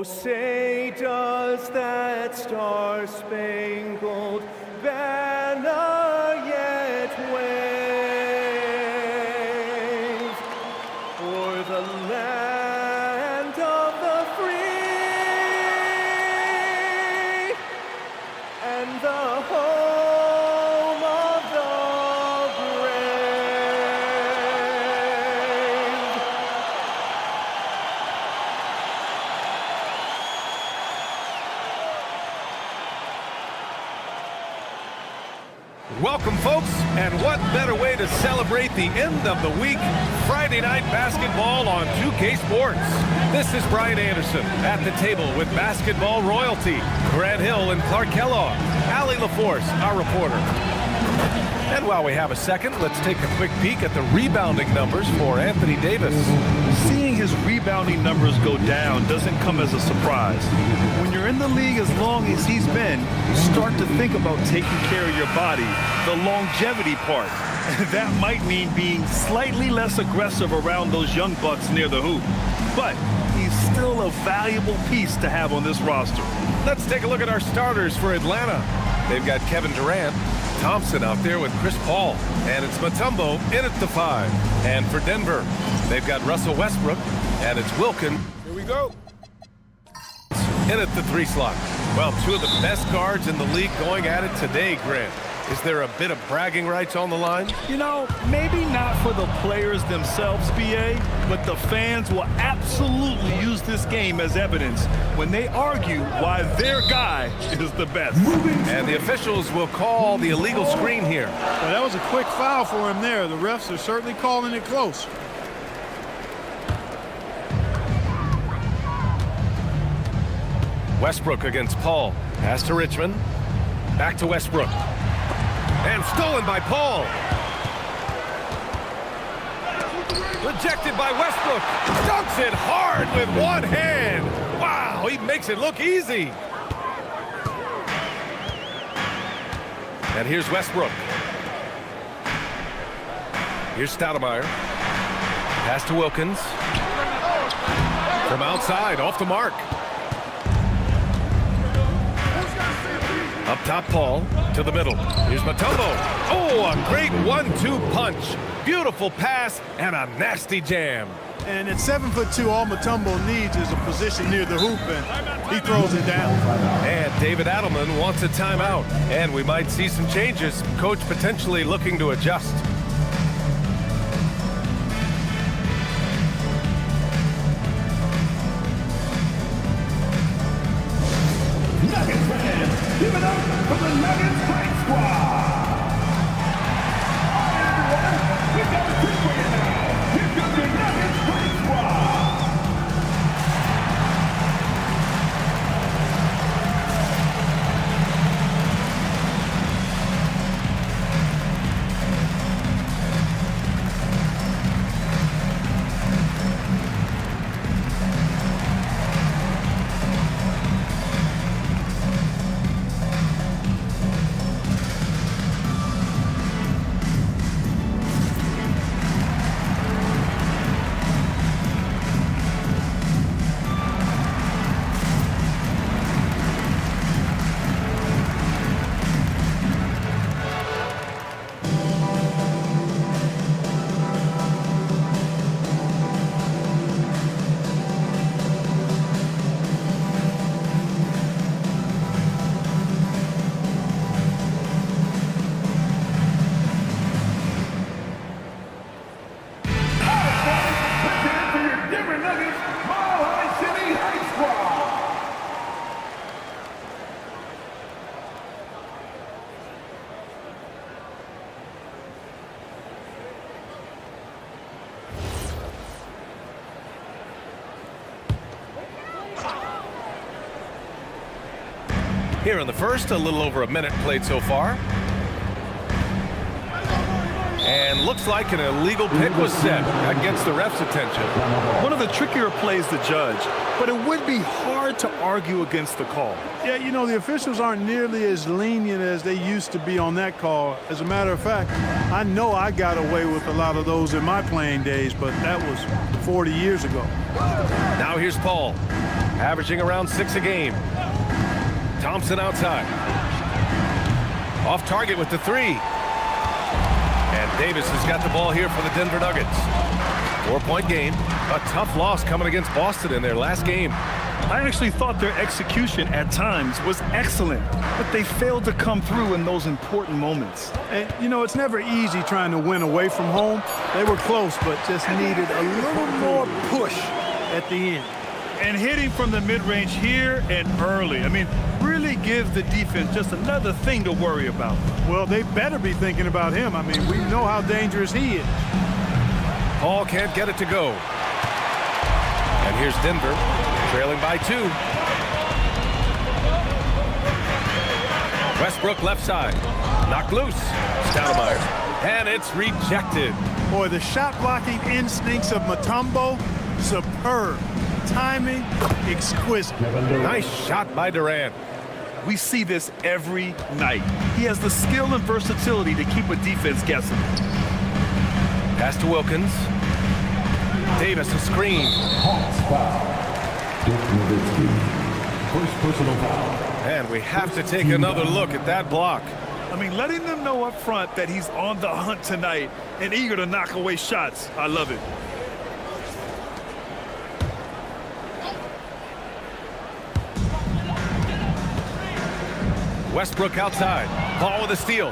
say does that star-spangled banner yet wave o'er the land of the free and the home of the brave. Welcome, folks, and what better way to celebrate the end of the week? Friday night basketball on 2K Sports. This is Brian Anderson at the table with basketball royalty, Grant Hill and Clark Kellogg, Allie LaForce, our reporter. And while we have a second, let's take a quick peek at the rebounding numbers for Anthony Davis. Seeing his rebounding numbers go down doesn't come as a surprise. When you're in the league as long as he's been, you start to think about taking care of your body, the longevity part. That might mean being slightly less aggressive around those young bucks near the hoop. But he's still a valuable piece to have on this roster. Let's take a look at our starters for Atlanta. They've got Kevin Durant, Thompson out there with Chris Paul, and it's Mutombo in at the 5. And for Denver, they've got Russell Westbrook, and it's Wilkin. Here we go. In at the 3 slot. Well, two of the best guards in the league going at it today, Grant. Is there a bit of bragging rights on the line? You know, maybe not for the players themselves, BA, but the fans will absolutely use this game as evidence when they argue why their guy is the best. And the officials will call the illegal screen here. Well, that was a quick foul for him there. The refs are certainly calling it close. Westbrook against Paul. Pass to Richmond. Back to Westbrook. And stolen by Paul. Rejected by Westbrook. Dunks it hard with one hand. Wow, he makes it look easy. And here's Westbrook. Here's Stoudemire. Pass to Wilkins. From outside, off the mark. Up top, Paul, to the middle. Here's Mutombo. Oh, a great 1-2 punch. Beautiful pass and a nasty jam. And at 7'2", all Mutombo needs is a position near the hoop, and he throws it down. And David Adelman wants a timeout. And we might see some changes. Coach potentially looking to adjust. Give it up for the Nuggets Fight Squad! All right, everyone, we've got a treat for you now. Here comes your Nuggets Fight Squad! Here in the first, a little over a minute played so far. And looks like an illegal pick was set. That gets the ref's attention. One of the trickier plays to judge, but it would be hard to argue against the call. Yeah, you know, the officials aren't nearly as lenient as they used to be on that call. As a matter of fact, I know I got away with a lot of those in my playing days, but that was 40 years ago. Now here's Paul, averaging around 6 a game. Thompson outside. Off target with the 3. And Davis has got the ball here for the Denver Nuggets. 4-point game. A tough loss coming against Boston in their last game. I actually thought their execution at times was excellent, but they failed to come through in those important moments. And, you know, it's never easy trying to win away from home. They were close, but just needed a little more push at the end. And hitting from the mid-range here and early. I mean, really gives the defense just another thing to worry about. Well, they better be thinking about him. I mean, we know how dangerous he is. Paul can't get it to go. And here's Denver, trailing by 2. Westbrook left side. Knocked loose. Stoudemire. And it's rejected. Boy, the shot-blocking instincts of Mutombo, superb. Timing, exquisite. Nice shot by Durant. We see this every night. He has the skill and versatility to keep a defense guessing. Pass to Wilkins. Davis a screen. First personal foul. And we have to take another look at that block. I mean, letting them know up front that he's on the hunt tonight and eager to knock away shots. I love it. Westbrook outside. Paul with a steal.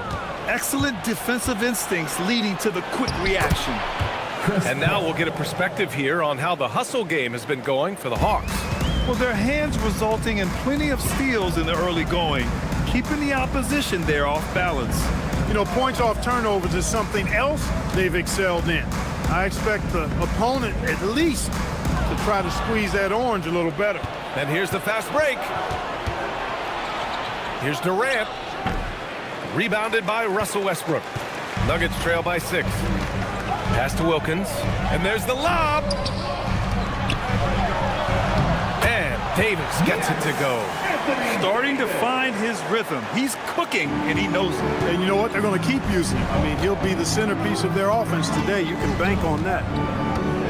Excellent defensive instincts leading to the quick reaction. And now we'll get a perspective here on how the hustle game has been going for the Hawks. Well, their hands resulting in plenty of steals in the early going, keeping the opposition there off balance. You know, points off turnovers is something else they've excelled in. I expect the opponent at least to try to squeeze that orange a little better. And here's the fast break. Here's Durant. Rebounded by Russell Westbrook. Nuggets trail by 6. Pass to Wilkins. And there's the lob. And Davis gets it to go. Starting to find his rhythm. He's cooking, and he knows it. And you know what? They're going to keep using him. I mean, he'll be the centerpiece of their offense today. You can bank on that.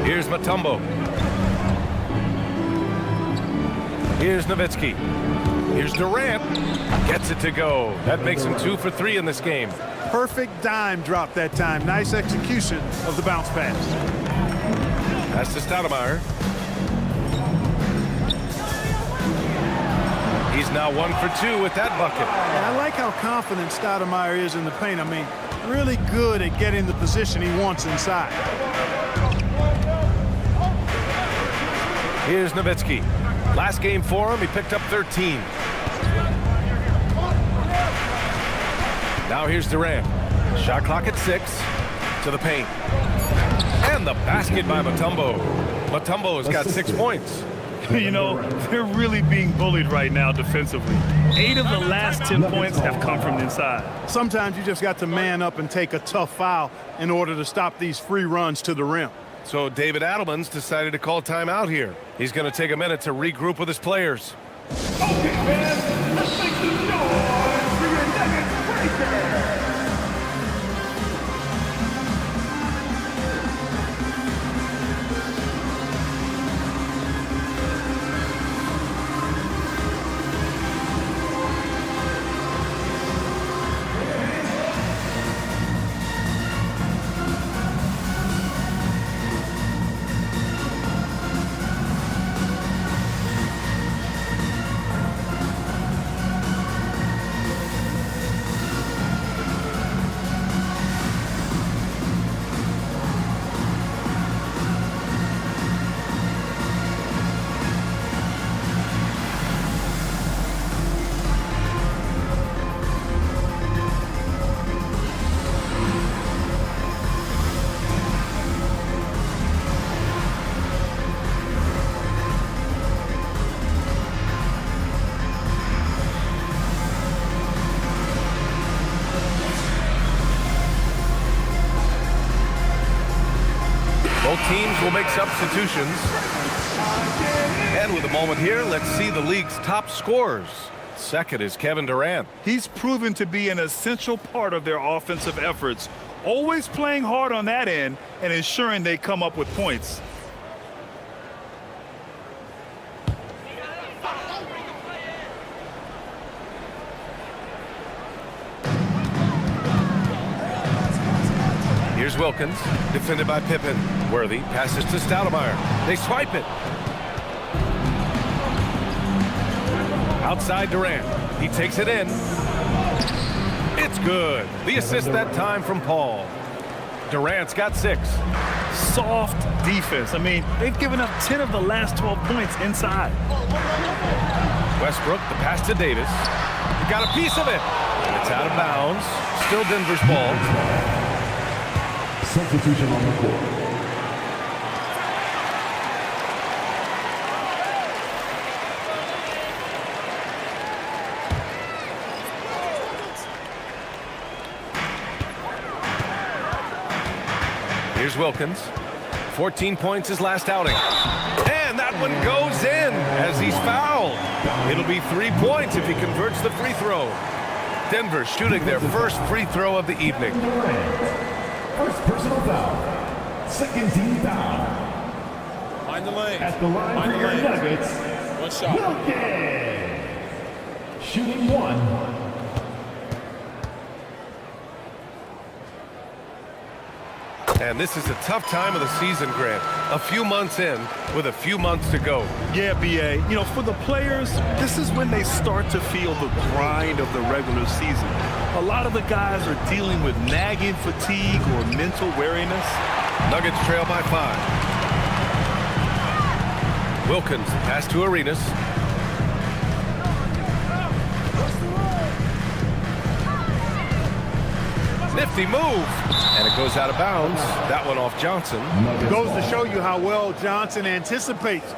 Here's Mutombo. Here's Nowitzki. Here's Durant. Gets it to go. That makes him 2 for 3 in this game. Perfect dime drop that time. Nice execution of the bounce pass. Pass to Stoudemire. He's now 1 for 2 with that bucket. And I like how confident Stoudemire is in the paint. I mean, really good at getting the position he wants inside. Here's Nowitzki. Last game for him, he picked up 13. Now here's Durant. Shot clock at 6. To the paint. And the basket by Mutombo. Mutombo has got 6 points. You know, they're really being bullied right now defensively. 8 of the last 10 points have come from inside. Sometimes you just got to man up and take a tough foul in order to stop these free runs to the rim. So David Adelman's decided to call timeout here. He's going to take a minute to regroup with his players. Okay, fans, let's make some noise for your Nuggets breaker. make substitutions. And with a moment here, let's see the league's top scorers. Second is Kevin Durant. He's proven to be an essential part of their offensive efforts, always playing hard on that end and ensuring they come up with points. Here's Wilkins, defended by Pippen. Worthy passes to Stoudemire. They swipe it. Outside Durant. He takes it in. It's good. The assist that time from Paul. Durant's got 6. Soft defense. I mean, they've given up 10 of the last 12 points inside. Westbrook, the pass to Davis. He got a piece of it. And it's out of bounds. Still Denver's ball. Substitution on the court. Here's Wilkins. 14 points his last outing. And that one goes in as he's fouled. It'll be 3 points if he converts the free throw. Denver shooting their first free throw of the evening. First personal foul. Second team foul. Find the lane. At the line Find for the your lane. Nuggets, One shot. Wilkins. Shooting 1. And this is a tough time of the season, Grant. A few months in with a few months to go. Yeah, B.A. You know, for the players, this is when they start to feel the grind of the regular season. A lot of the guys are dealing with nagging fatigue or mental weariness. Nuggets trail by 5. Wilkins, pass to Arenas. Nifty move. And it goes out of bounds. That one off Johnson. Goes to show you how well Johnson anticipates,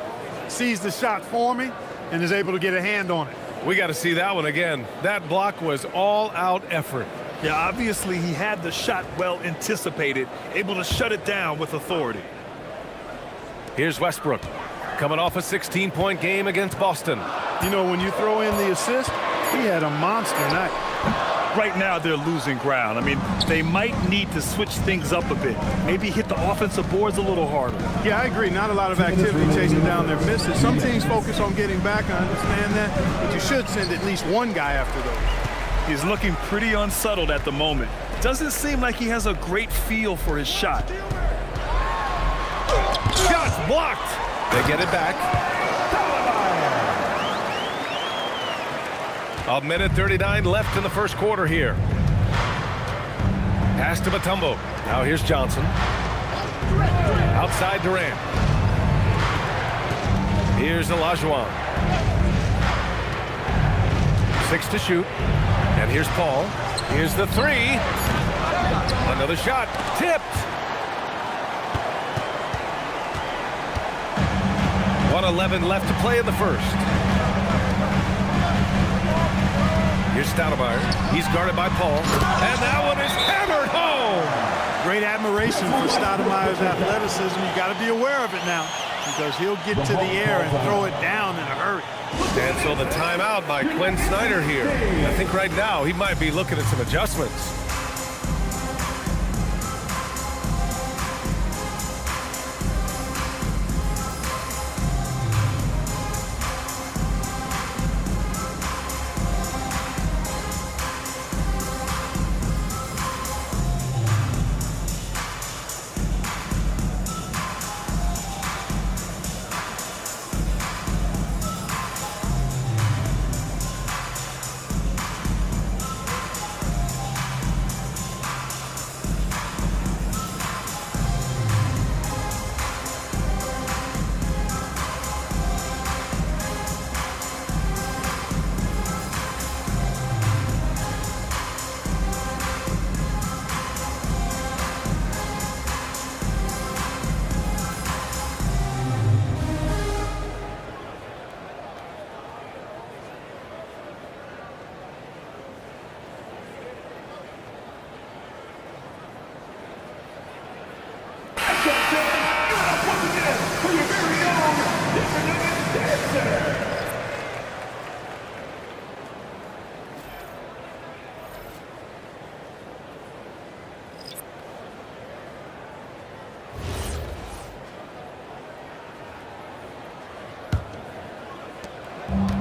sees the shot forming, and is able to get a hand on it. We got to see that one again. That block was all-out effort. Yeah, obviously he had the shot well anticipated, able to shut it down with authority. Here's Westbrook, coming off a 16-point game against Boston. You know, when you throw in the assist, he had a monster night. Right now they're losing ground. I mean, they might need to switch things up a bit. Maybe hit the offensive boards a little harder. Yeah, I agree. Not a lot of activity chasing down their misses. Some teams focus on getting back. I understand that. But you should send at least one guy after those. He's looking pretty unsettled at the moment. Doesn't seem like he has a great feel for his shot. Shot's blocked. They get it back. A minute 39 left in the first quarter here. Pass to Mutombo. Now here's Johnson. Outside Durant. Here's Olajuwon. 6 to shoot. And here's Paul. Here's the 3. Another shot. Tipped. 1:11 left to play in the first. Here's Stoudemire. He's guarded by Paul. And that one is hammered home. Great admiration for Stoudemire's athleticism. You got to be aware of it now because he'll get to the air and throw it down in a hurry. And so the timeout by Quinn Snyder here. I think right now he might be looking at some adjustments.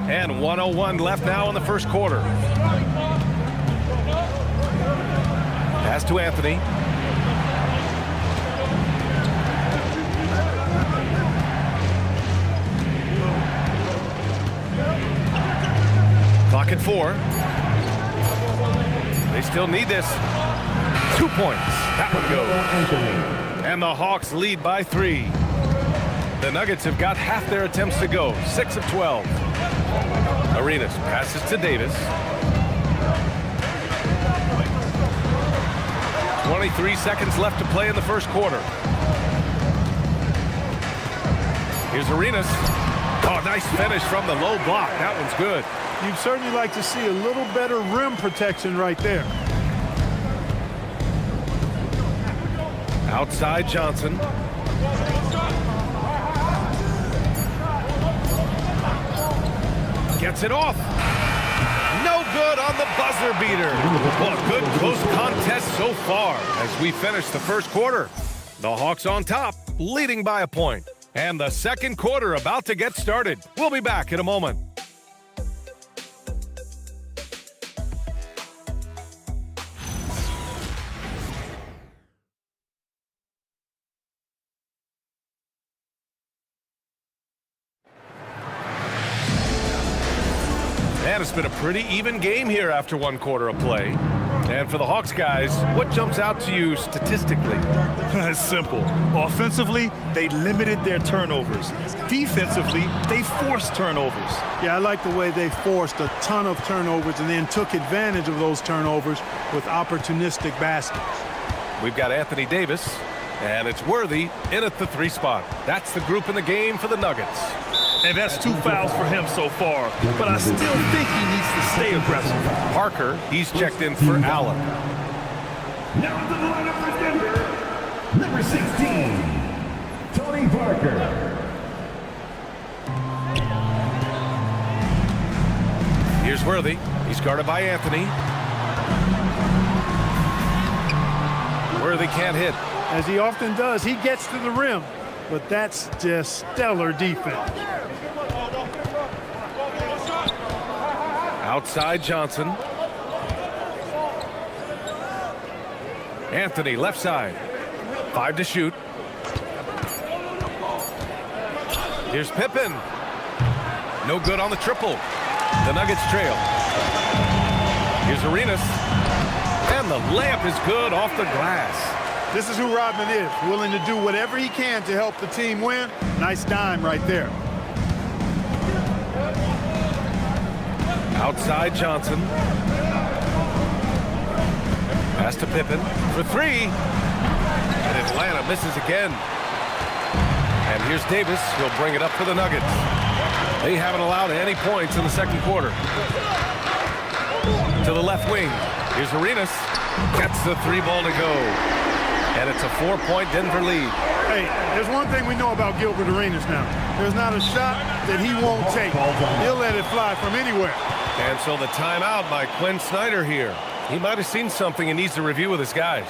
And 1:01 left now in the first quarter. Pass to Anthony. Clock at 4. They still need this. 2 points. That one goes. And the Hawks lead by 3. The Nuggets have got half their attempts to go. 6 of 12. Arenas passes to Davis. 23 seconds left to play in the first quarter. Here's Arenas. Oh, nice finish from the low block. That one's good. You'd certainly like to see a little better rim protection right there. Outside Johnson. Gets it off. No good on the buzzer beater. Well, a good close contest so far as we finish the first quarter. The Hawks on top, leading by a point. And the second quarter about to get started. We'll be back in a moment. And it's been a pretty even game here after one quarter of play. And for the Hawks guys, what jumps out to you statistically? It's simple. Offensively, they limited their turnovers. Defensively, they forced turnovers. Yeah, I like the way they forced a ton of turnovers and then took advantage of those turnovers with opportunistic baskets. We've got Anthony Davis, and it's Worthy in at the 3 spot. That's the group in the game for the Nuggets. And that's 2 fouls for him so far. But I still think he needs to stay aggressive. Parker, he's checked in for Allen. Now to the lineup for Denver, number 16, Tony Parker. Here's Worthy. He's guarded by Anthony. Worthy can't hit. As he often does, he gets to the rim, but that's just stellar defense. Outside Johnson. Anthony, left side. 5 to shoot. Here's Pippen. No good on the triple. The Nuggets trail. Here's Arenas. And the layup is good off the glass. This is who Rodman is, willing to do whatever he can to help the team win. Nice dime right there. Outside Johnson. Pass to Pippen for 3. And Atlanta misses again. And here's Davis. He'll bring it up for the Nuggets. They haven't allowed any points in the second quarter. To the left wing. Here's Arenas. Gets the 3 ball to go. And it's a 4-point Denver lead. Hey, there's one thing we know about Gilbert Arenas now. There's not a shot that he won't take. He'll let it fly from anywhere. And so the timeout by Quinn Snyder here. He might have seen something and needs to review with his guys.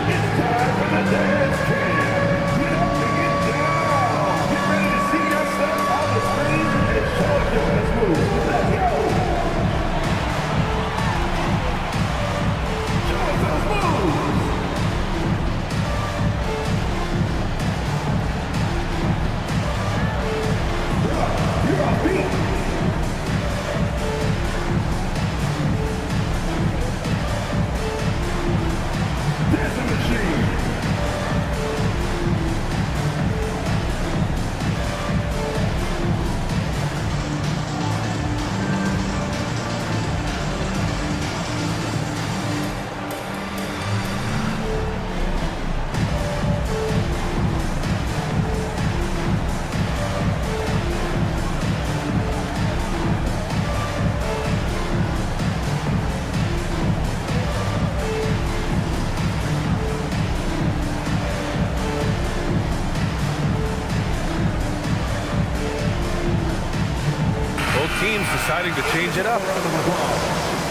It's time for the dance camp. Get up and get down. Get ready to see yourself on the screen and show us your best moves. Let's go. Show us those moves. You're on beat. Dancing machine. Both teams deciding to change it up.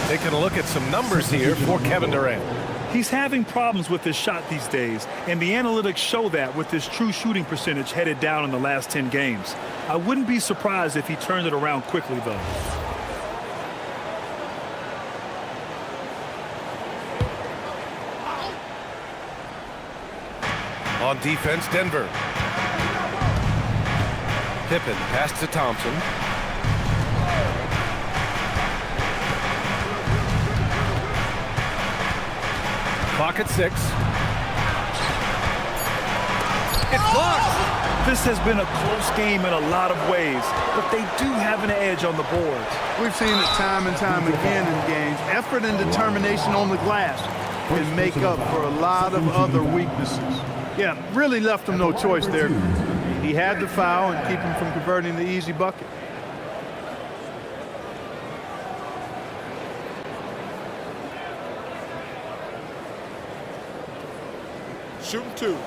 Taking a look at some numbers here for Kevin Durant. He's having problems with his shot these days, and the analytics show that with his true shooting percentage headed down in the last 10 games. I wouldn't be surprised if he turned it around quickly, though. On defense, Denver. Pippen pass to Thompson. Clock at 6. It's blocked. This has been a close game in a lot of ways, but they do have an edge on the boards. We've seen it time and time again in games. Effort and determination on the glass can make up for a lot of other weaknesses. Yeah, really left him no choice there. He had to foul and keep him from converting the easy bucket. Shooting 2.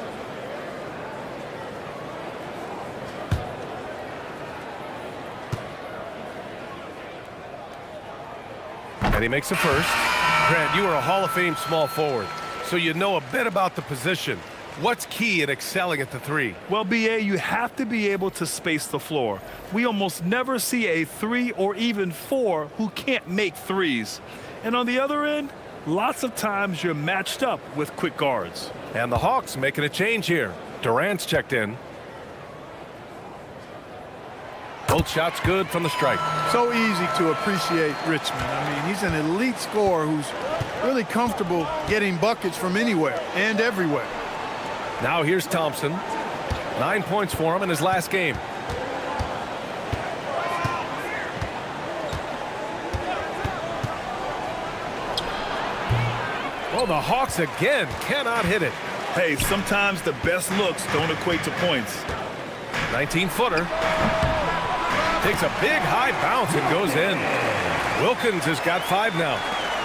And he makes a first. Grant, you are a Hall of Fame small forward, so you know a bit about the position. What's key in excelling at the 3? Well, B.A., you have to be able to space the floor. We almost never see a 3 or even 4 who can't make threes. And on the other end, lots of times you're matched up with quick guards. And the Hawks making a change here. Durant's checked in. Both shots good from the stripe. So easy to appreciate Richmond. I mean, he's an elite scorer who's really comfortable getting buckets from anywhere and everywhere. Now here's Thompson. 9 points for him in his last game. Oh, the Hawks again cannot hit it. Hey, sometimes the best looks don't equate to points. 19-footer. Takes a big high bounce and goes in. Wilkins has got 5 now.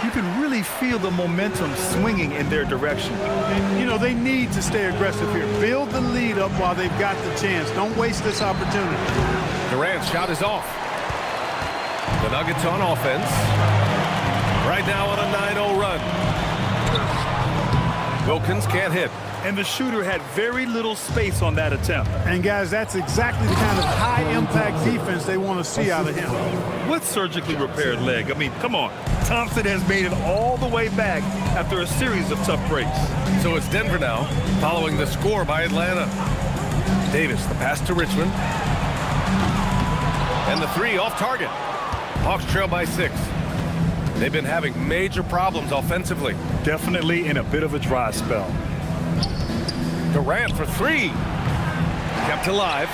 You can really feel the momentum swinging in their direction. And, you know, they need to stay aggressive here. Build the lead up while they've got the chance. Don't waste this opportunity. Durant's shot is off. The Nuggets on offense. Right now on a 9-0 run. Wilkins can't hit. And the shooter had very little space on that attempt. And, guys, that's exactly the kind of high-impact defense they want to see out of him. What surgically repaired leg? I mean, come on. Thompson has made it all the way back after a series of tough breaks. So it's Denver now, following the score by Atlanta. Davis, the pass to Richmond. And the 3 off target. Hawks trail by 6. They've been having major problems offensively. Definitely in a bit of a dry spell. Durant for 3. Kept alive.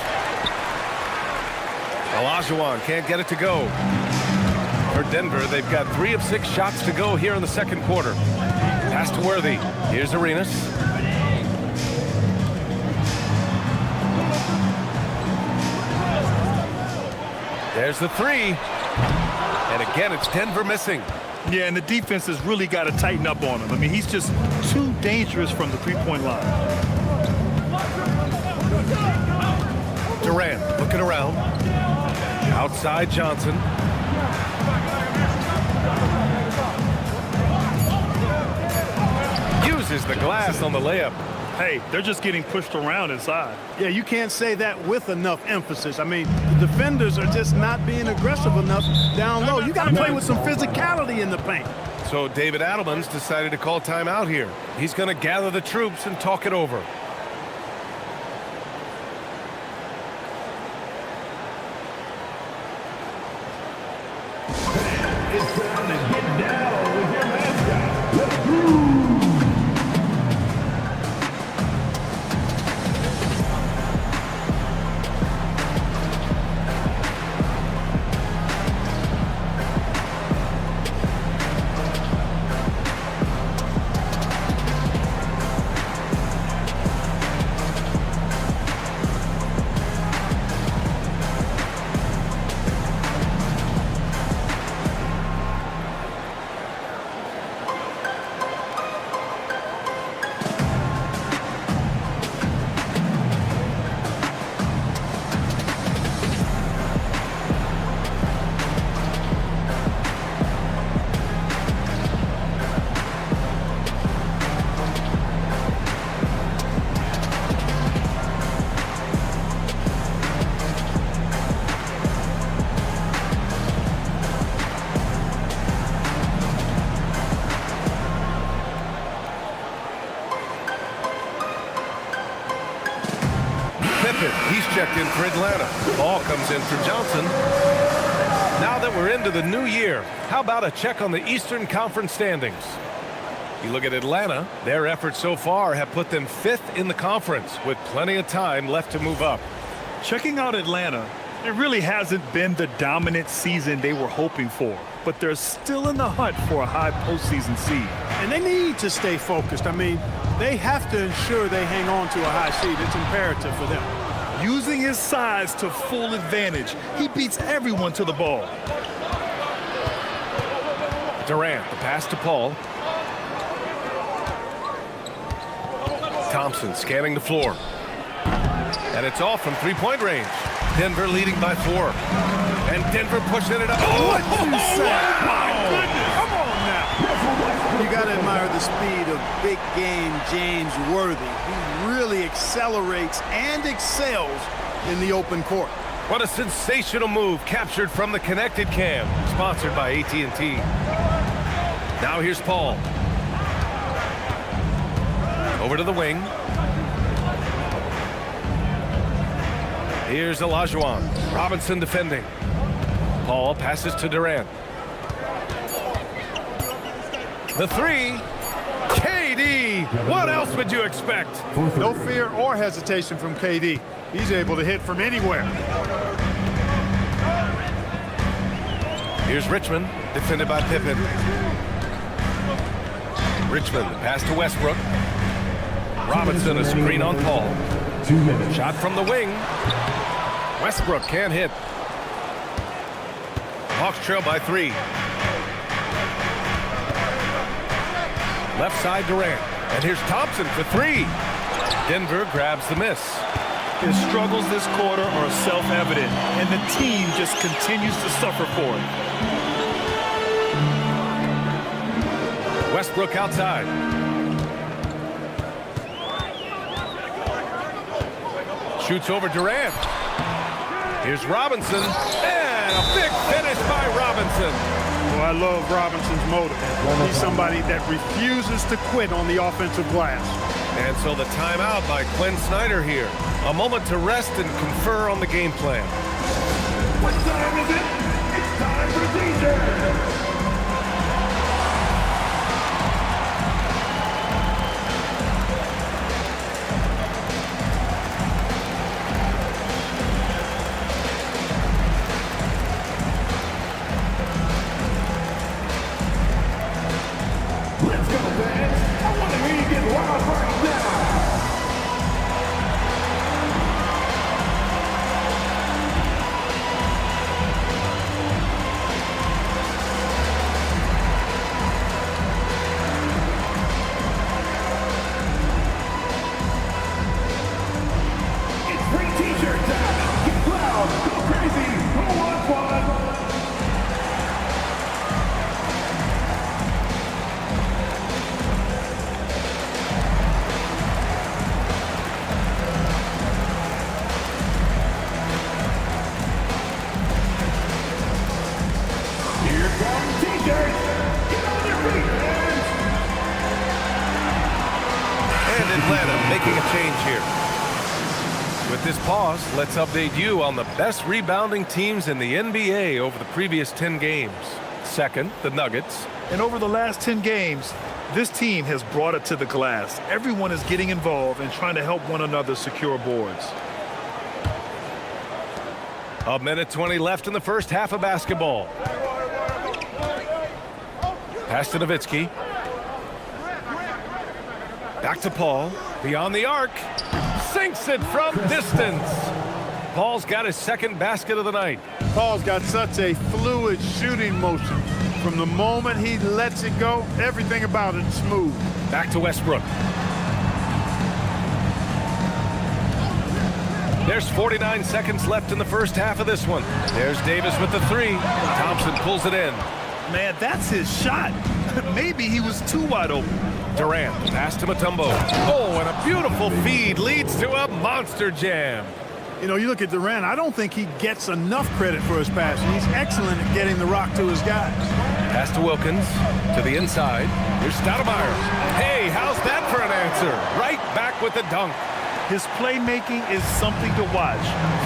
Olajuwon can't get it to go. For Denver, they've got 3 of 6 shots to go here in the second quarter. Pass to Worthy. Here's Arenas. There's the 3. And again, it's Denver missing. Yeah, and the defense has really got to tighten up on him. I mean, he's just too dangerous from the three-point line. Durant looking around. Outside Johnson. Uses the glass on the layup. Hey, they're just getting pushed around inside. Yeah, you can't say that with enough emphasis. I mean, the defenders are just not being aggressive enough down low. You got to play with some physicality in the paint. So David Adelman's decided to call timeout here. He's going to gather the troops and talk it over. It's time to get down with your mascot. Let's groove. Pippen. He's checked in for Atlanta. Ball comes in for Johnson. Now that we're into the new year, how about a check on the Eastern Conference standings? You look at Atlanta, their efforts so far have put them 5th in the conference with plenty of time left to move up. Checking out Atlanta, it really hasn't been the dominant season they were hoping for, but they're still in the hunt for a high postseason seed. And they need to stay focused. I mean, they have to ensure they hang on to a high seed. It's imperative for them. Using his size to full advantage, he beats everyone to the ball. Durant, the pass to Paul. Thompson scanning the floor. And it's off from three-point range. Denver leading by 4. And Denver pushing it up. What you say? My goodness. Come on now. You got to admire the speed of big game James Worthy. He really accelerates and excels in the open court. What a sensational move captured from the connected cam. Sponsored by AT&T. Now here's Paul. Over to the wing. Here's Olajuwon. Robinson defending. Paul passes to Durant. The 3. KD. What else would you expect? No fear or hesitation from KD. He's able to hit from anywhere. Here's Richmond, defended by Pippen. Richmond, the pass to Westbrook. Robinson, a screen on Paul. 2 minutes. Shot from the wing. Westbrook can't hit. Hawks trail by 3. Left side Durant. And here's Thompson for 3. Denver grabs the miss. His struggles this quarter are self-evident, and the team just continues to suffer for it. Westbrook outside. Shoots over Durant. Here's Robinson. And a big finish by Robinson. Well, I love Robinson's motive. He's somebody that refuses to quit on the offensive glass. And so the timeout by Quinn Snyder here. A moment to rest and confer on the game plan. What time is it? It's time for DJ. Let's go, fans. I want to hear you get wild right now. It's free t-shirt time. Get loud, go crazy, go on fun. Here comes t-shirts. Get on your feet, fans. And Atlanta making a change here. With this pause, let's update you on the best rebounding teams in the NBA over the previous 10 games. Second, the Nuggets. And over the last 10 games, this team has brought it to the glass. Everyone is getting involved and trying to help one another secure boards. A minute 20 left in the first half of basketball. Pass to Nowitzki. Back to Paul. Beyond the arc. Sinks it from distance. Paul's got his second basket of the night. Paul's got such a fluid shooting motion. From the moment he lets it go, everything about it's smooth. Back to Westbrook. There's 49 seconds left in the first half of this one. There's Davis with the 3. Thompson pulls it in. Man, that's his shot. Maybe he was too wide open. Durant, pass to Mutombo. Oh, and a beautiful feed leads to a monster jam. You know, you look at Durant, I don't think he gets enough credit for his passing. He's excellent at getting the rock to his guys. Pass to Wilkins, to the inside. Here's Stoudemire. Hey, how's that for an answer? Right back with the dunk. His playmaking is something to watch.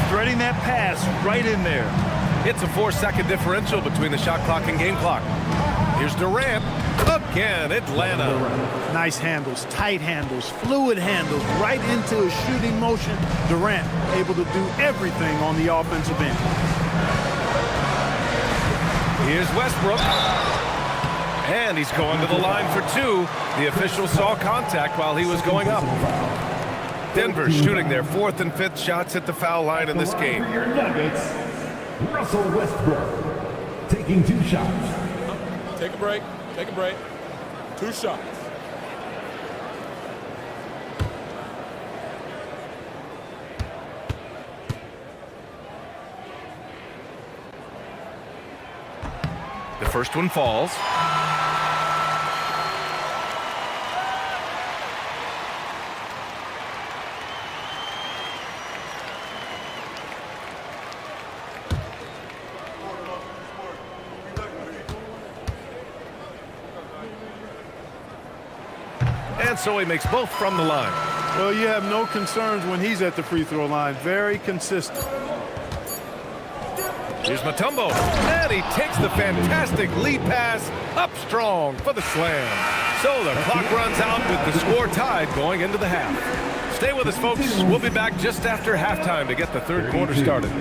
Threading that pass right in there. It's a 4-second differential between the shot clock and game clock. Here's Durant. Again, Atlanta. Nice handles, tight handles, fluid handles, right into a shooting motion. Durant able to do everything on the offensive end. Here's Westbrook. And he's going to the line for two. The official saw contact while he was going up. Denver shooting their 4th and 5th shots at the foul line in this game. For your Nuggets, Russell Westbrook taking 2 shots. Take a break. Take a break. 2 shots. The first one falls. And so he makes both from the line. Well, you have no concerns when he's at the free throw line. Very consistent. Here's Mutombo, and he takes the fantastic lead pass up strong for the slam. So the clock runs out with the score tied going into the half. Stay with us, folks. We'll be back just after halftime to get the third quarter started.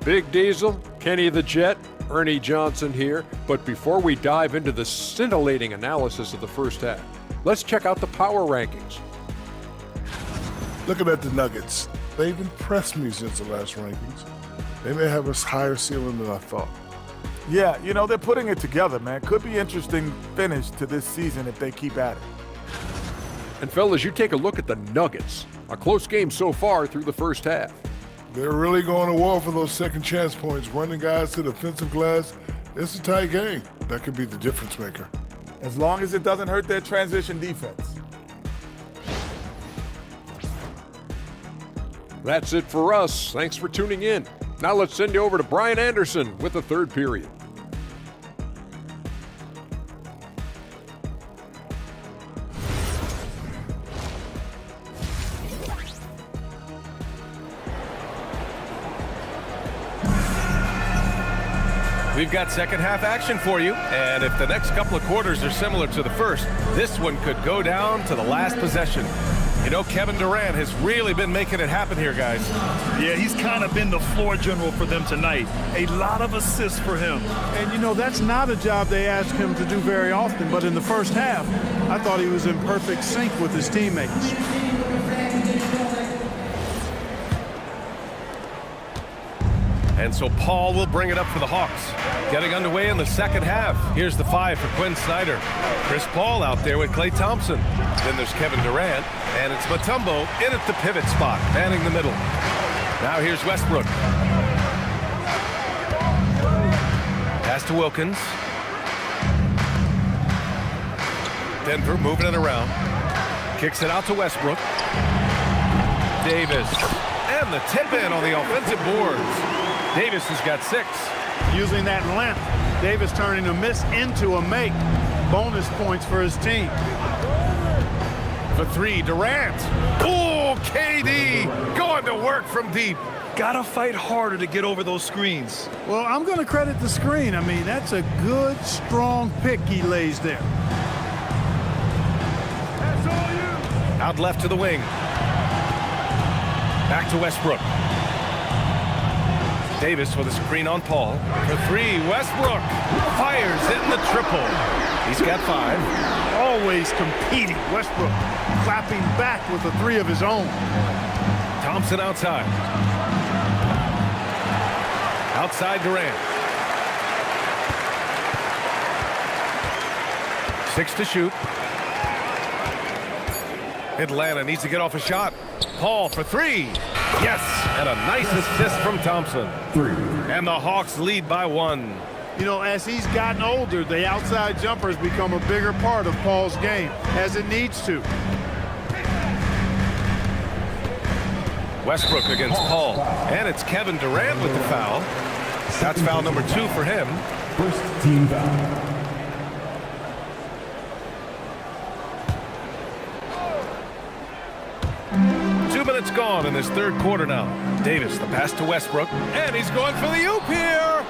Big Diesel, Kenny the Jet, Ernie Johnson here. But before we dive into the scintillating analysis of the first half, let's check out the power rankings. Looking at the Nuggets, they've impressed me since the last rankings. They may have a higher ceiling than I thought. Yeah, you know, they're putting it together, man. Could be interesting finish to this season if they keep at it. And fellas, you take a look at the Nuggets. A close game so far through the first half. They're really going to war for those second chance points, running guys to the offensive glass. It's a tight game. That could be the difference maker. As long as it doesn't hurt their transition defense. That's it for us. Thanks for tuning in. Now let's send you over to Brian Anderson with the third period. We've got second half action for you, and if the next couple of quarters are similar to the first, this one could go down to the last possession. You know, Kevin Durant has really been making it happen here, guys. Yeah, he's kind of been the floor general for them tonight. A lot of assists for him. And, you know, that's not a job they ask him to do very often, but in the first half, I thought he was in perfect sync with his teammates. And so Paul will bring it up for the Hawks. Getting underway in the second half. Here's the 5 for Quinn Snyder. Chris Paul out there with Klay Thompson. Then there's Kevin Durant. And it's Mutombo in at the pivot spot, manning the middle. Now here's Westbrook. Pass to Wilkins. Denver moving it around. Kicks it out to Westbrook. Davis. And the tip in on the offensive boards. Davis has got 6. Using that length, Davis turning a miss into a make. Bonus points for his team. For 3, Durant. Oh, KD going to work from deep. Gotta fight harder to get over those screens. Well, I'm going to credit the screen. I mean, that's a good, strong pick he lays there. That's all you. Out left to the wing. Back to Westbrook. Davis with a screen on Paul. For 3, Westbrook fires in the triple. He's got 5. Always competing. Westbrook clapping back with a 3 of his own. Thompson outside. Outside Durant. 6 to shoot. Atlanta needs to get off a shot. Paul for three. Yes, and a nice assist from Thompson. And the Hawks lead by 1. You know, as he's gotten older, the outside jumper has become a bigger part of Paul's game, as it needs to. Westbrook against Paul. And it's Kevin Durant with the foul. That's foul number 2 for him. First team foul. It's gone in this third quarter now. Davis, the pass to Westbrook, and he's going for the oop here.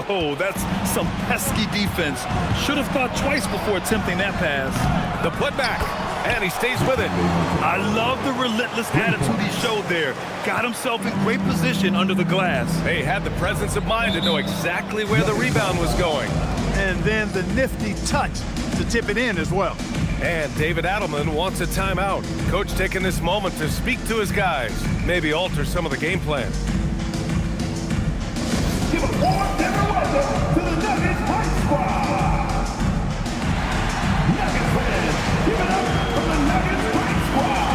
Oh, that's some pesky defense. Should have thought twice before attempting that pass. The putback, and he stays with it. I love the relentless attitude he showed there. Got himself in great position under the glass. They had the presence of mind to know exactly where the rebound was going. And then the nifty touch to tip it in as well. And David Adelman wants a timeout. Coach taking this moment to speak to his guys, maybe alter some of the game plan. Give a warm dinner welcome to the Nuggets Hype Squad. Nuggets fans, give it up for the Nuggets Hype Squad.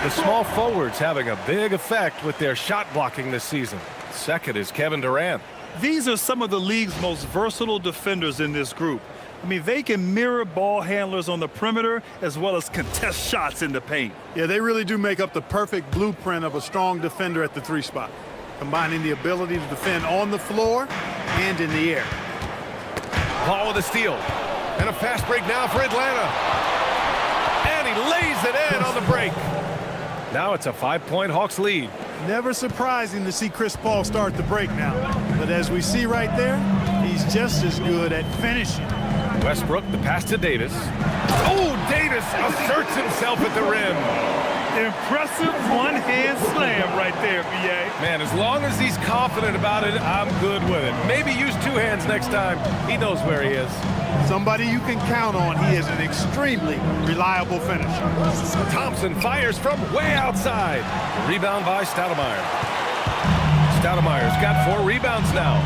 The small forwards having a big effect with their shot blocking this season. Second is Kevin Durant. These are some of the league's most versatile defenders in this group. I mean, they can mirror ball handlers on the perimeter as well as contest shots in the paint. Yeah, they really do make up the perfect blueprint of a strong defender at the 3 spot, combining the ability to defend on the floor and in the air. Paul with a steal. And a fast break now for Atlanta. And he lays it in on the break. Now it's a 5-point Hawks lead. Never surprising to see Chris Paul start the break now. But as we see right there, he's just as good at finishing. Westbrook, the pass to Davis. Oh, Davis asserts himself at the rim. Impressive one-hand slam right there, B.A. Man, as long as he's confident about it, I'm good with it. Maybe use 2 hands next time. He knows where he is. Somebody you can count on. He is an extremely reliable finisher. Thompson fires from way outside. Rebound by Stoudemire. Stoudemire's got 4 rebounds now.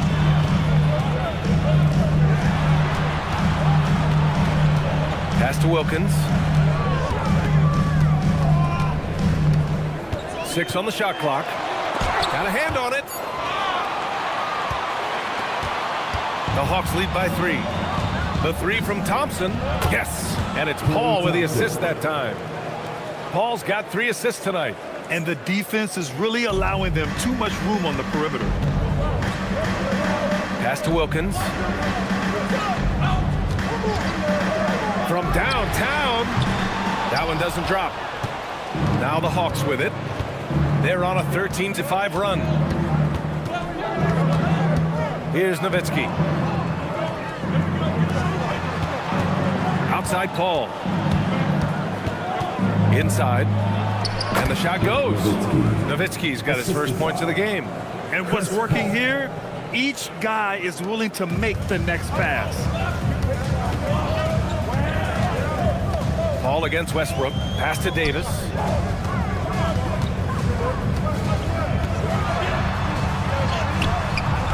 Pass to Wilkins. 6 on the shot clock. Got a hand on it. The Hawks lead by 3. The 3 from Thompson. Yes. And it's Paul with the assist that time. Paul's got 3 assists tonight. And the defense is really allowing them too much room on the perimeter. Pass to Wilkins. From downtown. That one doesn't drop. Now the Hawks with it. They're on a 13-5 run. Here's Nowitzki. Outside Paul. Inside. And the shot goes. Nowitzki's got his first points of the game. And what's working here? Each guy is willing to make the next pass. Paul against Westbrook. Pass to Davis.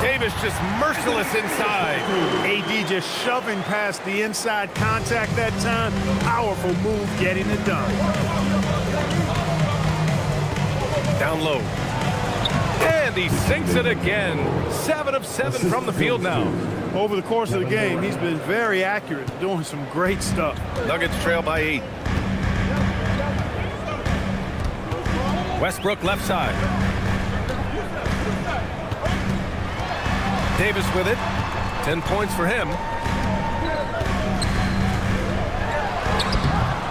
Davis just merciless inside. AD just shoving past the inside contact that time. Powerful move getting it done. Down low. And he sinks it again. 7 of 7 from the field now. Over the course of the game, he's been very accurate, doing some great stuff. Nuggets trail by 8. Westbrook left side. Davis with it. 10 points for him.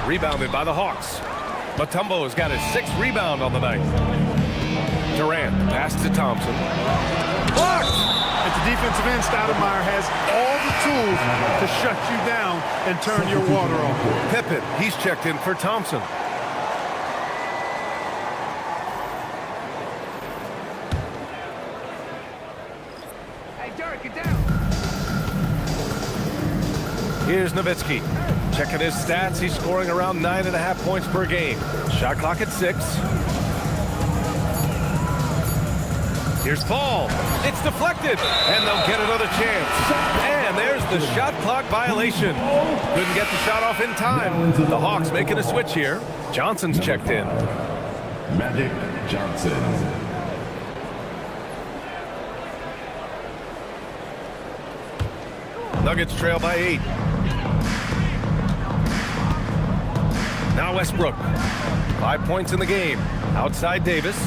Rebounded by the Hawks. Mutombo's got his 6th rebound on the night. Durant pass to Thompson. Blocked! At the defensive end, Stoudemire has all the tools to shut you down and turn your water off. Pippen, he's checked in for Thompson. Hey, Dirk, get down. Here's Nowitzki. Checking his stats, he's scoring around 9.5 points per game. Shot clock at 6. Here's Paul. It's deflected, and they'll get another chance. And there's the shot clock violation. Couldn't get the shot off in time. The Hawks making a switch here. Johnson's checked in. Magic Johnson. Nuggets trail by 8. Now Westbrook. 5 points in the game. Outside Davis.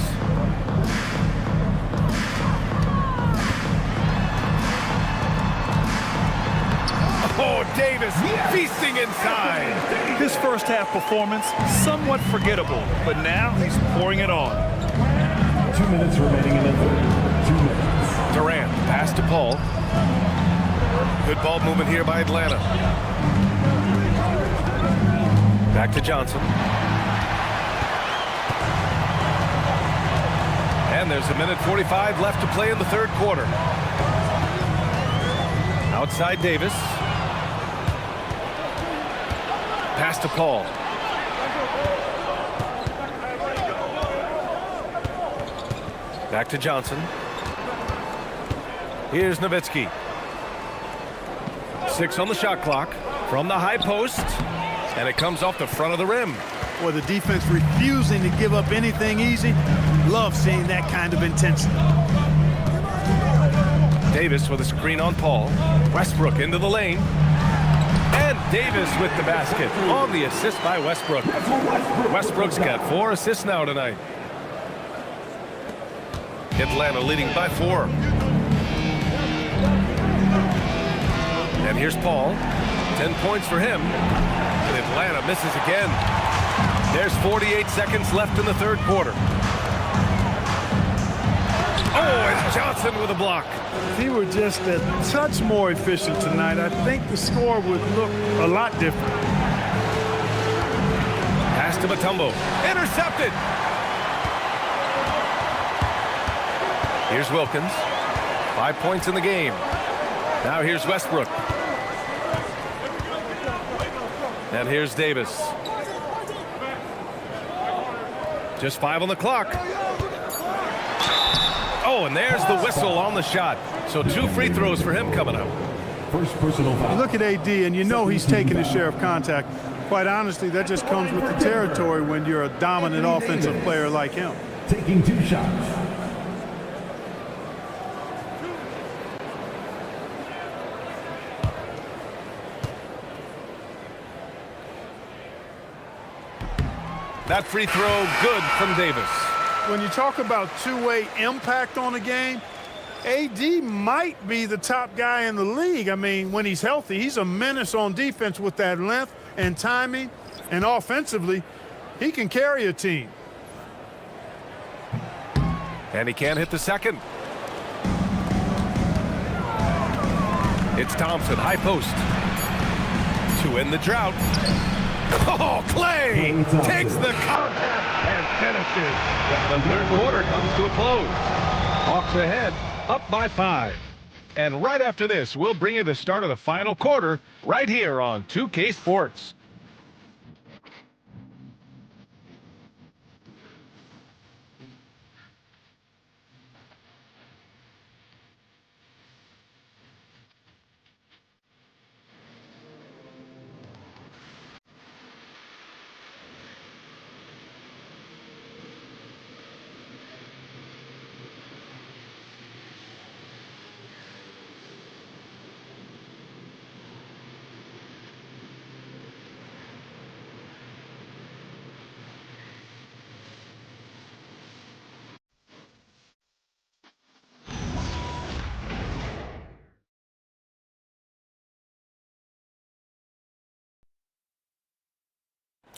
Oh, Davis feasting inside. His first half performance, somewhat forgettable, but now he's pouring it on. 2 minutes remaining in the third. 2 minutes. Durant, pass to Paul. Good ball movement here by Atlanta. Back to Johnson. And there's 1:45 left to play in the third quarter. Outside Davis. Pass to Paul. Back to Johnson. Here's Nowitzki. 6 on the shot clock from the high post, and it comes off the front of the rim. Or the defense refusing to give up anything easy. Love seeing that kind of intensity. Davis with a screen on Paul. Westbrook into the lane. And Davis with the basket on the assist by Westbrook. Westbrook's got 4 assists now tonight. Atlanta leading by 4. And here's Paul. 10 points for him. And Atlanta misses again. There's 48 seconds left in the third quarter. Oh, it's Johnson with a block. If he were just a touch more efficient tonight, I think the score would look a lot different. Pass to Mutombo. Intercepted. Here's Wilkins. 5 points in the game. Now here's Westbrook. And here's Davis. Just 5 on the clock. Oh, and there's the whistle on the shot. So 2 free throws for him coming up. First personal foul. You look at AD and you know he's taking his share of contact. Quite honestly, that just comes with the territory when you're a dominant offensive player like him. Taking 2 shots. That free throw good from Davis. When you talk about two-way impact on a game, AD might be the top guy in the league. I mean, when he's healthy, he's a menace on defense with that length and timing. And offensively, he can carry a team. And he can't hit the second. It's Thompson, high post. To end the drought. Oh, Clay takes the contact and finishes. The third quarter comes to a close. Hawks ahead, up by 5. And right after this, we'll bring you the start of the final quarter right here on 2K Sports.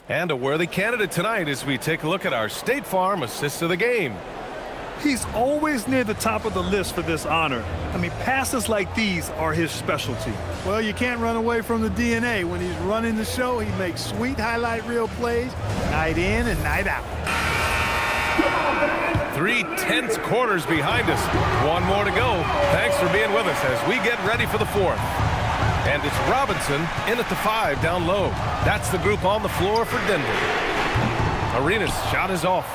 And a worthy candidate tonight as we take a look at our State Farm Assist of the Game. He's always near the top of the list for this honor. I mean, passes like these are his specialty. Well, you can't run away from the DNA. When he's running the show, he makes sweet highlight reel plays night in and night out. 3 tense quarters behind us. One more to go. Thanks for being with us as we get ready for the fourth. And it's Robinson in at the 5 down low. That's the group on the floor for Denver. Arenas' shot is off.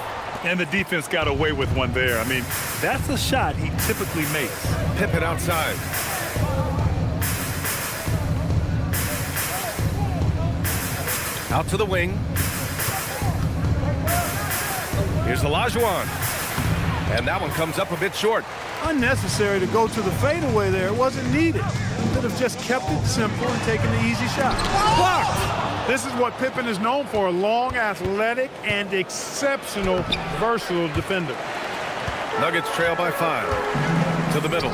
And the defense got away with one there. I mean, that's a shot he typically makes. Pippen outside. Out to the wing. Here's Olajuwon. And that one comes up a bit short. Unnecessary to go to the fadeaway there. It wasn't needed. Could have just kept it simple and taken the easy shot. Blocked! This is what Pippen is known for, a long, athletic, and exceptional, versatile defender. Nuggets trail by 5. To the middle.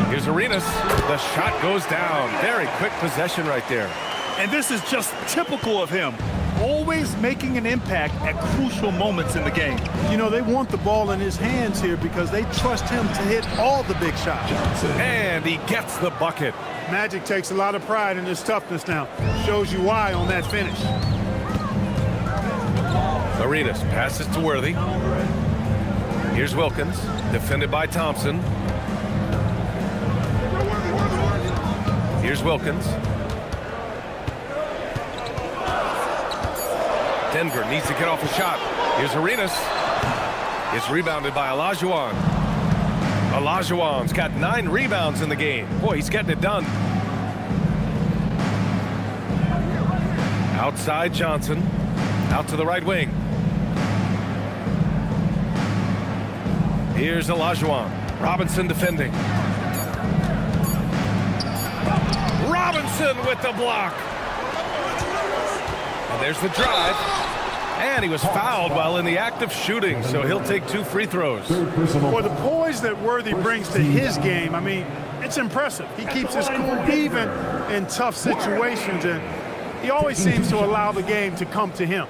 Here's Arenas. The shot goes down. Very quick possession right there. And this is just typical of him. Always making an impact at crucial moments in the game. You know, they want the ball in his hands here because they trust him to hit all the big shots. And he gets the bucket. Magic takes a lot of pride in his toughness now. Shows you why on that finish. Arenas passes to Worthy. Here's Wilkins, defended by Thompson. Here's Wilkins. Denver needs to get off a shot. Here's Arenas. It's rebounded by Olajuwon. Olajuwon's got 9 rebounds in the game. Boy, he's getting it done. Outside Johnson. Out to the right wing. Here's Olajuwon. Robinson defending. Robinson with the block. And there's the drive. And he was fouled while in the act of shooting, so he'll take 2 free throws. For the poise that Worthy brings to his game, I mean, it's impressive. He keeps his cool even in tough situations, and he always seems to allow the game to come to him.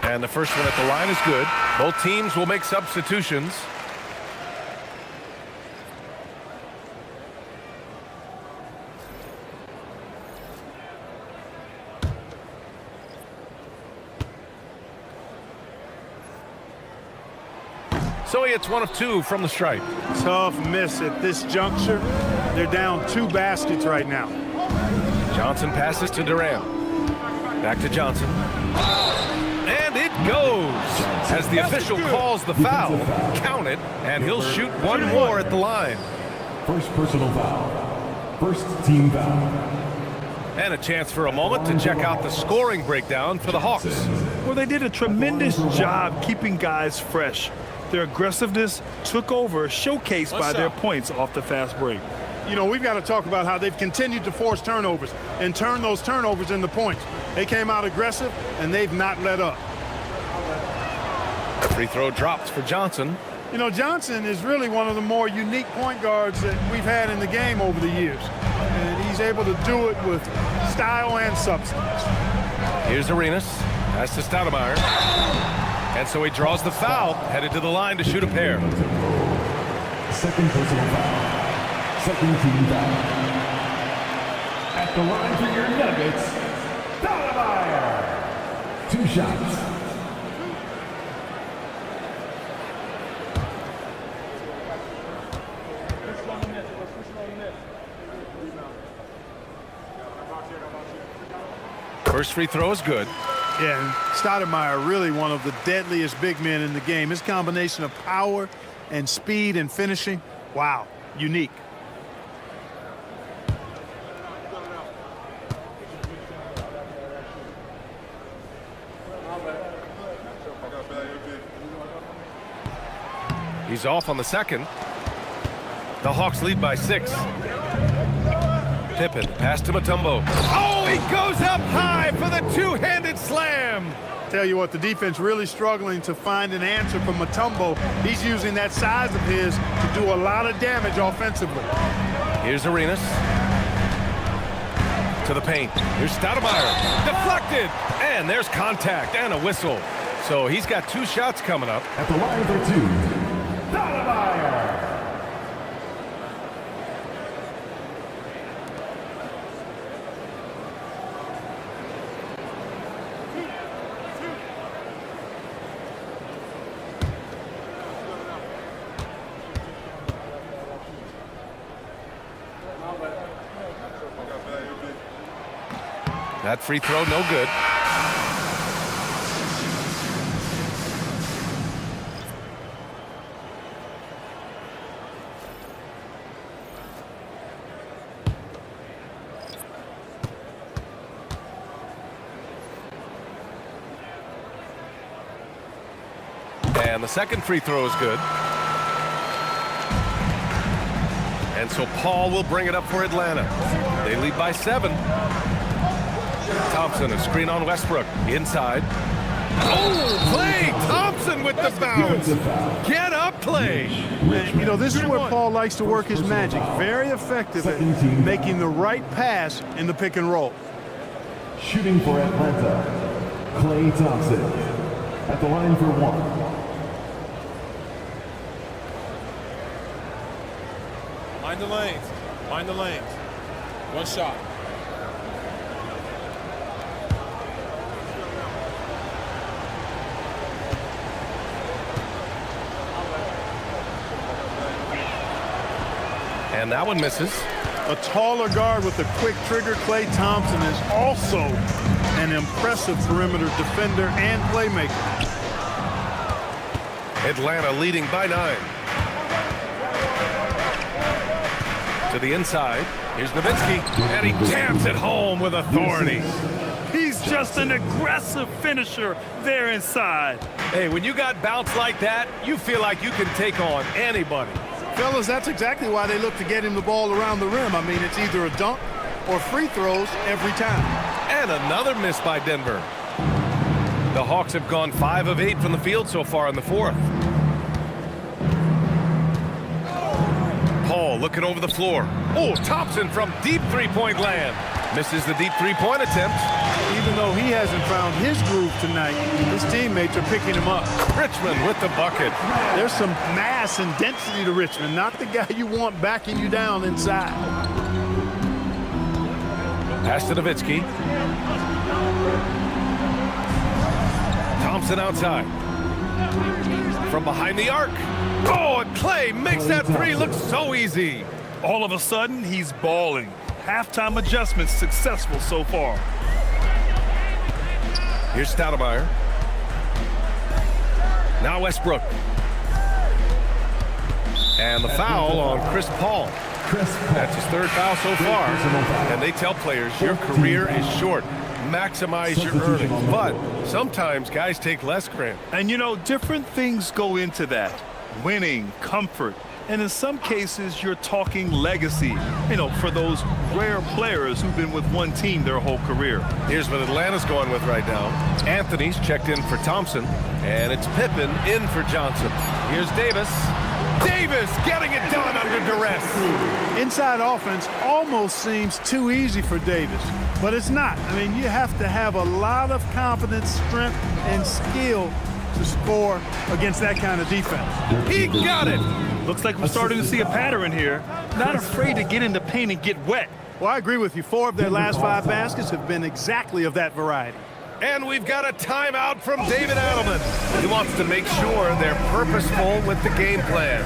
And the first one at the line is good. Both teams will make substitutions. So he hits 1 of 2 from the stripe. Tough miss at this juncture. They're down 2 baskets right now. Johnson passes to Durant. Back to Johnson. And it goes as the official calls the foul. Count it, and he'll shoot 1 more at the line. First personal foul. First team foul. And a chance for a moment to check out the scoring breakdown for the Hawks. Well, they did a tremendous job keeping guys fresh. Their aggressiveness took over, showcased by their points off the fast break. You know, we've got to talk about how they've continued to force turnovers and turn those turnovers into points. They came out aggressive, and they've not let up. Free throw drops for Johnson. You know, Johnson is really one of the more unique point guards that we've had in the game over the years. And he's able to do it with style and substance. Here's Arenas. Pass to Stoudemire. And so he draws the foul, headed to the line to shoot a pair. Second personal foul. Second team foul. At the line for your Nuggets, Stoudemire. 2 shots. First free throw is good. Yeah, and Stoudemire really one of the deadliest big men in the game. His combination of power and speed and finishing, wow, unique. He's off on the second. The Hawks lead by 6. Pippen, pass to Mutombo. Oh, he goes up high for the two-handed slam. Tell you what, the defense really struggling to find an answer for Mutombo. He's using that size of his to do a lot of damage offensively. Here's Arenas. To the paint. Here's Stoudemire. Deflected. And there's contact and a whistle. So he's got 2 shots coming up. At the line for 2, Stoudemire. That free throw, no good. And the second free throw is good. And so Paul will bring it up for Atlanta. They lead by 7. Thompson, a screen on Westbrook. Inside. Oh, Klay Thompson with the bounce. Get up, Klay. And, you know, this is where Paul likes to work his magic. Very effective at making the right pass in the pick and roll. Shooting for Atlanta, Klay Thompson. At the line for 1. Mind the lanes. Mind the lanes. 1 shot. And that one misses. A taller guard with a quick trigger, Klay Thompson, is also an impressive perimeter defender and playmaker. Atlanta leading by 9. To the inside. Here's Nowitzki. And he jams it home with authority. He's just an aggressive finisher there inside. Hey, when you got bounce like that, you feel like you can take on anybody. Fellas, that's exactly why they look to get him the ball around the rim. I mean, it's either a dunk or free throws every time. And another miss by Denver. The Hawks have gone 5 of 8 from the field so far in the 4th. Paul looking over the floor. Oh, Thompson from deep three-point land. Misses the deep three-point attempt. Even though he hasn't found his groove tonight, his teammates are picking him up. Richmond with the bucket. There's some mass and density to Richmond, not the guy you want backing you down inside. Pass to Nowitzki. Thompson outside. From behind the arc. Oh, and Klay makes that three look so easy. All of a sudden, he's balling. Halftime adjustments successful so far. Here's Stoudemire. Now Westbrook. And the foul on Chris Paul. That's his 3rd foul so far. And they tell players, your career is short. Maximize your earnings. But sometimes guys take less granted. And you know, different things go into that. Winning, comfort, and in some cases, you're talking legacy. You know, for those rare players who've been with one team their whole career. Here's what Atlanta's going with right now. Anthony's checked in for Thompson, and it's Pippen in for Johnson. Here's Davis. Davis getting it done under duress. Inside offense almost seems too easy for Davis, but it's not. I mean, you have to have a lot of confidence, strength, and skill to score against that kind of defense. He got it. Looks like we're starting to see a pattern here. Not afraid to get in the paint and get wet. Well, I agree with you. 4 of their last 5 baskets have been exactly of that variety. And we've got a timeout from David Adelman. He wants to make sure they're purposeful with the game plan.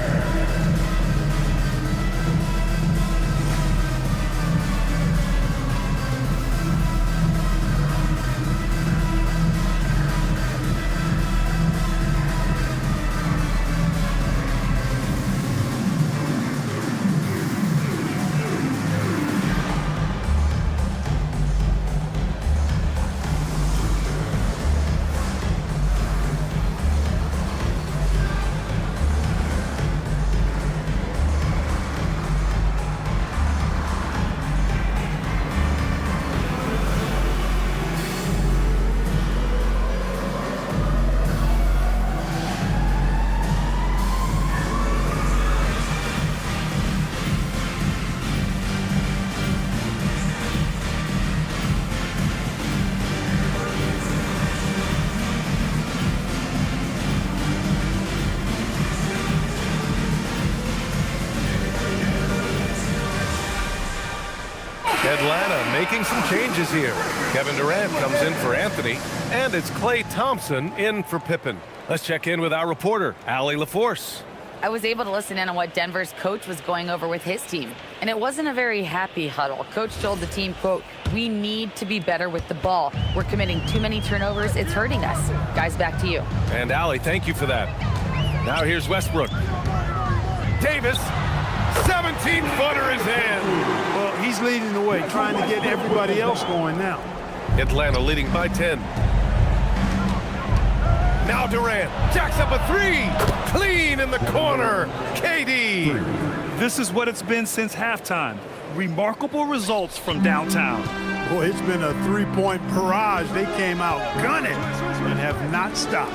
Atlanta making some changes here. Kevin Durant comes in for Anthony, and it's Klay Thompson in for Pippen. Let's check in with our reporter, Allie LaForce. I was able to listen in on what Denver's coach was going over with his team, and it wasn't a very happy huddle. Coach told the team, quote, "We need to be better with the ball. We're committing too many turnovers. It's hurting us." Guys, back to you. And Allie, thank you for that. Now here's Westbrook. Davis, 17-footer is in. Well, he's leading the way, trying to get everybody else going now. Atlanta leading by 10. Now Durant jacks up a three. Clean in the corner. KD. This is what it's been since halftime. Remarkable results from downtown. Boy, it's been a three-point barrage. They came out gunning and have not stopped.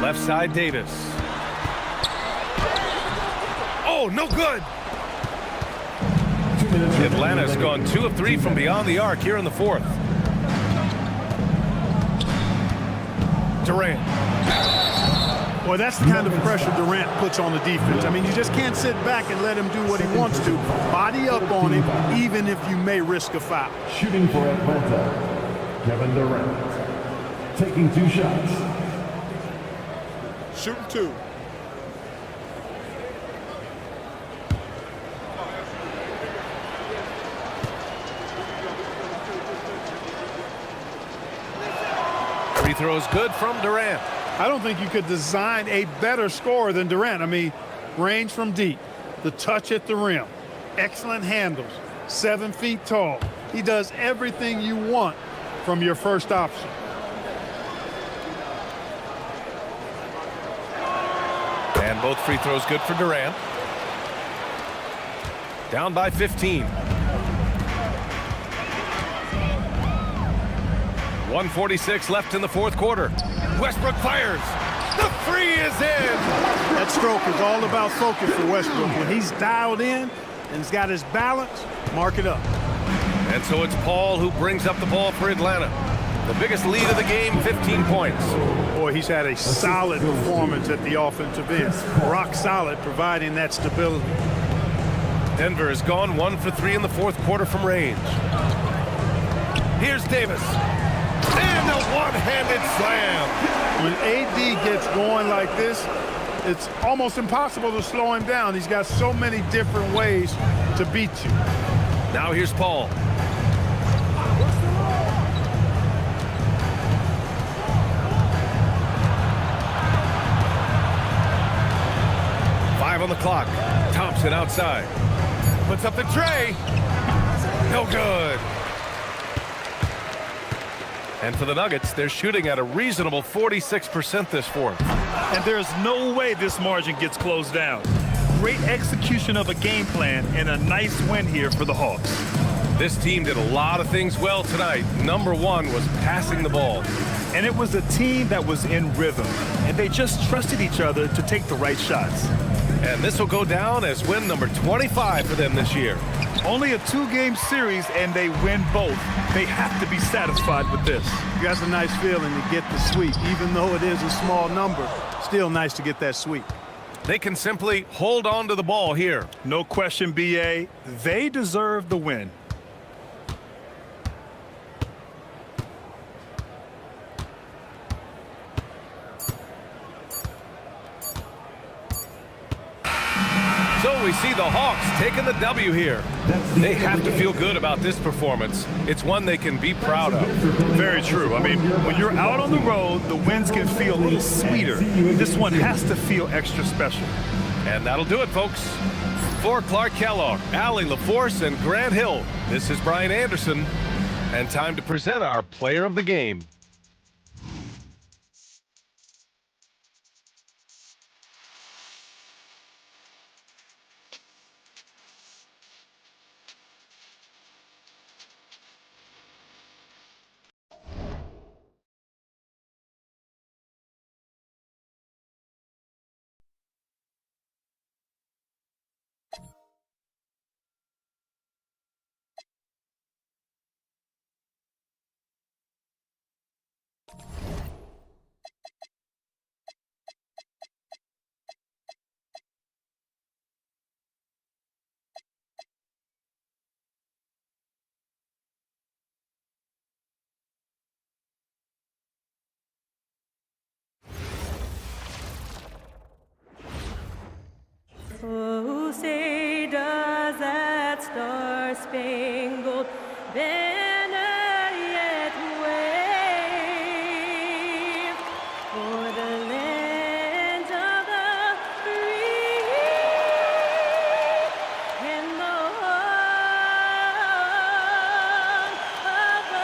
Left side Davis. Oh, no good. Atlanta's gone 2 of 3 from beyond the arc here in the fourth. Durant. Well, that's the kind of pressure Durant puts on the defense. I mean, you just can't sit back and let him do what he wants to. Body up on him, even if you may risk a foul. Shooting for Atlanta, Kevin Durant. Taking 2 shots. Shooting 2. Free throws good from Durant. I don't think you could design a better scorer than Durant. I mean, range from deep, the touch at the rim, excellent handles, 7 feet tall. He does everything you want from your first option. And both free throws good for Durant. Down by 15. 1:46 left in the fourth quarter. Westbrook fires. The three is in. That stroke is all about focus for Westbrook. When he's dialed in and he's got his balance, mark it up. And so it's Paul who brings up the ball for Atlanta. The biggest lead of the game, 15 points. Boy, he's had a solid performance at the offensive end. Rock solid, providing that stability. Denver has gone 1 for 3 in the fourth quarter from range. Here's Davis. And a one-handed slam. When AD gets going like this, it's almost impossible to slow him down. He's got so many different ways to beat you. Now here's Paul. On the clock. Thompson outside. Puts up the tray. No good. And for the Nuggets, they're shooting at a reasonable 46% this fourth. And there's no way this margin gets closed down. Great execution of a game plan and a nice win here for the Hawks. This team did a lot of things well tonight. Number 1 was passing the ball. And it was a team that was in rhythm. And they just trusted each other to take the right shots. And this will go down as win number 25 for them this year. Only a 2-game series, and they win both. They have to be satisfied with this. That's a nice feeling to get the sweep. Even though it is a small number, still nice to get that sweep. They can simply hold on to the ball here. No question, BA. They deserve the win. So we see the Hawks taking the W here. They have to feel good about this performance. It's one they can be proud of. Very true. I mean, when you're out on the road, the wins can feel a little sweeter. This one has to feel extra special. And that'll do it, folks. For Clark Kellogg, Allie LaForce, and Grant Hill, this is Brian Anderson. And time to present our player of the game. Oh, say does that star-spangled banner yet wave for the land of the free and the home of the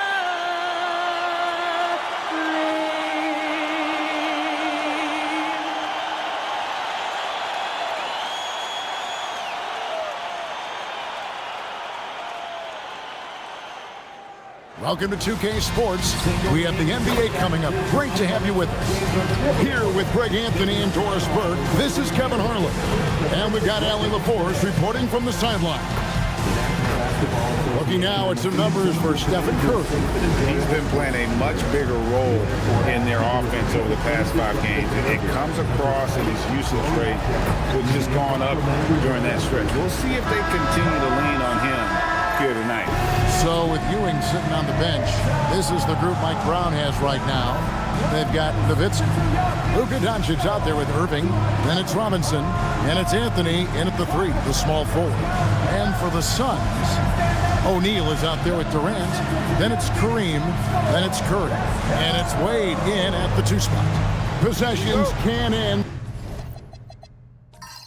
Welcome to 2K Sports. We have the NBA coming up. Great to have you with us. Here with Greg Anthony and Doris Burke, this is Kevin Harlan. And we've got Allie LaForce reporting from the sideline. Looking now at some numbers for Stephen Curry. He's been playing a much bigger role in their offense over the past 5 games. It comes across in his usage rate, which has gone up during that stretch. We'll see if they continue to lean on him here tonight. So with Ewing sitting on the bench, this is the group Mike Brown has right now. They've got Nowitzki, Luka Doncic out there with Irving, then it's Robinson, and it's Anthony in at the 3, the small forward. And for the Suns, O'Neal is out there with Durant, then it's Kareem, then it's Curry, and it's Wade in at the 2 spot. Possessions can end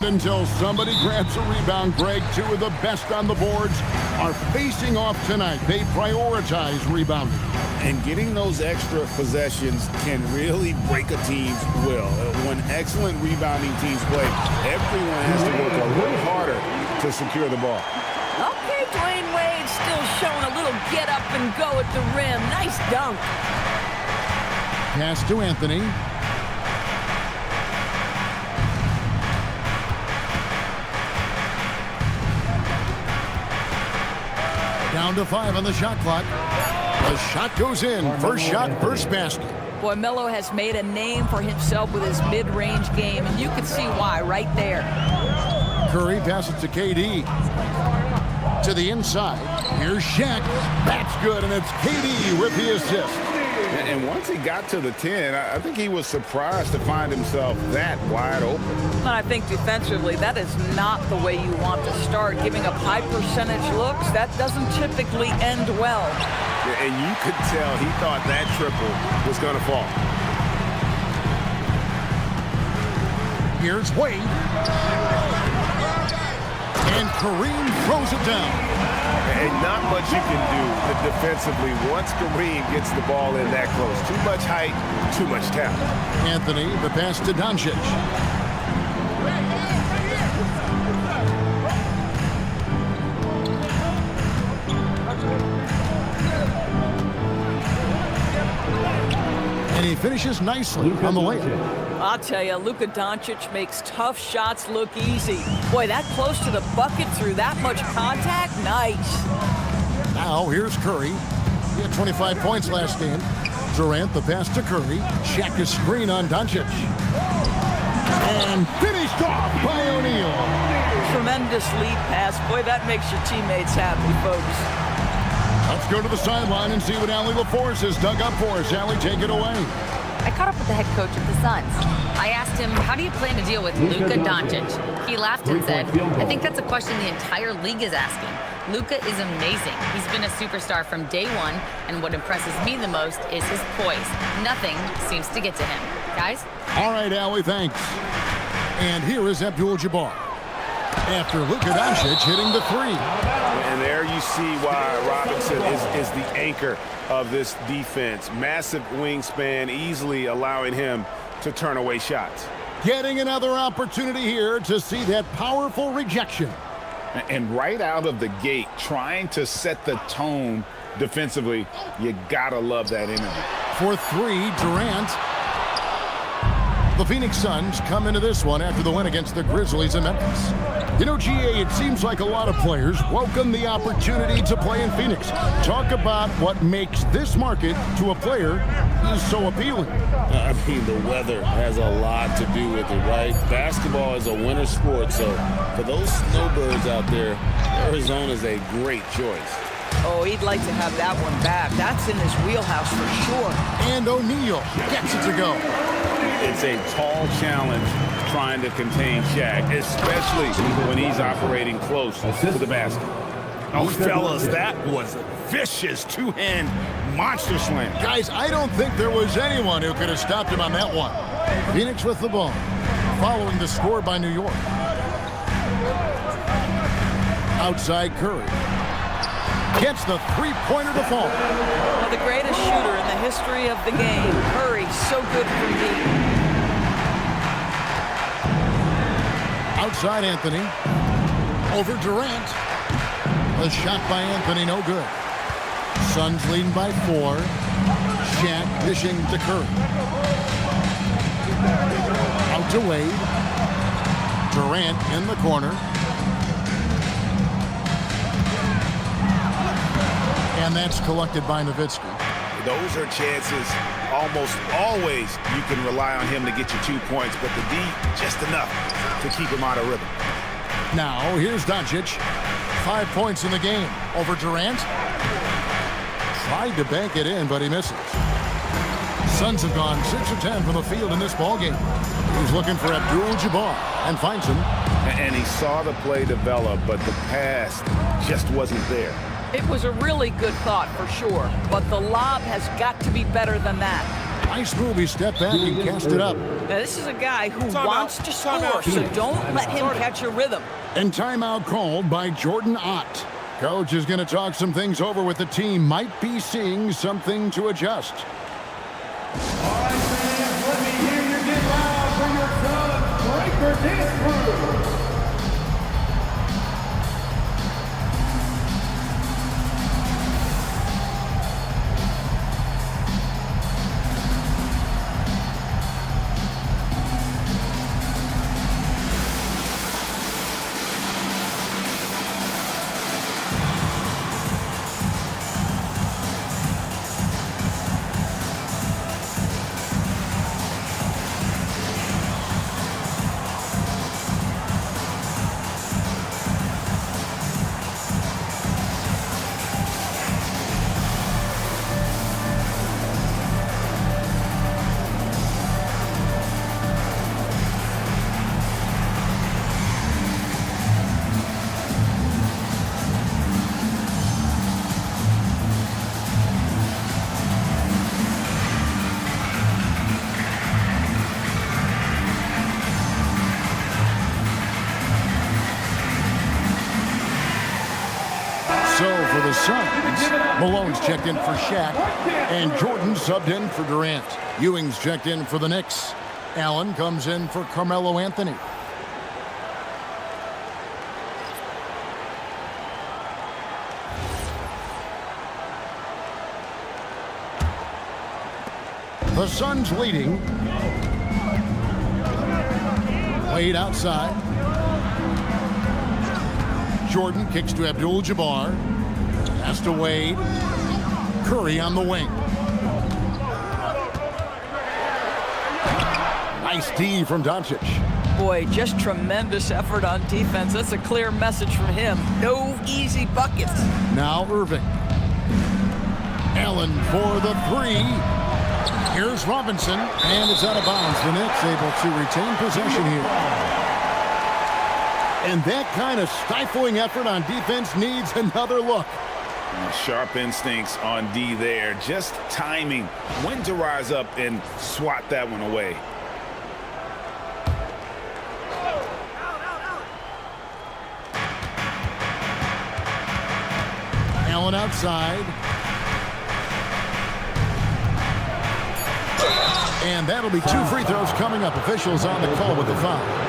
until somebody grabs a rebound. Greg, 2 of the best on the boards are facing off tonight. They prioritize rebounding. And getting those extra possessions can really break a team's will. When excellent rebounding teams play, everyone has to work a little harder to secure the ball. Okay, Dwayne Wade still showing a little get up and go at the rim. Nice dunk. Pass to Anthony. Down to 5 on the shot clock. The shot goes in. First shot, first basket. Boy, Melo has made a name for himself with his mid-range game, and you can see why right there. Curry passes to KD. To the inside. Here's Shaq. That's good, and it's KD with the assist. And once he got to the 10, I think he was surprised to find himself that wide open. And I think defensively, that is not the way you want to start. Giving up high percentage looks, that doesn't typically end well. And you could tell he thought that triple was going to fall. Here's Wade. And Kareem throws it down. And not much you can do defensively once Kareem gets the ball in that close. Too much height, too much talent. Anthony, the pass to Doncic. And he finishes nicely on the layup. I'll tell you, Luka Doncic makes tough shots look easy. Boy, that close to the bucket through that much contact, nice. Now here's Curry. He had 25 points last game. Durant, the pass to Curry. Shaq a screen on Doncic. And finished off by O'Neal. Tremendous lead pass. Boy, that makes your teammates happy, folks. Let's go to the sideline and see what Allie LaForce has dug up for us. Allie, take it away. I caught up with the head coach of the Suns. I asked him, how do you plan to deal with Luka Doncic? He laughed and said, I think that's a question the entire league is asking. Luka is amazing. He's been a superstar from day 1, and what impresses me the most is his poise. Nothing seems to get to him. Guys? All right, Allie, thanks. And here is Abdul-Jabbar. After Luka Doncic hitting the 3. And there you see why Robinson is the anchor of this defense. Massive wingspan, easily allowing him to turn away shots. Getting another opportunity here to see that powerful rejection. And right out of the gate, trying to set the tone defensively, you gotta love that energy. For 3, Durant. The Phoenix Suns come into this one after the win against the Grizzlies in Memphis. You know, GA, it seems like a lot of players welcome the opportunity to play in Phoenix. Talk about what makes this market to a player is so appealing. I mean, the weather has a lot to do with it, right? Basketball is a winter sport, so for those snowbirds out there, Arizona is a great choice. Oh, he'd like to have that one back. That's in his wheelhouse for sure. And O'Neal gets it to go. It's a tall challenge trying to contain Shaq, especially when he's operating close to the basket. Oh, fellas, that was a vicious two-hand monster slam. Guys, I don't think there was anyone who could have stopped him on that one. Phoenix with the ball, following the score by New York. Outside Curry. Gets the three-pointer to fall. Well, the greatest shooter in the history of the game. Curry, so good from deep. Outside Anthony. Over Durant. The shot by Anthony, no good. Suns leading by 4. Shaq dishing to Curry. Out to Wade. Durant in the corner. And that's collected by Nowitzki. Those are chances almost always you can rely on him to get you 2 points, but the D, just enough to keep him out of rhythm. Now, here's Doncic. 5 points in the game over Durant. Tried to bank it in, but he misses. Suns have gone 6 of 10 from the field in this ballgame. He's looking for Abdul-Jabbar and finds him. And he saw the play develop, but the pass just wasn't there. It was a really good thought for sure, but the lob has got to be better than that. Nice move. He stepped back and cast it up. Now, this is a guy who wants to score, so don't let him catch a rhythm. And timeout called by Jordan Ott. Coach is going to talk some things over with the team. Might be seeing something to adjust. All right, fans, let me hear you get loud for your Suns breaker dance crew. So for the Suns, Malone's checked in for Shaq, and Jordan subbed in for Durant. Ewing's checked in for the Knicks. Allen comes in for Carmelo Anthony. The Suns leading. Wade outside. Jordan kicks to Abdul-Jabbar. Pass to Wade. Curry on the wing. Nice D from Doncic. Boy, just tremendous effort on defense. That's a clear message from him. No easy buckets. Now Irving. Allen for the 3. Here's Robinson, and it's out of bounds. The Knicks able to retain possession here. And that kind of stifling effort on defense needs another look. Sharp instincts on D there. Just timing when to rise up and swat that one away. Allen outside. And that'll be 2 free throws coming up. Officials on the call with the foul.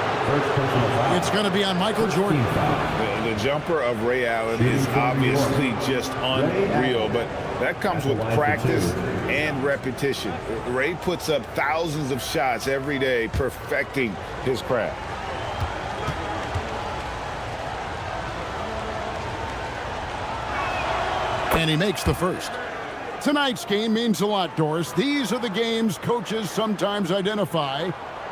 It's going to be on Michael Jordan. The jumper of Ray Allen is obviously just unreal, but that comes with practice and repetition. Ray puts up thousands of shots every day, perfecting his craft. And he makes the first. Tonight's game means a lot, Doris. These are the games coaches sometimes identify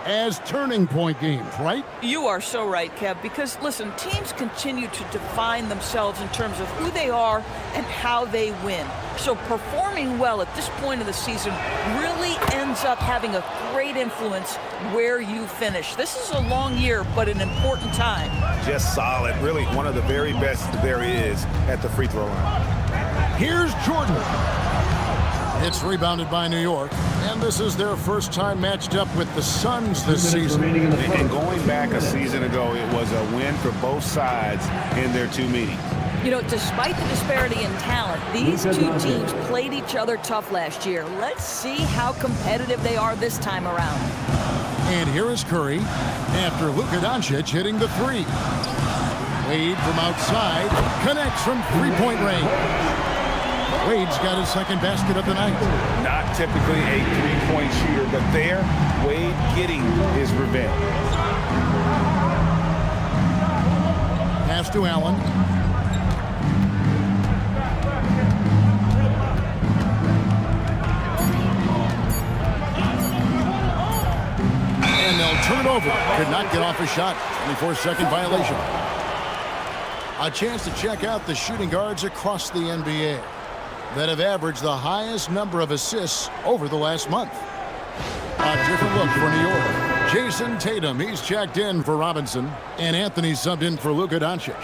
as turning point games, right? You are so right, Kev, because, listen, teams continue to define themselves in terms of who they are and how they win. So performing well at this point of the season really ends up having a great influence where you finish. This is a long year, but an important time. Just solid. Really one of the very best there is at the free throw line. Here's Jordan. It's rebounded by New York, and this is their first time matched up with the Suns this season. And going back a season ago, it was a win for both sides in their two meetings. You know, despite the disparity in talent, these two teams played each other tough last year. Let's see how competitive they are this time around. And here is Curry after Luka Doncic hitting the three. Wade from outside connects from three-point range. Wade's got his second basket of the night. Not typically a three-point shooter, but there, Wade getting his revenge. Pass to Allen. And they'll turn it over. Could not get off a shot. 24-second violation. A chance to check out the shooting guards across the NBA that have averaged the highest number of assists over the last month. A different look for New York. Jason Tatum, he's checked in for Robinson, and Anthony subbed in for Luka Doncic.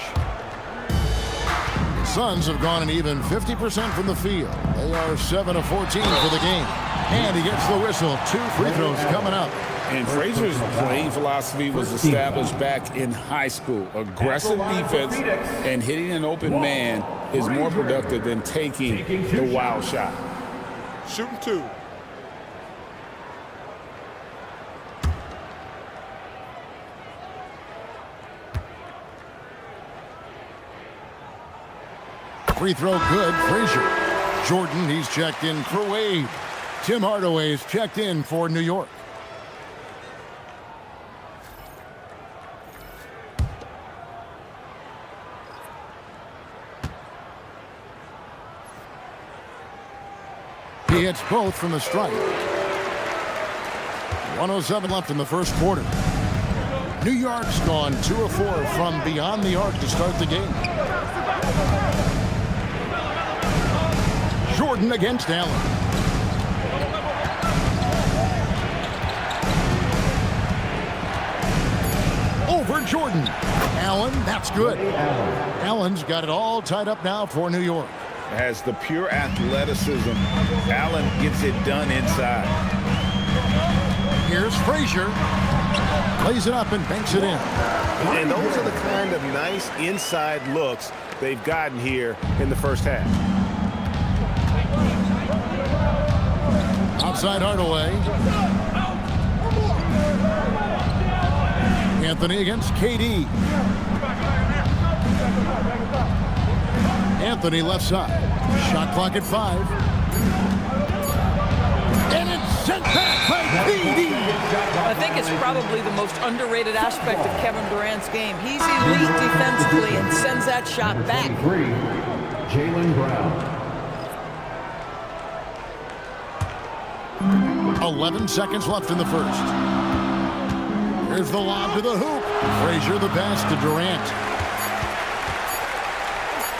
Suns have gone an even 50% from the field. They are 7 of 14 for the game. And he gets the whistle. 2 free throws coming up. And Frazier's playing philosophy was established back in high school. Aggressive defense and hitting an open man is more productive than taking the wild shot. Shooting 2. Free throw good, Frazier. Jordan, he's checked in for Wade. Tim Hardaway is checked in for New York. He hits both from the stripe. 1:07 left in the first quarter. New York's gone 2 of 4 from beyond the arc to start the game. Jordan against Allen. Over Jordan. Allen, that's good. Allen's got it all tied up now for New York. Has the pure athleticism. Allen gets it done inside. Here's Frazier. Plays it up and banks it in. And those are the kind of nice inside looks they've gotten here in the first half. Outside Hardaway. Anthony against KD. Anthony left side. Shot clock at 5. And it's sent back by KD. I think it's probably the most underrated aspect of Kevin Durant's game. He's elite defensively and sends that shot back. Jaylen Brown. 11 seconds left in the first. Here's the lob to the hoop. Frazier the pass to Durant.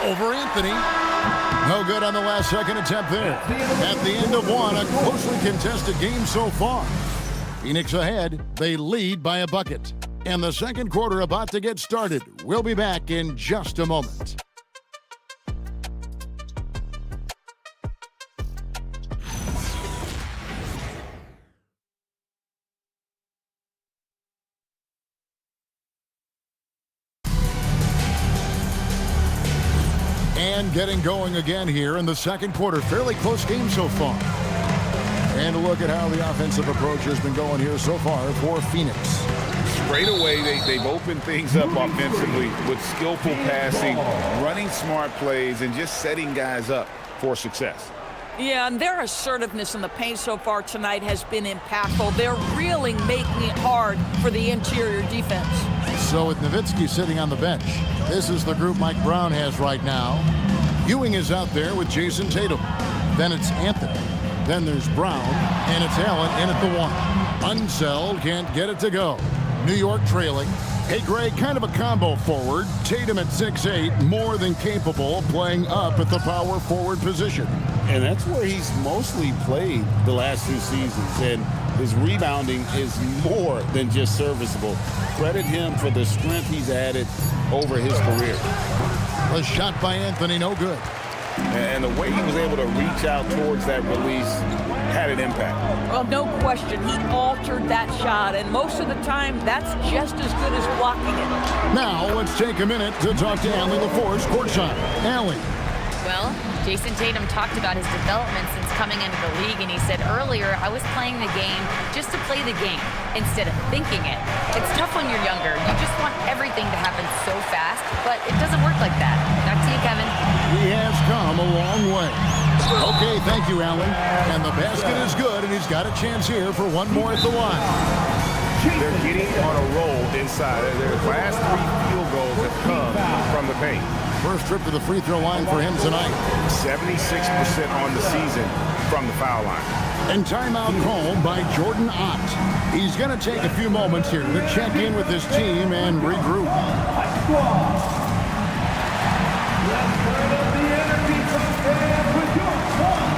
Over Anthony. No good on the last second attempt there. At the end of one, a closely contested game so far. Phoenix ahead. They lead by a bucket. And the second quarter about to get started. We'll be back in just a moment. And getting going again here in the second quarter. Fairly close game so far. And a look at how the offensive approach has been going here so far for Phoenix. Straight away, they've opened things up offensively with skillful passing, running smart plays, and just setting guys up for success. Yeah, and their assertiveness in the paint so far tonight has been impactful. They're really making it hard for the interior defense. So with Nowitzki sitting on the bench, this is the group Mike Brown has right now. Ewing is out there with Jason Tatum. Then it's Anthony. Then there's Brown, and it's Allen in at the 1. Unseld can't get it to go. New York trailing. Hey, Greg, kind of a combo forward. Tatum at 6'8", more than capable of playing up at the power forward position. And that's where he's mostly played the last 2 seasons. And his rebounding is more than just serviceable. Credit him for the strength he's added over his career. A shot by Anthony, no good. And the way he was able to reach out towards that release had an impact. Well, no question. He altered that shot, and most of the time, that's just as good as blocking it. Now, let's take a minute to talk to Allie LaForce courtside. Allie. Well, Jason Tatum talked about his development since coming into the league, and he said earlier, I was playing the game just to play the game instead of thinking it. It's tough when you're younger. You just want everything to happen so fast, but it doesn't work like that. Back to you, Kevin. He has come a long way. Okay, thank you, Allen. And the basket is good, and he's got a chance here for one more at the line. They're getting on a roll inside. Their last 3 field goals have come from the paint. First trip to the free throw line for him tonight. 76% on the season from the foul line. And timeout called by Jordan Ott. He's going to take a few moments here to check in with his team and regroup. Let's turn up the energy from fans with your squad.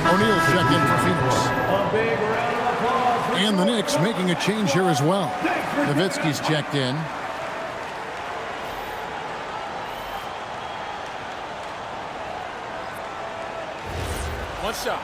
O'Neal's check in for Phoenix. And the Knicks making a change here as well. Nowitzki's checked in. One shot.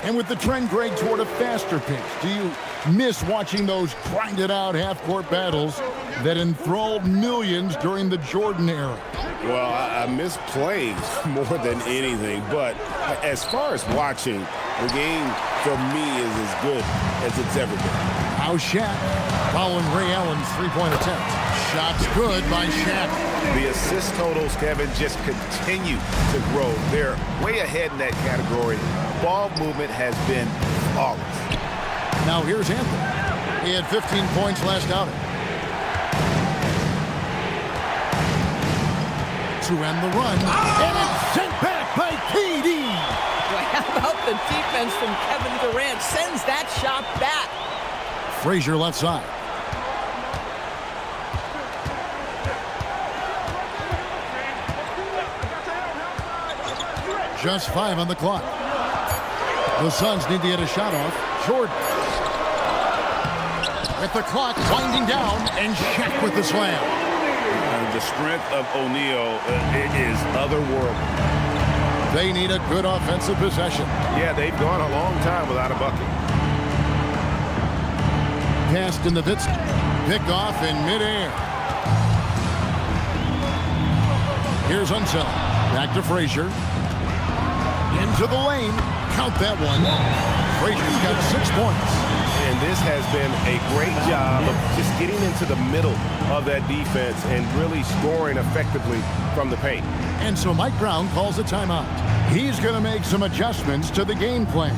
And with the trend, Greg, toward a faster pace, do you miss watching those grinded-out half-court battles that enthralled millions during the Jordan era? Well, I miss playing more than anything, but as far as watching, the game for me is as good as it's ever been. Now Shaq following Ray Allen's three-point attempt. Shots good by Shaq. The assist totals, Kevin, just continue to grow. They're way ahead in that category. Ball movement has been flawless. Now here's Anthony. He had 15 points last outing. To end the run. And it's sent back by KD. Well, how about the defense from Kevin Durant? Sends that shot back. Frazier left side. Just 5 on the clock. The Suns need to get a shot off. Jordan. With the clock winding down, and Shaq with the slam. The strength of O'Neal is otherworldly. They need a good offensive possession. Yeah, they've gone a long time without a bucket. Pass to Nowitzki. Pick off in midair. Here's Unseld. Back to Frazier. Into the lane. Count that one. Frazier's got 6 points. And this has been a great job of just getting into the middle of that defense and really scoring effectively from the paint. And so Mike Brown calls a timeout. He's going to make some adjustments to the game plan.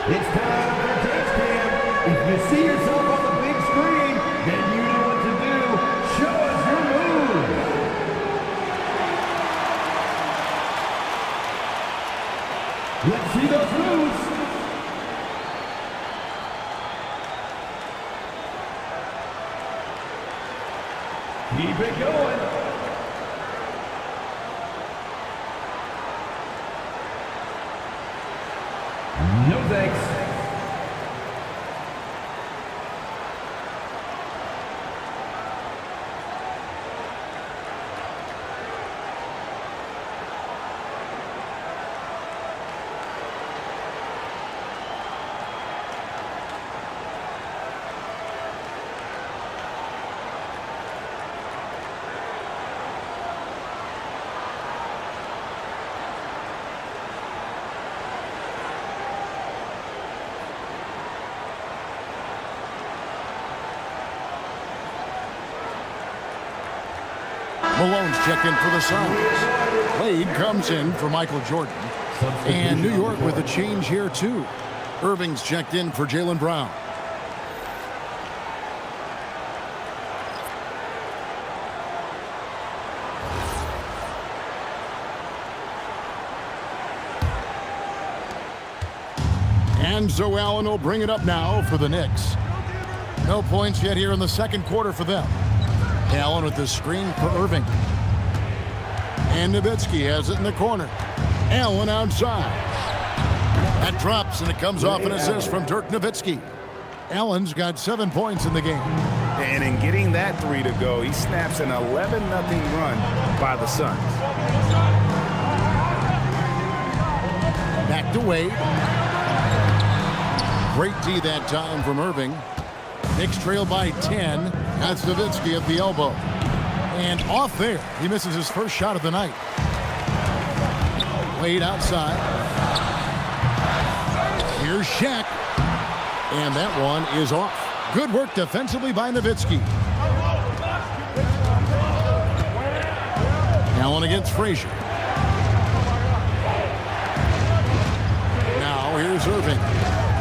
It's time for Taste Cam. If you see yourself on the big screen, then you know what to do. Show us your move. Let's see those moves. Keep it going. No thanks. Malone's checked in for the Suns. Wade comes in for Michael Jordan. And New York with a change here, too. Irving's checked in for Jaylen Brown. And Zoe Allen will bring it up now for the Knicks. No points yet here in the second quarter for them. Allen with the screen for Irving. And Nowitzki has it in the corner. Allen outside. That drops, and it comes off an assist from Dirk Nowitzki. Allen's got 7 points in the game. And in getting that three to go, he snaps an 11-0 run by the Suns. Back to Wade. Great D that time from Irving. Knicks trail by 10. That's Nowitzki at the elbow. And off there. He misses his first shot of the night. Wade outside. Here's Shaq. And that one is off. Good work defensively by Nowitzki. Allen against Frazier. Now here's Irving.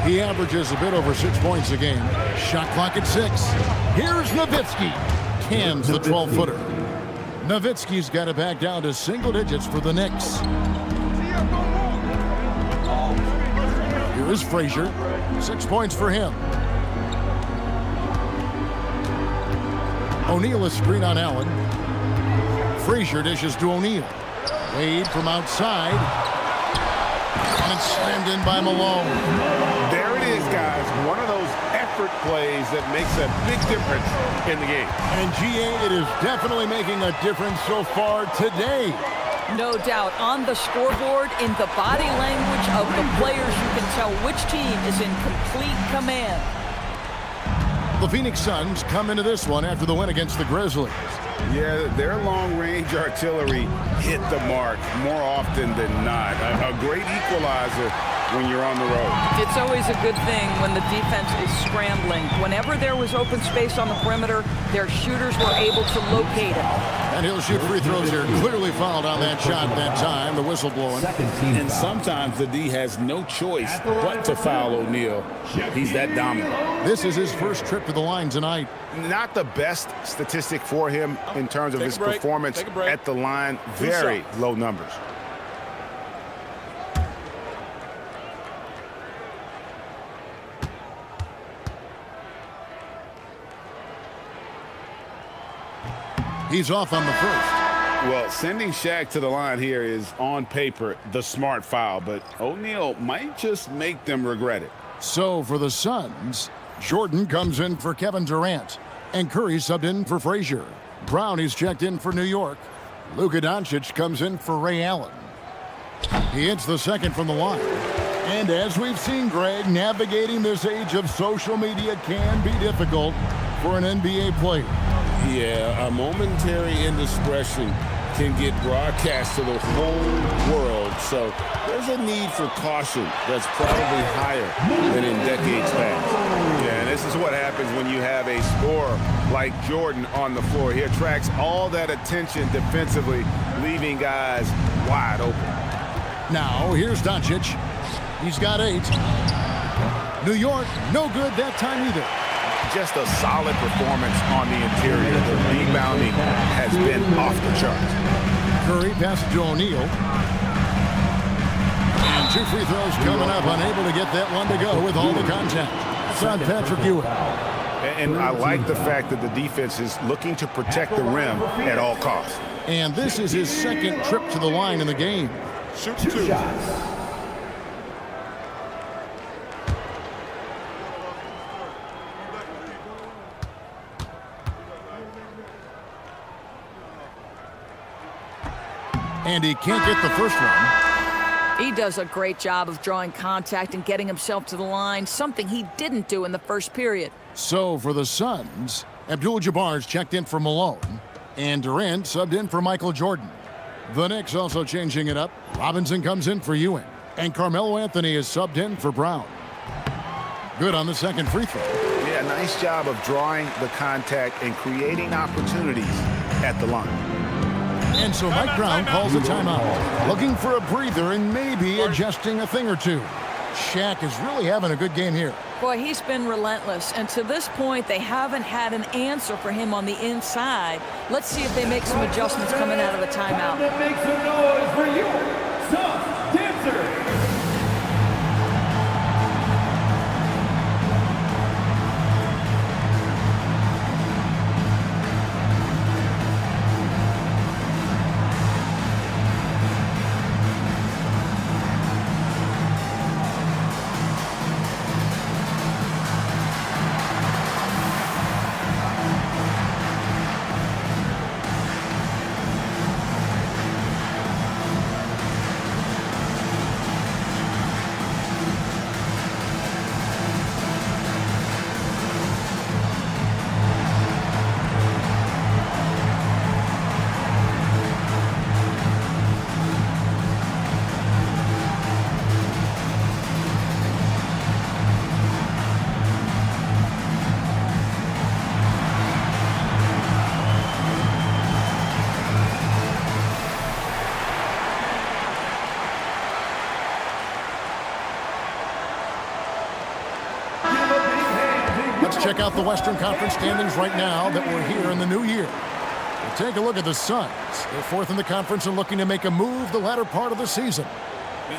He averages a bit over 6 points a game. Shot clock at 6. Here's Nowitzki. Cans the 12-footer. Nowitzki's got it back down to single digits for the Knicks. Here is Frazier. 6 points for him. O'Neal is screen on Allen. Frazier dishes to O'Neal. Wade from outside. And it's slammed in by Malone. There it is, guys. One of those effort plays that makes a big difference in the game. And GA, it is definitely making a difference so far today. No doubt. On the scoreboard, in the body language of the players, you can tell which team is in complete command. The Phoenix Suns come into this one after the win against the Grizzlies. Yeah, their long-range artillery hit the mark more often than not. A great equalizer when you're on the road. It's always a good thing when the defense is scrambling. Whenever there was open space on the perimeter, their shooters were able to locate it. And he'll shoot free throws here. Clearly fouled on that shot that time. The whistle blowing. And sometimes the D has no choice but to foul O'Neal. He's that dominant. This is his first trip to the line tonight. Not the best statistic for him in terms of his performance at the line. Very low numbers. He's off on the first. Well, sending Shaq to the line here is, on paper, the smart foul, but O'Neal might just make them regret it. So for the Suns, Jordan comes in for Kevin Durant, and Curry subbed in for Frazier. Brown is checked in for New York. Luka Doncic comes in for Ray Allen. He hits the second from the line. And as we've seen, Greg, navigating this age of social media can be difficult for an NBA player. Yeah, a momentary indiscretion can get broadcast to the whole world. So there's a need for caution that's probably higher than in decades past. Yeah, and this is what happens when you have a scorer like Jordan on the floor. He attracts all that attention defensively, leaving guys wide open. Now, here's Doncic. He's got 8. New York, no good that time either. Just a solid performance on the interior. The rebounding has been off the charts. Curry passes to O'Neal. And 2 free throws coming up, unable to get that one to go with all the contact. It's on Patrick Ewing. And I like the fact that the defense is looking to protect the rim at all costs. And this is his second trip to the line in the game. Shoot 2 shots. And he can't get the first one. He does a great job of drawing contact and getting himself to the line, something he didn't do in the first period. So for the Suns, Abdul-Jabbar's checked in for Malone, and Durant subbed in for Michael Jordan. The Knicks also changing it up. Robinson comes in for Ewing, and Carmelo Anthony is subbed in for Brown. Good on the second free throw. Yeah, nice job of drawing the contact and creating opportunities at the line. And so Mike Brown calls a timeout, looking for a breather and maybe adjusting a thing or two. Shaq is really having a good game here. Boy, he's been relentless, and to this point, they haven't had an answer for him on the inside. Let's see if they make some adjustments coming out of the timeout. Make some noise for you, Suns dancers. Check out the Western Conference standings right now that we're here in the new year. We'll take a look at the Suns. They're fourth in the conference and looking to make a move the latter part of the season.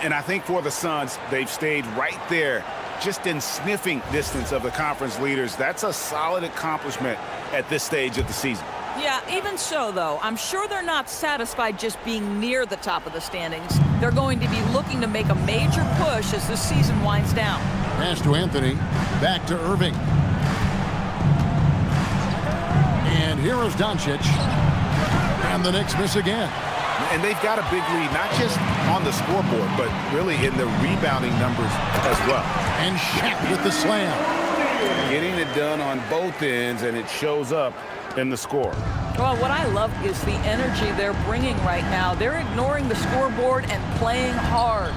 And I think for the Suns, they've stayed right there, just in sniffing distance of the conference leaders. That's a solid accomplishment at this stage of the season. Yeah, even so, though, I'm sure they're not satisfied just being near the top of the standings. They're going to be looking to make a major push as the season winds down. Pass to Anthony. Back to Irving. And here is Doncic. And the Knicks miss again. And they've got a big lead, not just on the scoreboard, but really in the rebounding numbers as well. And Shaq with the slam. Getting it done on both ends, and it shows up in the score. Well, what I love is the energy they're bringing right now. They're ignoring the scoreboard and playing hard.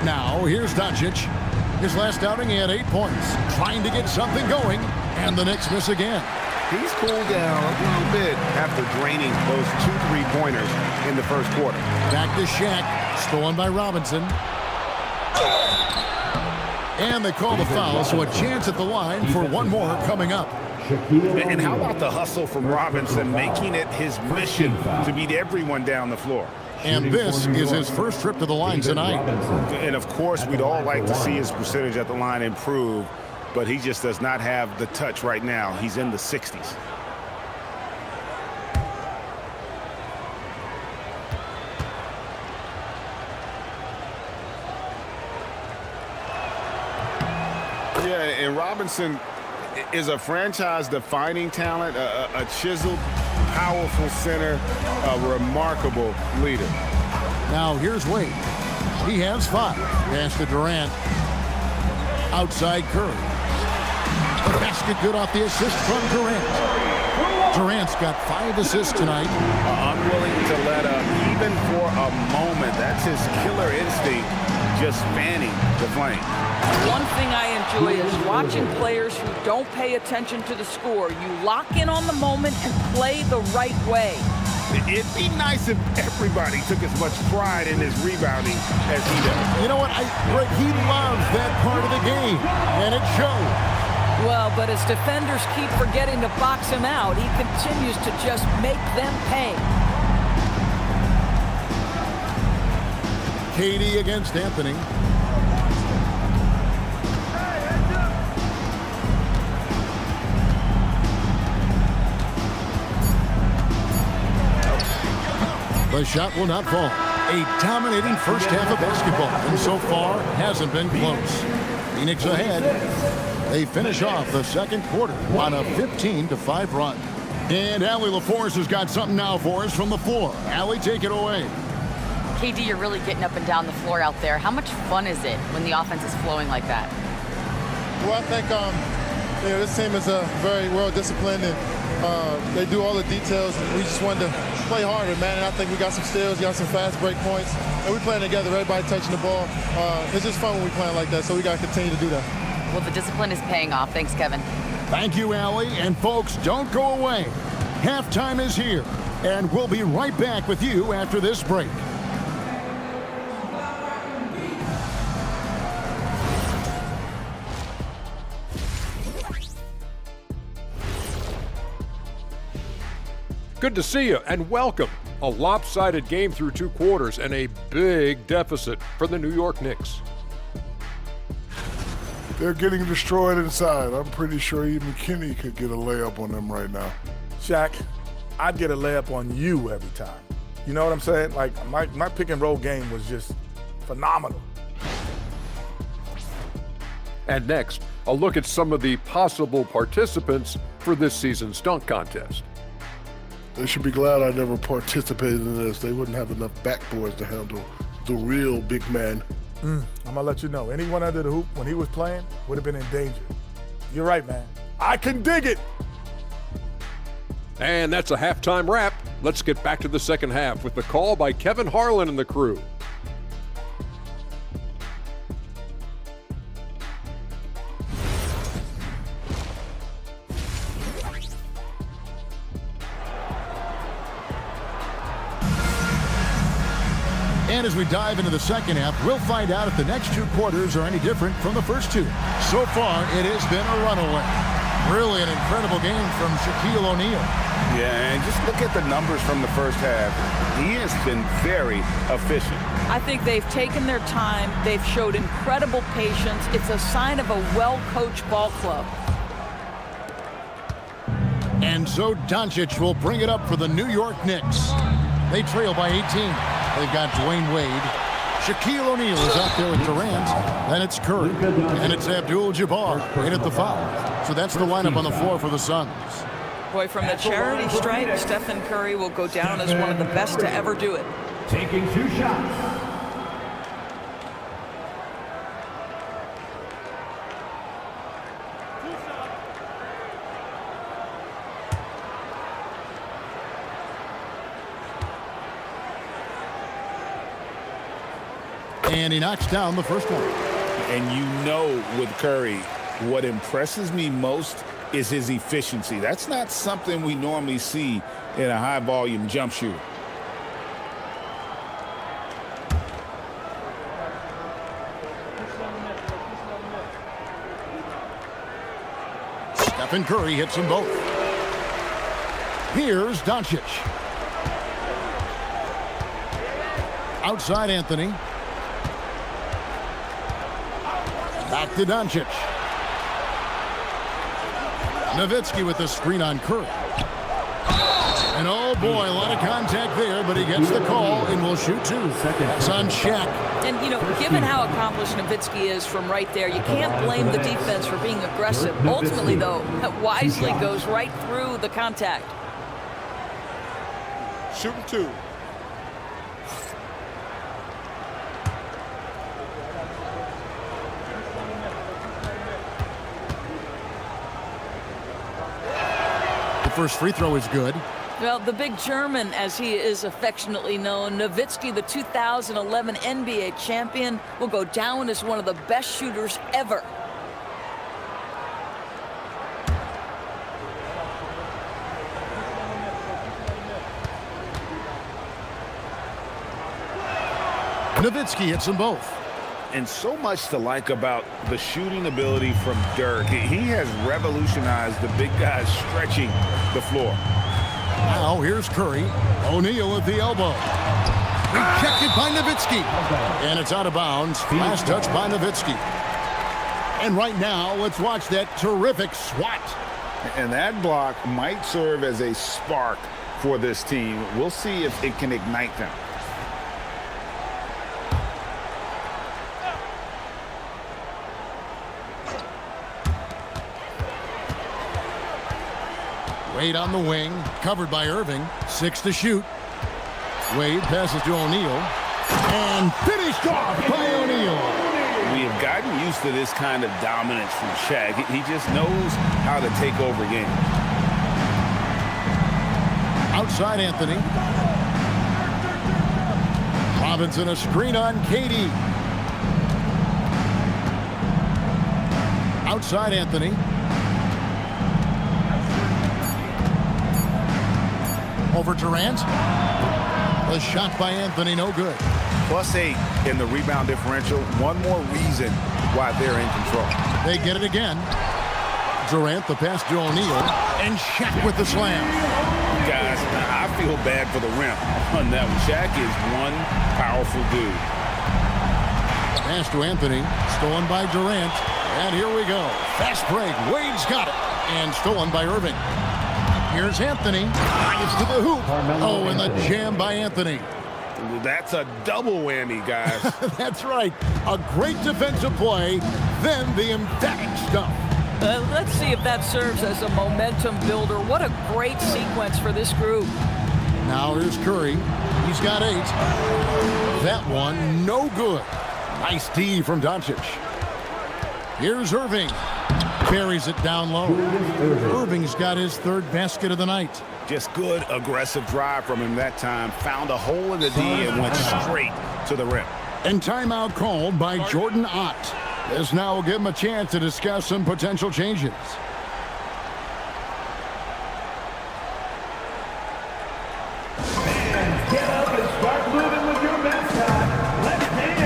Now, here's Doncic. His last outing, he had 8 points. Trying to get something going, and the Knicks miss again. He's cooled down a little bit after draining those 2 3-pointers in the first quarter. Back to Shaq. Stolen by Robinson. And they call the foul, so a chance at the line for one more coming up. And how about the hustle from Robinson, making it his mission to beat everyone down the floor? And this is his first trip to the line tonight. And, of course, we'd all like to see his percentage at the line improve, but he just does not have the touch right now. He's in the 60s. Yeah, and Robinson is a franchise-defining talent, a chiseled, powerful center, a remarkable leader. Now here's Wade. He has 5. Pass to Durant. Outside Curry. The basket good off the assist from Durant. Durant's got 5 assists tonight. Unwilling to let up, even for a moment. That's his killer instinct, just fanning the flame. One thing I enjoy is watching players who don't pay attention to the score. You lock in on the moment and play the right way. It'd be nice if everybody took as much pride in his rebounding as he does. You know what? Greg, he loves that part of the game, and it shows. Well, but as defenders keep forgetting to box him out, he continues to just make them pay. KD against Anthony. The shot will not fall. A dominating first half of basketball, and so far hasn't been close. Phoenix ahead. They finish off the second quarter on a 15-5 run. And Allie LaForce has got something now for us from the floor. Allie, take it away. KD, you're really getting up and down the floor out there. How much fun is it when the offense is flowing like that? Well, I think this team is very well disciplined, and they do all the details. And we just wanted to play harder, man. And I think we got some steals, got some fast break points, and we playing together. Everybody touching the ball. It's just fun when we playing like that. So we got to continue to do that. Well, the discipline is paying off. Thanks, Kevin. Thank you, Allie. And folks, don't go away. Halftime is here, and we'll be right back with you after this break. Good to see you and welcome. A lopsided game through 2 quarters and a big deficit for the New York Knicks. They're getting destroyed inside. I'm pretty sure even Kenny could get a layup on them right now. Shaq, I'd get a layup on you every time. You know what I'm saying? Like, my pick and roll game was just phenomenal. And next, a look at some of the possible participants for this season's dunk contest. They should be glad I never participated in this. They wouldn't have enough backboards to handle the real big man. I'm going to let you know, anyone under the hoop when he was playing would have been in danger. You're right, man. I can dig it. And that's a halftime wrap. Let's get back to the second half with the call by Kevin Harlan and the crew. And as we dive into the second half, we'll find out if the next 2 quarters are any different from the first 2. So far, it has been a runaway. Really an incredible game from Shaquille O'Neal. Yeah, and just look at the numbers from the first half. He has been very efficient. I think they've taken their time. They've showed incredible patience. It's a sign of a well-coached ball club. And so Doncic will bring it up for the New York Knicks. They trail by 18. They've got Dwayne Wade. Shaquille O'Neal is out there with Durant. Then it's Curry. And it's Abdul-Jabbar right at the foul. So that's the lineup on the floor for the Suns. Boy, from the charity stripe, Stephen Curry will go down as one of the best to ever do it. Taking 2 shots. And he knocks down the first one. And you know with Curry, what impresses me most is his efficiency. That's not something we normally see in a high-volume jump shooter. Stephen Curry hits them both. Here's Doncic. Outside Anthony. Back to Doncic. Nowitzki with the screen on Curry. And oh boy, a lot of contact there, but he gets the call and will shoot 2. That's on Shaq. And, you know, given how accomplished Nowitzki is from right there, you can't blame the defense for being aggressive. Ultimately, though, wisely goes right through the contact. Shooting 2. First free throw is good. Well, the big German, as he is affectionately known, Nowitzki, the 2011 NBA champion, will go down as one of the best shooters ever. Nowitzki hits them both. And so much to like about the shooting ability from Dirk. He has revolutionized the big guys stretching the floor. Now here's Curry. O'Neal at the elbow. Rejected by Nowitzki. And it's out of bounds. Last touch by Nowitzki. And right now, let's watch that terrific swat. And that block might serve as a spark for this team. We'll see if it can ignite them. Wade on the wing, covered by Irving. 6 to shoot. Wade passes to O'Neal. And finished off by O'Neal. We have gotten used to this kind of dominance from Shaq. He just knows how to take over games. Outside Anthony. Robinson a screen on KD. Outside Anthony. Over Durant. The shot by Anthony, no good. +8 in the rebound differential. One more reason why they're in control. They get it again. Durant, the pass to O'Neal. And Shaq with the slam. Guys, I feel bad for the rim on that one. Shaq is one powerful dude. Pass to Anthony. Stolen by Durant. And here we go. Fast break. Wade's got it. And stolen by Irving. Here's Anthony. Gets to the hoop. Oh, and the jam by Anthony. That's a double whammy, guys. That's right. A great defensive play, then the emphatic stuff. Let's see if that serves as a momentum builder. What a great sequence for this group. Now here's Curry. He's got 8. That one, no good. Nice D from Doncic. Here's Irving. Buries it down low. Irving's got his 3rd basket of the night. Just good, aggressive drive from him that time. Found a hole in the D and went straight to the rim. And timeout called by Jordan Ott. This now will give him a chance to discuss some potential changes. Fans, get up and start moving with your mascot. Let's dance.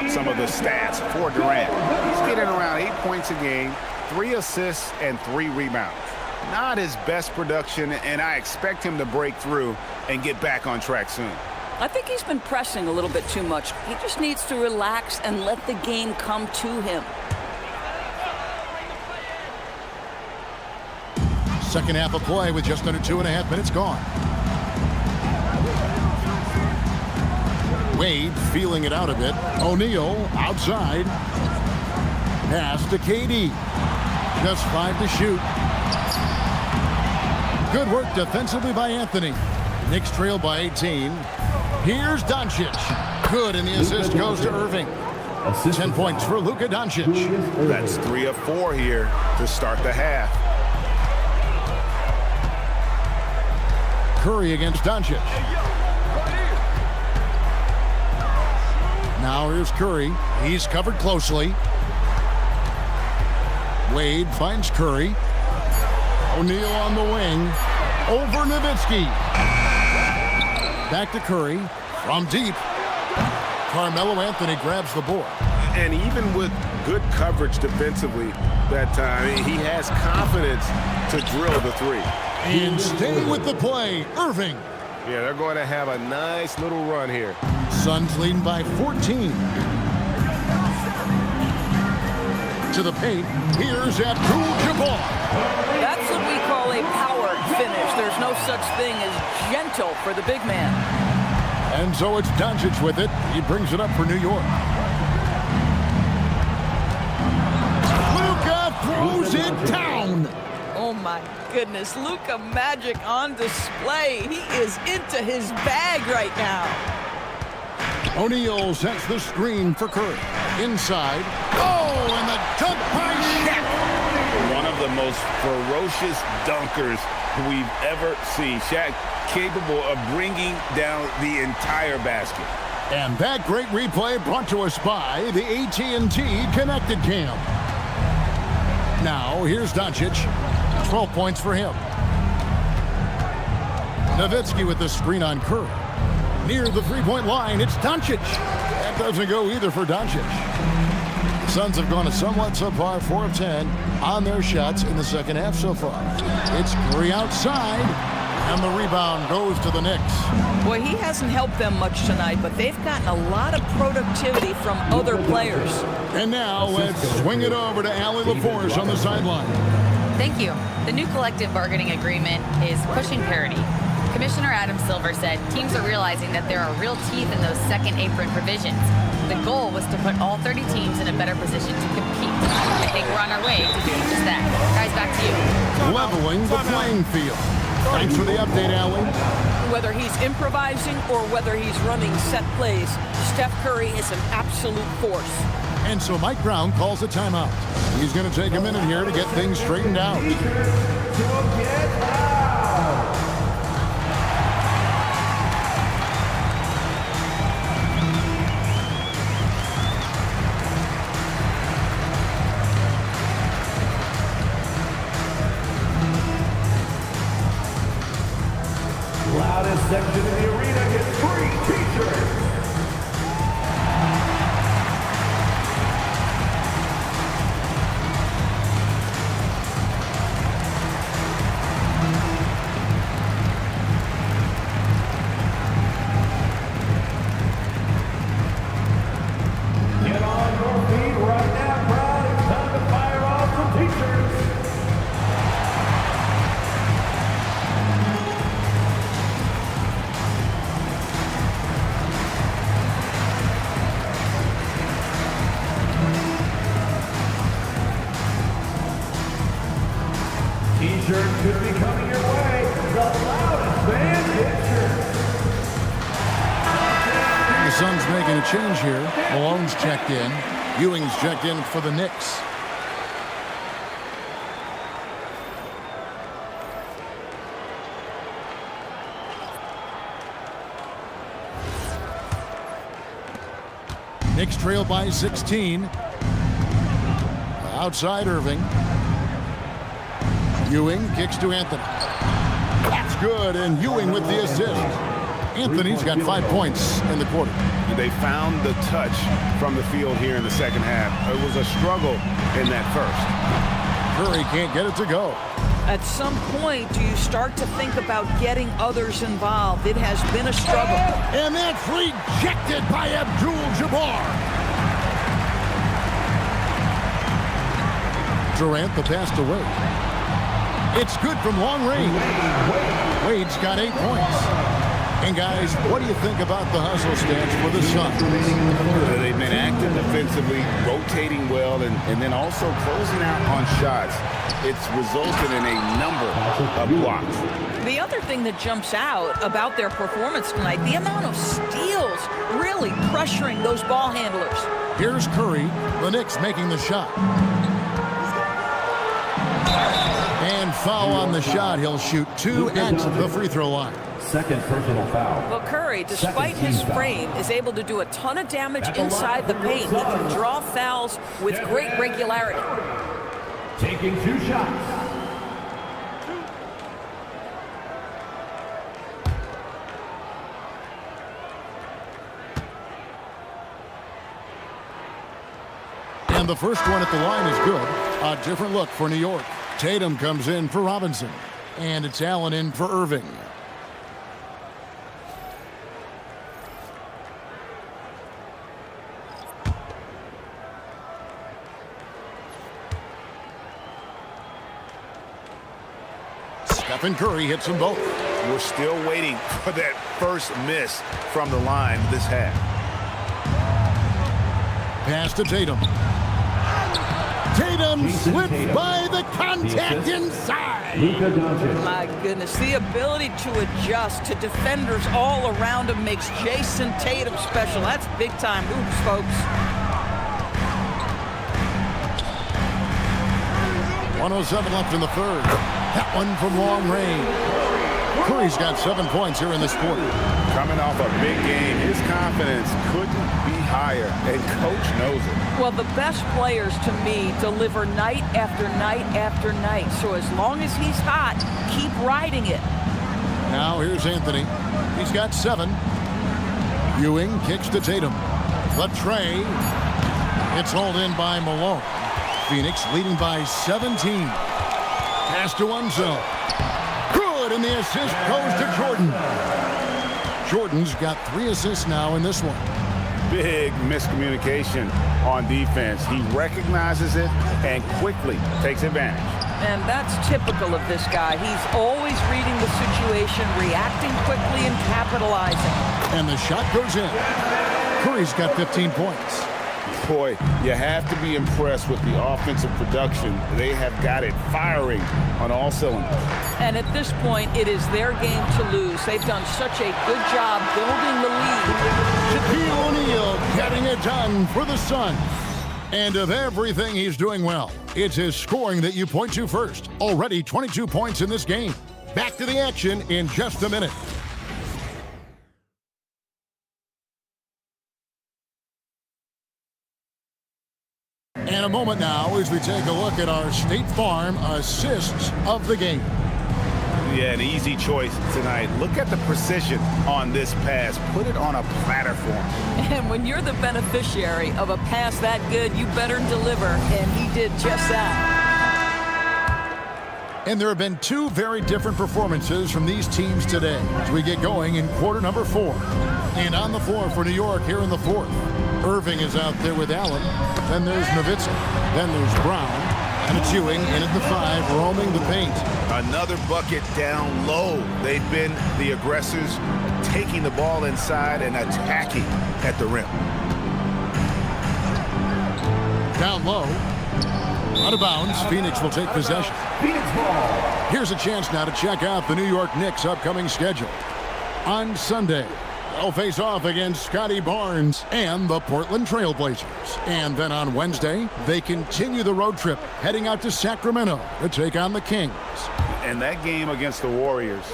Some of the stats for Durant. He's getting around 8 points a game, 3 assists, and 3 rebounds. Not his best production, and I expect him to break through and get back on track soon. I think he's been pressing a little bit too much. He just needs to relax and let the game come to him. Second half of play with just under 2.5 minutes gone. Wade feeling it out a bit. O'Neal outside. Pass to KD. Just 5 to shoot. Good work defensively by Anthony. Knicks trail by 18. Here's Doncic. Good, and the assist goes to Irving. 10 points for Luka Doncic. That's 3 of 4 here to start the half. Curry against Doncic. Now here's Curry. He's covered closely. Wade finds Curry. O'Neal on the wing. Over Nowitzki. Back to Curry. From deep. Carmelo Anthony grabs the board. And even with good coverage defensively that time, he has confidence to drill the 3. And staying with the play, Irving. Yeah, they're going to have a nice little run here. Suns leading by 14. To the paint, here's Abdul-Jabbar. That's what we call a power finish. There's no such thing as gentle for the big man. And so it's Doncic with it. He brings it up for New York. Luka throws it down. Oh my goodness, Luka Magic on display. He is into his bag right now. O'Neal sets the screen for Curry. Inside. Oh, and the dunk by Shaq. One of the most ferocious dunkers we've ever seen. Shaq capable of bringing down the entire basket. And that great replay brought to us by the AT&T Connected Cam. Now, here's Doncic. 12 points for him. Nowitzki with the screen on Curry. Near the three-point line, it's Doncic. That doesn't go either for Doncic. The Suns have gone a somewhat subpar 4 of 10 on their shots in the second half so far. It's Curry outside, and the rebound goes to the Knicks. Boy, he hasn't helped them much tonight, but they've gotten a lot of productivity from other players. And now let's swing it over to Allie LaForce on the sideline. Thank you. The new collective bargaining agreement is pushing parity. Commissioner Adam Silver said teams are realizing that there are real teeth in those second apron provisions. The goal was to put all 30 teams in a better position to compete. I think we're on our way to doing just that. Guys, back to you. Leveling the playing field. Thanks for the update, Allie. Whether he's improvising or whether he's running set plays, Steph Curry is an absolute force. And so Mike Brown calls a timeout. He's going to take a minute here to get things straightened out. Loudest section in the arena gets free t-shirts. Get on your feet right now, crowd. It's time to fire off some t-shirts. T-shirt could be coming your way. The loudest band gets shirts. The Suns making a change here. Malone's checked in. Ewing's checked in for the Knicks. Knicks trail by 16. Outside Irving. Ewing kicks to Anthony. That's good, and Ewing with the assist. Anthony's got 5 points in the quarter. They found the touch from the field here in the second half. It was a struggle in that first. Curry can't get it to go. At some point, do you start to think about getting others involved? It has been a struggle. And that's rejected by Abdul-Jabbar. Durant the pass to Wade. It's good from long range. Wade's got 8 points. And guys, what do you think about the hustle stance for the Suns? They've been active defensively, rotating well, and then also closing out on shots. It's resulted in a number of blocks. The other thing that jumps out about their performance tonight, the amount of steals really pressuring those ball handlers. Here's Curry, the Knicks making the shot. And foul on the shot. He'll shoot 2 at the free throw line. Second personal foul. Well, Curry, despite his frame, is able to do a ton of damage inside the paint. He can draw fouls with great regularity. Taking 2 shots. And the first one at the line is good. A different look for New York. Tatum comes in for Robinson. And it's Allen in for Irving. Stephen Curry hits them both. We're still waiting for that first miss from the line this half. Pass to Tatum. Tatum slips by the contact inside. My goodness, the ability to adjust to defenders all around him makes Jason Tatum special. That's big-time hoops, folks. 1:07 left in the third. That one from long range. Curry's got 7 points here in this quarter. Coming off a big game, his confidence couldn't be higher, and Coach knows it. Well, the best players, to me, deliver night after night after night. So as long as he's hot, keep riding it. Now here's Anthony. He's got 7. Ewing kicks to Tatum. The tray. It's hauled in by Malone. Phoenix leading by 17. Pass to Unzo. Good, and the assist goes to Jordan. Jordan's got 3 assists now in this one. Big miscommunication on defense. He recognizes it and quickly takes advantage. And that's typical of this guy. He's always reading the situation, reacting quickly, and capitalizing. And the shot goes in. Curry's got 15 points. Boy, you have to be impressed with the offensive production. They have got it firing on all cylinders. And at this point, it is their game to lose. They've done such a good job building the lead. Shaquille O'Neal getting it done for the Suns. And of everything he's doing well, it's his scoring that you point to first. Already 22 points in this game. Back to the action in just a minute. And a moment now as we take a look at our State Farm assists of the game. Yeah, an easy choice tonight. Look at the precision on this pass. Put it on a platter for him. And when you're the beneficiary of a pass that good, you better deliver, and he did just that. And there have been 2 very different performances from these teams today as we get going in quarter number 4. And on the floor for New York here in the 4th. Irving is out there with Allen. Then there's Nowitzki. Then there's Brown. And it's Ewing in at the 5, roaming the paint. Another bucket down low. They've been the aggressors, taking the ball inside and attacking at the rim. Down low. Out of bounds. Phoenix will take possession. Phoenix ball. Here's a chance now to check out the New York Knicks' upcoming schedule. On Sunday, they'll face off against Scotty Barnes and the Portland Trail Blazers. And then on Wednesday, they continue the road trip, heading out to Sacramento to take on the Kings. And that game against the Warriors,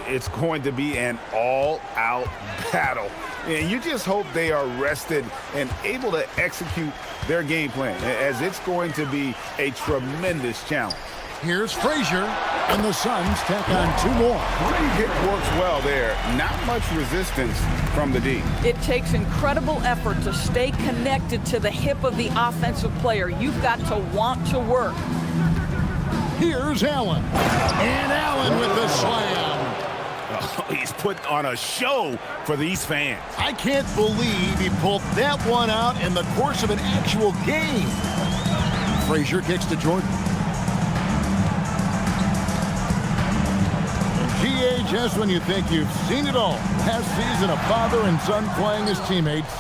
it's going to be an all-out battle. And you just hope they are rested and able to execute their game plan, as it's going to be a tremendous challenge. Here's Frazier, and the Suns tack on 2 more. Hit works well there. Not much resistance from the D. It takes incredible effort to stay connected to the hip of the offensive player. You've got to want to work. Here's Allen. And Allen with the slam. Oh, he's put on a show for these fans. I can't believe he pulled that one out in the course of an actual game. Frazier kicks to Jordan. Just when you think you've seen it all. Last season, a father and son playing as teammates.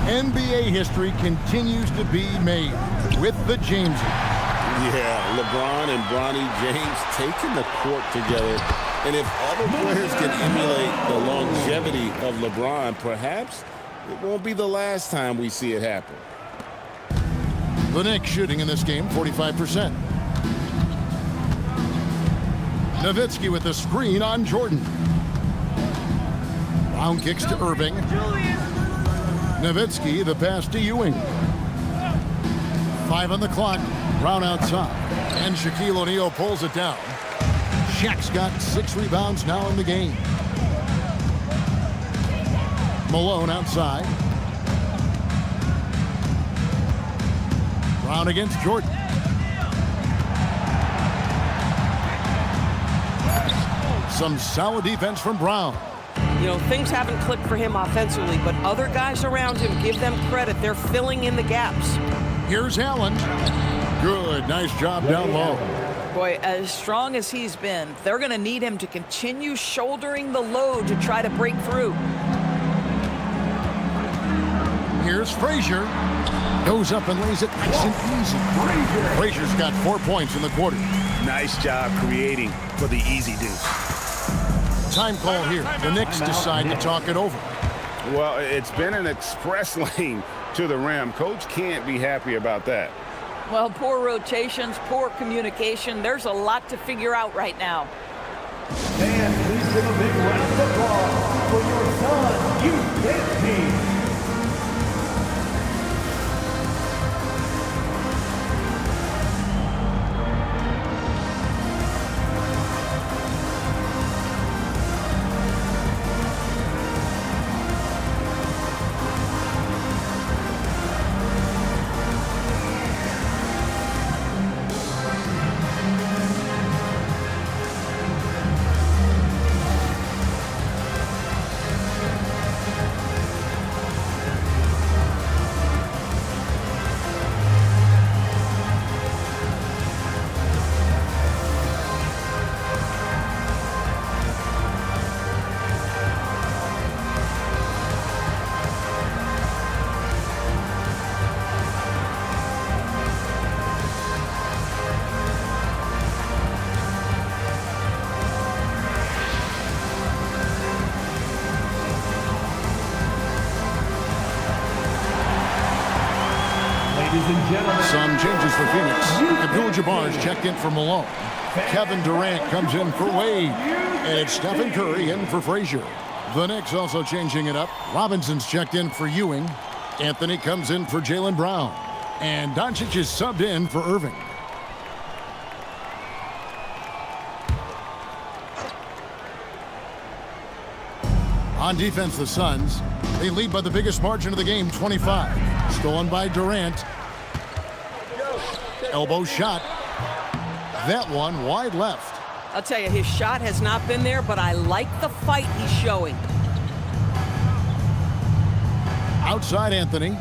NBA history continues to be made with the Jameses. Yeah, LeBron and Bronny James taking the court together. And if other players can emulate the longevity of LeBron, perhaps it won't be the last time we see it happen. The Knicks shooting in this game, 45%. Nowitzki with the screen on Jordan. Brown kicks to Irving. Nowitzki, the pass to Ewing. 5 on the clock. Brown outside. And Shaquille O'Neal pulls it down. Shaq's got 6 rebounds now in the game. Malone outside. Brown against Jordan. Some solid defense from Brown. You know, things haven't clicked for him offensively, but other guys around him, give them credit. They're filling in the gaps. Here's Allen. Good. Nice job down low. Boy, as strong as he's been, they're going to need him to continue shouldering the load to try to break through. Here's Frazier. Goes up and lays it nice and easy. Frazier's got 4 points in the quarter. Nice job creating for the easy deuce. Time call here. The Knicks decide to talk it over. Well, it's been an express lane to the rim. Coach can't be happy about that. Well, poor rotations, poor communication. There's a lot to figure out right now. And please give a big round of applause for your son, youth team. Some changes for Phoenix. Abdul-Jabbar's checked in for Malone. Kevin Durant comes in for Wade. And it's Stephen Curry in for Frazier. The Knicks also changing it up. Robinson's checked in for Ewing. Anthony comes in for Jaylen Brown. And Doncic is subbed in for Irving. On defense, the Suns. They lead by the biggest margin of the game, 25. Stolen by Durant. Elbow shot. That one wide left. I'll tell you, his shot has not been there, but I like the fight he's showing. Outside Anthony.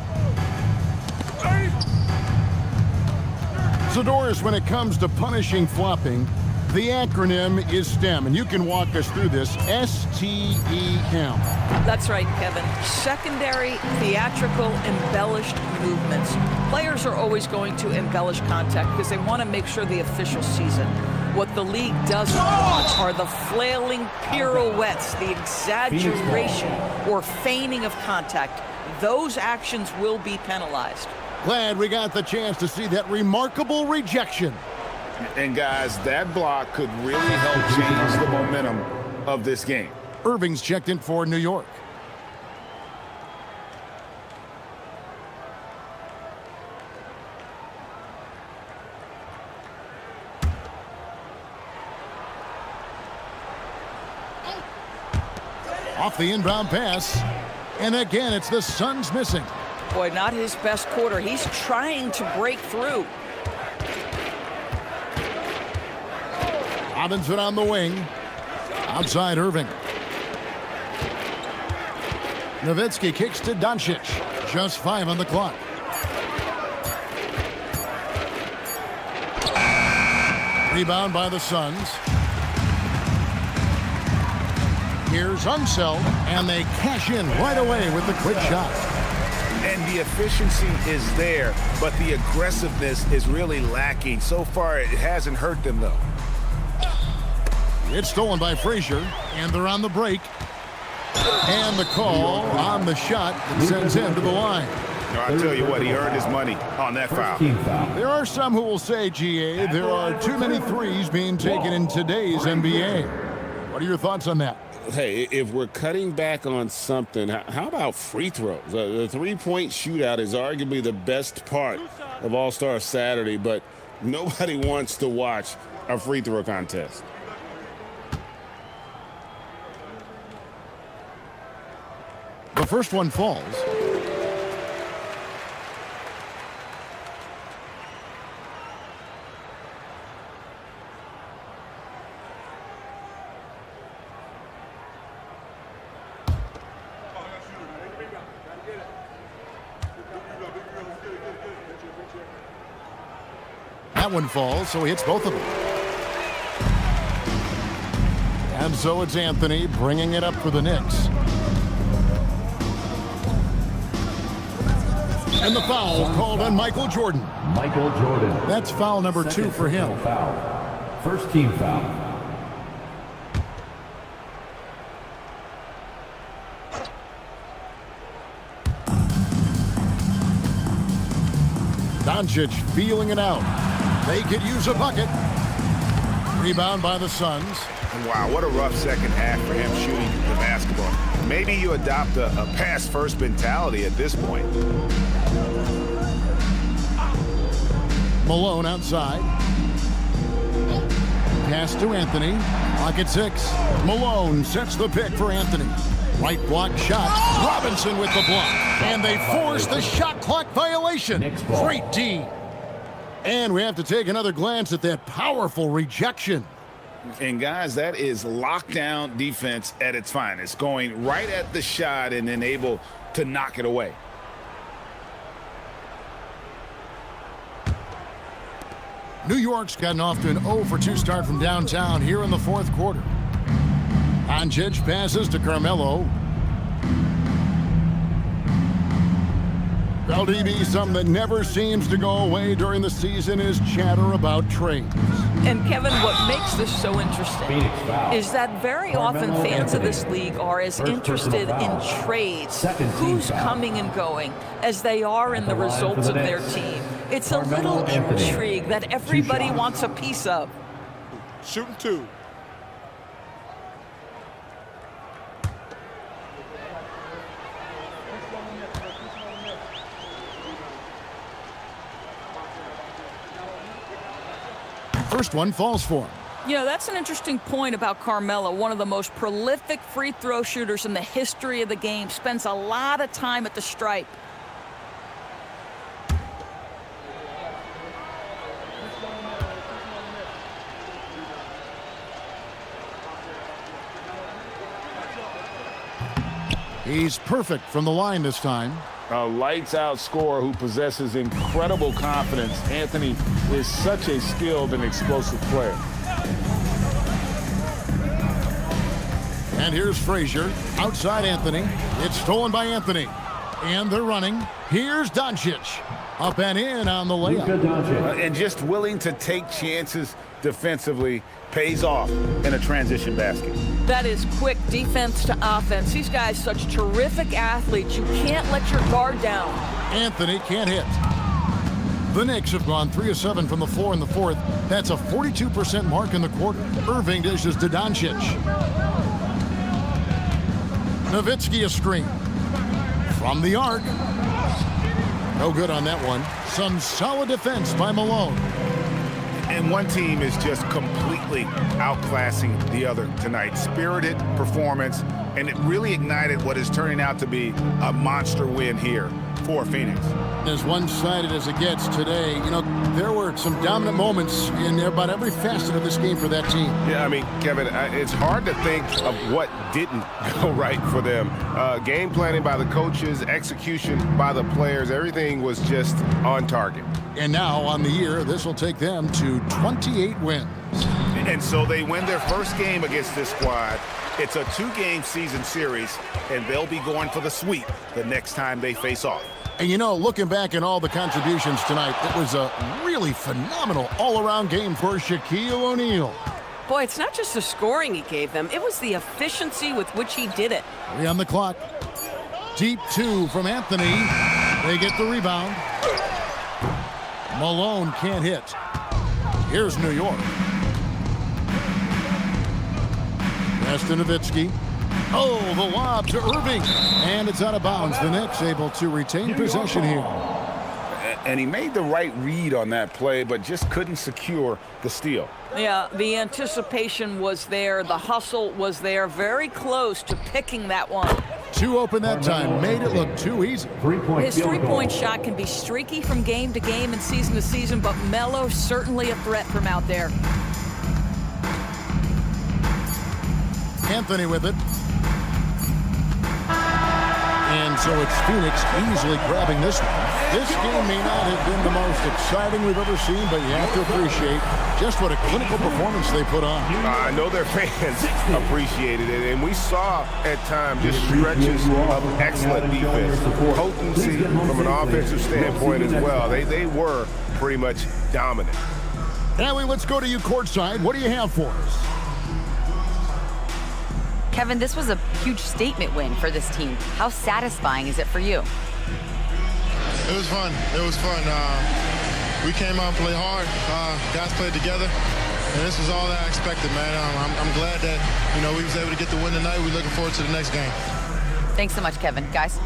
Zadorus, when it comes to punishing flopping, the acronym is STEM, and you can walk us through this. S-T-E-M. That's right, Kevin. Secondary, theatrical, embellished movements. Players are always going to embellish contact because they want to make sure the official sees it. What the league doesn't want are the flailing pirouettes, the exaggeration or feigning of contact. Those actions will be penalized. Glad we got the chance to see that remarkable rejection. And guys, that block could really help change the momentum of this game. Irving's checked in for New York. Off the inbound pass. And again, it's the Suns missing. Boy, not his best quarter. He's trying to break through. Robinson on the wing. Outside Irving. Nowitzki kicks to Doncic. Just 5 on the clock. Rebound by the Suns. Here's Unseld, and they cash in right away with the quick shot. And the efficiency is there, but the aggressiveness is really lacking. So far, it hasn't hurt them, though. It's stolen by Frazier, and they're on the break. And the call on the shot that sends him to the line. No, I tell you what, he earned his money on that foul. There are some who will say, GA, there are too many threes being taken in today's NBA. What are your thoughts on that? Hey, if we're cutting back on something, how about free throws? The three-point shootout is arguably the best part of All-Star Saturday, but nobody wants to watch a free throw contest. The first one falls. That one falls, so he hits both of them. And so it's Anthony bringing it up for the Knicks. And the foul called on Michael Jordan. Michael Jordan. That's foul number 2 for him. Foul. First team foul. Doncic feeling it out. They could use a bucket. Rebound by the Suns. Wow, what a rough second half for him shooting the basketball. Maybe you adopt a pass-first mentality at this point. Malone outside. Pass to Anthony. Pocket 6. Malone sets the pick for Anthony. Right block shot. Robinson with the block. And they force the shot clock violation. Great D. And we have to take another glance at that powerful rejection. And guys, that is lockdown defense at its finest. Going right at the shot and then able to knock it away. New York's gotten off to an 0-for-2 start from downtown here in the fourth quarter. Doncic passes to Carmelo. LDB, something that never seems to go away during the season is chatter about trades. And Kevin, what makes this so interesting is that very often fans of this league are as interested in trades, who's coming and going, as they are in the results of their team. It's a little intrigue that everybody wants a piece of. Shooting 2. First one falls for him. You know, that's an interesting point about Carmelo, one of the most prolific free throw shooters in the history of the game. Spends a lot of time at the stripe. He's perfect from the line this time. A lights-out scorer who possesses incredible confidence. Anthony is such a skilled and explosive player. And here's Frazier. Outside Anthony. It's stolen by Anthony. And they're running. Here's Doncic. Up and in on the layup. And just willing to take chances defensively pays off in a transition basket. That is quick defense to offense. These guys, such terrific athletes. You can't let your guard down. Anthony can't hit. The Knicks have gone 3 of 7 from the floor in the fourth. That's a 42% mark in the quarter. Irving dishes to Doncic. Nowitzki a screen. From the arc. No good on that one. Some solid defense by Malone. And one team is just completely outclassing the other tonight. Spirited performance, and it really ignited what is turning out to be a monster win here for Phoenix. As one-sided as it gets today, you know, there were some dominant moments in about every facet of this game for that team. Yeah, I mean, Kevin, it's hard to think of what didn't go right for them. Game planning by the coaches, execution by the players, everything was just on target. And now, on the year, this will take them to 28 wins. And so they win their first game against this squad. It's a 2-game season series, and they'll be going for the sweep the next time they face off. And you know, looking back at all the contributions tonight, it was a really phenomenal all-around game for Shaquille O'Neal. Boy, it's not just the scoring he gave them. It was the efficiency with which he did it. 3 on the clock. Deep 2 from Anthony. They get the rebound. Malone can't hit. Here's New York. Pass to Nowitzki. Oh, the lob to Irving. And it's out of bounds. The Knicks able to retain possession here. And he made the right read on that play, but just couldn't secure the steal. Yeah, the anticipation was there. The hustle was there. Very close to picking that one. 2 open that time. Made it look too easy. His three-point shot can be streaky from game to game and season to season, but Melo certainly a threat from out there. Anthony with it. And so it's Phoenix easily grabbing this one. This game may not have been the most exciting we've ever seen, but you have to appreciate just what a clinical performance they put on. I know their fans appreciated it, and we saw at times just stretches of excellent defense, potency from an offensive standpoint as well. They were pretty much dominant. Allie, let's go to you courtside. What do you have for us? Kevin, this was a huge statement win for this team. How satisfying is it for you? It was fun. It was fun. we came out and played hard. Guys played together. And this was all that I expected, man. I'm glad that, we was able to get the win tonight. We're looking forward to the next game. Thanks so much, Kevin. Guys.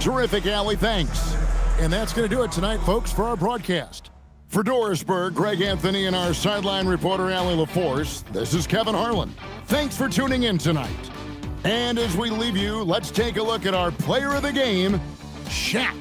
Terrific, Allie. Thanks. And that's going to do it tonight, folks, for our broadcast. For Dorisburg, Greg Anthony, and our sideline reporter, Allie LaForce, this is Kevin Harlan. Thanks for tuning in tonight. And as we leave you, let's take a look at our player of the game, Shaq.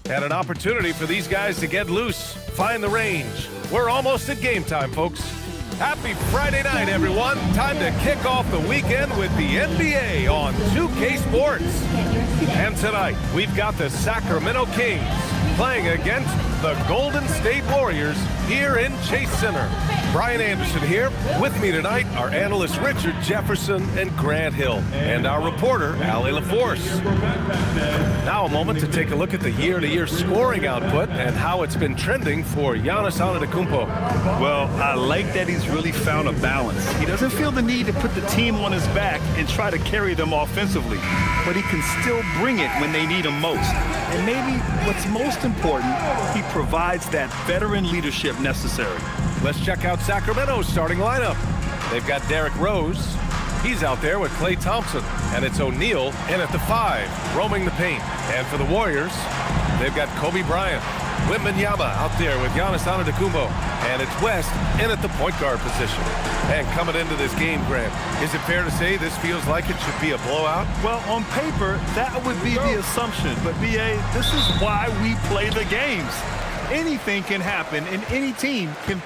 And an opportunity for these guys to get loose, find the range. We're almost at game time, folks. Happy Friday night, everyone. Time to kick off the weekend with the NBA on 2K Sports. And tonight, we've got the Sacramento Kings playing against the Golden State Warriors here in Chase Center. Brian Anderson here. With me tonight are analysts Richard Jefferson and Grant Hill, and our reporter, Allie LaForce. Now a moment to take a look at the year-to-year scoring output and how it's been trending for Giannis Antetokounmpo. Well, I like that he's really found a balance. He doesn't feel the need to put the team on his back and try to carry them offensively, but he can still bring it when they need him most. And maybe what's most important, he provides that veteran leadership necessary. Let's check out Sacramento's starting lineup. They've got Derrick Rose. He's out there with Klay Thompson. And it's O'Neal in at the 5, roaming the paint. And for the Warriors, they've got Kobe Bryant. Wembanyama out there with Giannis Antetokounmpo. And it's West in at the point guard position. And coming into this game, Grant, is it fair to say this feels like it should be a blowout? Well, on paper, that would be the assumption. But, B.A., this is why we play the games. Anything can happen, and any team can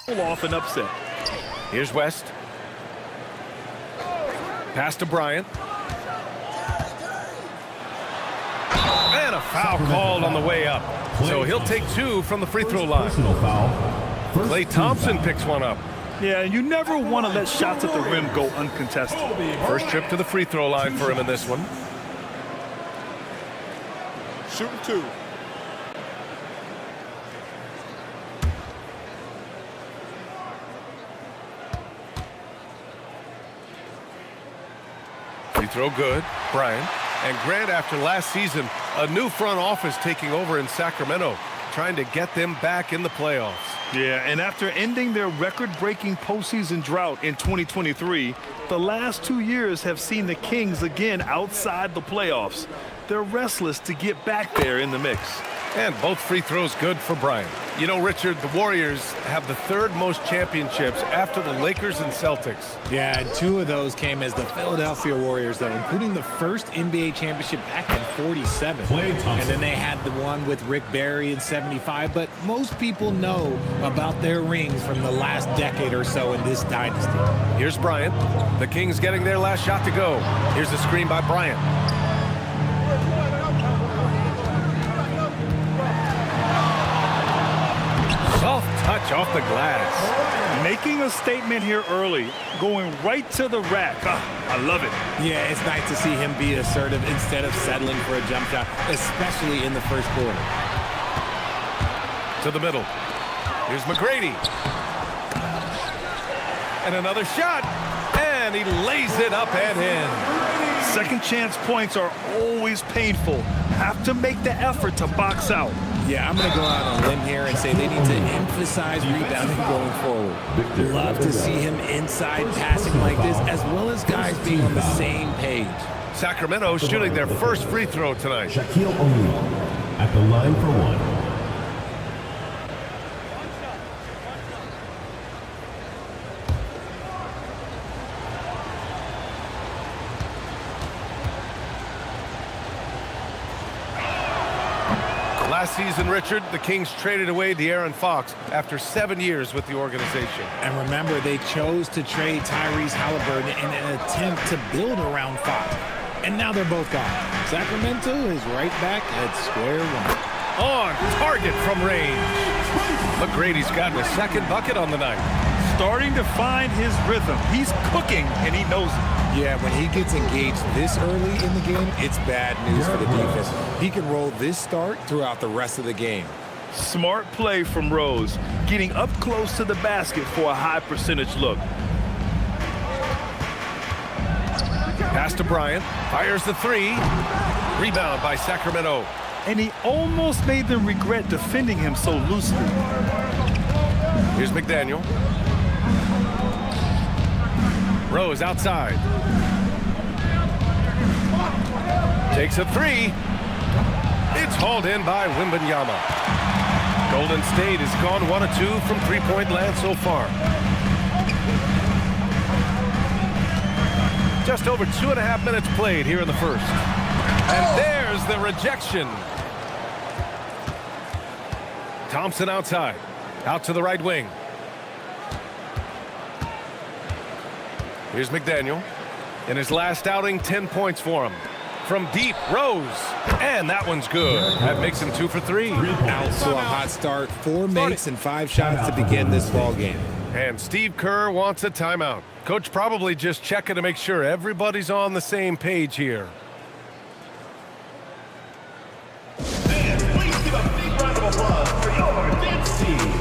pull off an upset. Here's West. Pass to Bryant. And a foul called on the way up. So he'll take 2 from the free throw line. Klay Thompson picks one up. Yeah, you never want to let shots at the rim go uncontested. First trip to the free throw line for him in this one. Shooting 2. Free throw good, Bryant. And Grant, after last season, a new front office taking over in Sacramento, trying to get them back in the playoffs. Yeah, and after ending their record-breaking postseason drought in 2023, the last 2 years have seen the Kings again outside the playoffs. They're restless to get back there in the mix. And both free throws good for Bryant. You know, Richard, the Warriors have the 3rd most championships after the Lakers and Celtics. Yeah, and 2 of those came as the Philadelphia Warriors, though, including the first NBA championship back in '47. And then they had the one with Rick Barry in '75. But most people know about their rings from the last decade or so in this dynasty. Here's Bryant. The Kings getting their last shot to go. Here's the screen by Bryant. Soft touch off the glass. Making a statement here early, going right to the rack. I love it. Yeah, it's nice to see him be assertive instead of settling for a jump shot, especially in the first quarter. To the middle. Here's McGrady. And another shot. And he lays it up and in. Second chance points are always painful. Have to make the effort to box out. Yeah, I'm going to go out on a limb here and say they need to emphasize rebounding going forward. Love to see him inside passing like this, as well as guys being on the same page. Sacramento shooting their first free throw tonight. Shaquille O'Neal at the line for 1. Last season, Richard, the Kings traded away De'Aaron Fox after 7 years with the organization. And remember, they chose to trade Tyrese Halliburton in an attempt to build around Fox. And now they're both gone. Sacramento is right back at square one. On target from range. McGrady's gotten a second bucket on the night. Starting to find his rhythm. He's cooking, and he knows it. Yeah, when he gets engaged this early in the game, it's bad news for the defense. He can roll this start throughout the rest of the game. Smart play from Rose, getting up close to the basket for a high percentage look. Pass to Bryant, fires the three. Rebound by Sacramento. And he almost made them regret defending him so loosely. Here's McDaniel. Rose outside. Takes a three. It's hauled in by Wembanyama. Golden State has gone 1 of 2 from three-point land so far. Just over 2.5 minutes played here in the first. And there's the rejection. Thompson outside. Out to the right wing. Here's McDaniel. In his last outing, 10 points for him. From deep, Rose. And that one's good. That makes him 2 for 3. Out to a hot start. 4 makes and 5 shots to begin this ball game. And Steve Kerr wants a timeout. Coach probably just checking to make sure everybody's on the same page here. Fans, please give a big round of applause for your Knicks team.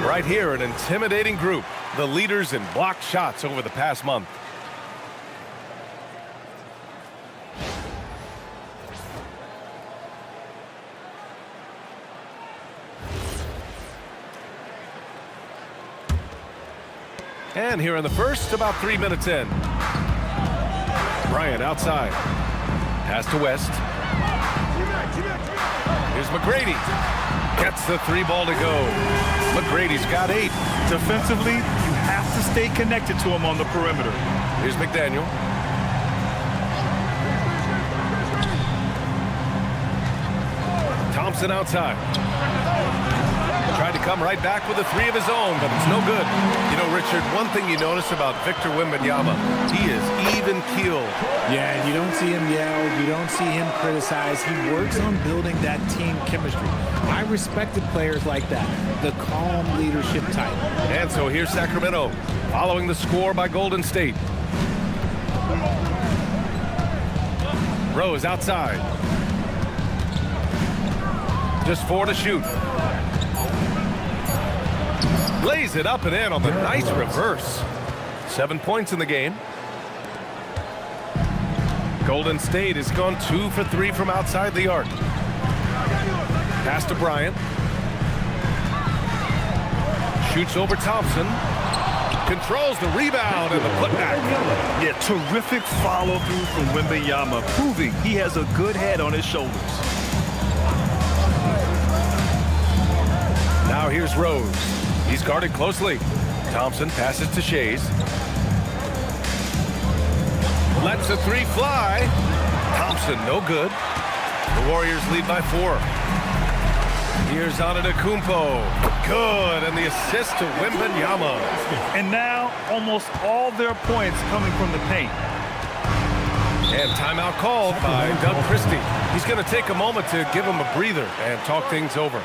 Right here, an intimidating group, the leaders in blocked shots over the past month. And here in the first, about 3 minutes in. Bryant outside. Pass to West. Here's McGrady. Gets the 3 ball to go. McGrady's got 8. Defensively, you have to stay connected to him on the perimeter. Here's McDaniel. Thompson outside. Tried to come right back with a 3 of his own, but it's no good. You know, Richard, one thing you notice about Victor Wembanyama, he is even-keeled. Yeah, you don't see him yell. You don't see him criticize. He works on building that team chemistry. I respected players like that, the calm leadership type. And so here's Sacramento, following the score by Golden State. Rose outside. Just 4 to shoot. Lays it up and in on the nice reverse. 7 points in the game. Golden State has gone 2 for 3 from outside the arc. Pass to Bryant. Shoots over Thompson. Controls the rebound and the putback. Yeah, terrific follow-through from Wembanyama, proving he has a good head on his shoulders. Now here's Rose. He's guarded closely. Thompson passes to Shays. Lets the 3 fly. Thompson, no good. The Warriors lead by 4. Here's Antetokounmpo. Good, and the assist to Wembanyama. And now almost all their points coming from the paint. And timeout called by Doug Christie. He's going to take a moment to give him a breather and talk things over.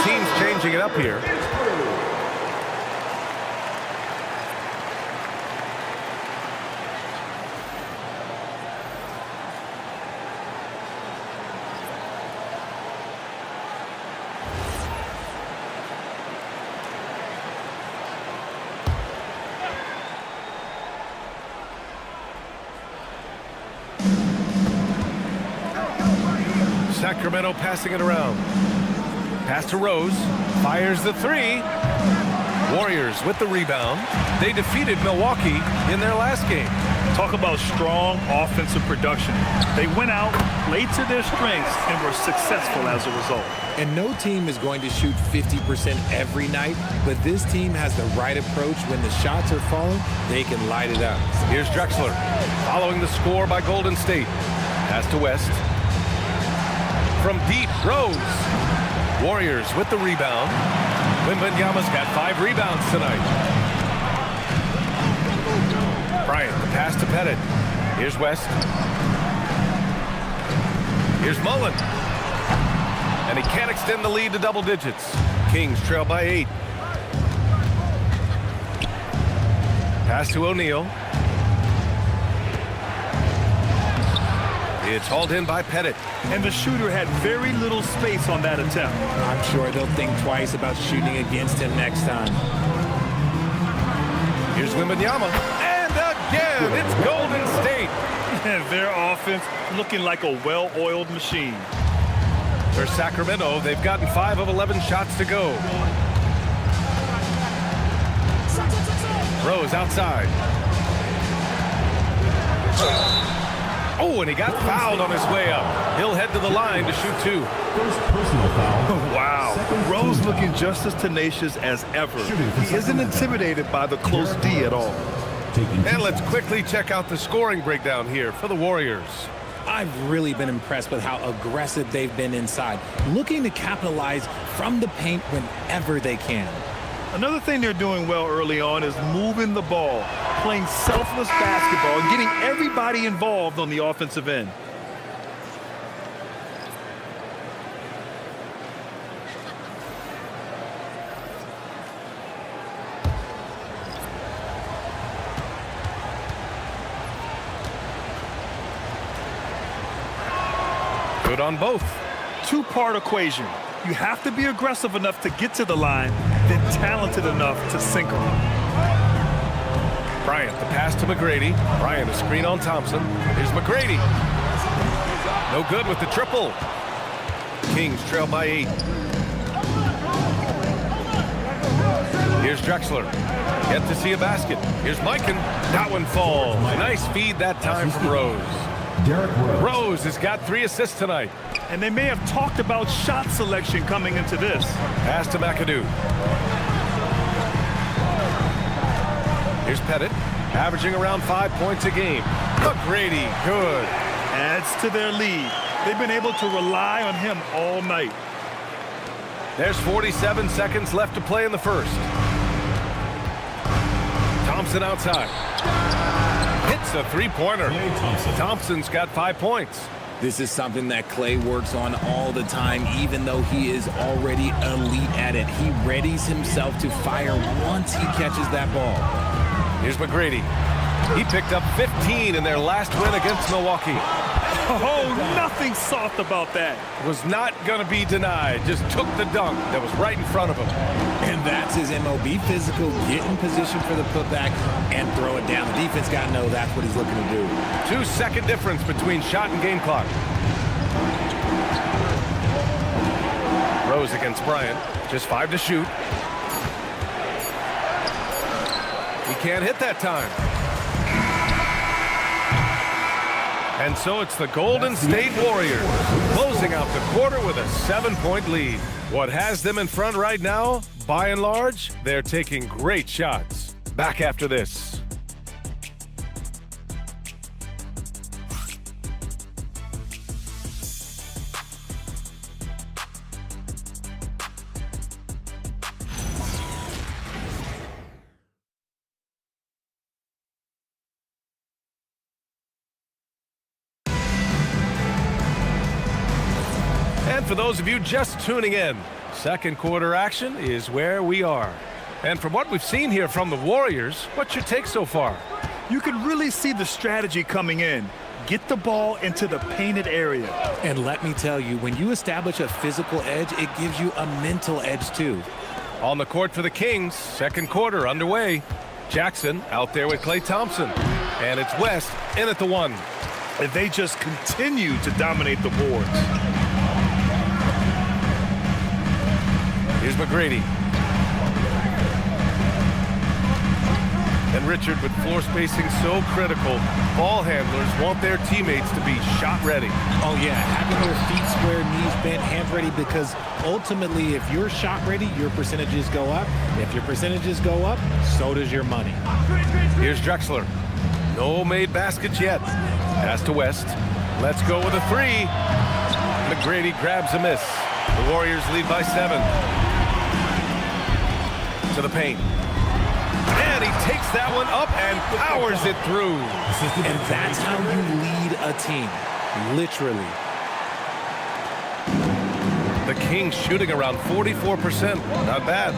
Teams changing it up here. Sacramento passing it around. Pass to Rose, fires the three. Warriors with the rebound. They defeated Milwaukee in their last game. Talk about strong offensive production. They went out, played to their strengths, and were successful as a result. And no team is going to shoot 50% every night, but this team has the right approach. When the shots are falling, they can light it up. Here's Drexler, following the score by Golden State. Pass to West. From deep, Rose. Warriors with the rebound. Wembanyama's got 5 rebounds tonight. Bryant, the pass to Pettit. Here's West. Here's Mullen. And he can't extend the lead to double digits. Kings trail by 8. Pass to O'Neal. It's hauled in by Pettit. And the shooter had very little space on that attempt. I'm sure they'll think twice about shooting against him next time. Here's Wembanyama. And again, it's Golden State. And their offense looking like a well-oiled machine. For Sacramento, they've gotten 5 of 11 shots to go. Rose outside. Oh, and he got fouled on his way up. He'll head to the line to shoot 2. First personal foul. Wow. Rose looking just as tenacious as ever. He isn't intimidated by the close D at all. And let's quickly check out the scoring breakdown here for the Warriors. I've really been impressed with how aggressive they've been inside, looking to capitalize from the paint whenever they can. Another thing they're doing well early on is moving the ball, playing selfless basketball, and getting everybody involved on the offensive end. Good on both. Two-part equation. You have to be aggressive enough to get to the line, then talented enough to sink them. Bryant, the pass to McGrady. Bryant, a screen on Thompson. Here's McGrady. No good with the triple. Kings trail by 8. Here's Drexler. Yet to see a basket. Here's Mikan. That one falls. Nice feed that time from Rose. Rose has got 3 assists tonight. And they may have talked about shot selection coming into this. Pass to McAdoo. Here's Pettit, averaging around 5 points a game. McGrady, good. Adds to their lead. They've been able to rely on him all night. There's 47 seconds left to play in the first. Thompson outside. Hits a three-pointer. Thompson's got 5 points. This is something that Clay works on all the time, even though he is already elite at it. He readies himself to fire once he catches that ball. Here's McGrady. He picked up 15 in their last win against Milwaukee. Oh, nothing soft about that. Was not going to be denied. Just took the dunk that was right in front of him. And that's his MOB, physical, get in position for the putback and throw it down. The defense got to know that's what he's looking to do. 2-second difference between shot and game clock. Rose against Bryant. Just 5 to shoot. He can't hit that time. And so it's the Golden State Warriors closing out the quarter with a 7-point lead. What has them in front right now? By and large, they're taking great shots. Back after this. And for those of you just tuning in, second quarter action is where we are. And from what we've seen here from the Warriors, what's your take so far? You can really see the strategy coming in. Get the ball into the painted area. And let me tell you, when you establish a physical edge, it gives you a mental edge too. On the court for the Kings, second quarter underway. Jackson out there with Klay Thompson. And it's West in at the 1. And they just continue to dominate the boards. Here's McGrady. And Richard, with floor spacing so critical, ball handlers want their teammates to be shot ready. Oh yeah, having their feet square, knees bent, hands ready, because ultimately if you're shot ready, your percentages go up. If your percentages go up, so does your money. Here's Drexler. No made baskets yet. Pass to West. Let's go with a 3. McGrady grabs a miss. The Warriors lead by 7. To the paint. And he takes that one up and powers it through. And that's how you lead a team, literally. The Kings shooting around 44%. Not bad.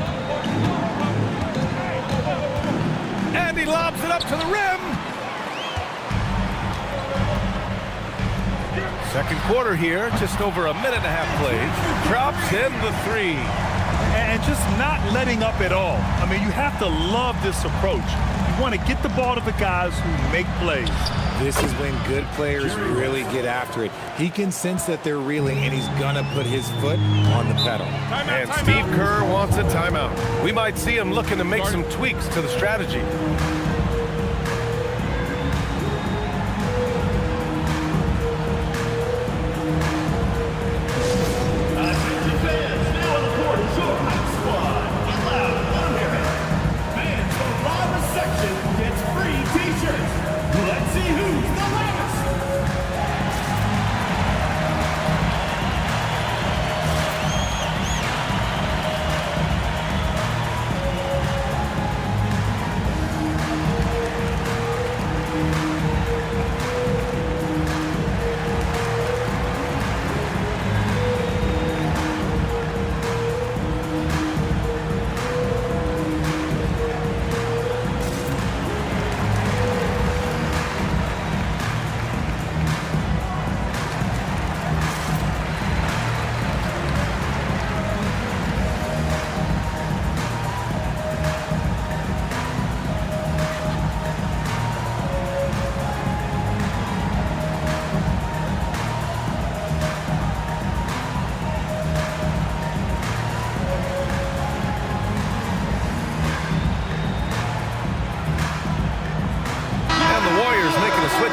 And he lobs it up to the rim. Second quarter here, just over a minute and a half played. Drops in the 3. And just not letting up at all. I mean, you have to love this approach. You want to get the ball to the guys who make plays. This is when good players really get after it. He can sense that they're reeling, and he's going to put his foot on the pedal. And Steve Kerr wants a timeout. We might see him looking to make some tweaks to the strategy.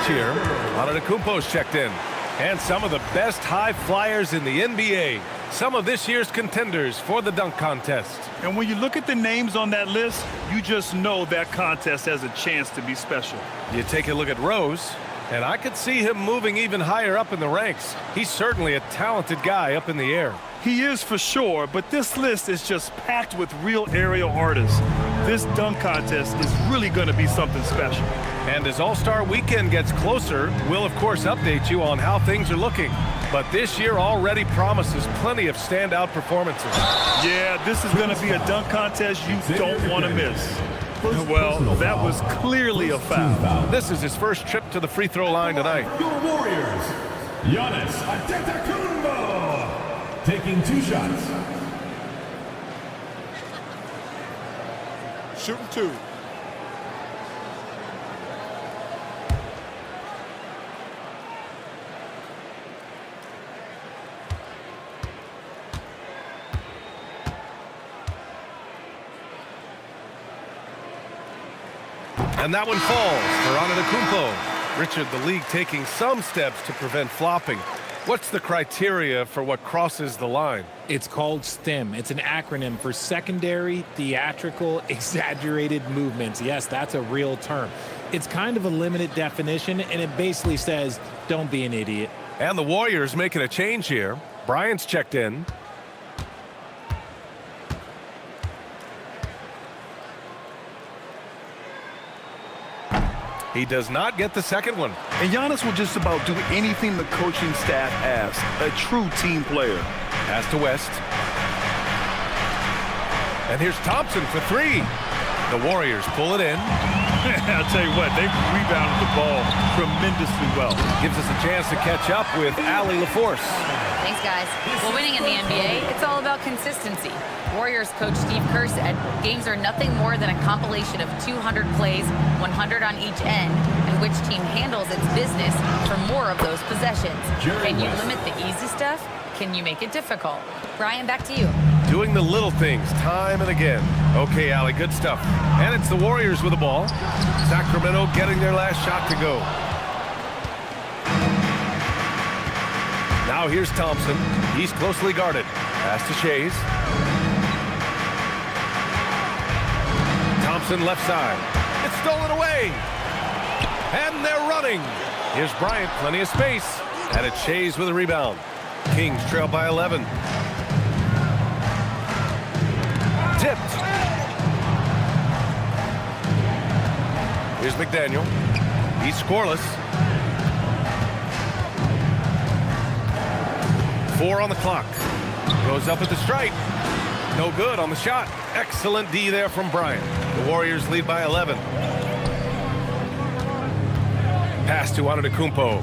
Here, Antetokounmpo's checked in. And some of the best high flyers in the NBA. Some of this year's contenders for the dunk contest. And when you look at the names on that list, you just know that contest has a chance to be special. You take a look at Rose. And I could see him moving even higher up in the ranks. He's certainly a talented guy up in the air. He is for sure, but this list is just packed with real aerial artists. This dunk contest is really going to be something special. And as All-Star Weekend gets closer, we'll of course update you on how things are looking. But this year already promises plenty of standout performances. Yeah, this is going to be a dunk contest you don't want to miss. Well, that was clearly a foul. This is his first trip to the free throw line tonight. Your Warriors, Giannis Antetokounmpo, taking 2 shots. Shooting 2. And that one falls for Antetokounmpo. Richard, the league taking some steps to prevent flopping. What's the criteria for what crosses the line? It's called STEM. It's an acronym for secondary, theatrical, exaggerated movements. Yes, that's a real term. It's kind of a limited definition, and it basically says, don't be an idiot. And the Warriors making a change here. Bryant's checked in. He does not get the second one. And Giannis will just about do anything the coaching staff asks. A true team player. Pass to West. And here's Thompson for 3. The Warriors pull it in. I'll tell you what, they've rebounded the ball tremendously well. Gives us a chance to catch up with Allie LaForce. Thanks, guys. Well, winning in the NBA, it's all about consistency. Warriors coach Steve Kerr said games are nothing more than a compilation of 200 plays, 100 on each end, and which team handles its business for more of those possessions. Can you limit the easy stuff? Can you make it difficult? Brian, back to you. Doing the little things time and again. Okay, Allie, good stuff. And it's the Warriors with the ball. Sacramento getting their last shot to go. Now here's Thompson. He's closely guarded. Pass to Shays. Thompson left side. It's stolen away. And they're running. Here's Bryant, plenty of space. And it's Shays with a rebound. Kings trail by 11. Tipped. Here's McDaniel. He's scoreless. 4 on the clock. Goes up at the stripe. No good on the shot. Excellent D there from Bryant. The Warriors lead by 11. Pass to Antetokounmpo.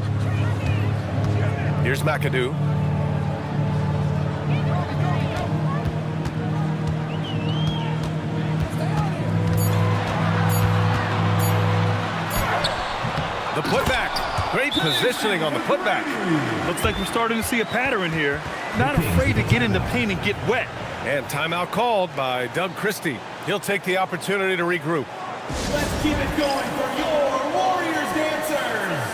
Here's McAdoo. The putback. Great positioning on the putback. Looks like we're starting to see a pattern here. Not afraid to get in the paint and get wet. And timeout called by Doug Christie. He'll take the opportunity to regroup. Let's keep it going for your Warriors dancers.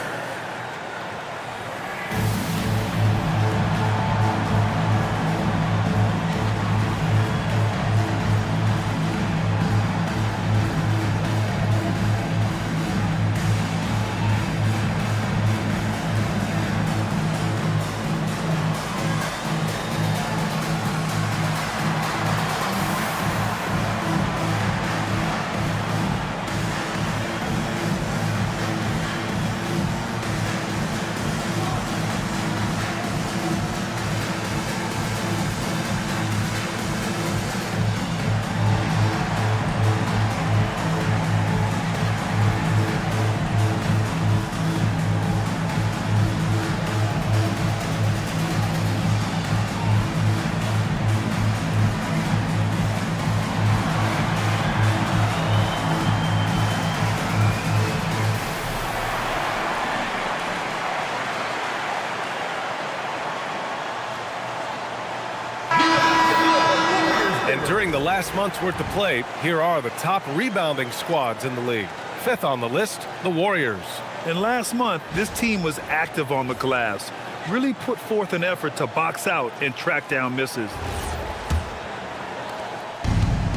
During the last month's worth of play, here are the top rebounding squads in the league. 5th on the list, the Warriors. And last month, this team was active on the glass. Really put forth an effort to box out and track down misses.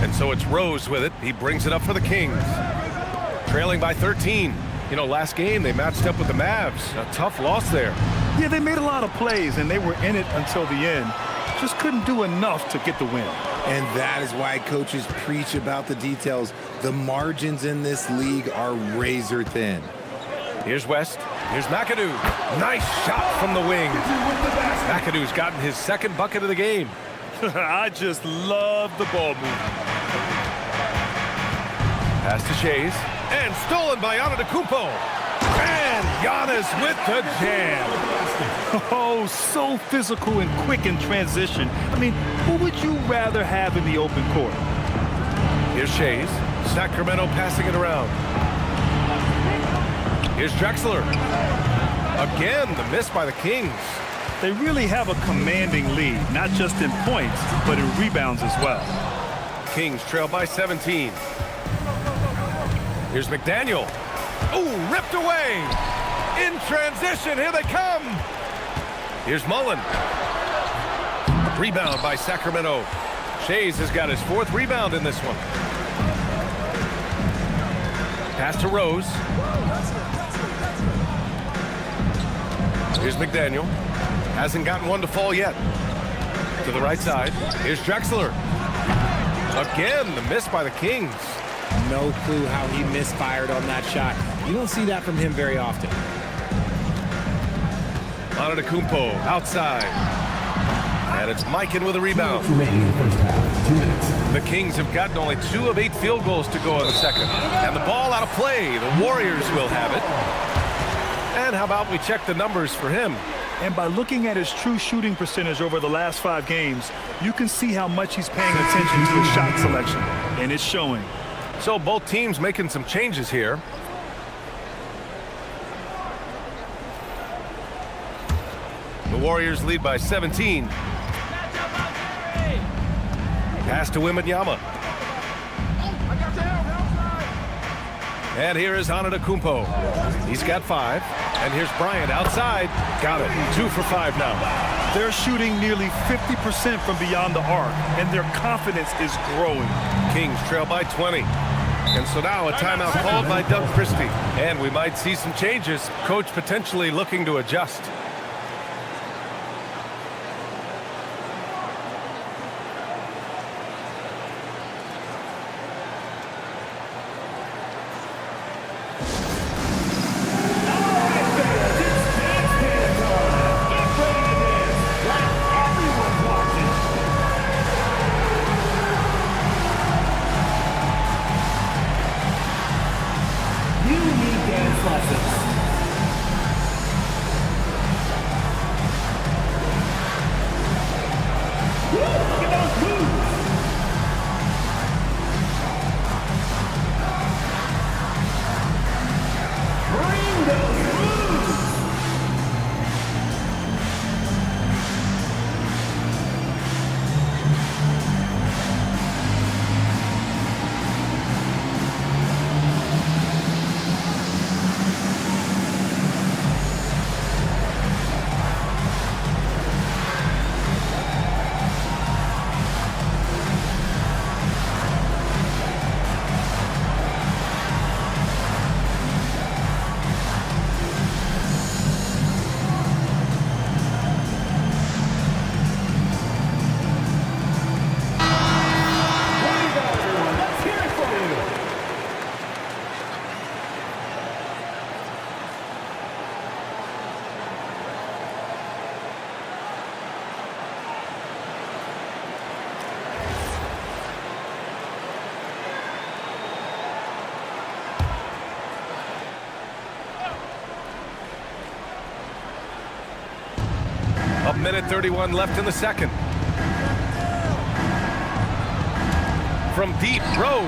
And so it's Rose with it. He brings it up for the Kings. Trailing by 13. You know, last game they matched up with the Mavs. A tough loss there. Yeah, they made a lot of plays, and they were in it until the end. Just couldn't do enough to get the win. And that is why coaches preach about the details. The margins in this league are razor thin. Here's West. Here's McAdoo. Nice shot from the wing. McAdoo's gotten his second bucket of the game. I just love the ball movement. Pass to Shays. And stolen by Antetokounmpo. And Giannis with the jam. Oh, so physical and quick in transition. I mean, who would you rather have in the open court? Here's Shays. Sacramento passing it around. Here's Drexler. Again, the miss by the Kings. They really have a commanding lead, not just in points, but in rebounds as well. Kings trail by 17. Here's McDaniel. Ooh, ripped away. In transition, here they come. Here's Mullen. Rebound by Sacramento. Shays has got his fourth rebound in this one. Pass to Rose. Here's McDaniel. Hasn't gotten one to fall yet. To the right side. Here's Drexler. Again, the miss by the Kings. No clue how he misfired on that shot. You don't see that from him very often. Antetokounmpo outside. And it's Mikan with a rebound. The Kings have gotten only 2 of 8 field goals to go in the second. And the ball out of play. The Warriors will have it. And how about we check the numbers for him? And by looking at his true shooting percentage over the last 5 games, you can see how much he's paying attention to his shot selection. And it's showing. So both teams making some changes here. The Warriors lead by 17. Pass to Wembanyama. And here is Antetokounmpo. He's got 5. And here's Bryant outside. Got it. 2 for 5 now. They're shooting nearly 50% from beyond the arc, and their confidence is growing. Kings trail by 20. And so now a timeout called by Doug Christie. And we might see some changes. Coach potentially looking to adjust. A minute 31 left in the second. From deep, Rose.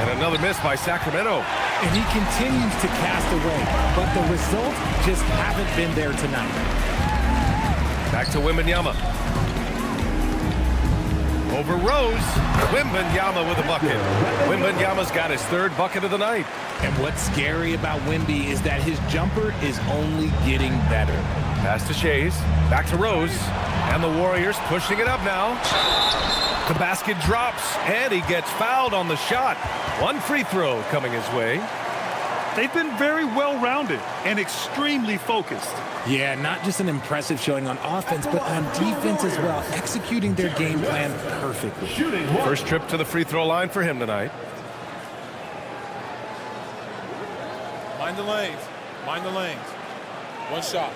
And another miss by Sacramento. And he continues to cast away, but the results just haven't been there tonight. Back to Wembanyama. Over Rose. Wembanyama with a bucket. Wembanyama's got his 3rd bucket of the night. And what's scary about Wemby is that his jumper is only getting better. Pass to Shays. Back to Rose. And the Warriors pushing it up now. The basket drops, and he gets fouled on the shot. 1 free throw coming his way. They've been very well-rounded and extremely focused. Yeah, not just an impressive showing on offense, but on defense as well, executing their game plan perfectly. First trip to the free throw line for him tonight. Mind the lanes. Mind the lanes. One shot.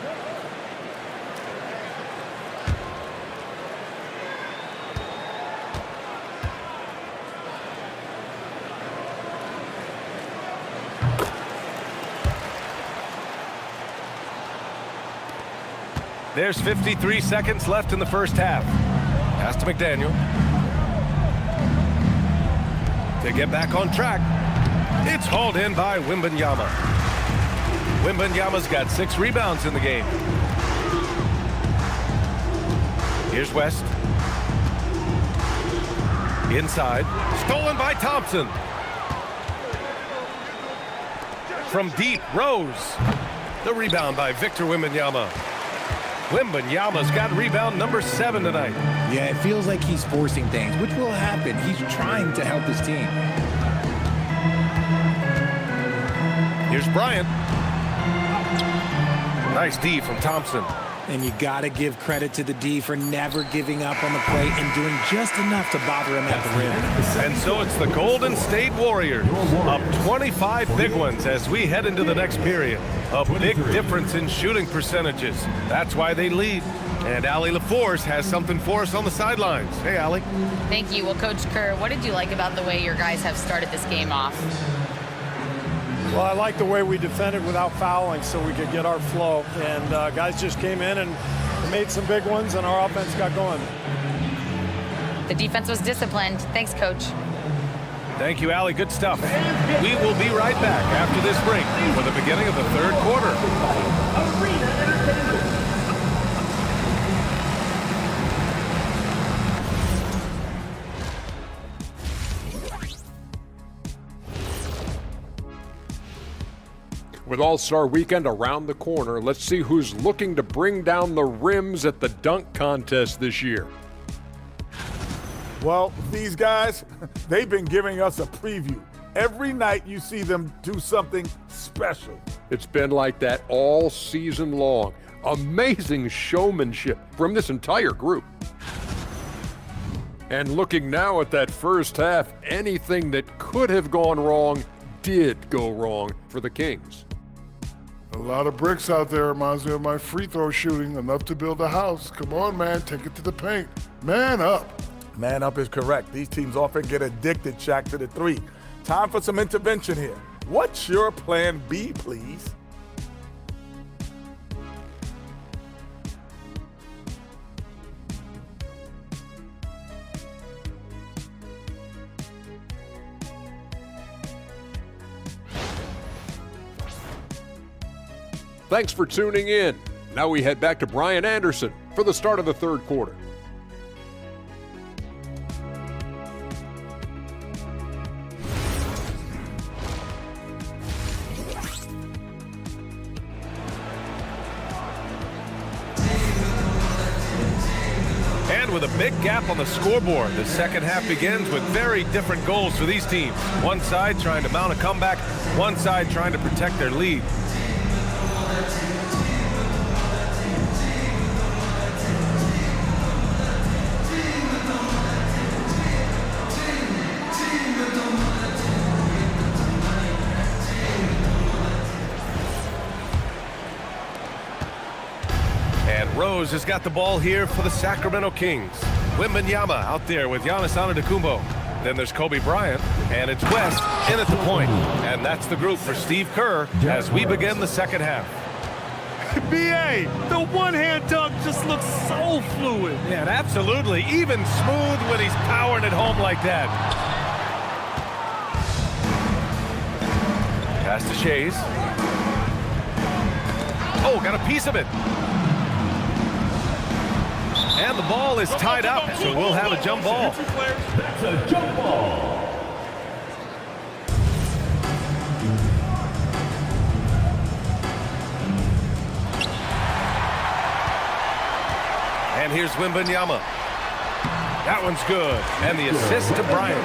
There's 53 seconds left in the first half. Pass to McDaniel. To get back on track, it's hauled in by Wembanyama. Wembanyama's got 6 rebounds in the game. Here's West. Inside, stolen by Thompson. From deep, Rose. The rebound by Victor Wembanyama. Wembanyama's got rebound number 7 tonight. Yeah, it feels like he's forcing things, which will happen. He's trying to help his team. Here's Bryant. Nice D from Thompson. And you got to give credit to the D for never giving up on the play and doing just enough to bother him at the rim. And so it's the Golden State Warriors up 25 big ones as we head into the next period. A big difference in shooting percentages. That's why they lead. And Allie LaForce has something for us on the sidelines. Hey, Allie. Thank you. Well, Coach Kerr, what did you like about the way your guys have started this game off? Well, I like the way we defended without fouling so we could get our flow. And guys just came in and made some big ones, and our offense got going. The defense was disciplined. Thanks, Coach. Thank you, Allie. Good stuff. We will be right back after this break for the beginning of the third quarter. With All-Star Weekend around the corner, let's see who's looking to bring down the rims at the dunk contest this year. Well, these guys, they've been giving us a preview. Every night you see them do something special. It's been like that all season long. Amazing showmanship from this entire group. And looking now at that first half, anything that could have gone wrong did go wrong for the Kings. A lot of bricks out there. Reminds me of my free throw shooting. Enough to build a house. Come on, man. Take it to the paint. Man up. Man up is correct. These teams often get addicted, Shaq, to the 3. Time for some intervention here. What's your plan B, please? Thanks for tuning in. Now we head back to Brian Anderson for the start of the third quarter. And with a big gap on the scoreboard, the second half begins with very different goals for these teams. One side trying to mount a comeback, one side trying to protect their lead. Rose has got the ball here for the Sacramento Kings. Wembanyama out there with Giannis Antetokounmpo. Then there's Kobe Bryant, and it's West in at the point. And that's the group for Steve Kerr as we begin the second half. B.A., the one-hand dunk just looks so fluid. Yeah, absolutely. Even smooth when he's powering it home like that. Pass to Shays. Oh, got a piece of it. And the ball is tied up, so we'll have a jump ball. That's a jump ball. And here's Wembanyama. That one's good. And the assist to Bryant.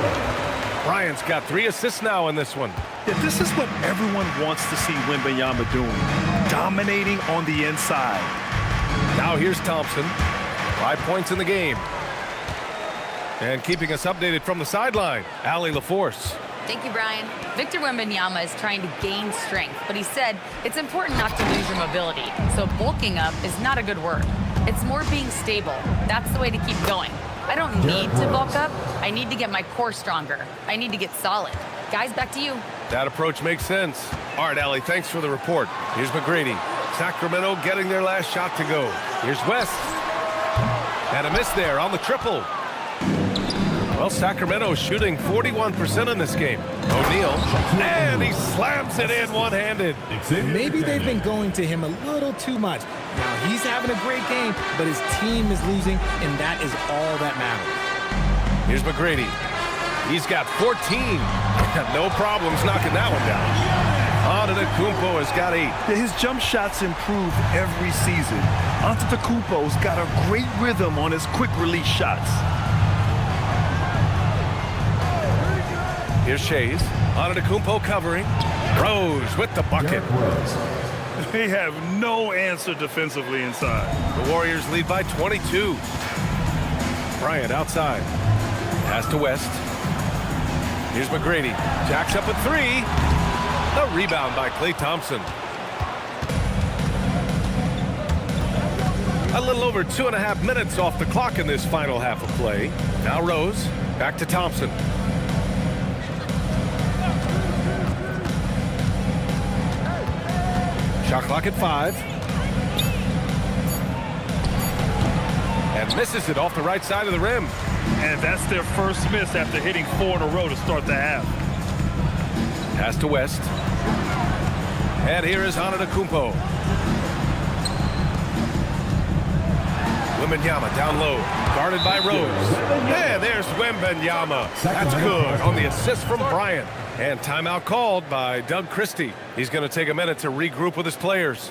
Bryant's got 3 assists now in this one. Yeah, this is what everyone wants to see Wembanyama doing, dominating on the inside. Now here's Thompson. 5 points in the game. And keeping us updated from the sideline, Allie LaForce. Thank you, Brian. Victor Wembanyama is trying to gain strength, but he said it's important not to lose your mobility. So bulking up is not a good word. It's more being stable. That's the way to keep going. I don't need to bulk up. I need to get my core stronger. I need to get solid. Guys, back to you. That approach makes sense. All right, Allie, thanks for the report. Here's McGrady. Sacramento getting their last shot to go. Here's West. And a miss there on the triple. Well, Sacramento shooting 41% in this game. O'Neal, and he slams it in one-handed. Maybe they've been going to him a little too much. Now, he's having a great game, but his team is losing, and that is all that matters. Here's McGrady. He's got 14. No problems knocking that one down. Antetokounmpo has got 8. His jump shots improve every season. Antetokounmpo's got a great rhythm on his quick release shots. Here's Shays. Antetokounmpo covering. Rose with the bucket. They have no answer defensively inside. The Warriors lead by 22. Bryant outside. Pass to West. Here's McGrady. Jacks up at 3. The rebound by Klay Thompson. A little over 2.5 minutes off the clock in this final half of play. Now Rose. Back to Thompson. Shot clock at 5. And misses it off the right side of the rim. And that's their first miss after hitting 4 in a row to start the half. Pass to West. And here is Antetokounmpo. Wembanyama down low. Guarded by Rose. And there's Wembanyama. That's good on the assist from Bryant. And timeout called by Doug Christie. He's going to take a minute to regroup with his players.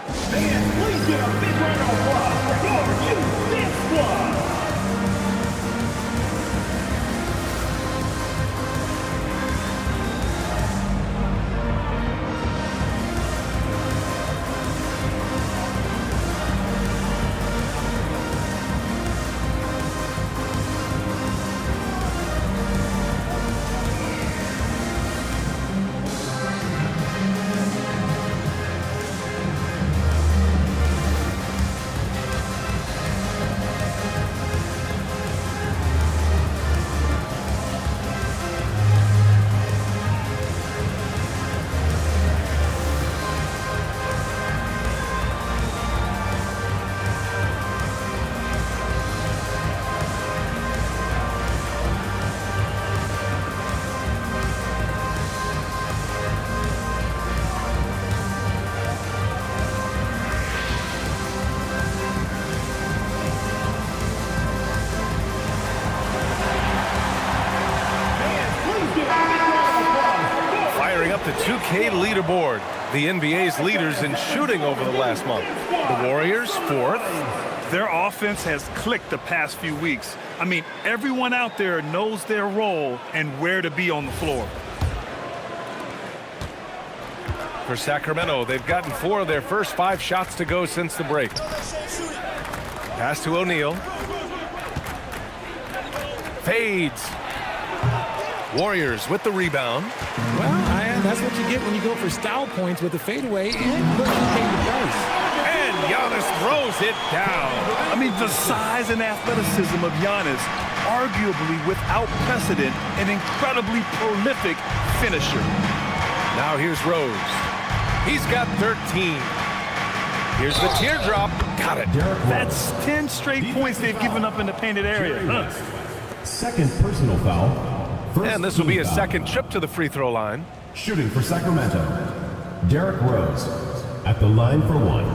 Fans, please give a big round of applause for your Houston squad. The 2K leaderboard. The NBA's leaders in shooting over the last month. The Warriors, 4th. Their offense has clicked the past few weeks. I mean, everyone out there knows their role and where to be on the floor. For Sacramento, they've gotten 4 of their first 5 shots to go since the break. Pass to O'Neal. Fades. Warriors with the rebound. Well, that's what you get when you go for style points with the fadeaway, and look, he paid the price. And Giannis throws it down. I mean, the size and athleticism of Giannis, arguably without precedent, an incredibly prolific finisher. Now here's Rose. He's got 13. Here's the teardrop. Got it. That's 10 straight points they've given up in the painted area. Second personal foul. And this will be a second trip to the free throw line. Shooting for Sacramento, Derrick Rose at the line for 1.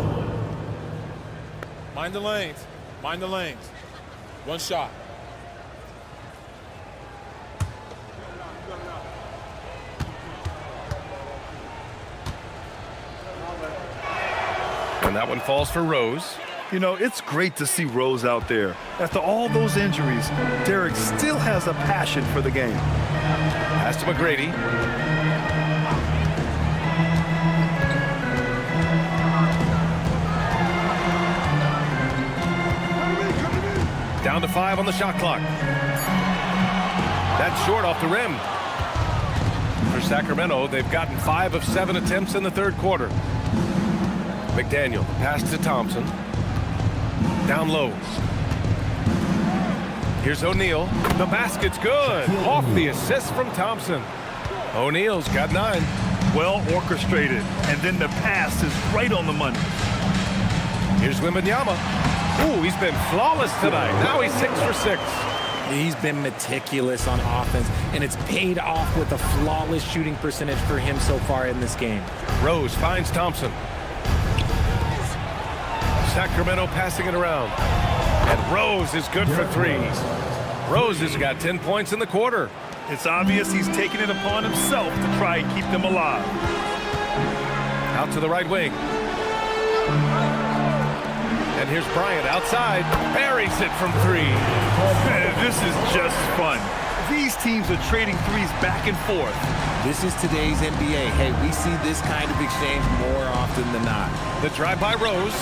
Mind the lanes. Mind the lanes. 1 shot. And that one falls for Rose. You know, it's great to see Rose out there. After all those injuries, Derek still has a passion for the game. Pass to McGrady. Down to 5 on the shot clock. That's short off the rim. For Sacramento, they've gotten 5 of 7 attempts in the third quarter. McDaniel, pass to Thompson. Down low. Here's O'Neal. The basket's good. Off the assist from Thompson. O'Neal's got 9. Well orchestrated, and then the pass is right on the money. Here's Wembanyama. Ooh, he's been flawless tonight. Now he's 6 for 6. He's been meticulous on offense, and it's paid off with a flawless shooting percentage for him so far in this game. Rose finds Thompson. Sacramento passing it around. And Rose is good for 3. Rose has got 10 points in the quarter. It's obvious he's taking it upon himself to try and keep them alive. Out to the right wing. And here's Bryant outside. Buries it from 3. This is just fun. These teams are trading threes back and forth. This is today's NBA. Hey, we see this kind of exchange more often than not. The drive by Rose.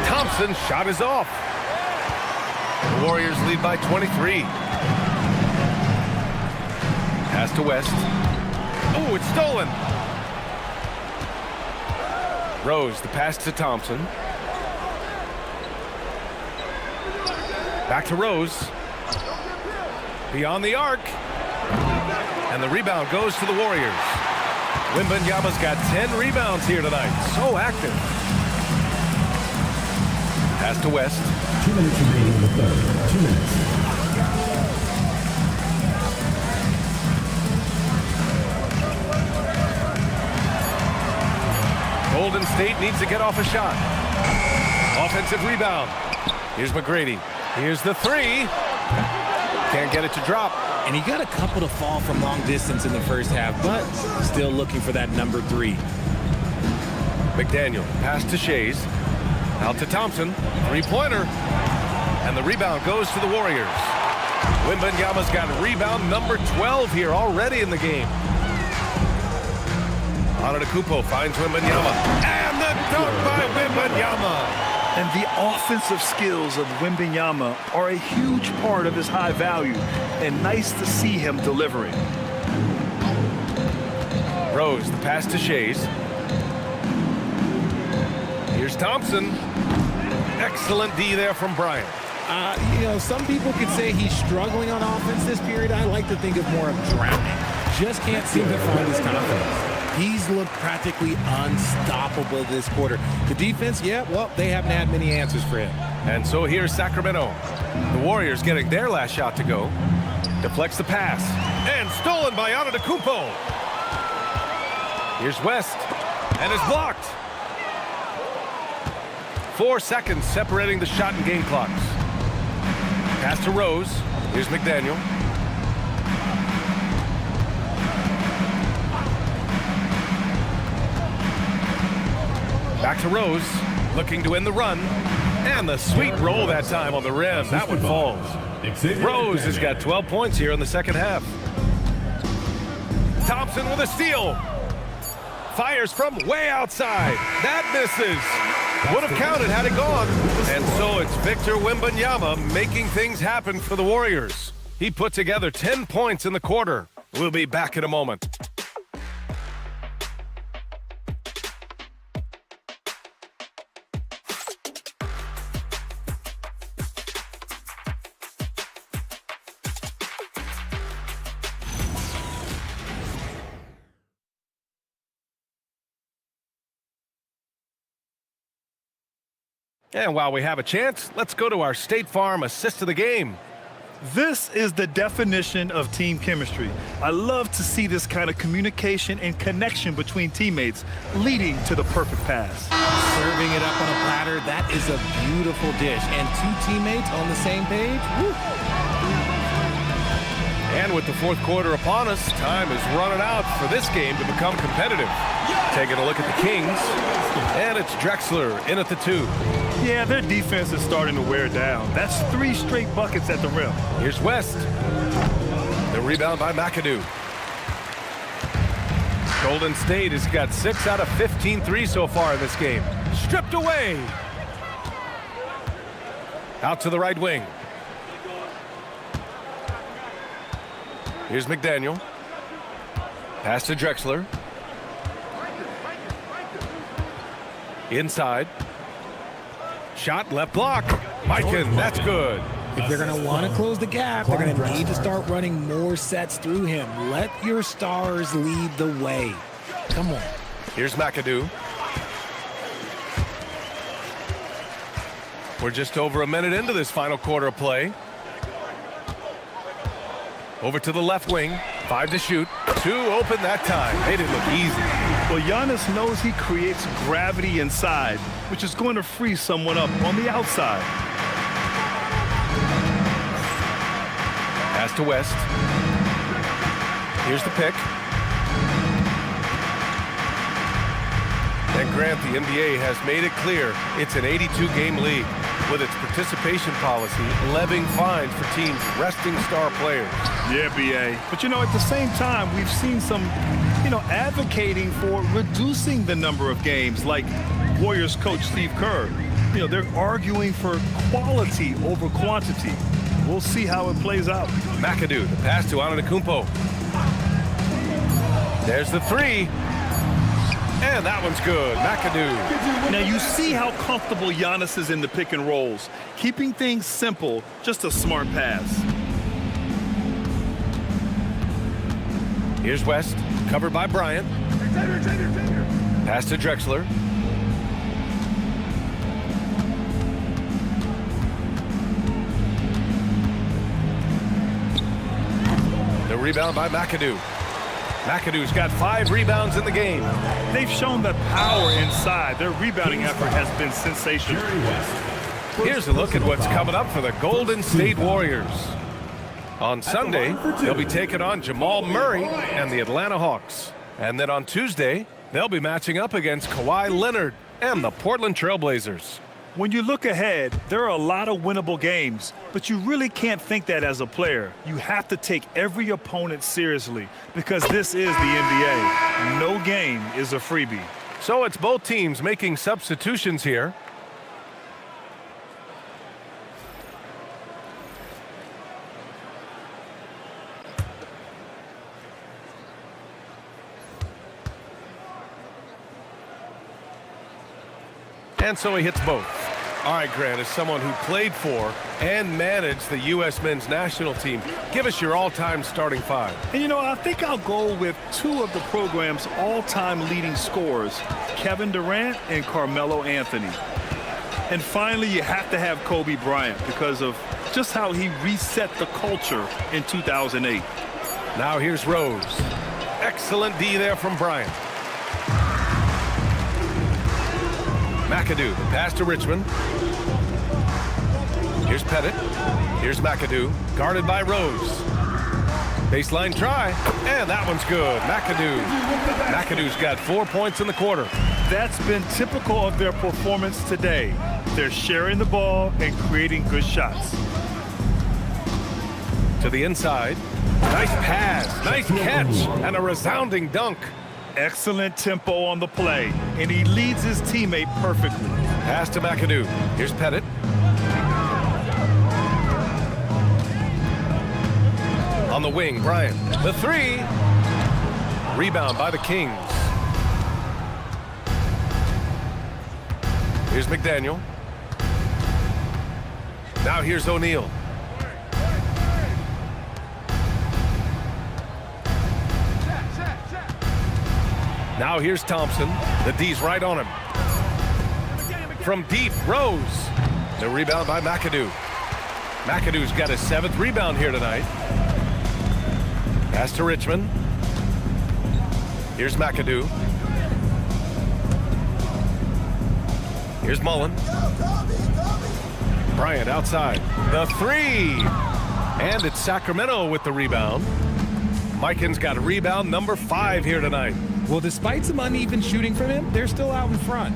Thompson's shot is off. The Warriors lead by 23. Pass to West. Oh, it's stolen. Rose, the pass to Thompson. Back to Rose. Beyond the arc. And the rebound goes to the Warriors. Wembanyama's got 10 rebounds here tonight. So active. Pass to West. 2 minutes remaining in the third. 2 minutes. Golden State needs to get off a shot. Offensive rebound. Here's McGrady. Here's the 3. Can't get it to drop. And he got a couple to fall from long distance in the first half, but still looking for that number 3. McDaniel, pass to Shays. Out to Thompson. 3-pointer. And the rebound goes to the Warriors. Wembanyama's got rebound number 12 here already in the game. Antetokounmpo finds Wembanyama. And the dunk by Wembanyama. And the offensive skills of Wembanyama are a huge part of his high value, and nice to see him delivering. Rose, the pass to Shays. Here's Thompson. Excellent D there from Bryant. You know, some people could say he's struggling on offense this period. I like to think of more of drowning. Just can't seem to find his confidence. He's looked practically unstoppable this quarter. The defense, yeah, well, they haven't had many answers for him. And so here's Sacramento. The Warriors getting their last shot to go. Deflects the pass. And stolen by Antetokounmpo. Here's West. And it's blocked. 4 seconds separating the shot and game clocks. Pass to Rose. Here's McDaniel. Back to Rose, looking to end the run. And the sweet roll that time on the rim. That one falls. Rose has got 12 points here in the second half. Thompson with a steal. Fires from way outside. That misses. Would have counted had it gone. And so it's Victor Wembanyama making things happen for the Warriors. He put together 10 points in the quarter. We'll be back in a moment. And while we have a chance, let's go to our State Farm assist of the game. This is the definition of team chemistry. I love to see this kind of communication and connection between teammates leading to the perfect pass. Serving it up on a platter, that is a beautiful dish. And 2 teammates on the same page, woo. And with the fourth quarter upon us, time is running out for this game to become competitive. Taking a look at the Kings, and it's Drexler in at the 2. Yeah, their defense is starting to wear down. That's 3 straight buckets at the rim. Here's West. The rebound by McAdoo. Golden State has got 6 out of 15 threes so far in this game. Stripped away. Out to the right wing. Here's McDaniel. Pass to Drexler. Inside. Shot left block. Mikan, that's good. If they're going to want to close the gap, they're going to need to start running more sets through him. Let your stars lead the way. Come on. Here's McAdoo. We're just over a minute into this final quarter of play. Over to the left wing. 5 to shoot. 2 open that time. Made it look easy. Well, Giannis knows he creates gravity inside, which is going to free someone up on the outside. Pass to West. Here's the pick. And Grant, the NBA has made it clear it's an 82-game league with its participation policy levying fines for teams resting star players. Yeah, B.A. But, at the same time, we've seen some, advocating for reducing the number of games, like Warriors coach Steve Kerr. They're arguing for quality over quantity. We'll see how it plays out. McAdoo, the pass to Antetokounmpo. There's the 3. And that one's good. McAdoo. Now you see how comfortable Giannis is in the pick and rolls. Keeping things simple, just a smart pass. Here's West, covered by Bryant. Pass to Drexler. The rebound by McAdoo. McAdoo's got 5 rebounds in the game. They've shown that power inside. Their rebounding effort has been sensational. Here's a look at what's coming up for the Golden State Warriors. On Sunday, they'll be taking on Jamal Murray and the Atlanta Hawks. And then on Tuesday, they'll be matching up against Kawhi Leonard and the Portland Trailblazers. When you look ahead, there are a lot of winnable games, but you really can't think that as a player. You have to take every opponent seriously because this is the NBA. No game is a freebie. So it's both teams making substitutions here. And so he hits both. All right, Grant, as someone who played for and managed the U.S. men's national team, give us your all-time starting 5. And, I think I'll go with 2 of the program's all-time leading scorers, Kevin Durant and Carmelo Anthony. And finally, you have to have Kobe Bryant because of just how he reset the culture in 2008. Now here's Rose. Excellent D there from Bryant. McAdoo, the pass to Richmond. Here's Pettit. Here's McAdoo, guarded by Rose. Baseline try, and that one's good. McAdoo's got 4 points in the quarter. That's been typical of their performance today. They're sharing the ball and creating good shots. To the inside. Nice pass, nice catch, and a resounding dunk. Excellent tempo on the play, and he leads his teammate perfectly. Pass to McAdoo. Here's Pettit. On the wing, Bryant. The 3. Rebound by the Kings. Here's McDaniel. Now here's O'Neal. Now here's Thompson. The D's right on him. From deep, Rose. The rebound by McAdoo. McAdoo's got his 7th rebound here tonight. Pass to Richmond. Here's McAdoo. Here's Mullen. Bryant outside. The 3. And it's Sacramento with the rebound. Mikan's got rebound number 5 here tonight. Well, despite some uneven shooting from him, they're still out in front.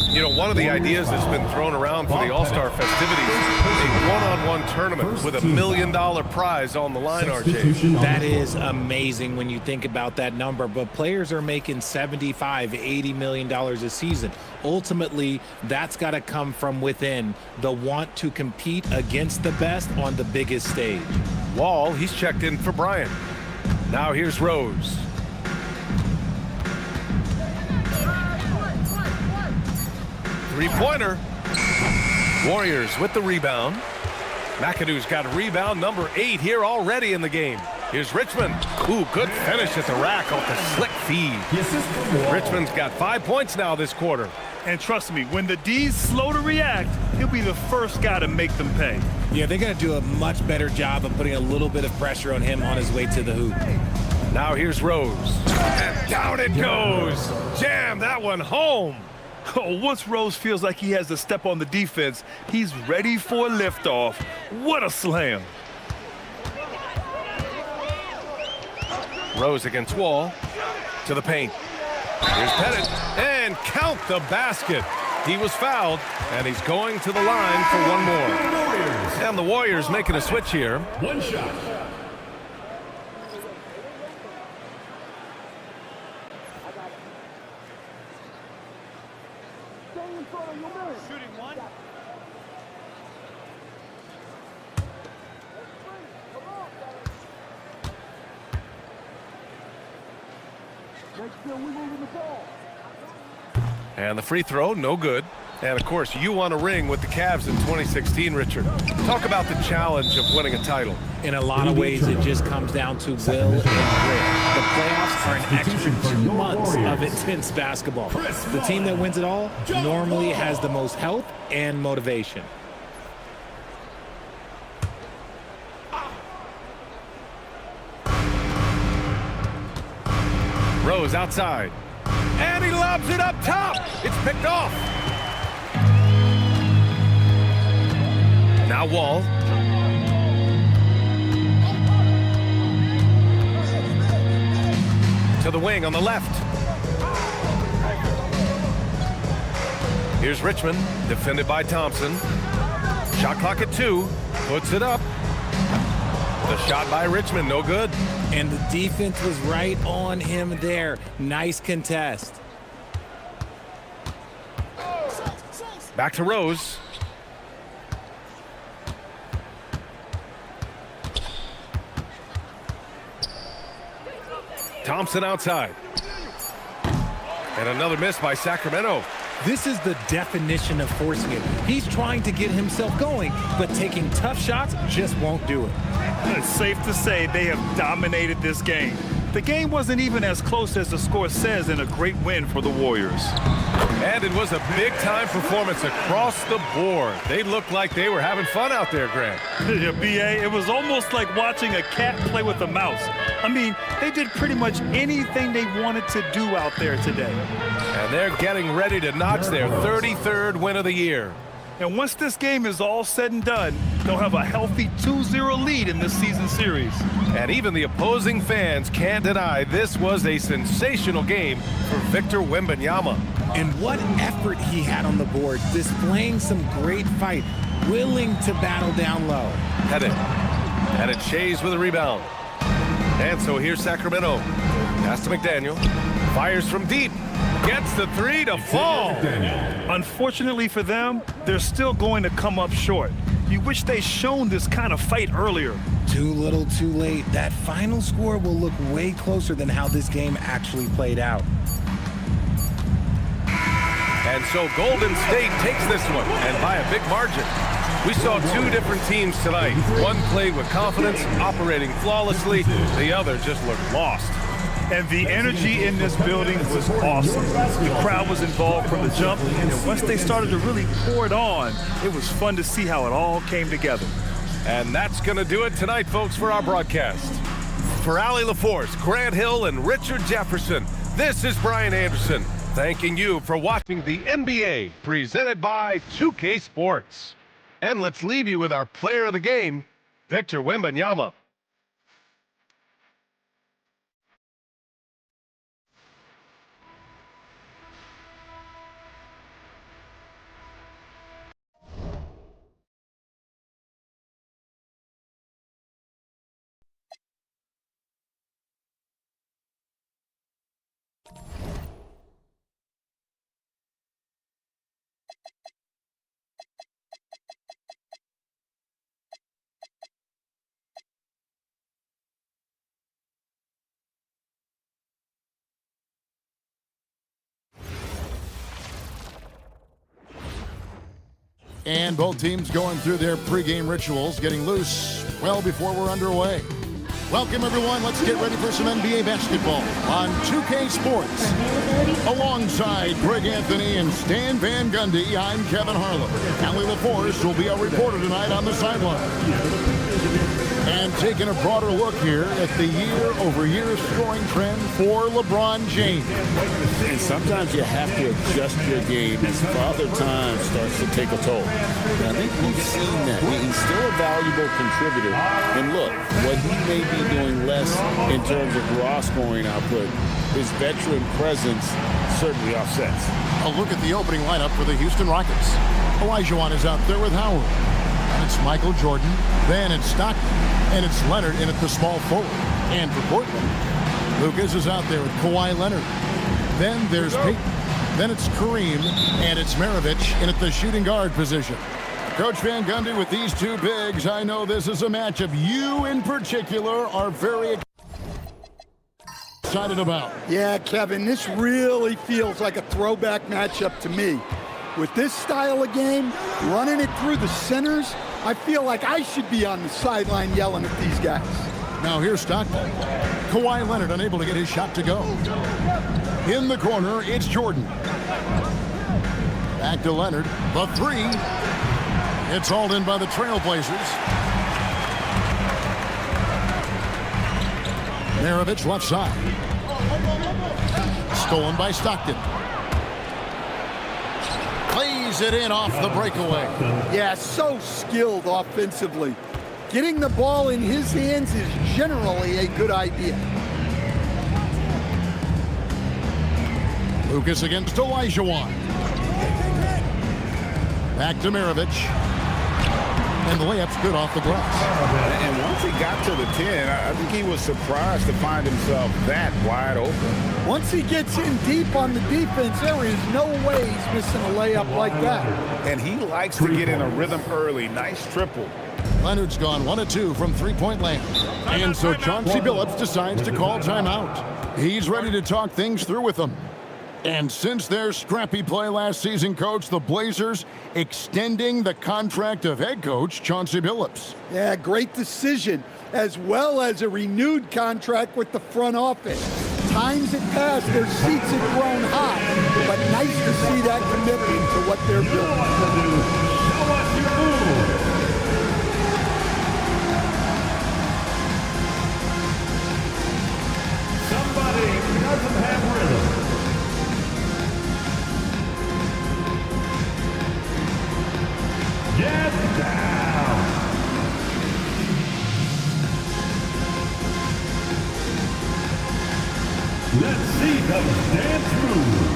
You know, one of the ideas that's been thrown around for the All-Star festivities, a one-on-one tournament with $1 million prize on the line, RJ. That is amazing when you think about that number, but players are making $75, $80 million a season. Ultimately, that's got to come from within, the want to compete against the best on the biggest stage. Wall, he's checked in for Bryant. Now here's Rose. Three-pointer. Warriors with the rebound. McAdoo's got rebound number 8 here already in the game. Here's Richmond. Ooh, good finish at the rack off the slick feed. Richmond's got 5 points now this quarter. And trust me, when the D's slow to react, he'll be the first guy to make them pay. Yeah, they're going to do a much better job of putting a little bit of pressure on him on his way to the hoop. Now here's Rose. And down it goes. Jam that one home. Oh, once Rose feels like he has to step on the defense, he's ready for a liftoff. What a slam. Rose against Wall. To the paint. Here's Pettit. And count the basket. He was fouled, and he's going to the line for one more. And the Warriors making a switch here. One shot. Shooting one. And the free throw, no good. And, of course, you won a ring with the Cavs in 2016, Richard. Talk about the challenge of winning a title. In a lot of ways, it just comes down to will and grit. The playoffs are an extra 2 months of intense basketball. The team that wins it all normally has the most health and motivation. Rose outside. And he lobs it up top. It's picked off. Now Wall. To the wing on the left. Here's Richmond, defended by Thompson. Shot clock at 2. Puts it up. The shot by Richmond, no good. And the defense was right on him there. Nice contest. Back to Rose. Thompson outside. And another miss by Sacramento. This is the definition of forcing it. He's trying to get himself going, but taking tough shots just won't do it. It's safe to say they have dominated this game. The game wasn't even as close as the score says in a great win for the Warriors. And it was a big-time performance across the board. They looked like they were having fun out there, Grant. Yeah, B.A., it was almost like watching a cat play with a mouse. I mean, they did pretty much anything they wanted to do out there today. And they're getting ready to notch their 33rd win of the year. And once this game is all said and done, they'll have a healthy 2-0 lead in this season series. And even the opposing fans can't deny this was a sensational game for Victor Wembanyama. And what effort he had on the board, displaying some great fight, willing to battle down low. Pettit. And it Shays with a rebound. And so here's Sacramento. Pass to McDaniel. Fires from deep. Gets the 3 to fall. Unfortunately for them, they're still going to come up short. You wish they'd shown this kind of fight earlier. Too little, too late. That final score will look way closer than how this game actually played out. And so Golden State takes this one, and by a big margin. We saw 2 different teams tonight. One played with confidence, operating flawlessly. The other just looked lost. And the energy in this building was awesome. The crowd was involved from the jump, and once they started to really pour it on, it was fun to see how it all came together. And that's going to do it tonight, folks, for our broadcast. For Allie LaForce, Grant Hill, and Richard Jefferson, this is Brian Anderson, thanking you for watching the NBA, presented by 2K Sports. And let's leave you with our player of the game, Victor Wembanyama. And both teams going through their pregame rituals, getting loose well before we're underway. Welcome, everyone. Let's get ready for some NBA basketball on 2K Sports. Alongside Greg Anthony and Stan Van Gundy, I'm Kevin Harlan. Allie LaForce will be our reporter tonight on the sideline. And taking a broader look here at the year-over-year scoring trend for LeBron James. And sometimes you have to adjust your game as Father Time starts to take a toll. And I think we've seen that. He's still a valuable contributor. And look, what he may be doing less in terms of raw scoring output, his veteran presence certainly offsets. A look at the opening lineup for the Houston Rockets. Olajuwon is out there with Howard. And it's Michael Jordan. Then it's Stockton. And it's Leonard in at the small forward. And for Portland, Lucas is out there with Kawhi Leonard. Then there's Peyton. Then it's Kareem. And it's Maravich in at the shooting guard position. Coach Van Gundy with these two bigs. I know this is a matchup you in particular are very excited about. Yeah, Kevin, this really feels like a throwback matchup to me. With this style of game, running it through the centers, I feel like I should be on the sideline yelling at these guys. Now here's Stockton. Kawhi Leonard unable to get his shot to go. In the corner, it's Jordan. Back to Leonard. The three. It's hauled in by the Trailblazers. Maravich left side. Stolen by Stockton. Plays it in off the breakaway. Yeah, so skilled offensively. Getting the ball in his hands is generally a good idea. Lucas against Olajuwon. Back to Maravich. And the layup's good off the glass. And once he got to the 10, I think he was surprised to find himself that wide open. Once he gets in deep on the defense, there is no way he's missing a layup like that. And he likes to get in a rhythm early. Nice triple. Leonard's gone 1 of 2 from three-point land. And so Chauncey Billups decides to call timeout. He's ready to talk things through with them. And since their scrappy play last season, Coach, the Blazers extending the contract of head coach Chauncey Billups. Yeah, great decision, as well as a renewed contract with the front office. Times had passed, their seats had grown high, but nice to see that commitment to what they're building. Show us your move. Somebody who doesn't have rhythm. Get down. Let's see those dance moves.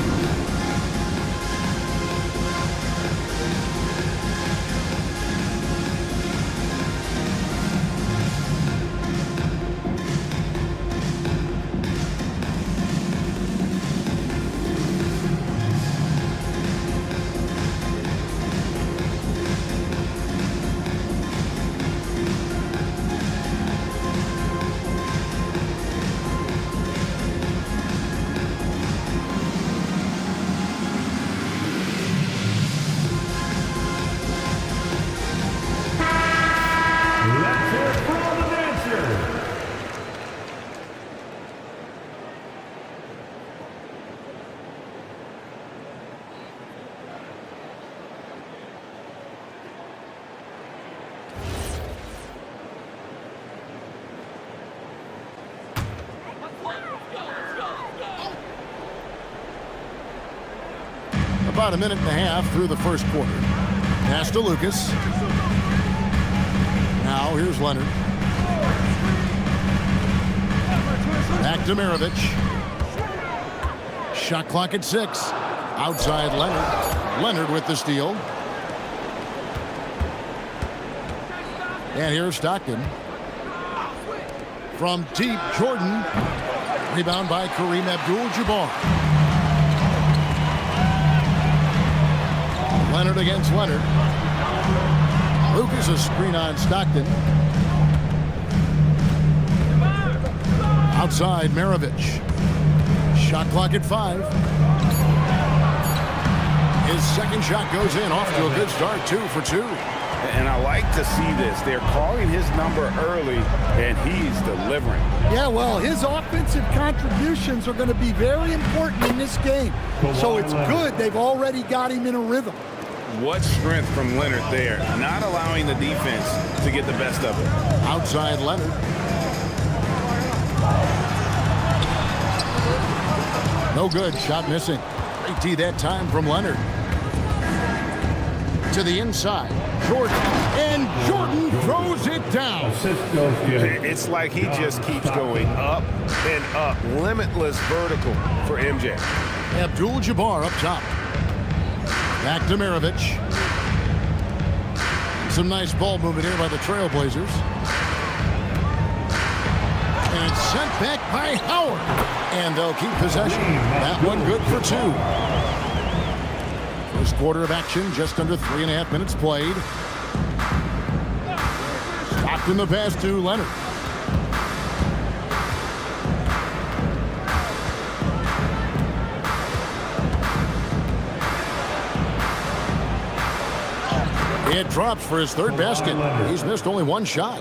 About a minute and a half through the first quarter. Pass to Lucas. Now Now here's Leonard. Back to Maravich. Shot clock at 6. Outside Leonard. Leonard with the steal. And here's Stockton. From deep, Jordan. Rebound by Kareem Abdul-Jabbar. Leonard against Leonard. Lucas a screen on Stockton. Outside Maravich. Shot clock at 5. His second shot goes in, off to a good start, 2 for 2. And I like to see this. They're calling his number early, and he's delivering. Yeah, well, his offensive contributions are going to be very important in this game. So it's good they've already got him in a rhythm. What strength from Leonard there, not allowing the defense to get the best of it. Outside Leonard. No good, shot missing. Great D that time from Leonard. To the inside, Jordan, and Jordan throws it down. It's like he just keeps going up and up. Limitless vertical for MJ. Abdul-Jabbar up top. Back to Maravich. Some nice ball movement here by the Trailblazers. And it's sent back by Howard. And they'll keep possession. That one good for 2. First quarter of action, just under 3.5 minutes played. Stockton the pass to Leonard. It drops for his third basket. He's missed only 1 shot.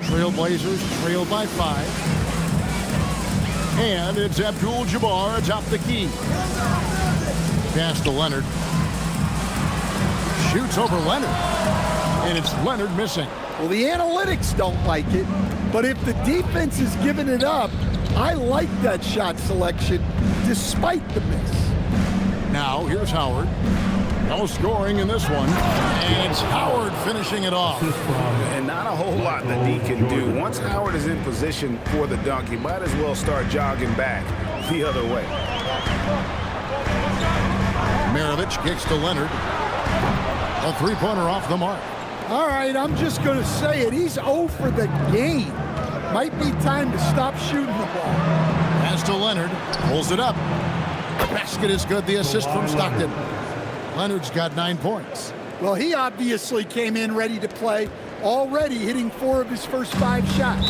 Trailblazers trail by 5. And it's Abdul-Jabbar atop the key. Pass to Leonard. Shoots over Leonard. And it's Leonard missing. Well, the analytics don't like it, but if the defense is giving it up, I like that shot selection despite the miss. Now here's Howard. No scoring in this one. And it's Howard finishing it off. And not a whole lot that he can do. Once Howard is in position for the dunk, he might as well start jogging back the other way. Maravich kicks to Leonard. A 3-pointer off the mark. All right, I'm just going to say it. He's 0 for the game. Might be time to stop shooting the ball. Pass to Leonard. Pulls it up. Basket is good. The assist from Stockton. Leonard's got 9 points. Well, he obviously came in ready to play, already hitting 4 of his first 5 shots.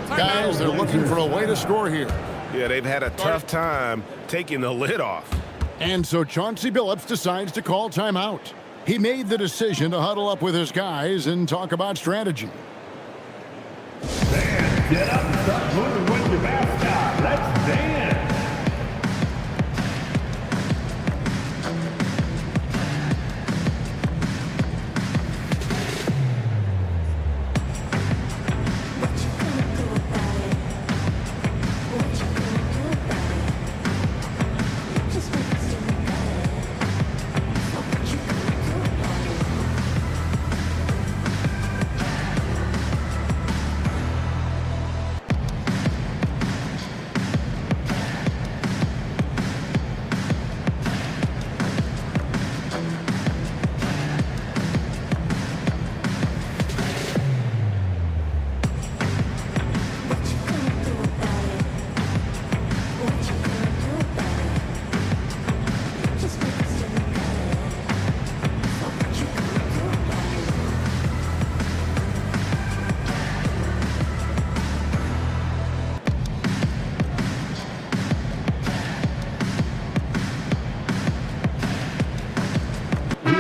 Guys, they're looking for a way to score here. Yeah, they've had a tough time taking the lid off. And so Chauncey Billups decides to call timeout. He made the decision to huddle up with his guys and talk about strategy. Fans, get up and start moving with your mascot. Let's dance.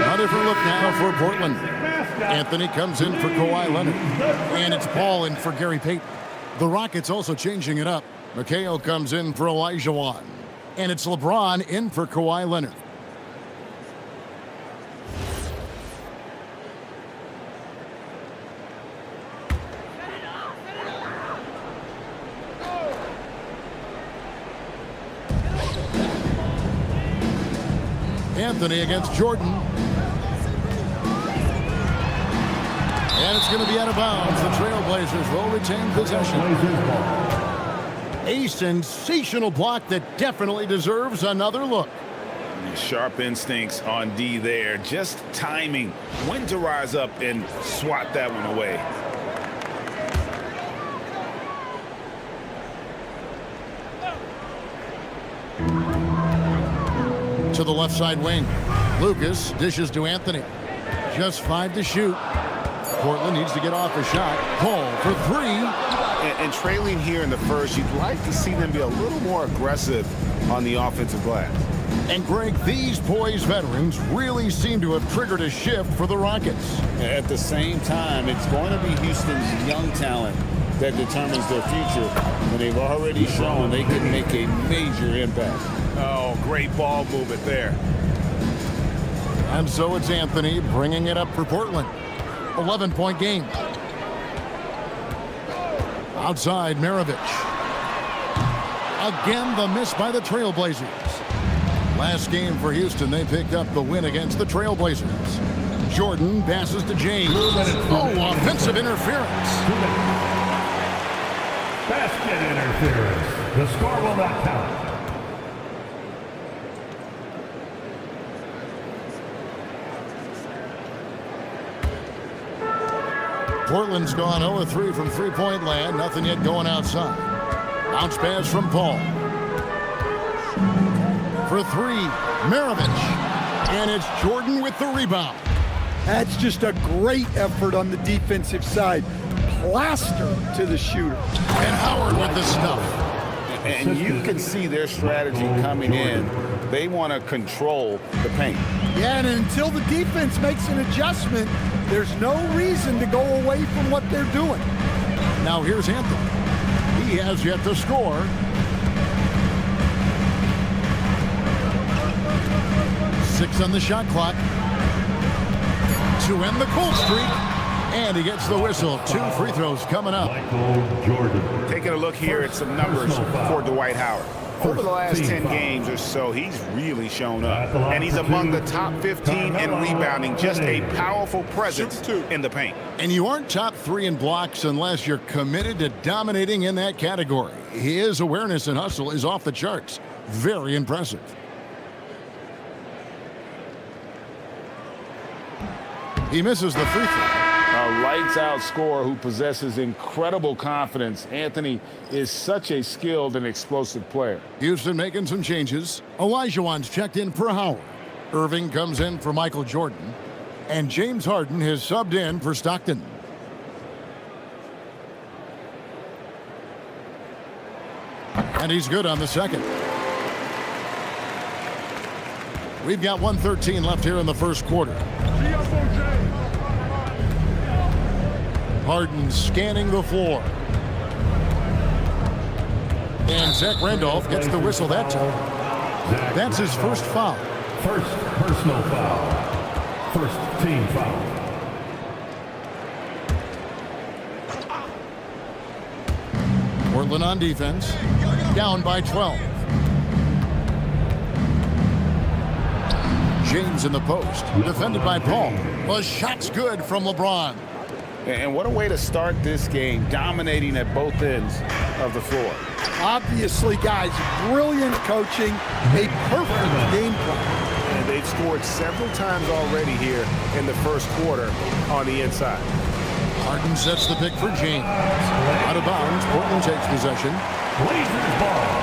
A different look now for Portland. Anthony comes in for Kawhi Leonard. And it's Paul in for Gary Payton. The Rockets also changing it up. Mikhail comes in for Elijah Wan. And it's LeBron in for Kawhi Leonard. Anthony against Jordan. And it's going to be out of bounds. The Trailblazers will retain possession. A sensational block that definitely deserves another look. Sharp instincts on D there. Just timing when to rise up and swat that one away. To the left side wing. Lucas dishes to Anthony. Just 5 to shoot. Portland needs to get off a shot. Paul for 3. And trailing here in the first, you'd like to see them be a little more aggressive on the offensive glass. And Greg, these poised veterans really seem to have triggered a shift for the Rockets. At the same time, it's going to be Houston's young talent that determines their future, and they've already shown they can make a major impact. Oh, great ball movement there. And so it's Anthony bringing it up for Portland. 11-point game. Outside, Maravich. Again, the miss by the Trailblazers. Last game for Houston, they picked up the win against the Trailblazers. Jordan passes to James. Oh, offensive interference. Basket interference. The score will not count. Portland's gone 0-3 from three-point land. Nothing yet going outside. Bounce pass from Paul. For 3, Maravich. And it's Jordan with the rebound. That's just a great effort on the defensive side. Plaster to the shooter. And Howard with the stuff. And you can see their strategy coming in. They want to control the paint. Yeah, and until the defense makes an adjustment, there's no reason to go away from what they're doing. Now here's Anthony. He has yet to score. Six on the shot clock to end the cold streak. And he gets the whistle. 2 free throws coming up. Taking a look here at some numbers for Dwight Howard. Over the last 10 games or so, he's really shown up. And he's among the top 15 in rebounding. Just a powerful presence in the paint. And you aren't top 3 in blocks unless you're committed to dominating in that category. His awareness and hustle is off the charts. Very impressive. He misses the free throw. A lights-out scorer who possesses incredible confidence. Anthony is such a skilled and explosive player. Houston making some changes. Olajuwon's checked in for Howard. Irving comes in for Michael Jordan. And James Harden has subbed in for Stockton. And he's good on the second. We've got 1:13 left here in the first quarter. Harden scanning the floor. And Zach Randolph gets the whistle that time. That's his first foul. First personal foul. First team foul. Portland on defense. Down by 12. James in the post. Defended by Paul. The shot's good from LeBron. And what a way to start this game, dominating at both ends of the floor. Obviously, guys, brilliant coaching, a perfect game plan. And they've scored several times already here in the first quarter on the inside. Harden sets the pick for James. Out of bounds, Portland takes possession. Blazers ball.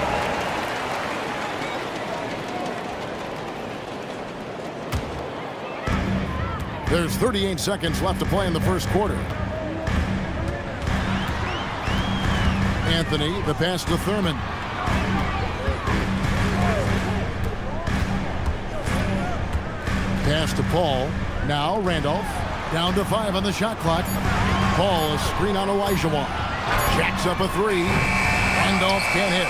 There's 38 seconds left to play in the first quarter. Anthony, the pass to Thurman. Pass to Paul. Now Randolph. Down to 5 on the shot clock. Paul, a screen on Olajuwon. Jacks up a 3. Randolph can't hit.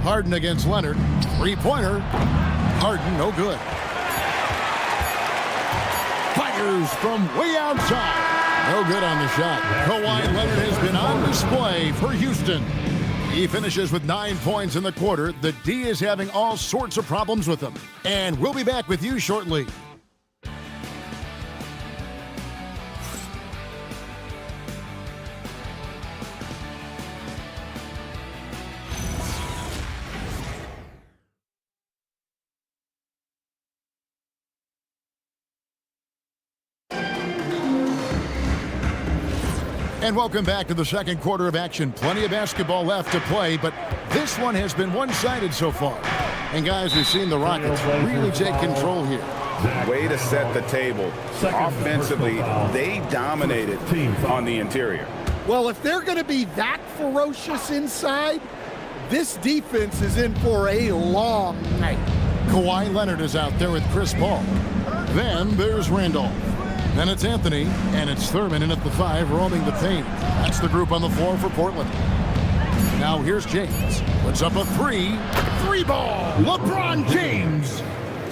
Harden against Leonard. 3-pointer. Harden, no good. Fires from way outside. No good on the shot. Kawhi Leonard has been on display for Houston. He finishes with 9 points in the quarter. The D is having all sorts of problems with him. And we'll be back with you shortly. And welcome back to the second quarter of action. Plenty of basketball left to play, but this one has been one-sided so far. And guys, we've seen the Rockets really take control here. Way to set the table. Offensively, they dominated on the interior. Well, if they're going to be that ferocious inside, this defense is in for a long night. Kawhi Leonard is out there with Chris Paul. Then there's Randolph. Then it's Anthony, and it's Thurman in at the 5, roaming the paint. That's the group on the floor for Portland. Now here's James. Puts up a 3. 3-ball. LeBron James.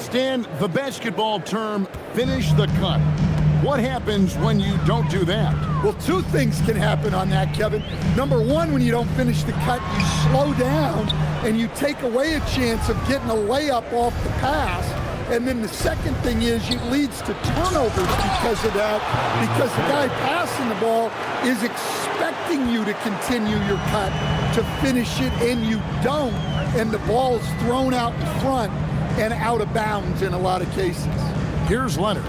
Stan, the basketball term, finish the cut. What happens when you don't do that? Well, two things can happen on that, Kevin. Number one, when you don't finish the cut, you slow down and you take away a chance of getting a layup off the pass. And then the second thing is it leads to turnovers because of that, because the guy passing the ball is expecting you to continue your cut, to finish it, and you don't. And the ball is thrown out in front and out of bounds in a lot of cases. Here's Leonard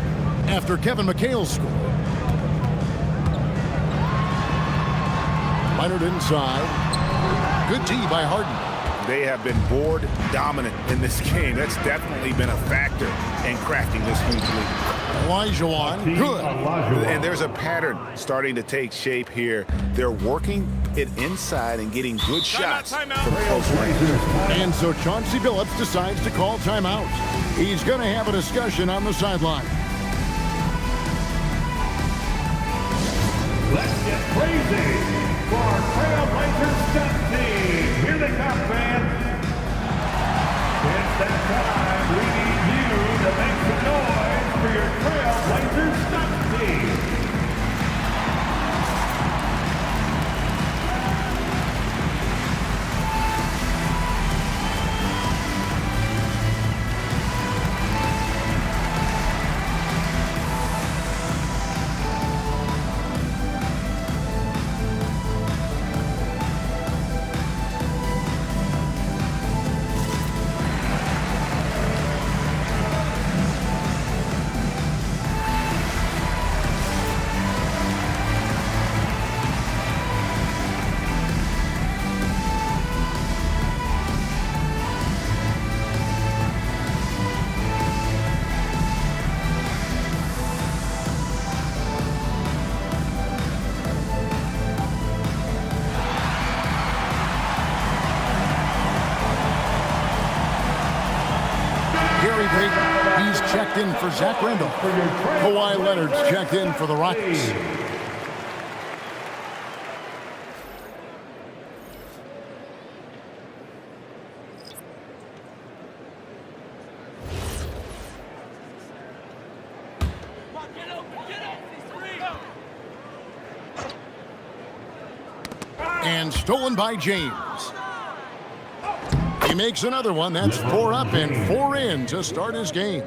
after Kevin McHale scored. Leonard inside. Good D by Harden. They have been board dominant in this game. That's definitely been a factor in crafting this Kings lead. Olajuwon, good. And there's a pattern starting to take shape here. They're working it inside and getting good shots from close range. And so Chauncey Billups decides to call timeout. He's going to have a discussion on the sideline. Let's get crazy for our Trailblazers step team. Here they come, fans. It's that time. We need you to make some noise for your Trailblazers step team. He's checked in for Zach Randolph. Kawhi Leonard's checked in for the Rockets. And stolen by James. He makes another one. That's 4 up and 4 in to start his game.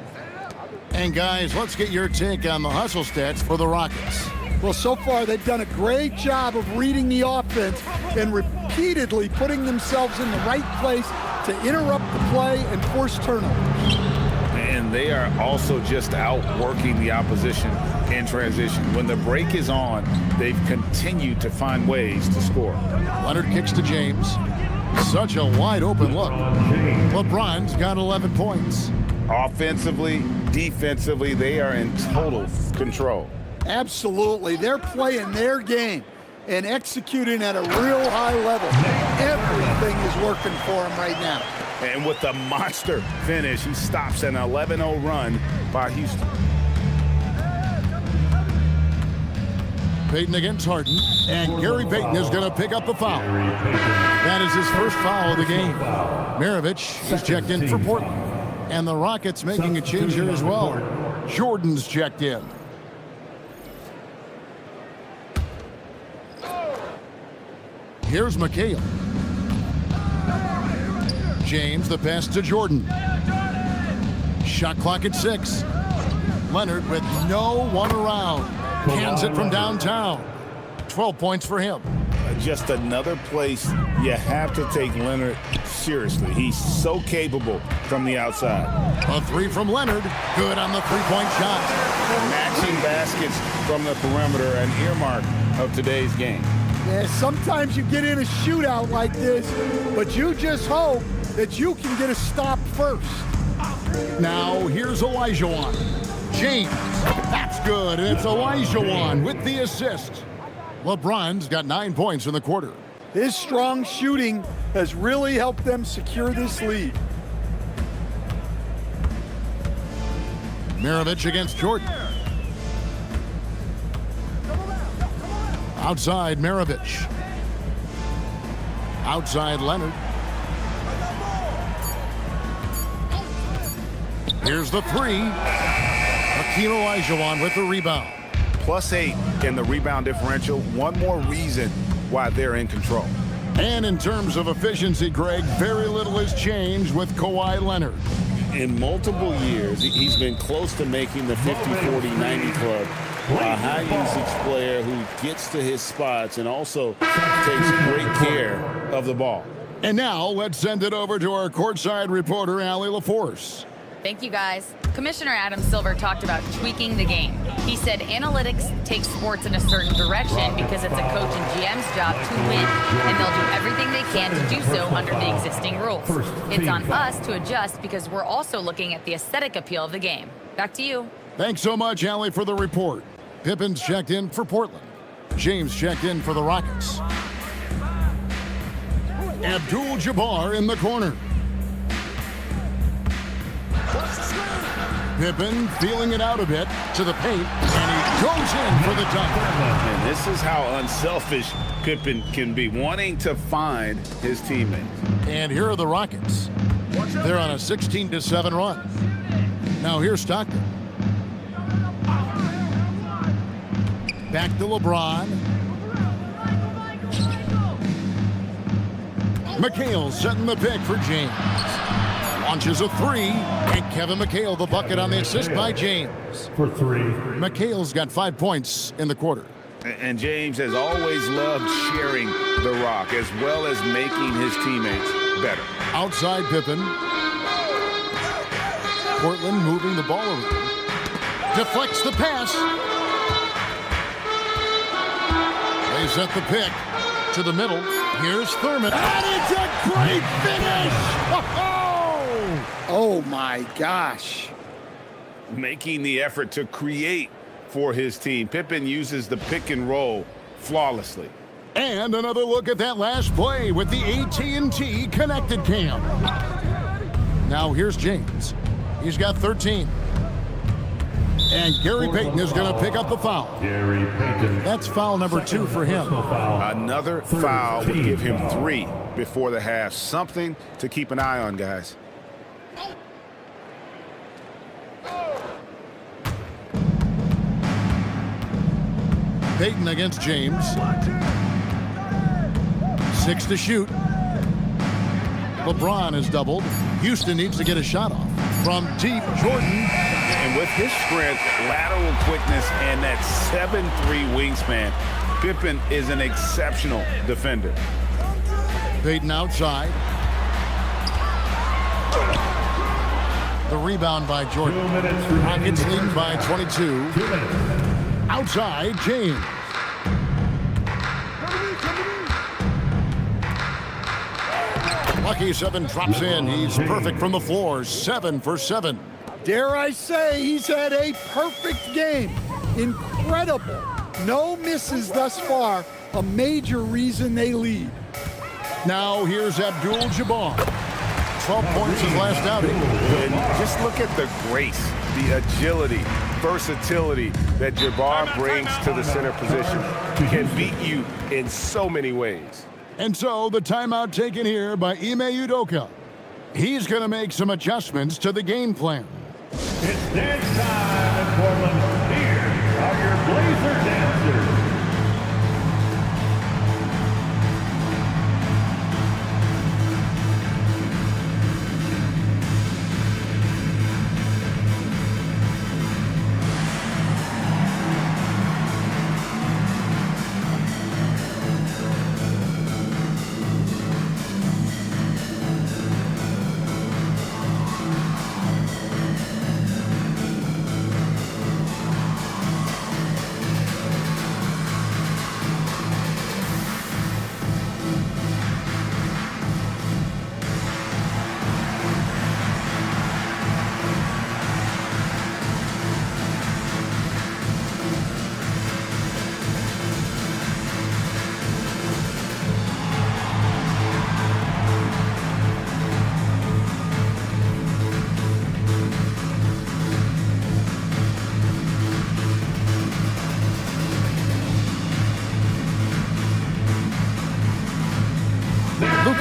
And guys, let's get your take on the hustle stats for the Rockets. Well, so far they've done a great job of reading the offense and repeatedly putting themselves in the right place to interrupt the play and force turnovers. And they are also just outworking the opposition in transition. When the break is on, they've continued to find ways to score. Leonard kicks to James. Such a wide open look. LeBron's got 11 points. Offensively, defensively, they are in total control. Absolutely. They're playing their game and executing at a real high level. Everything is working for them right now. And with the monster finish, he stops an 11-0 run by Houston. Payton against Harden, and Gary Payton is going to pick up the foul. That is his first foul of the game. Maravich is checked in for Portland, and the Rockets making a change here as well. Jordan's checked in. Here's McHale. James, the pass to Jordan. Shot clock at 6. Leonard with no one around. Cans it from downtown. 12 points for him. just another place you have to take Leonard seriously. He's so capable from the outside. A three from Leonard. Good on the three-point shot. Matching baskets from the perimeter, an earmark of today's game. Yeah, sometimes you get in a shootout like this, but you just hope that you can get a stop first. Now, here's Elijah James. That's good, and it's Elijah with the assist. LeBron's got 9 points in the quarter. His strong shooting has really helped them secure this lead. Maravich against Jordan. Outside Maravich. Outside Leonard. Here's the three. Hakeem Olajuwon with the rebound. +8 in the rebound differential. One more reason why they're in control. And in terms of efficiency, Greg, very little has changed with Kawhi Leonard. In multiple years, he's been close to making the 50-40-90 club. A high-usage player who gets to his spots and also takes great care of the ball. And now, let's send it over to our courtside reporter, Allie LaForce. Thank you, guys. Commissioner Adam Silver talked about tweaking the game. He said analytics take sports in a certain direction because it's a coach and GM's job to win, and they'll do everything they can to do so under the existing rules. It's on us to adjust because we're also looking at the aesthetic appeal of the game. Back to you. Thanks so much, Allie, for the report. Pippen's checked in for Portland. James checked in for the Rockets. Abdul-Jabbar in the corner. Pippen feeling it out a bit to the paint, and he goes in for the dunk. And this is how unselfish Pippen can be, wanting to find his teammates. And here are the Rockets. They're on a 16-7 run. Now here's Stockton. Back to LeBron. McHale setting the pick for James. Launches a three, and Kevin McHale the bucket on the assist by James. For three. McHale's got 5 points in the quarter. And James has always loved sharing the rock as well as making his teammates better. Outside Pippen. Portland moving the ball around. Deflects the pass. They set the pick to the middle. Here's Thurman. And it's a great finish! Oh my gosh. Making the effort to create for his team. Pippen uses the pick and roll flawlessly. And another look at that last play with the AT&T connected cam. Now here's James. He's got 13. And Gary Payton is going to pick up the foul. Gary Payton. That's foul number 2 for him. Another foul would give him 3 before the half. Something to keep an eye on, guys. Payton against James. 6 to shoot. LeBron is doubled. Houston needs to get a shot off. From deep, Jordan. And with his strength, lateral quickness, and that 7'3" wingspan, Pippen is an exceptional defender. Payton outside. The rebound by Jordan. Rockets leading by 22. Outside, James. Lucky 7 drops in. He's perfect from the floor. 7 for 7. Dare I say he's had a perfect game. Incredible. No misses thus far. A major reason they lead. Now here's Abdul-Jabbar. 12 points his last outing. And just look at the grace, the agility, versatility that Jabbar brings to the center position. He can beat you in so many ways. And so the timeout taken here by Ime Udoka. He's going to make some adjustments to the game plan. It's dance time in Portland. Here are your Blazer dancers.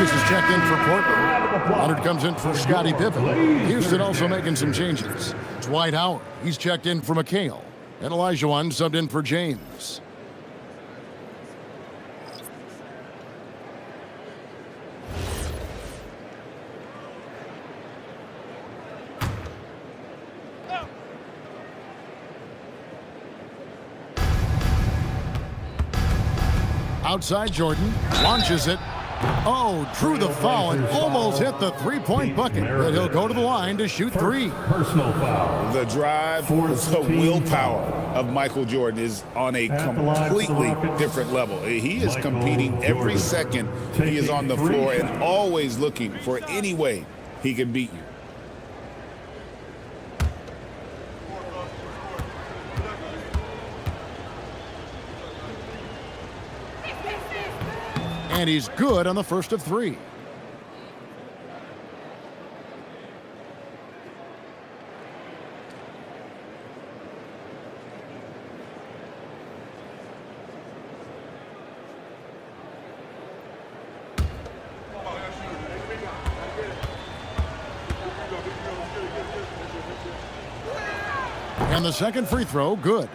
Davis is checked in for Portland. Leonard comes in for Scottie Pippen. Houston also making some changes. Dwight Howard, he's checked in for McHale. And Elijah Wan subbed in for James. Outside Jordan, launches it. Oh, drew the foul and almost hit the three-point bucket. But he'll go to the line to shoot three. Personal foul. The drive, the willpower of Michael Jordan is on a completely different level. He is competing every second he is on the floor and always looking for any way he can beat you. And he's good on the first of three. And the second free throw, good.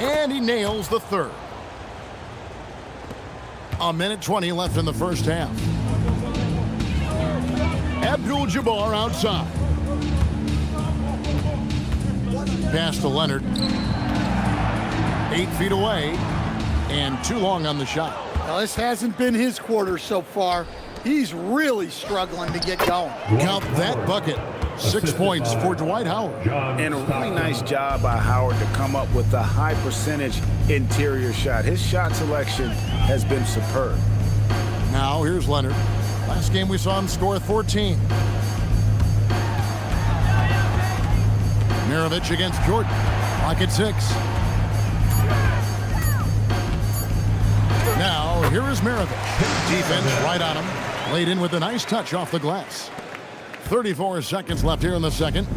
And he nails the third. A minute 20 left in the first half. Abdul-Jabbar outside. Pass to Leonard. 8 feet away. And too long on the shot. Now, this hasn't been his quarter so far. He's really struggling to get going. Count that bucket. 6 points for Dwight Howard. And a really nice job by Howard to come up with a high percentage interior shot. His shot selection has been superb. Now here's Leonard. Last game we saw him score 14. Mirovic against Jordan. Clock at 6. Now here is Mirovic. Defense right on him. Laid in with a nice touch off the glass. 34 seconds left here in the second.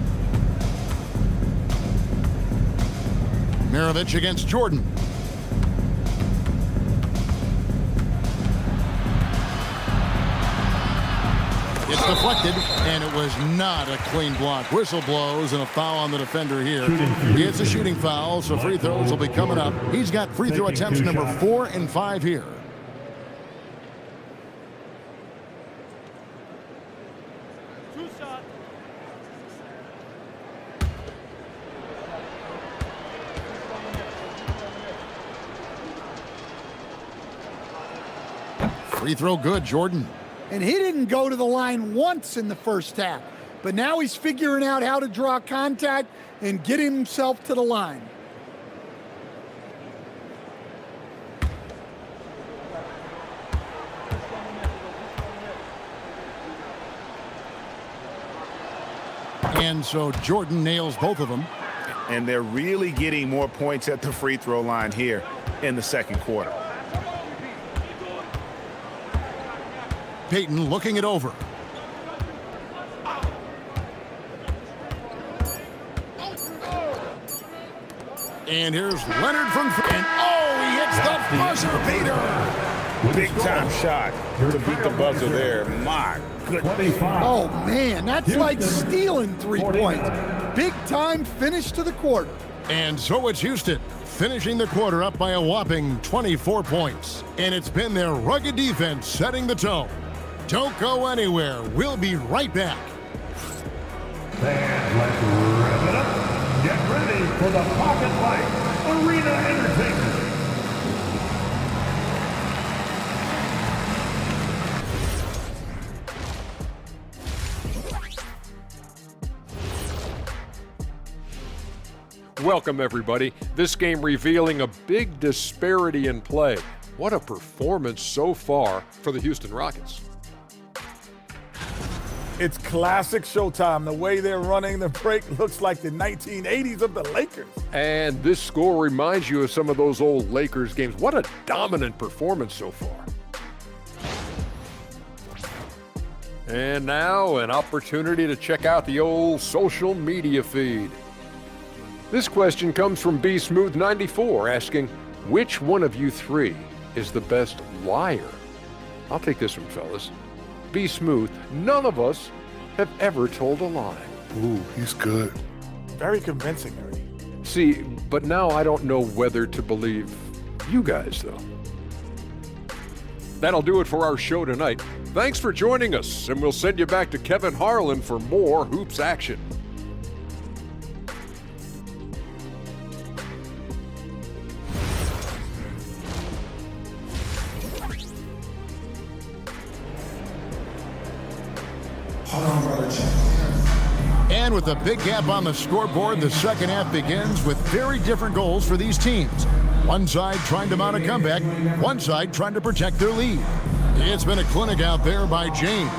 Mirovic against Jordan. It's deflected, and it was not a clean block. Whistle blows and a foul on the defender here. It's a shooting foul, so free throws will be coming up. He's got free throw attempts number 4 and 5 here. Free throw good, Jordan. And he didn't go to the line once in the first half. But now he's figuring out how to draw contact and get himself to the line. And so Jordan nails both of them. And they're really getting more points at the free throw line here in the second quarter. Payton looking it over. And here's Leonard from three. And oh, he hits the buzzer beater. Big time shot to beat the buzzer there. My goodness. Oh, man, that's like stealing 3 points. Big time finish to the quarter. And so it's Houston finishing the quarter up by a whopping 24 points. And it's been their rugged defense setting the tone. Don't go anywhere. We'll be right back. Fans, let's rev it up. Get ready for the Pocket Light Arena Entertainment. Welcome, everybody. This game revealing a big disparity in play. What a performance so far for the Houston Rockets. It's classic Showtime. The way they're running the break looks like the 1980s of the Lakers. And this score reminds you of some of those old Lakers games. What a dominant performance so far. And now an opportunity to check out the old social media feed. This question comes from B Smooth 94 asking, which one of you three is the best liar? I'll take this one, fellas. B Smooth, none of us have ever told a lie. Ooh, he's good. Very convincing, Ernie. See, but now I don't know whether to believe you guys, though. That'll do it for our show tonight. Thanks for joining us, and we'll send you back to Kevin Harlan for more Hoops action. And with a big gap on the scoreboard, the second half begins with very different goals for these teams. One side trying to mount a comeback, one side trying to protect their lead. It's been a clinic out there by James.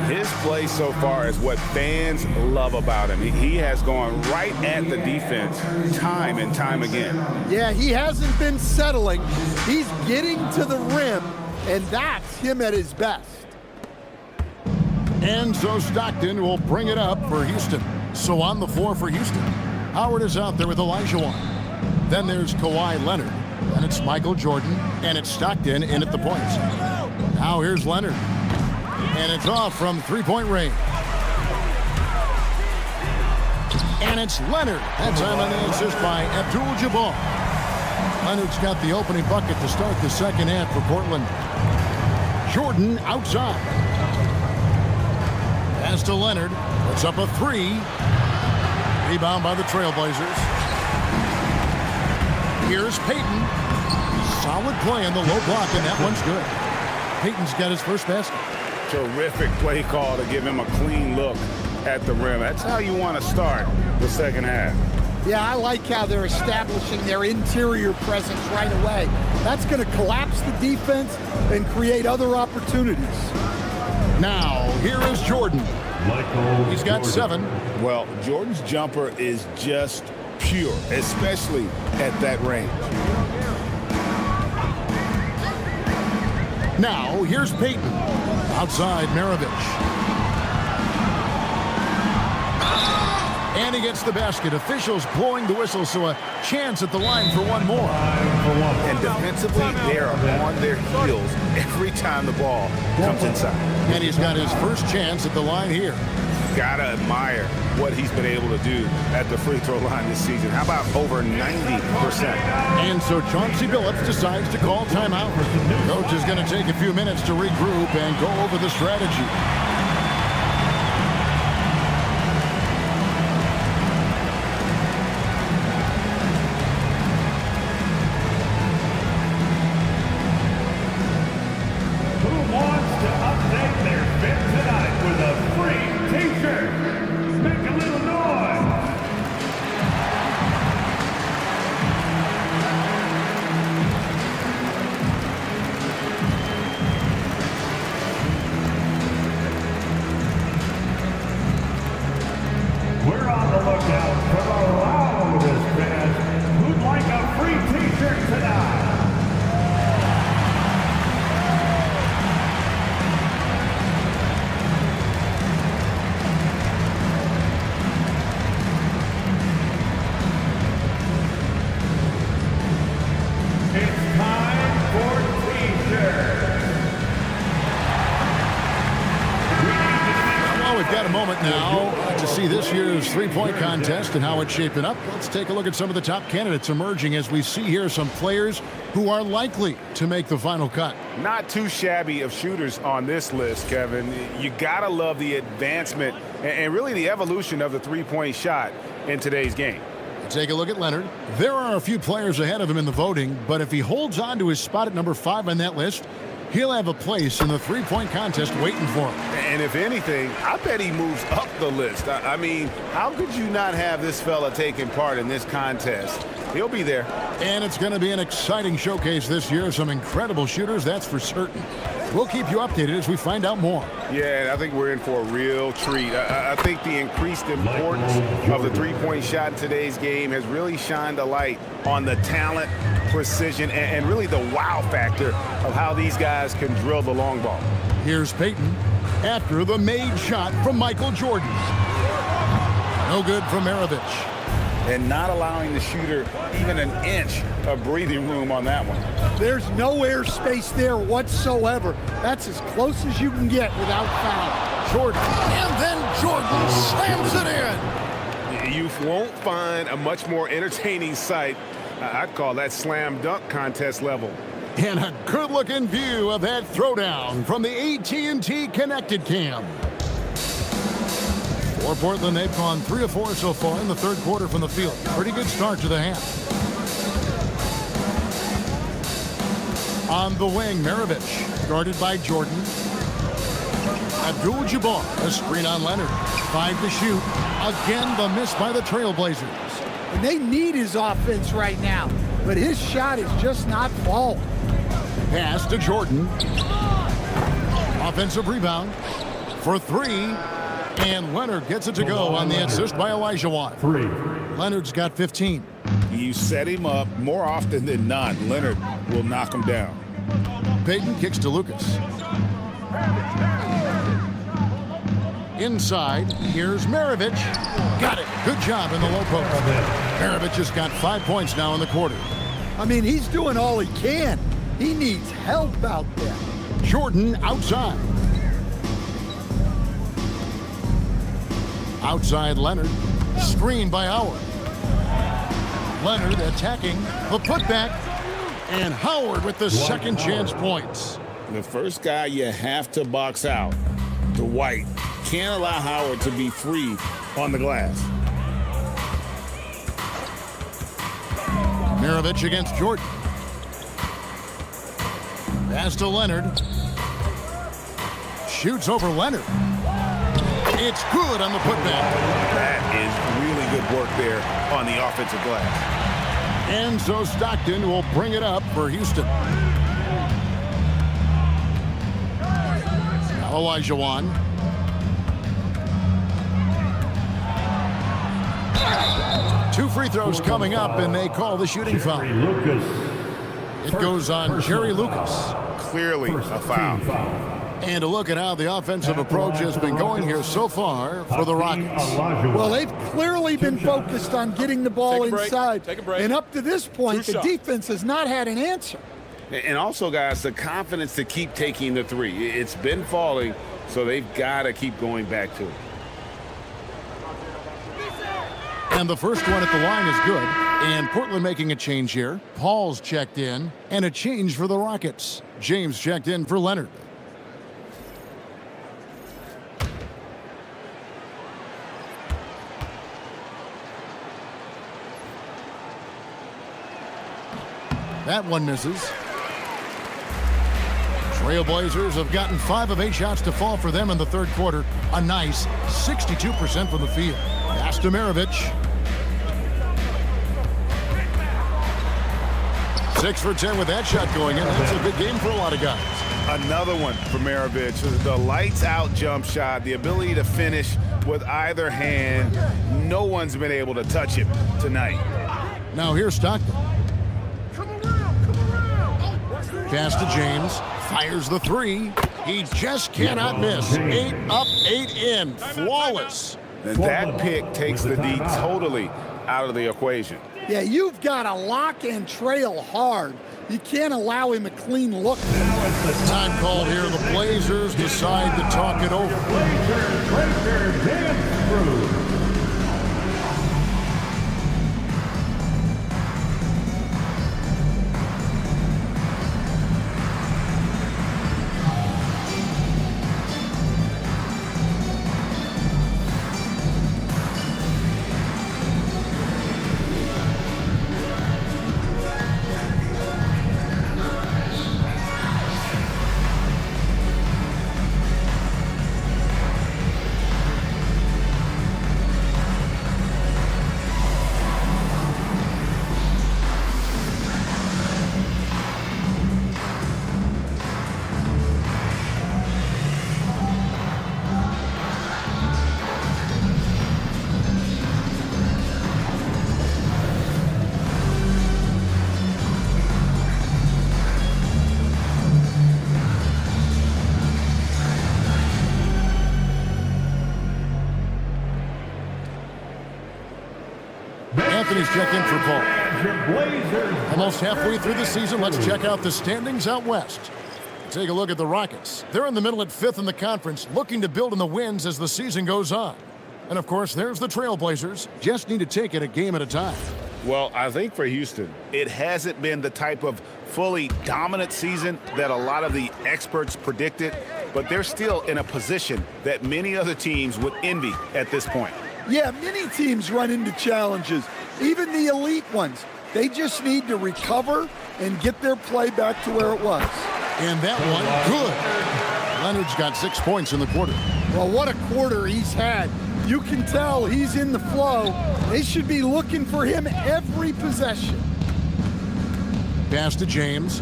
His play so far is what fans love about him. He has gone right at the defense time and time again. Yeah, he hasn't been settling. He's getting to the rim, and that's him at his best. And so Stockton will bring it up for Houston. So on the floor for Houston, Howard is out there with Elijah Wan. Then there's Kawhi Leonard, and it's Michael Jordan, and it's Stockton in at the points. Now here's Leonard, and it's off from three-point range. And it's Leonard. That time on the assist by Abdul-Jabbar. Leonard's got the opening bucket to start the second half for Portland. Jordan outside. Pass to Leonard. Puts up a three. Rebound by the Trailblazers. Here's Payton. Solid play on the low block, and that one's good. Payton's got his first basket. Terrific play call to give him a clean look at the rim. That's how you want to start the second half. Yeah, I like how they're establishing their interior presence right away. That's going to collapse the defense and create other opportunities. Now, here is Jordan. He's got 7. Well, Jordan's jumper is just pure, especially at that range. Now, here's Payton. Outside, Maravich. And he gets the basket. Officials blowing the whistle, so a chance at the line for one more. And defensively, they are on their heels every time the ball comes inside. And he's got his first chance at the line here. Gotta admire what he's been able to do at the free throw line this season. How about over 90%? And so Chauncey Billups decides to call timeout. Coach is going to take a few minutes to regroup and go over the strategy. Three-point contest and how it's shaping up. Let's take a look at some of the top candidates emerging as we see here some players who are likely to make the final cut. Not too shabby of shooters on this list, Kevin. You gotta love the advancement and really the evolution of the three-point shot in today's game. Take a look at Leonard. There are a few players ahead of him in the voting, but if he holds on to his spot at number 5 on that list, he'll have a place in the three-point contest waiting for him. And if anything, I bet he moves up the list. I mean, how could you not have this fella taking part in this contest he'll be there. And it's going to be an exciting showcase this year. Some incredible shooters, that's for certain. We'll keep you updated as we find out more. Yeah, I think we're in for a real treat. I think the increased importance of the three-point shot in today's game has really shined a light on the talent, precision, and really the wow factor of how these guys can drill the long ball. Here's Peyton after the made shot from Michael Jordan. No good from Maravich. And not allowing the shooter even an inch of breathing room on that one. There's no airspace there whatsoever. That's as close as you can get without foul. Jordan, and then Jordan slams it in. You won't find a much more entertaining sight. I'd call that slam dunk contest level. And a good-looking view of that throwdown from the AT&T Connected Cam. For Portland, they've gone 3 of 4 so far in the third quarter from the field. Pretty good start to the half. On the wing, Maravich, guarded by Jordan. Abdul-Jabbar, a screen on Leonard. 5 to shoot. Again, the miss by the Trailblazers. And they need his offense right now, but his shot is just not falling. Pass to Jordan. Offensive rebound for 3. And Leonard gets it to go on the assist by Olajuwon. 3. Leonard's got 15. You set him up more often than not. Leonard will knock him down. Peyton kicks to Lucas. Inside, here's Maravich. Got it. Good job in the low post. Maravich has got 5 points now in the quarter. I mean, he's doing all he can. He needs help out there. Jordan outside. Outside Leonard, screened by Howard. Leonard attacking the putback, and Howard with the second chance points. The first guy you have to box out, the White. Can't allow Howard to be free on the glass. Maravich against Jordan. Pass to Leonard. Shoots over Leonard. It's good on the putback. That is really good work there on the offensive glass. And so Stockton will bring it up for Houston. Now Olajuwon. Two free throws coming up, and they call the shooting foul. It goes on Jerry Lucas. Clearly a foul. And a look at how the offensive approach has been going here so far for the Rockets. Well, they've clearly been focused on getting the ball inside. Take a break. And up to this point, the defense has not had an answer. And also, guys, the confidence to keep taking the three. It's been falling, so they've got to keep going back to it. And the first one at the line is good. And Portland making a change here. Paul's checked in, and a change for the Rockets. James checked in for Leonard. That one misses. Trailblazers have gotten 5 of 8 shots to fall for them in the third quarter. A nice 62% from the field. Pass to Maravich. 6 for 10 with that shot going in. That's a big game for a lot of guys. Another one for Maravich. The lights out jump shot, the ability to finish with either hand. No one's been able to touch him tonight. Now here's Stockton. Pass to James. Fires the 3. He just cannot miss. 8 up, 8 in. Flawless. And that pick takes the D totally out of the equation. Yeah, you've got to lock and trail hard. You can't allow him a clean look. Time called here. The Blazers decide to talk it over. Blazers dance through. Anthony's checked in for Paul. Almost halfway through the season, let's check out the standings out west. Take a look at the Rockets. They're in the middle at 5th in the conference, looking to build in the wins as the season goes on. And of course, there's the Trailblazers. Just need to take it a game at a time. Well, I think for Houston, it hasn't been the type of fully dominant season that a lot of the experts predicted, but they're still in a position that many other teams would envy at this point. Yeah, many teams run into challenges, even the elite ones. They just need to recover and get their play back to where it was. And that one, good. Leonard's got 6 points in the quarter. Well, what a quarter he's had. You can tell he's in the flow. They should be looking for him every possession. Pass to James.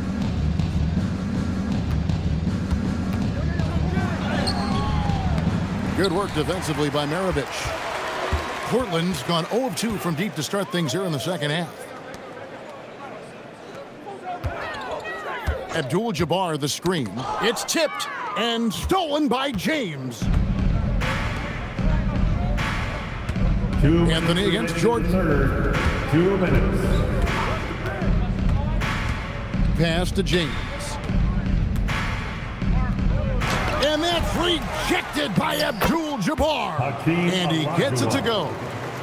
Good work defensively by Maravich. Portland's gone 0 of 2 from deep to start things here in the second half. Abdul-Jabbar the screen. It's tipped and stolen by James. Anthony against Jordan. 2 minutes. Pass to James. And that's rejected by Abdul-Jabbar. And he gets it to go.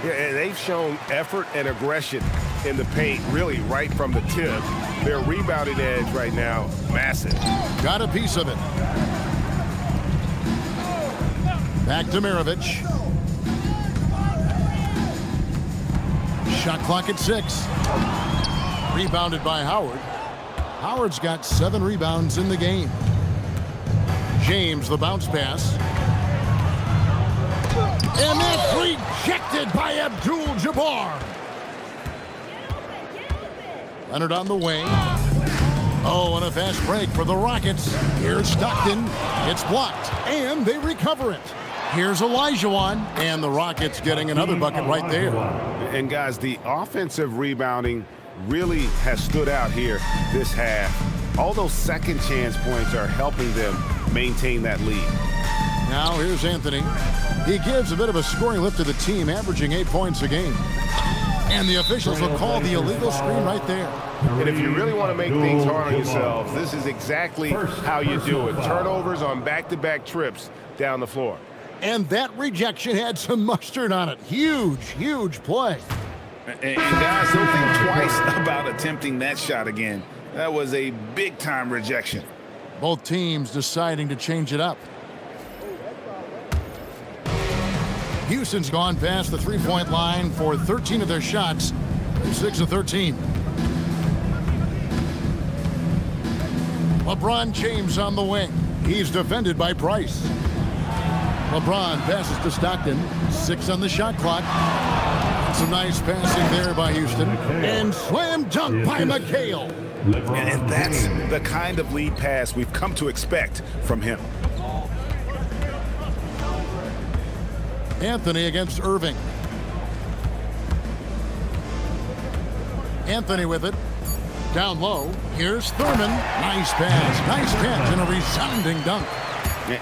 Yeah, and they've shown effort and aggression in the paint, really right from the tip. Their rebounding edge right now, massive. Got a piece of it. Back to Maravich. Shot clock at 6. Rebounded by Howard. Howard's got 7 rebounds in the game. James, the bounce pass. And that's rejected by Abdul-Jabbar. Leonard on the wing. Oh, and a fast break for the Rockets. Here's Stockton. It's blocked, and they recover it. Here's Olajuwon, and the Rockets getting another bucket right there. And guys, the offensive rebounding really has stood out here this half. All those second chance points are helping them maintain that lead. Now here's Anthony. He gives a bit of a scoring lift to the team, averaging 8 points a game. And the officials will call the illegal screen right there. And if you really want to make things hard on yourselves, this is exactly how you do it. Turnovers on back-to-back trips down the floor. And that rejection had some mustard on it. Huge, huge play. And guys, don't think twice about attempting that shot again. That was a big-time rejection. Both teams deciding to change it up. Houston's gone past the three-point line for 13 of their shots. They're 6 of 13. LeBron James on the wing. He's defended by Price. LeBron passes to Stockton. 6 on the shot clock. Some nice passing there by Houston. And slam dunk by McHale. And that's the kind of lead pass we've come to expect from him. Anthony against Irving. Anthony with it. Down low. Here's Thurman. Nice pass. Nice catch and a resounding dunk.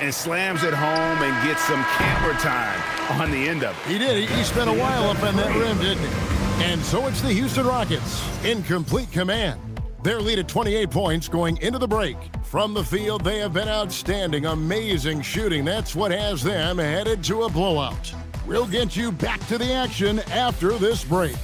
And slams it home and gets some camera time on the end of it. He did. He spent a while up on that rim, didn't he? And so it's the Houston Rockets in complete command. Their lead at 28 points going into the break. From the field, they have been outstanding. Amazing shooting. That's what has them headed to a blowout. We'll get you back to the action after this break.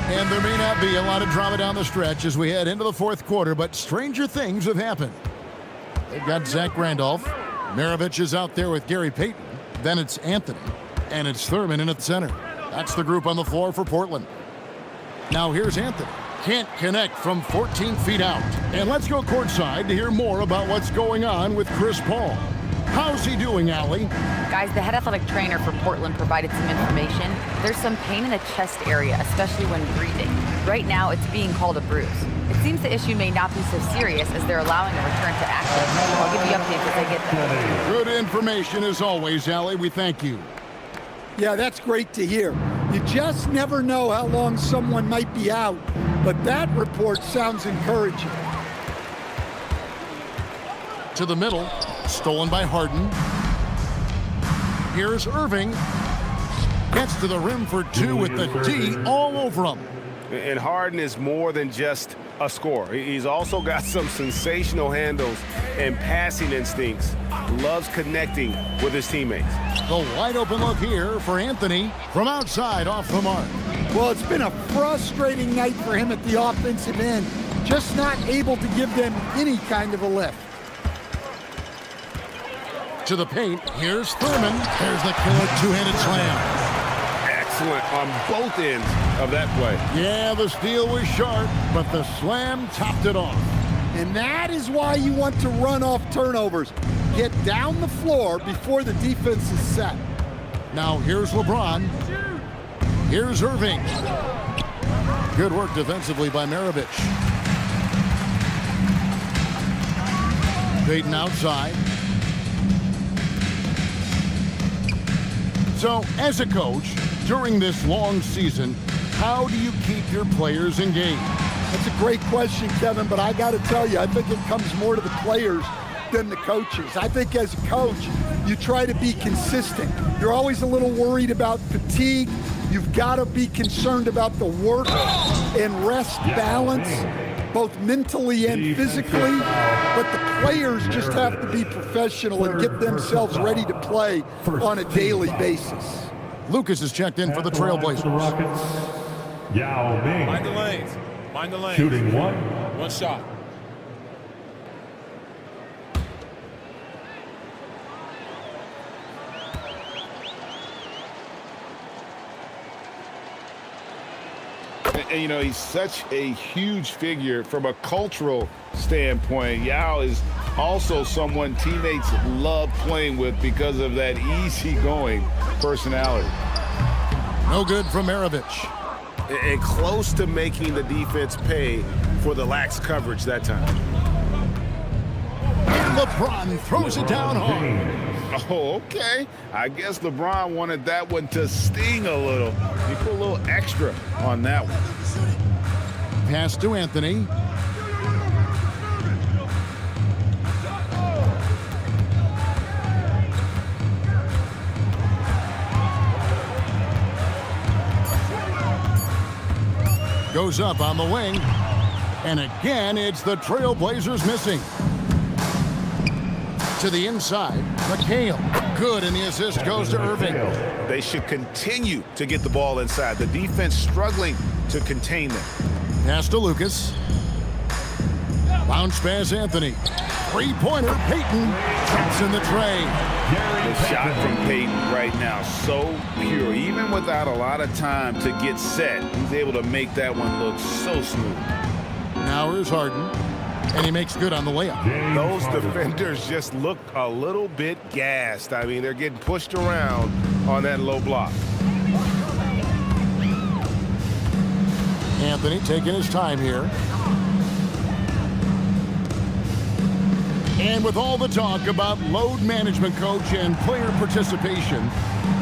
And there may not be a lot of drama down the stretch as we head into the fourth quarter, but stranger things have happened. They've got Zach Randolph. Maravich is out there with Gary Payton. Then it's Anthony. And it's Thurman in at the center. That's the group on the floor for Portland. Now here's Anthony. Can't connect from 14 feet out. And let's go courtside to hear more about what's going on with Chris Paul. How's he doing, Allie? Guys, the head athletic trainer for Portland provided some information. There's some pain in the chest area, especially when breathing. Right now, it's being called a bruise. It seems the issue may not be so serious as they're allowing a return to action. I'll give you updates as I get them. Good information as always, Allie. We thank you. Yeah, that's great to hear. You just never know how long someone might be out, but that report sounds encouraging. To the middle, stolen by Harden. Here's Irving. Gets to the rim for two with the D all over him. And Harden is more than just a scorer. He's also got some sensational handles and passing instincts. Loves connecting with his teammates. The wide open look here for Anthony from outside off the mark. Well, it's been a frustrating night for him at the offensive end. Just not able to give them any kind of a lift. To the paint, here's Thurman. There's the killer two-handed slam. Excellent on both ends of that play. Yeah, the steal was sharp, but the slam topped it off. And that is why you want to run off turnovers. Get down the floor before the defense is set. Now here's LeBron. Here's Irving. Good work defensively by Maravich. Payton outside. So, as a coach, during this long season, how do you keep your players engaged? That's a great question, Kevin, but I got to tell you, I think it comes more to the players than the coaches. I think as a coach, you try to be consistent. You're always a little worried about fatigue. You've got to be concerned about the work and rest balance, both mentally and physically. But the players just have to be professional and get themselves ready to play on a daily basis. Lucas is checked in for the Trailblazers. Yao Ming. Mind the lanes. Mind the lanes. Shooting one. One shot. And, you know, he's such a huge figure from a cultural standpoint. Yao is also someone teammates love playing with because of that easygoing personality. No good from Maravich. And close to making the defense pay for the lax coverage that time. And LeBron throws it down hard. Oh, okay. I guess LeBron wanted that one to sting a little. He put a little extra on that one. Pass to Anthony. Goes up on the wing. And again, it's the Trailblazers missing. To the inside, McHale. Good, and the assist goes to Irving. They should continue to get the ball inside. The defense struggling to contain them. Pass to Lucas. Bounce pass, Anthony. Three-pointer, Payton. Traps in the tray. The shot from Payton right now, so pure. Even without a lot of time to get set, he's able to make that one look so smooth. Now here's Harden, and he makes good on the layup. Those defenders just look a little bit gassed. I mean, they're getting pushed around on that low block. Anthony taking his time here. And with all the talk about load management, coach, and player participation,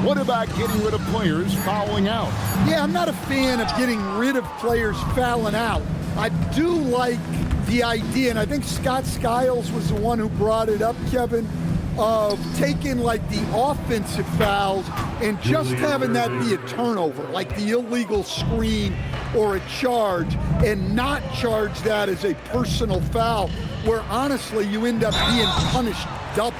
what about getting rid of players fouling out? Yeah, I'm not a fan of getting rid of players fouling out. I do like the idea, and I think Scott Skiles was the one who brought it up, Kevin, of taking like the offensive fouls and just having that be a turnover, like the illegal screen or a charge, and not charge that as a personal foul, where honestly you end up being punished double.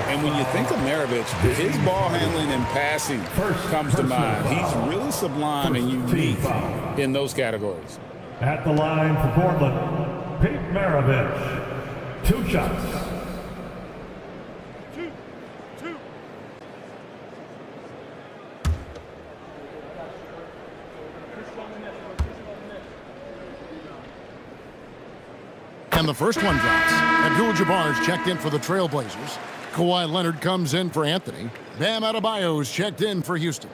And when you think of Maravich, his ball handling and passing comes to mind. He's really sublime and unique in those categories. At the line for Portland, Pete Maravich. 2 shots. And the first one drops. Abdul-Jabbar is checked in for the Trailblazers. Kawhi Leonard comes in for Anthony. Bam Adebayo is checked in for Houston.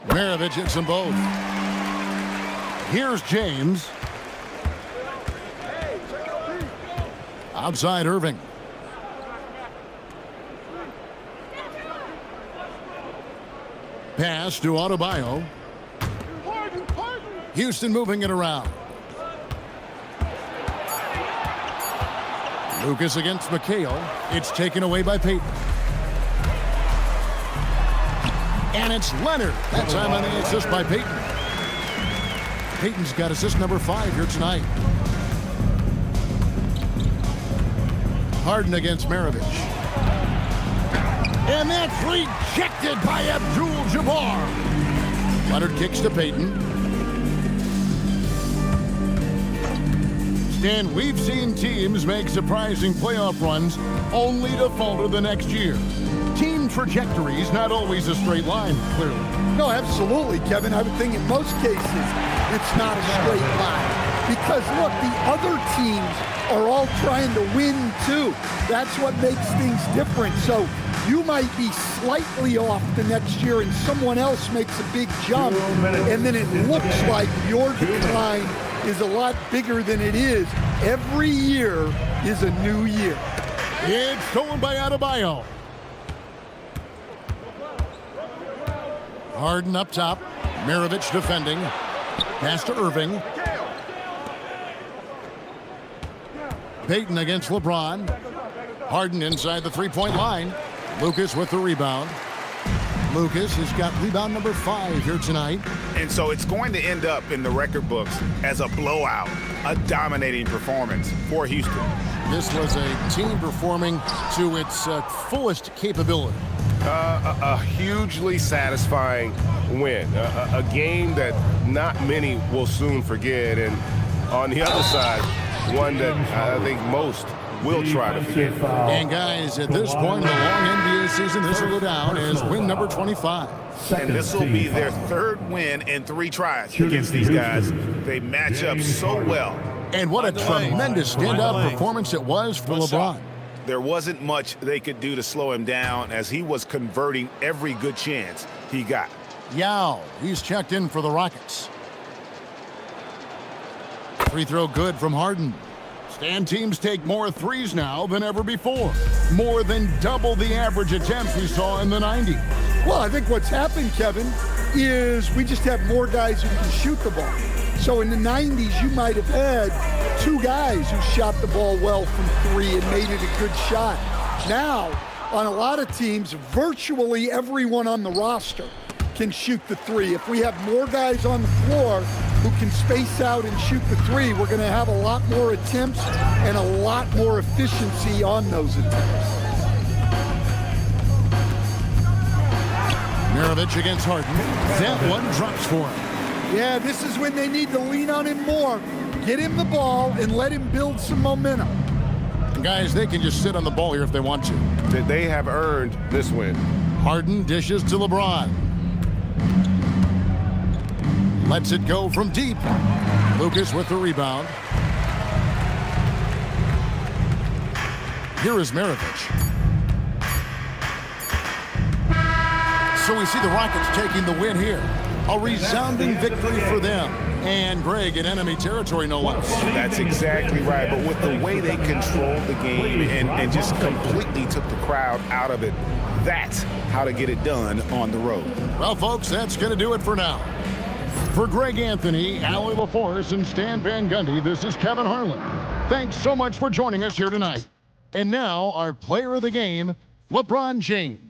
Maravich hits them both. Here's James. Outside Irving. Pass to Adebayo. Houston moving it around. Lucas against McHale. It's taken away by Payton. And it's Leonard. That time on the assist by Payton. Payton's got assist number 5 here tonight. Harden against Maravich. And that's rejected by Abdul-Jabbar. Leonard kicks to Payton. Stan, we've seen teams make surprising playoff runs only to falter the next year. Team trajectories not always a straight line, clearly. No, absolutely, Kevin. I would think in most cases it's not a straight line. Because, look, the other teams are all trying to win, too. That's what makes things different. So you might be slightly off the next year and someone else makes a big jump, and then it looks like your decline is a lot bigger than it is. Every year is a new year. It's stolen by Adebayo. Harden up top. Maravich defending. Pass to Irving. Payton against LeBron. Harden inside the three-point line. Lucas with the rebound. Lucas has got rebound number 5 here tonight. And so it's going to end up in the record books as a blowout, a dominating performance for Houston. This was a team performing to its fullest capability. A hugely satisfying win. A game that not many will soon forget. And on the other side, one that I think most will try to forget. And guys, at this point in the long NBA season, this will go down as win number 25. And this will be their 3rd win in 3 tries against these guys. They match up so well. And what a tremendous standout performance it was for LeBron. There wasn't much they could do to slow him down as he was converting every good chance he got. Yao, he's checked in for the Rockets. Free throw good from Harden. Stan, teams take more threes now than ever before. More than double the average attempts we saw in the 90s. Well, I think what's happened, Kevin, is we just have more guys who can shoot the ball. So in the 90s, you might have had 2 guys who shot the ball well from 3 and made it a good shot. Now, on a lot of teams, virtually everyone on the roster can shoot the 3. If we have more guys on the floor who can space out and shoot the 3, we're going to have a lot more attempts and a lot more efficiency on those attempts. Maravich against Harden. That one drops for him. Yeah, this is when they need to lean on him more. Get him the ball and let him build some momentum. And guys, they can just sit on the ball here if they want to. They have earned this win. Harden dishes to LeBron. Lets it go from deep. Lucas with the rebound. Here is Maravich. So we see the Rockets taking the win here. A resounding victory for them. And Greg, in enemy territory, no less. That's exactly right. But with the way they controlled the game and just completely took the crowd out of it, that's how to get it done on the road. Well, folks, that's going to do it for now. For Greg Anthony, Allie LaForce, and Stan Van Gundy, this is Kevin Harlan. Thanks so much for joining us here tonight. And now, our player of the game, LeBron James.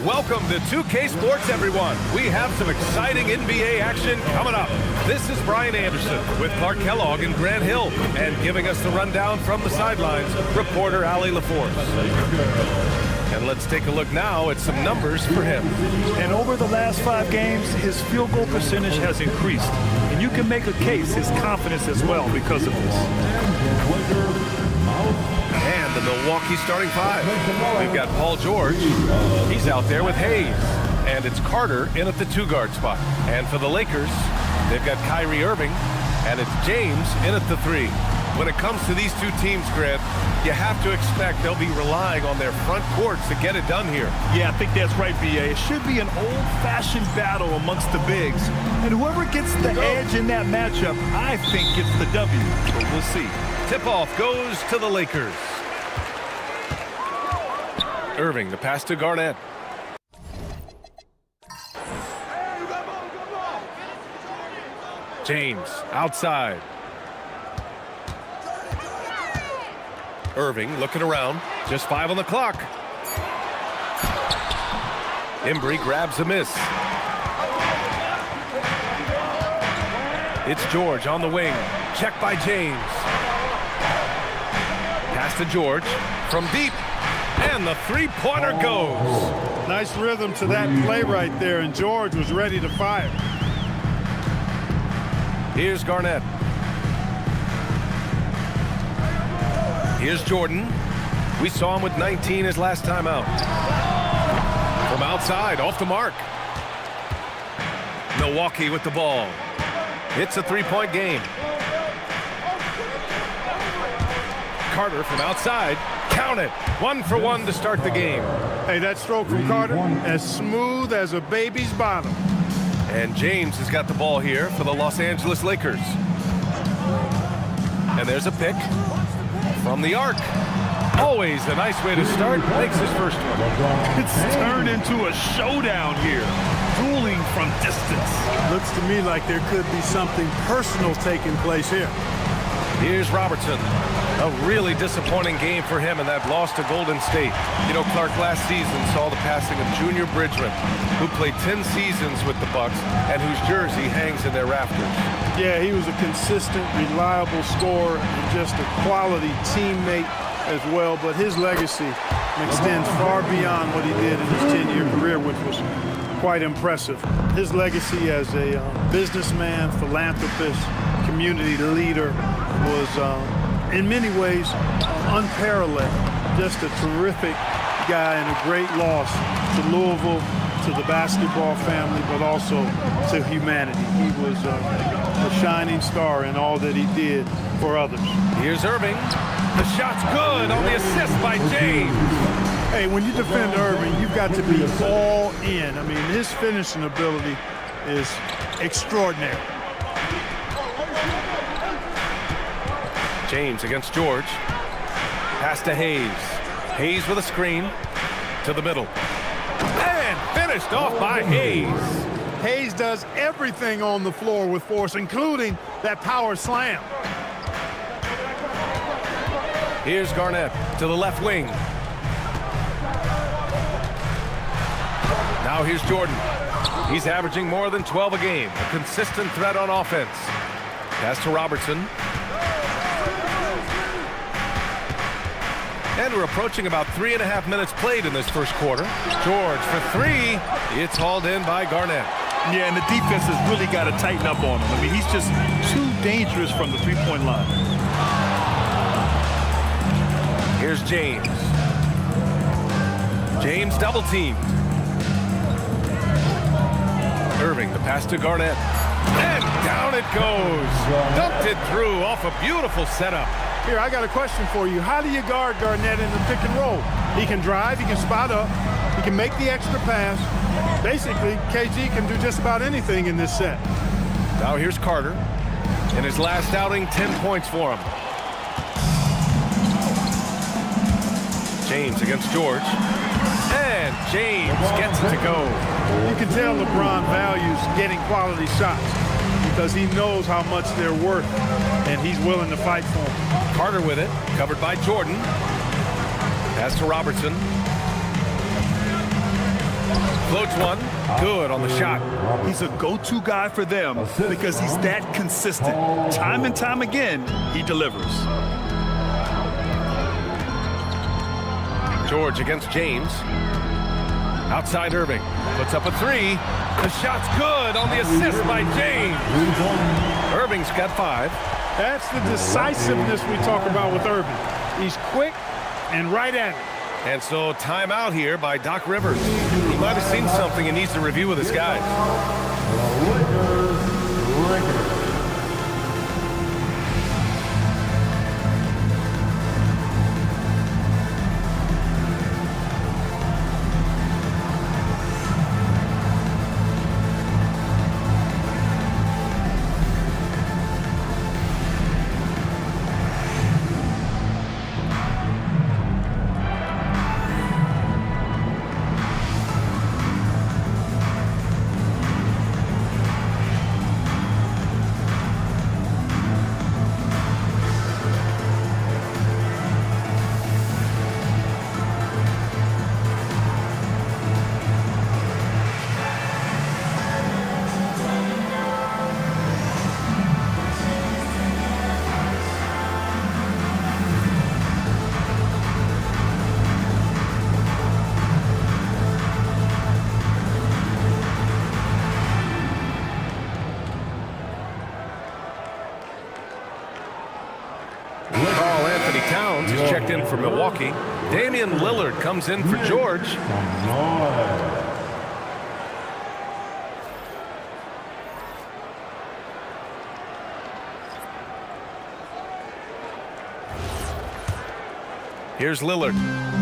Welcome to 2K Sports, everyone. We have some exciting NBA action coming up. This is Brian Anderson with Clark Kellogg and Grant Hill. And giving us the rundown from the sidelines, reporter Allie LaForce. And let's take a look now at some numbers for him. And over the last 5 games, his field goal percentage has increased. And you can make a case, his confidence as well, because of this. And the Milwaukee starting 5. We've got Paul George. He's out there with Hayes. And it's Carter in at the 2-guard spot. And for the Lakers, they've got Kyrie Irving. And it's James in at the 3. When it comes to these two teams, Grant, you have to expect they'll be relying on their front courts to get it done here. Yeah, I think that's right, B.A. It should be an old-fashioned battle amongst the bigs. And whoever gets the edge in that matchup, I think gets the W. But we'll see. Tip-off goes to the Lakers. Irving, the pass to Garnett. James, outside. Irving looking around. Just 5 on the clock. Embry grabs a miss. It's George on the wing. Checked by James. Pass to George from deep. And the three-pointer goes. Nice rhythm to that play right there, and George was ready to fire. Here's Garnett. Here's Jordan. We saw him with 19 his last time out. From outside, off the mark. Milwaukee with the ball. It's a 3-point game. Carter from outside. Count it. 1 for 1 to start the game. Hey, that stroke from Carter, as smooth as a baby's bottom. And James has got the ball here for the Los Angeles Lakers. And there's a pick from the arc. Always a nice way to start. Makes his first one. It's turned into a showdown here. Dueling from distance. Looks to me like there could be something personal taking place here. Here's Robertson. A really disappointing game for him in that loss to Golden State. You know, Clark, last season saw the passing of Junior Bridgman, who played 10 seasons with the Bucks and whose jersey hangs in their rafters. Yeah, he was a consistent, reliable scorer and just a quality teammate as well, but his legacy extends far beyond what he did in his 10-year career, which was quite impressive. His legacy as a businessman, philanthropist, community leader was in many ways unparalleled. Just a terrific guy and a great loss to Louisville, to the basketball family, but also to humanity. He was a shining star in all that he did for others. Here's Irving. The shot's good on the assist by James. Hey, when you defend Irving, you've got to be all in. I mean, his finishing ability is extraordinary. James against George. Pass to Hayes. Hayes with a screen to the middle. And finished off by Hayes. Hayes does everything on the floor with force, including that power slam. Here's Garnett to the left wing. Now here's Jordan. He's averaging more than 12 a game. A consistent threat on offense. Pass to Robertson. And we're approaching about 3.5 minutes played in this first quarter. George for 3. It's hauled in by Garnett. Yeah, and the defense has really got to tighten up on him. I mean, he's just too dangerous from the three-point line. Here's James. James double teamed. Irving, the pass to Garnett. And down it goes. Dumped it through off a beautiful setup. Here, I got a question for you. How do you guard Garnett in the pick and roll? He can drive, he can spot up, he can make the extra pass. Basically, KG can do just about anything in this set. Now here's Carter. In his last outing, 10 points for him. James against George. And James gets it to go. You can tell LeBron values getting quality shots because he knows how much they're worth, and he's willing to fight for them. Carter with it, covered by Jordan. Pass to Robertson. Floats one. Good on the shot. He's a go-to guy for them because he's that consistent. Time and time again, he delivers. George against James. Outside Irving. Puts up a three. The shot's good on the assist by James. Irving's got 5. That's the decisiveness we talk about with Irving. He's quick and right at it. And so timeout here by Doc Rivers. He might have seen something he needs to review with his guys. Towns is checked in for Milwaukee. Damian Lillard comes in for George. Here's Lillard.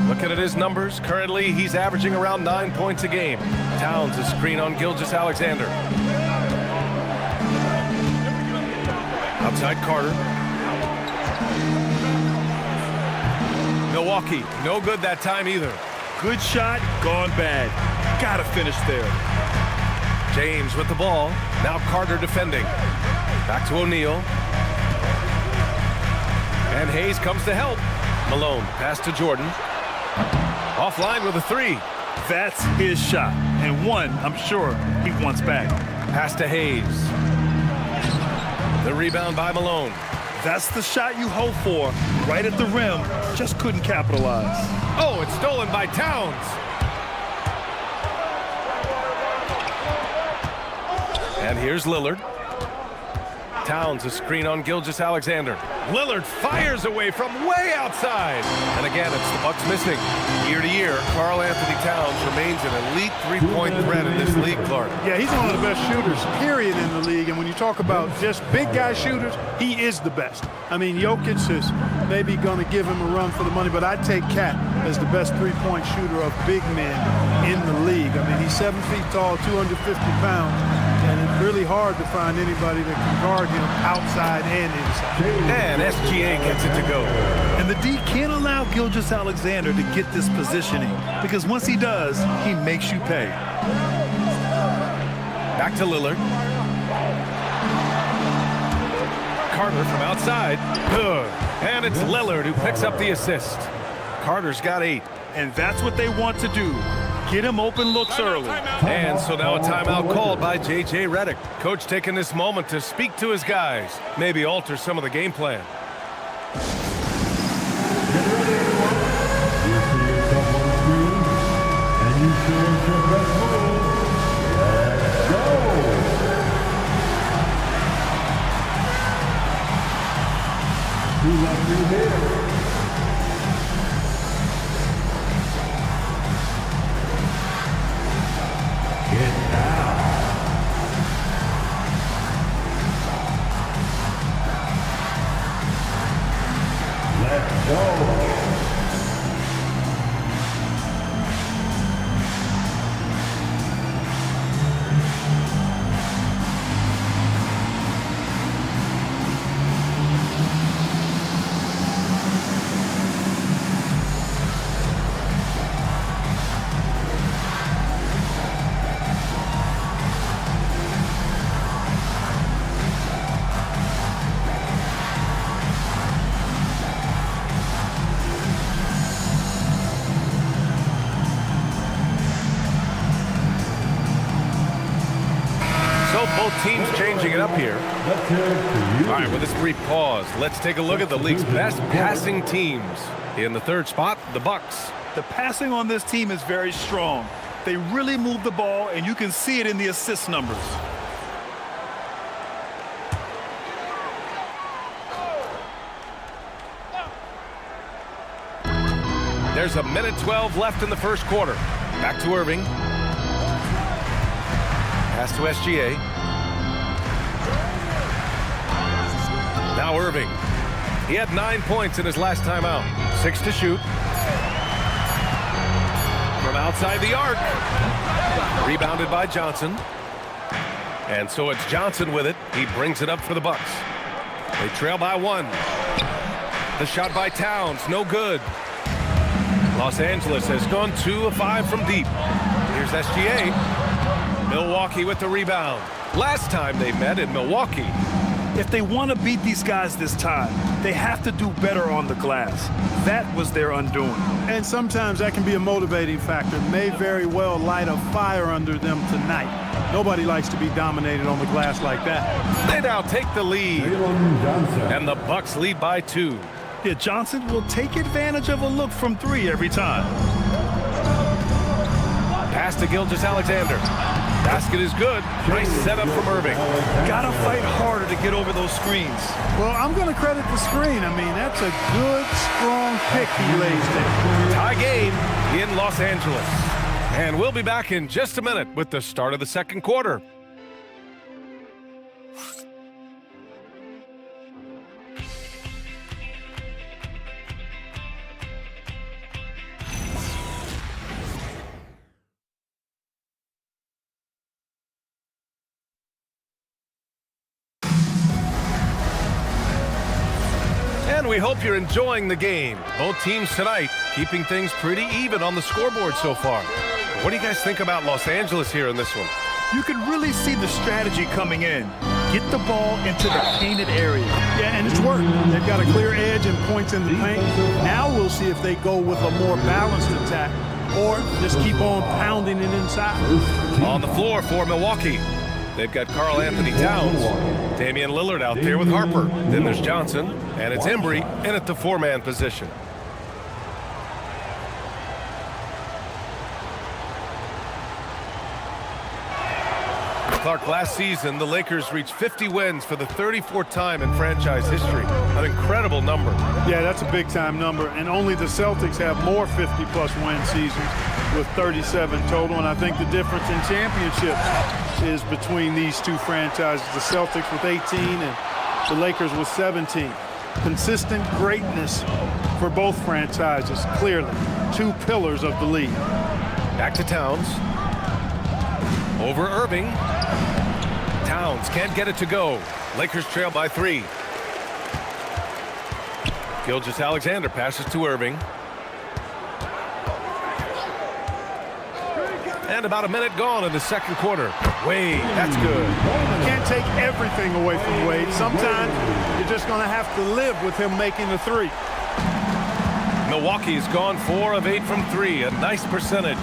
Looking at his numbers, currently he's averaging around 9 points a game. Towns is screen on Gilgeous-Alexander. Outside Carter. Milwaukee, no good that time either. Good shot, gone bad. Gotta finish there. James with the ball. Now Carter defending. Back to O'Neal. And Hayes comes to help. Malone, pass to Jordan. Offline with a 3. That's his shot, and one I'm sure he wants back. Pass to Hayes. The rebound by Malone. That's the shot you hope for, right at the rim. Just couldn't capitalize. Oh, it's stolen by Towns. And here's Lillard. Towns a screen on Gilgeous-Alexander. Lillard fires away from way outside. And again, it's the Bucks missing. Year to year, Karl Anthony Towns remains an elite three-point threat in this league, Clark. Yeah, he's one of the best shooters, period, in the league. And when you talk about just big guy shooters, he is the best. I mean, Jokic is maybe going to give him a run for the money, but I'd take Cat as the best three-point shooter of big men in the league. I mean, he's 7 feet tall, 250 pounds. And it's really hard to find anybody that can guard him outside and inside. And SGA gets it to go. And the D can't allow Gilgeous-Alexander to get this positioning because once he does, he makes you pay. Back to Lillard. Carter from outside. Good. And it's Lillard who picks up the assist. Carter's got 8. And that's what they want to do. Get him open looks early. And so now a timeout called by J.J. Redick. Coach taking this moment to speak to his guys. Maybe alter some of the game plan. So both teams changing it up here. All right, with this brief pause, let's take a look at the league's best passing teams. In the third spot, the Bucks. The passing on this team is very strong. They really move the ball, and you can see it in the assist numbers. There's 1:12 left in the first quarter. Back to Irving. Pass to SGA. Now Irving. He had 9 points in his last time out. 6 to shoot. From outside the arc. Rebounded by Johnson. And so it's Johnson with it. He brings it up for the Bucks. They trail by 1. The shot by Towns, no good. Los Angeles has gone 2 of 5 from deep. Here's SGA. Milwaukee with the rebound. Last time they met in Milwaukee. If they want to beat these guys this time, they have to do better on the glass. That was their undoing. And sometimes that can be a motivating factor. May very well light a fire under them tonight. Nobody likes to be dominated on the glass like that. They now take the lead. And the Bucks lead by 2. Yeah, Johnson will take advantage of a look from 3 every time. Pass to Gilgeous-Alexander. Basket is good. Nice setup from Irving. Gotta fight harder to get over those screens. Well, I'm going to credit the screen. I mean, that's a good, strong pick he lays there. Tie game in Los Angeles. And we'll be back in just a minute with the start of the second quarter. And we hope you're enjoying the game. Both teams tonight keeping things pretty even on the scoreboard so far. What do you guys think about Los Angeles here in this one? You can really see the strategy coming in. Get the ball into the painted area. Yeah, and it's worked. They've got a clear edge and points in the paint. Now we'll see if they go with a more balanced attack or just keep on pounding it inside. On the floor for Milwaukee. They've got Karl Anthony Towns, Damian Lillard out there with Harper. Then there's Johnson, and it's Embry in at the 4-man position. Clark, last season, the Lakers reached 50 wins for the 34th time in franchise history. An incredible number. Yeah, that's a big-time number, and only the Celtics have more 50-plus win seasons with 37 total, and I think the difference in championships is between these two franchises, the Celtics with 18 and the Lakers with 17. Consistent greatness for both franchises, clearly. 2 pillars of the league. Back to Towns. Over Irving. Towns can't get it to go. Lakers trail by 3. Gilgeous-Alexander passes to Irving. And about a minute gone in the second quarter. Wade, that's good. You can't take everything away from Wade. Sometimes you're just going to have to live with him making the 3. Milwaukee's gone 4 of 8 from 3. A nice percentage.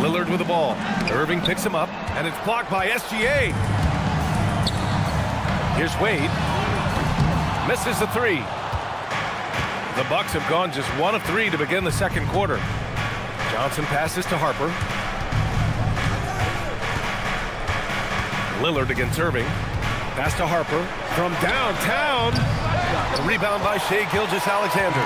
Lillard with the ball. Irving picks him up, and it's blocked by SGA. Here's Wade. Misses the 3. The Bucks have gone just 1 of 3 to begin the second quarter. Johnson passes to Harper. Lillard against Irving. Pass to Harper from downtown. A rebound by Shai Gilgeous-Alexander.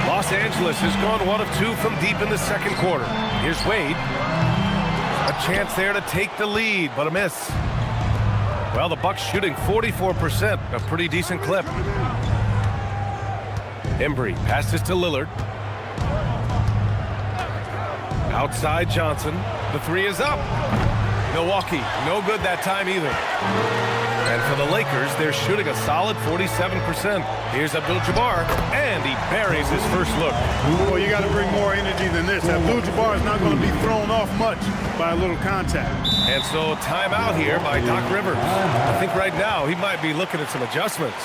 Los Angeles has gone 1 of 2 from deep in the second quarter. Here's Wade. A chance there to take the lead, but a miss. Well, the Bucks shooting 44%, a pretty decent clip. Embry passes to Lillard. Outside Johnson. The 3 is up. Milwaukee, no good that time either. And for the Lakers, they're shooting a solid 47%. Here's Abdul-Jabbar, and he buries his first look. Well, you got to bring more energy than this. Abdul-Jabbar is not going to be thrown off much by a little contact. And so timeout here by Doc Rivers. I think right now he might be looking at some adjustments.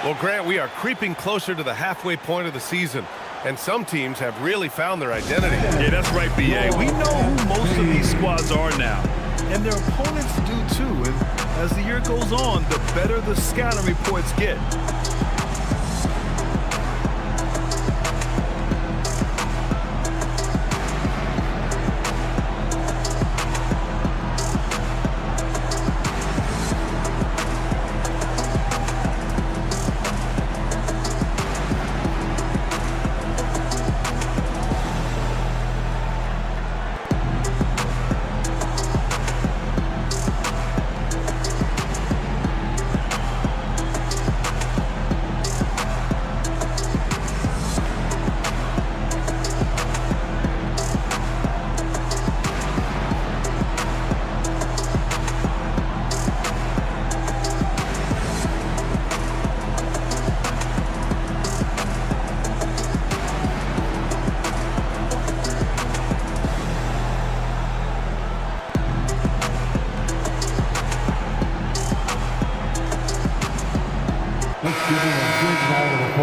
Well, Grant, we are creeping closer to the halfway point of the season, and some teams have really found their identity. Yeah, that's right, B.A. We know who most of these squads are now, and their opponents do too. And as the year goes on, the better the scouting reports get.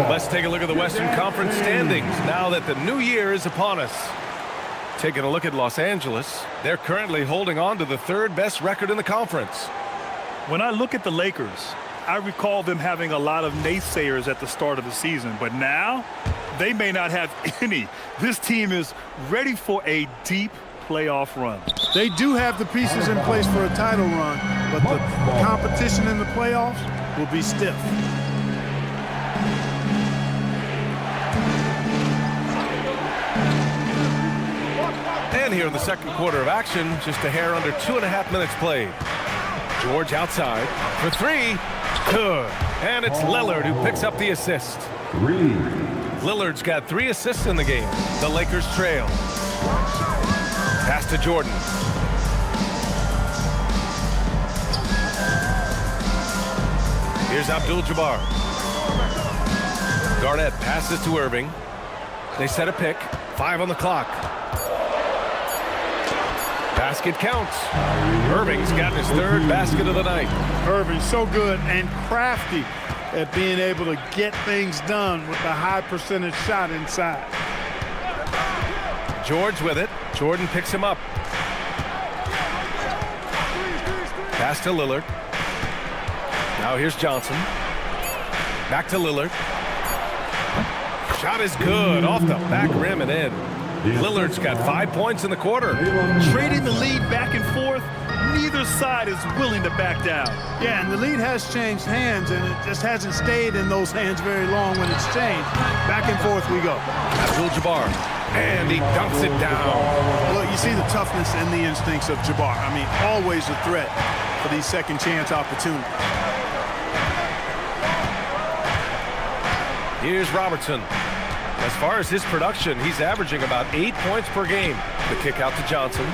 Let's take a look at the Western Conference standings now that the new year is upon us. Taking a look at Los Angeles, they're currently holding on to the third best record in the conference. When I look at the Lakers, I recall them having a lot of naysayers at the start of the season, but now they may not have any. This team is ready for a deep playoff run. They do have the pieces in place for a title run, but the competition in the playoffs will be stiff. And here in the second quarter of action, just a hair under 2.5 minutes played. George outside for three. Good. And it's Lillard who picks up the assist. Lillard's got 3 assists in the game. The Lakers trail. Pass to Jordan. Here's Abdul-Jabbar. Garnett passes to Irving. They set a pick. 5 on the clock. Basket counts. Irving's got his 3rd basket of the night. Irving's so good and crafty at being able to get things done with the high percentage shot inside. George with it. Jordan picks him up. Pass to Lillard. Now here's Johnson. Back to Lillard. Shot is good off the back rim and in. Lillard's got 5 points in the quarter. Trading the lead back and forth, neither side is willing to back down. Yeah, and the lead has changed hands, and it just hasn't stayed in those hands very long when it's changed. Back and forth we go. Abdul-Jabbar, and he dunks it down. Look, you see the toughness and the instincts of Jabbar. I mean, always a threat for these second chance opportunities. Here's Robertson. As far as his production, he's averaging about 8 points per game. The kick out to Johnson.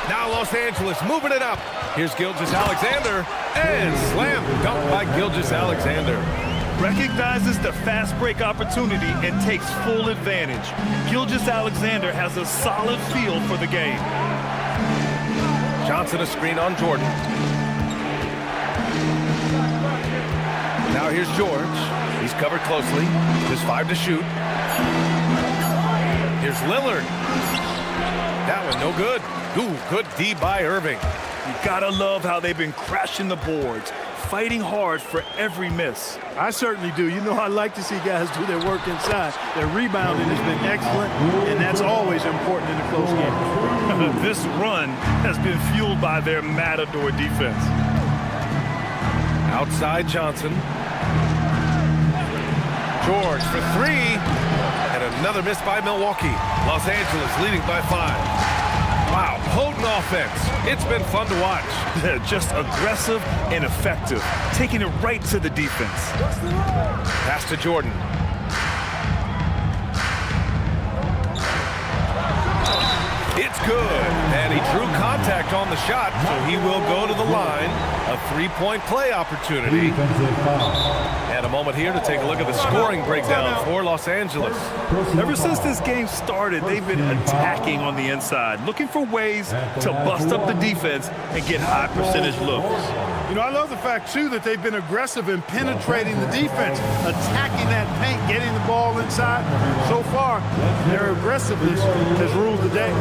Now Los Angeles moving it up. Here's Gilgeous-Alexander, and slam dunk by Gilgeous-Alexander. Recognizes the fast break opportunity and takes full advantage. Gilgeous-Alexander has a solid feel for the game. Johnson a screen on Jordan. Now here's George. He's covered closely. Just 5 to shoot. Here's Lillard. That one no good. Ooh, good D by Irving. You gotta love how they've been crashing the boards, fighting hard for every miss. I certainly do. You know, I like to see guys do their work inside. Their rebounding has been excellent, and that's always important in a close game. This run has been fueled by their matador defense. Outside Johnson. George for 3, and another miss by Milwaukee. Los Angeles leading by 5. Wow, potent offense. It's been fun to watch. Just aggressive and effective, taking it right to the defense. Pass to Jordan. It's good. And he drew contact on the shot, so he will go to the line. A three-point play opportunity. And a moment here to take a look at the scoring breakdown for Los Angeles. Ever since this game started, they've been attacking on the inside, looking for ways to bust up the defense and get high percentage looks. You know, I love the fact, too, that they've been aggressive in penetrating the defense, attacking that paint, getting the ball inside. So far, their aggressiveness has ruled the day.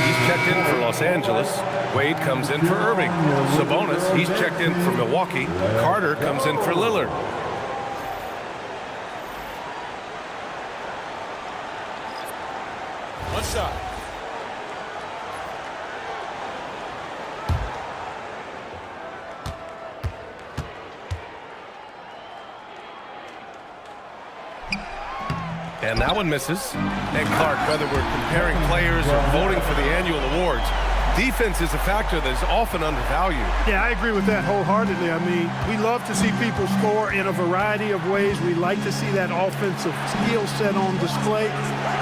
He's checked in for Los Angeles. Wade comes in for Irving. Sabonis, he's checked in for Milwaukee. Carter comes in for Lillard. One shot. And that one misses. And Clark, whether we're comparing players or voting for the annual awards, defense is a factor that is often undervalued. Yeah, I agree with that wholeheartedly. I mean, we love to see people score in a variety of ways. We like to see that offensive skill set on display.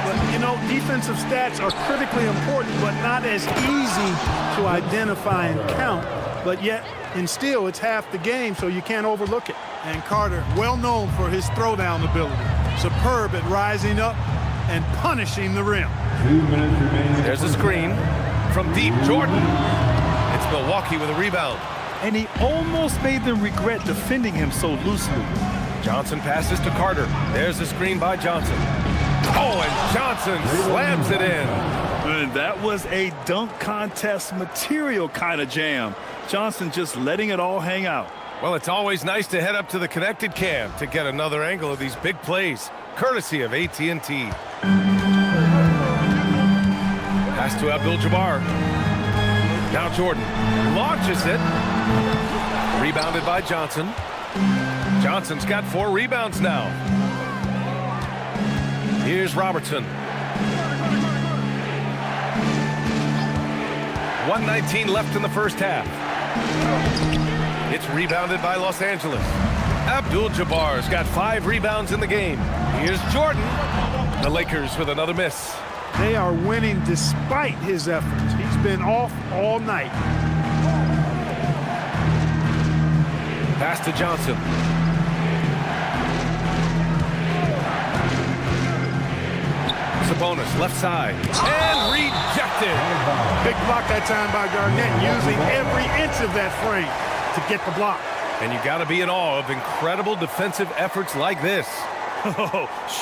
But, you know, defensive stats are critically important, but not as easy to identify and count. But yet, in steel, it's half the game, so you can't overlook it. And Carter, well known for his throwdown ability. Superb at rising up and punishing the rim. 2 minutes remaining. There's a screen from deep. Jordan. It's Milwaukee with a rebound. And he almost made them regret defending him so loosely. Johnson passes to Carter. There's a screen by Johnson. Oh, and Johnson slams it in. And that was a dunk contest material kind of jam. Johnson just letting it all hang out. Well, it's always nice to head up to the connected cam to get another angle of these big plays, courtesy of AT&T. Pass to Abdul-Jabbar. Now Jordan launches it. Rebounded by Johnson. Johnson's got 4 rebounds now. Here's Robertson. 1:19 left in the first half. It's rebounded by Los Angeles. Abdul-Jabbar's got 5 rebounds in the game. Here's Jordan. The Lakers with another miss. They are winning despite his efforts. He's been off all night. Pass to Johnson. Sabonis, left side. And rejected. Big block that time by Garnett, using every inch of that frame to get the block. And you got to be in awe of incredible defensive efforts like this.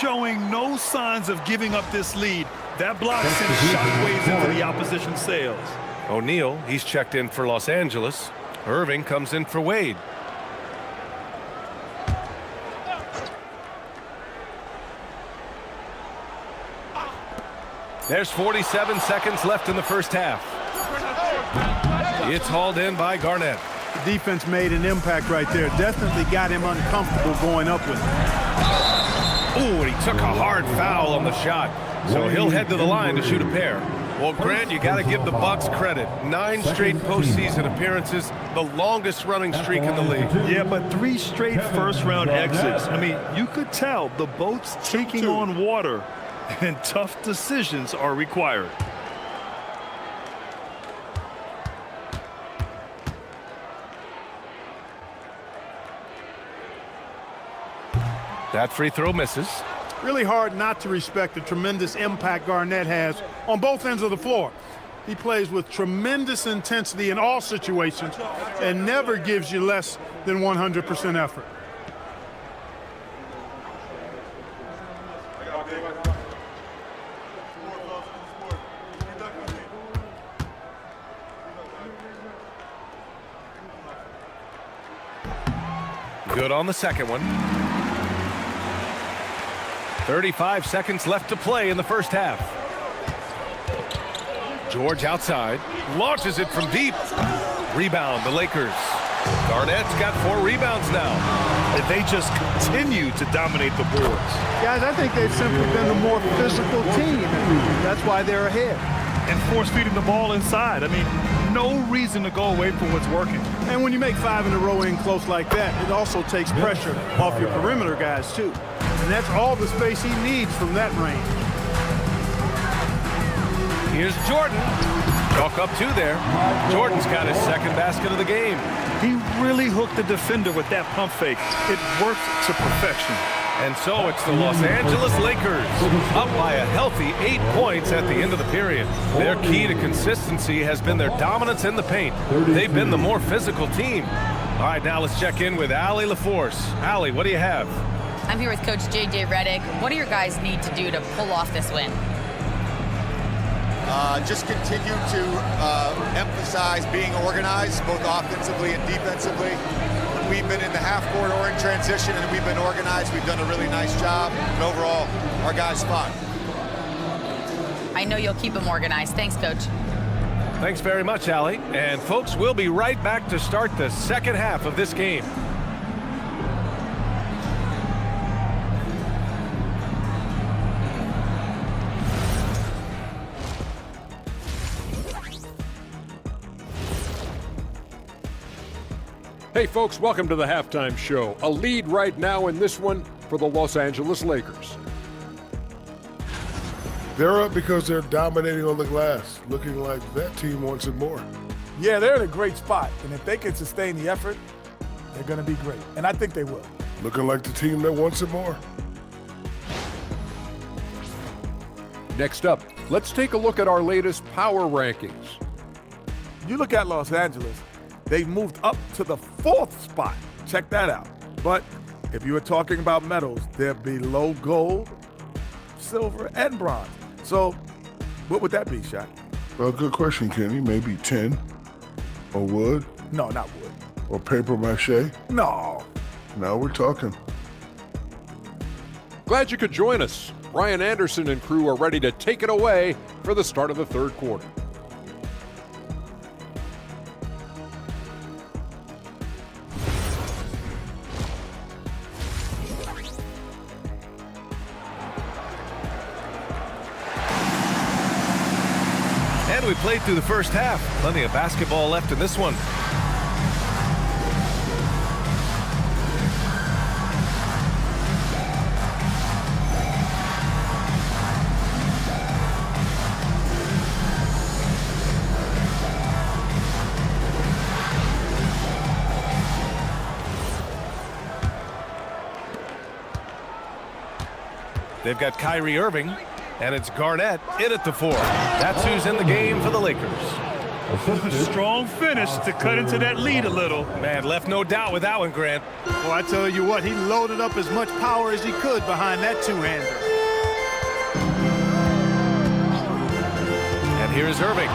Showing no signs of giving up this lead. That block sent shockwaves into the opposition sails. O'Neal, he's checked in for Los Angeles. Irving comes in for Wade. There's 47 seconds left in the first half. It's hauled in by Garnett. The defense made an impact right there. Definitely got him uncomfortable going up with it. Ooh, and he took a hard foul on the shot. So he'll head to the line to shoot a pair. Well, Grant, you got to give the Bucks credit. 9 straight postseason appearances, the longest running streak in the league. Yeah, but 3 straight first-round exits. I mean, you could tell the boat's taking on water, and tough decisions are required. That free throw misses. Really hard not to respect the tremendous impact Garnett has on both ends of the floor. He plays with tremendous intensity in all situations and never gives you less than 100% effort. Good on the second one. 35 seconds left to play in the first half. George outside, launches it from deep. Rebound, the Lakers. Garnett's got 4 rebounds now. And they just continue to dominate the boards. Guys, I think they've simply been the more physical team, and that's why they're ahead. And force feeding the ball inside. I mean, no reason to go away from what's working. And when you make 5 in a row in close like that, it also takes pressure off your perimeter guys, too. And that's all the space he needs from that range. Here's Jordan. Chalk up 2 there. Jordan's got his second basket of the game. He really hooked the defender with that pump fake. It worked to perfection. And so it's the Los Angeles Lakers up by a healthy 8 points at the end of the period. Their key to consistency has been their dominance in the paint. They've been the more physical team. All right, now let's check in with Allie LaForce. Allie, what do you have? I'm here with Coach J.J. Redick. What do your guys need to do to pull off this win? Just continue to emphasize being organized, both offensively and defensively. When we've been in the half-court or in transition and we've been organized, we've done a really nice job. And overall, our guys fought. I know you'll keep them organized. Thanks, Coach. Thanks very much, Allie. And folks, we'll be right back to start the second half of this game. Hey folks, welcome to the halftime show. A lead right now in this one for the Los Angeles Lakers. They're up because they're dominating on the glass, looking like that team wants it more. Yeah, they're in a great spot, and if they can sustain the effort, they're going to be great, and I think they will. Looking like the team that wants it more. Next up, let's take a look at our latest power rankings. You look at Los Angeles, they've moved up to the 4th spot. Check that out. But if you were talking about medals, they're below gold, silver, and bronze. So what would that be, Shaq? Well, good question, Kenny. Maybe 10 or wood? No, not wood. Or paper mache? No. Now we're talking. Glad you could join us. Ryan Anderson and crew are ready to take it away for the start of the third quarter. And we played through the first half. Plenty of basketball left in this one. They've got Kyrie Irving, and it's Garnett in at the 4. That's who's in the game for the Lakers. Strong finish to cut into that lead a little. Man, left no doubt with that one, Grant. Well, I tell you what, he loaded up as much power as he could behind that two-hander. And here's Irving.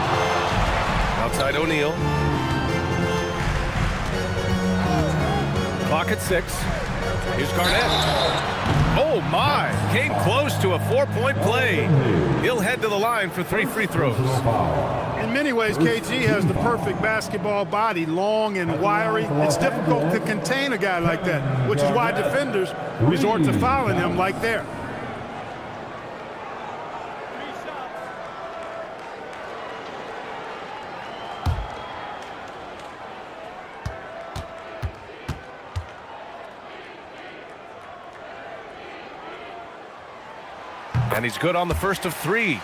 Outside O'Neal. Clock at 6. Here's Garnett. Oh, my. Came close to a 4-point play. He'll head to the line for 3 free throws. In many ways, KG has the perfect basketball body, long and wiry. It's difficult to contain a guy like that, which is why defenders resort to fouling him like there. And he's good on the first of 3.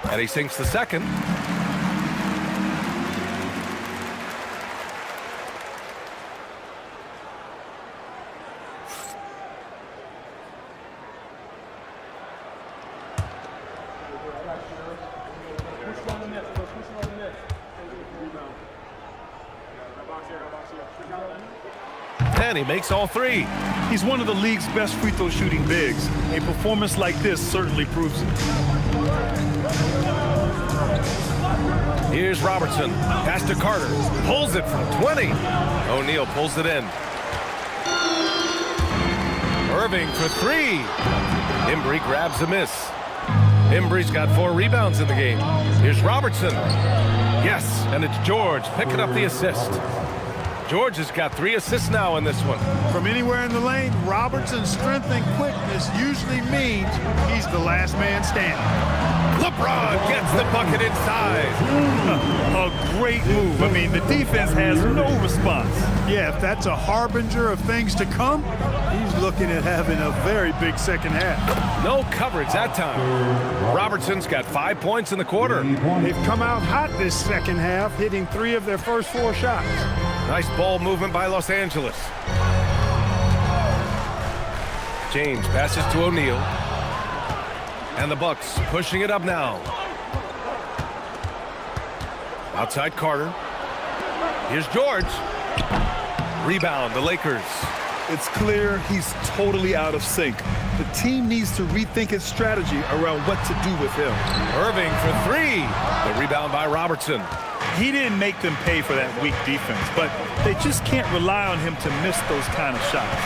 And he sinks the second. And he makes all three. He's one of the league's best free throw shooting bigs. A performance like this certainly proves it. Here's Robertson. Pass to Carter. Pulls it from 20. O'Neal pulls it in. Irving for three. Embry grabs a miss. Embry's got 4 rebounds in the game. Here's Robertson. Yes, and it's George picking up the assist. George has got 3 assists now in this one. From anywhere in the lane, Robertson's strength and quickness usually means he's the last man standing. LeBron gets the bucket inside. A great move. I mean, the defense has no response. Yeah, if that's a harbinger of things to come, he's looking at having a very big second half. No coverage that time. Robertson's got 5 points in the quarter. They've come out hot this second half, hitting 3 of their first 4 shots. Nice ball movement by Los Angeles. James passes to O'Neal. And the Bucks pushing it up now. Outside Carter. Here's George. Rebound, the Lakers. It's clear he's totally out of sync. The team needs to rethink its strategy around what to do with him. Irving for 3. The rebound by Robertson. He didn't make them pay for that weak defense, but they just can't rely on him to miss those kind of shots.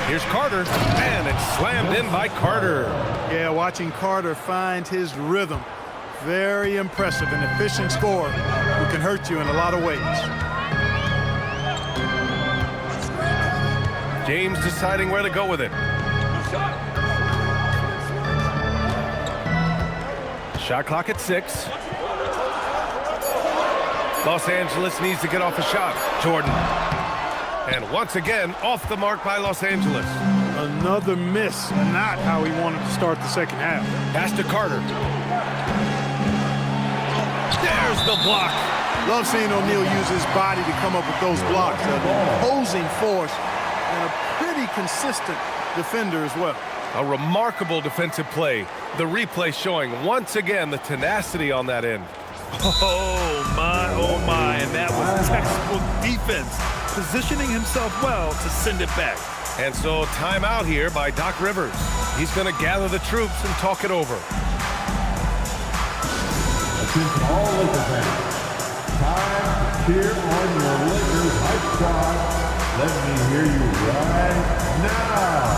Here's Carter, and it's slammed in by Carter. Yeah, watching Carter find his rhythm. Very impressive, an efficient scorer who can hurt you in a lot of ways. James deciding where to go with it. Shot clock at 6. Los Angeles needs to get off a shot. Jordan. And once again, off the mark by Los Angeles. Another miss, not how he wanted to start the second half. Pass to Carter. There's the block. Love seeing O'Neal use his body to come up with those blocks. An opposing force and a pretty consistent defender as well. A remarkable defensive play. The replay showing once again the tenacity on that end. Oh my, and that was textbook defense. Positioning himself well to send it back. And so timeout here by Doc Rivers. He's going to gather the troops and talk it over. Attention all Laker fans. Time to cheer on your Lakers hype squad. Let me hear you right now.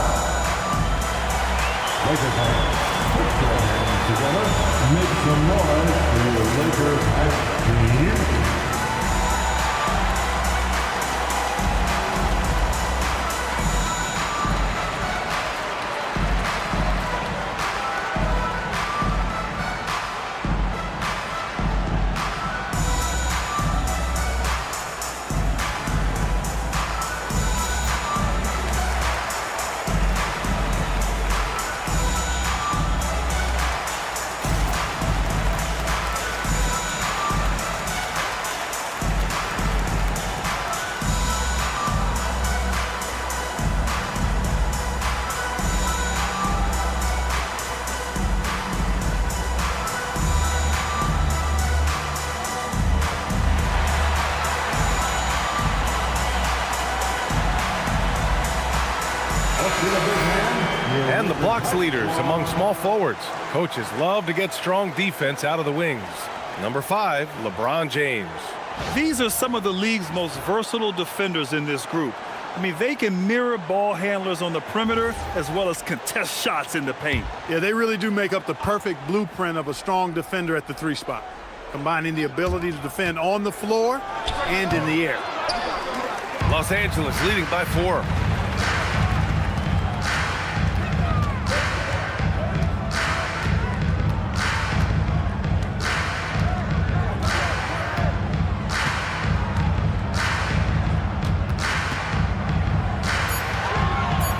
Lakers fans, put your hands together. Make some noise for your Lakers hype team. And the blocks leaders among small forwards. Coaches love to get strong defense out of the wings. Number 5, LeBron James. These are some of the league's most versatile defenders in this group. I mean, they can mirror ball handlers on the perimeter as well as contest shots in the paint. Yeah, they really do make up the perfect blueprint of a strong defender at the 3 spot, combining the ability to defend on the floor and in the air. Los Angeles leading by 4.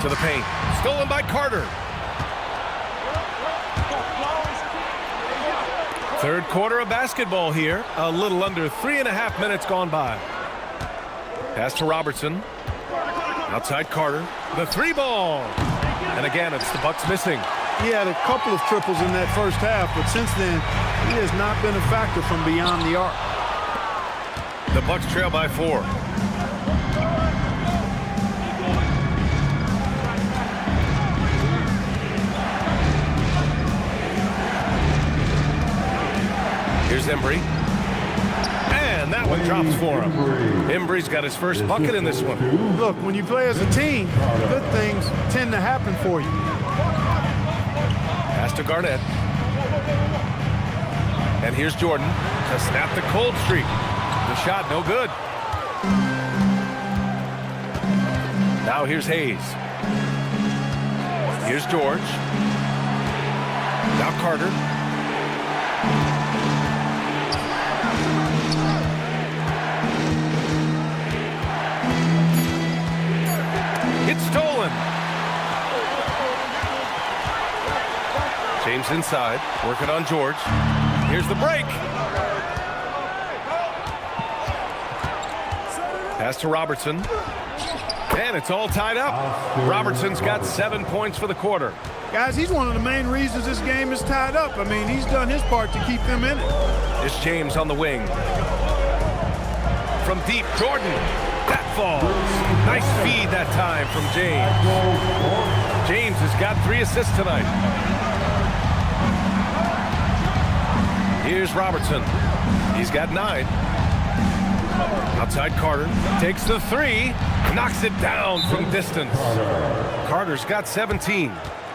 To the paint. Stolen by Carter. Third quarter of basketball here. A little under 3.5 minutes gone by. Pass to Robertson. Outside Carter. The three ball. And again, it's the Bucks missing. He had a couple of triples in that first half, but since then, he has not been a factor from beyond the arc. The Bucks trail by 4. Here's Embry. And that one drops for him. Embry's got his first bucket in this one. Look, when you play as a team, good things tend to happen for you. Pass to Garnett. And here's Jordan to snap the cold streak. The shot no good. Now here's Hayes. Here's George. Now Carter. It's stolen. James inside, working on George. Here's the break. Pass to Robertson. And it's all tied up. Robertson's got 7 points for the quarter. Guys, he's one of the main reasons this game is tied up. I mean, he's done his part to keep them in it. It's James on the wing. From deep, Jordan. That falls. Nice feed that time from James. James has got 3 assists tonight. Here's Robertson. He's got 9. Outside Carter. Takes the 3. Knocks it down from distance. Carter's got 17.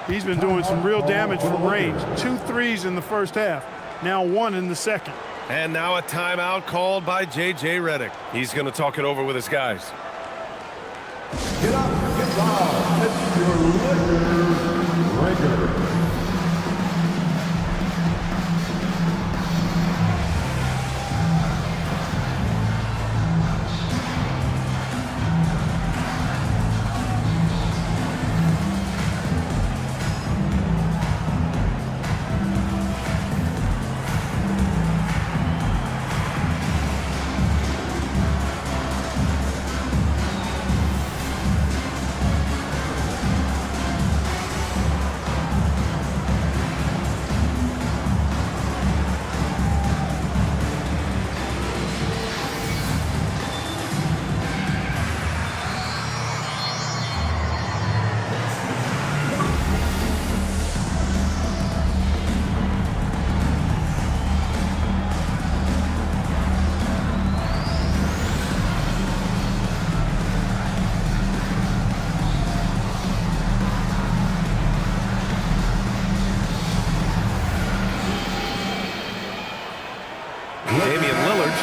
He's been doing some real damage from range. 2 threes in the first half. Now 1 in the second. And now a timeout called by J.J. Redick. He's going to talk it over with his guys. Get up, get down. It's your Lakers.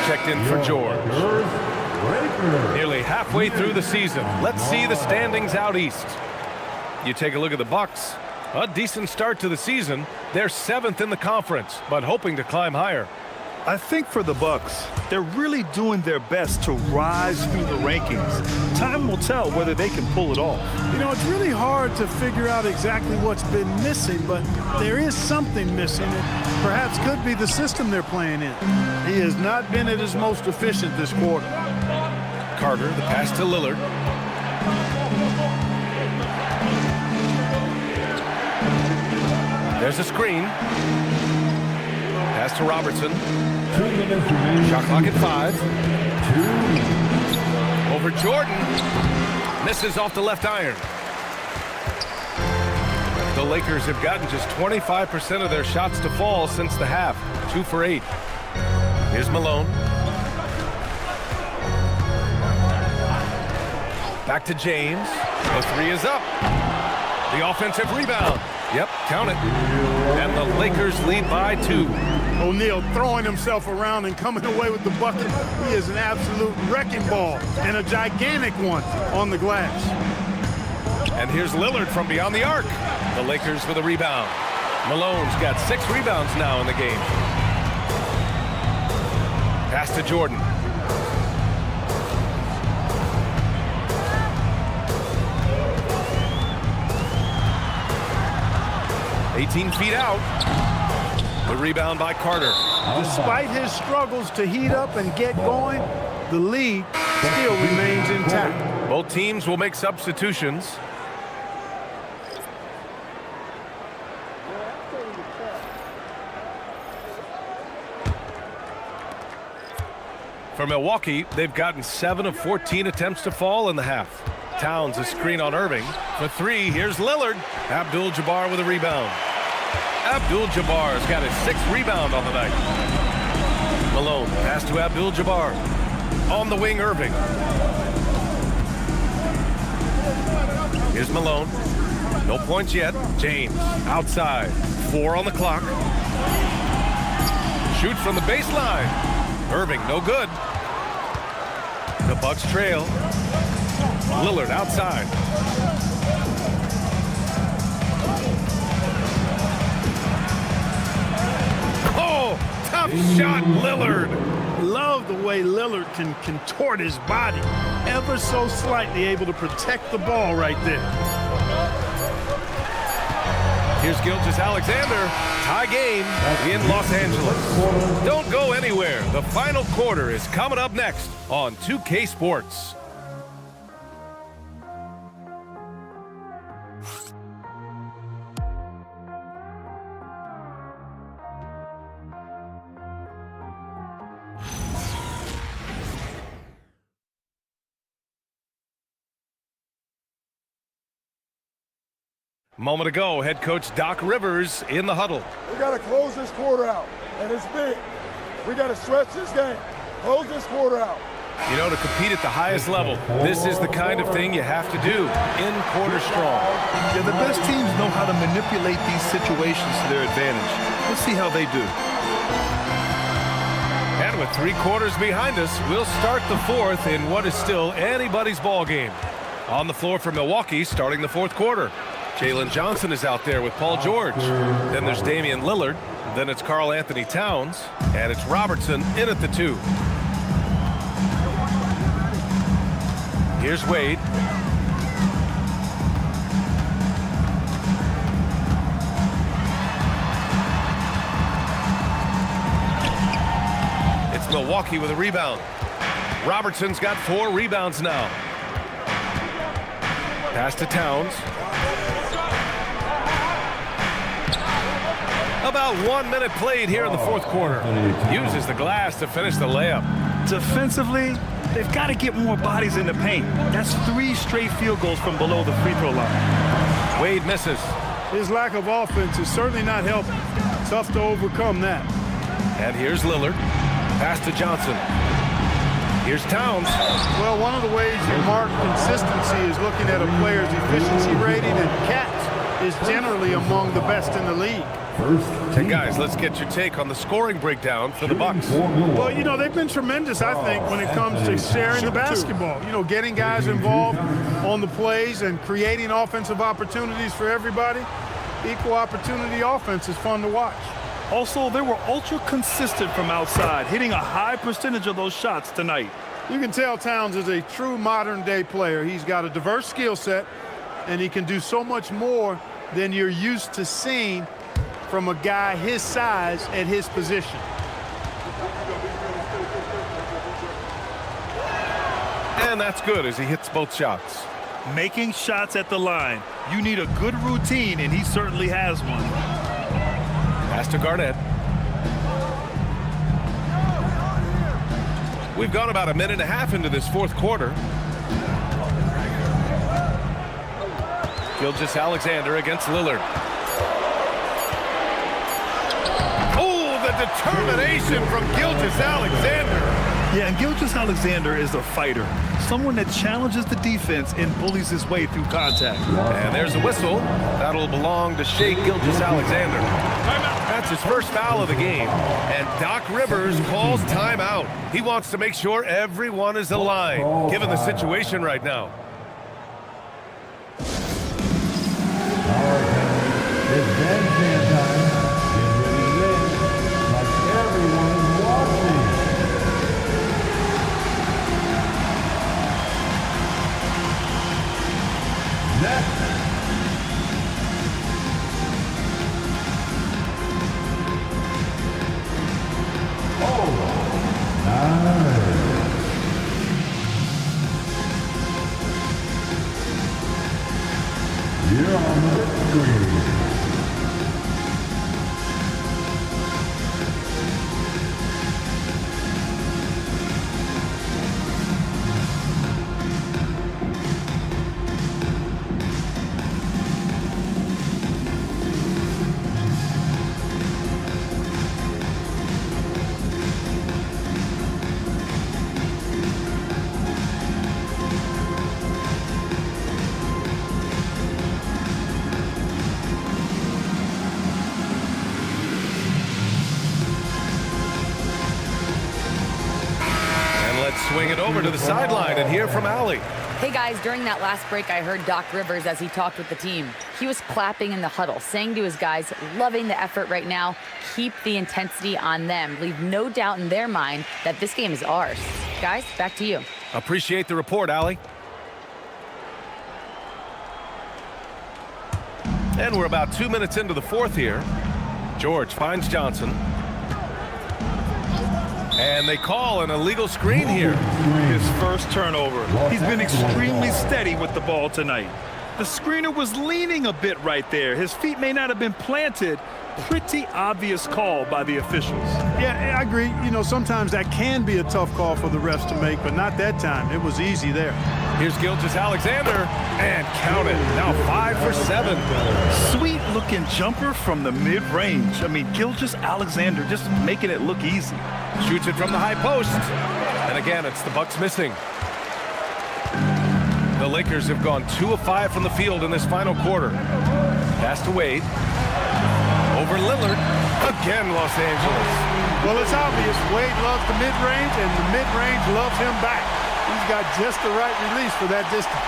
Checked in for George. Nearly halfway through the season. Let's see the standings out east. You take a look at the Bucks. A decent start to the season. They're 7th in the conference, but hoping to climb higher. I think for the Bucks, they're really doing their best to rise through the rankings. Time will tell whether they can pull it off. You know, it's really hard to figure out exactly what's been missing, but there is something missing. It perhaps could be the system they're playing in. He has not been at his most efficient this quarter. Carter, the pass to Lillard. There's a screen. Pass to Robertson. Shot clock at 5. Over Jordan. Misses off the left iron. The Lakers have gotten just 25% of their shots to fall since the half. 2 for 8. Here's Malone. Back to James. The 3 is up. The offensive rebound. Yep, count it. And the Lakers lead by 2. O'Neal throwing himself around and coming away with the bucket. He is an absolute wrecking ball and a gigantic one on the glass. And here's Lillard from beyond the arc. The Lakers with a rebound. Malone's got 6 rebounds now in the game. Pass to Jordan. $18 feet out. The rebound by Carter. Despite his struggles to heat up and get going, the lead still remains intact. Both teams will make substitutions. For Milwaukee, they've gotten 7 of 14 attempts to fall in the half. Towns a screen on Irving. For 3, here's Lillard. Abdul-Jabbar with a rebound. Abdul-Jabbar's got his 6th rebound on the night. Malone, pass to Abdul-Jabbar. On the wing, Irving. Here's Malone. No points yet. James, outside. 4 on the clock. Shoots from the baseline. Irving, no good. The Bucks trail. Lillard outside. Oh, tough shot, Lillard. Love the way Lillard can contort his body, ever so slightly able to protect the ball right there. Here's Gilgeous-Alexander. Tie game in Los Angeles. Don't go anywhere. The final quarter is coming up next on 2K Sports. Moment ago, head coach Doc Rivers in the huddle. We got to close this quarter out, and it's big. We got to stretch this game. Close this quarter out. You know, to compete at the highest level, this is the kind of thing you have to do in quarter strong. Yeah, the best teams know how to manipulate these situations to their advantage. Let's see how they do. And with 3 quarters behind us, we'll start the 4th in what is still anybody's ball game. On the floor for Milwaukee, starting the 4th quarter. Jalen Johnson is out there with Paul George. Then there's Damian Lillard. Then it's Karl Anthony Towns. And it's Robertson in at the 2. Here's Wade. It's Milwaukee with a rebound. Robertson's got 4 rebounds now. Pass to Towns. About 1 minute played here in the 4th quarter. Uses the glass to finish the layup. Defensively, they've got to get more bodies in the paint. That's 3 straight field goals from below the free throw line. Wade misses. His lack of offense is certainly not helping. Tough to overcome that. And here's Lillard. Pass to Johnson. Here's Towns. Well, one of the ways you mark consistency is looking at a player's efficiency rating, and Cat is generally among the best in the league. And guys, let's get your take on the scoring breakdown for the Bucks. Well, you know, they've been tremendous, I think, when it comes to sharing the basketball. You know, getting guys involved on the plays and creating offensive opportunities for everybody. Equal opportunity offense is fun to watch. Also, they were ultra consistent from outside, hitting a high percentage of those shots tonight. You can tell Towns is a true modern-day player. He's got a diverse skill set, and he can do so much more than you're used to seeing from a guy his size at his position. And that's good as he hits both shots. Making shots at the line. You need a good routine, and he certainly has one. Pass to Garnett. We've gone about 1.5 minutes into this 4th quarter. Gilgeous-Alexander against Lillard. The determination from Gilgeous-Alexander. Yeah, and Gilgeous-Alexander is a fighter. Someone that challenges the defense and bullies his way through contact. And there's a whistle. That'll belong to Shai Gilgeous-Alexander. That's his first foul of the game. And Doc Rivers calls timeout. He wants to make sure everyone is aligned, given the situation right now. It's bandstand time. Swing it over to the sideline and hear from Allie. Hey guys, during that last break, I heard Doc Rivers as he talked with the team. He was clapping in the huddle, saying to his guys, loving the effort right now, keep the intensity on them. Leave no doubt in their mind that this game is ours. Guys, back to you. Appreciate the report, Allie. And we're about 2 minutes into the fourth here. George finds Johnson. And they call an illegal screen here. His first turnover. He's been extremely steady with the ball tonight. The screener was leaning a bit right there. His feet may not have been planted. Pretty obvious call by the officials. Yeah, I agree. You know, sometimes that can be a tough call for the refs to make, but not that time. It was easy there. Here's Gilgeous-Alexander, and count it. Now 5 for 7. Sweet-looking jumper from the mid-range. I mean, Gilgeous-Alexander just making it look easy. Shoots it from the high post. And again, it's the Bucks missing. The Lakers have gone 2 of 5 from the field in this final quarter. Pass to Wade. Over Lillard. Again, Los Angeles. Well, it's obvious. Wade loves the mid-range, and the mid-range loves him back. He's got just the right release for that distance.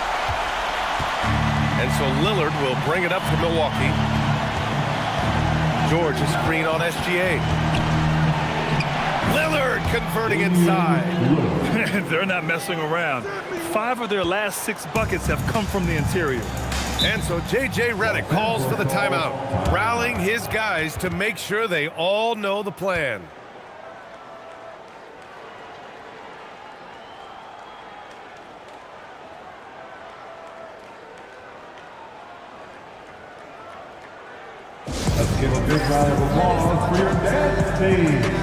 And so Lillard will bring it up for Milwaukee. George is screen on SGA. Lillard converting inside. They're not messing around. 5 of their last 6 buckets have come from the interior. And so J.J. Redick calls for the timeout, rallying his guys to make sure they all know the plan. Let's give a big round of applause for your dance team.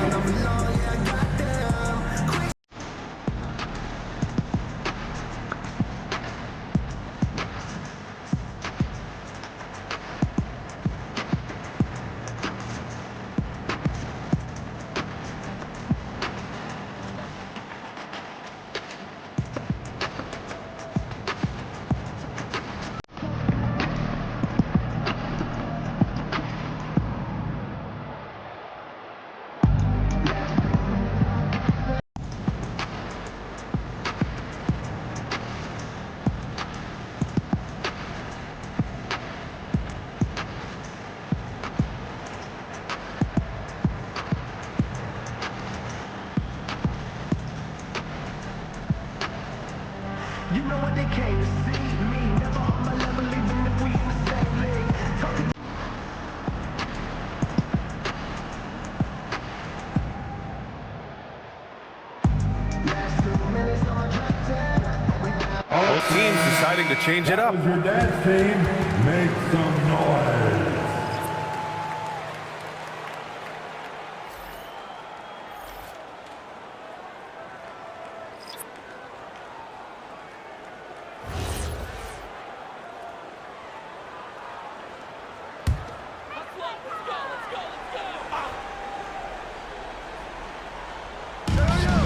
You know what they came to see me. Never on my level, even if we in the same league. Talking. Both teams deciding to change it up. Your dance team, make some noise.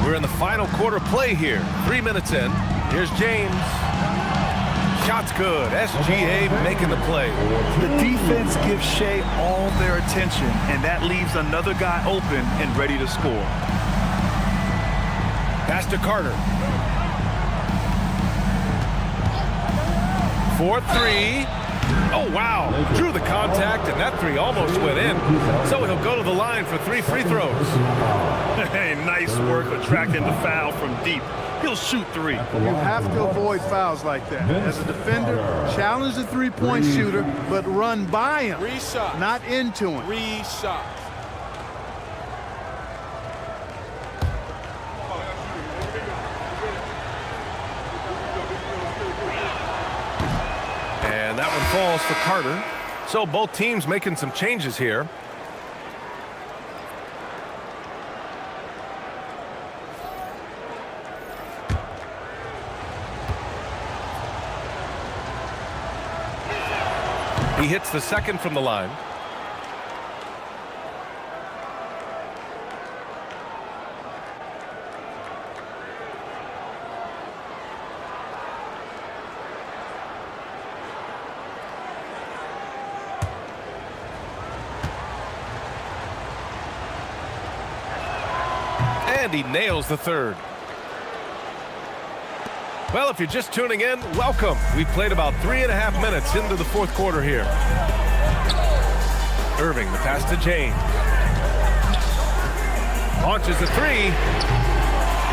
We're in the final quarter play here. 3 minutes in. Here's James. Shot's good. SGA making the play. The defense gives Shea all their attention, and that leaves another guy open and ready to score. Pass to Carter. 4-3. Oh, wow. Drew the contact, and that 3 almost went in. So he'll go to the line for 3 free throws. Hey, nice work attracting the foul from deep. He'll shoot 3. You have to avoid fouls like that. As a defender, challenge the three-point shooter, but run by him, not into him. 3 shots. And that one calls for Carter. So both teams making some changes here. He hits the second from the line. And he nails the third. Well, if you're just tuning in, welcome. We've played about 3.5 minutes into the fourth quarter here. Irving, the pass to James. Launches a three.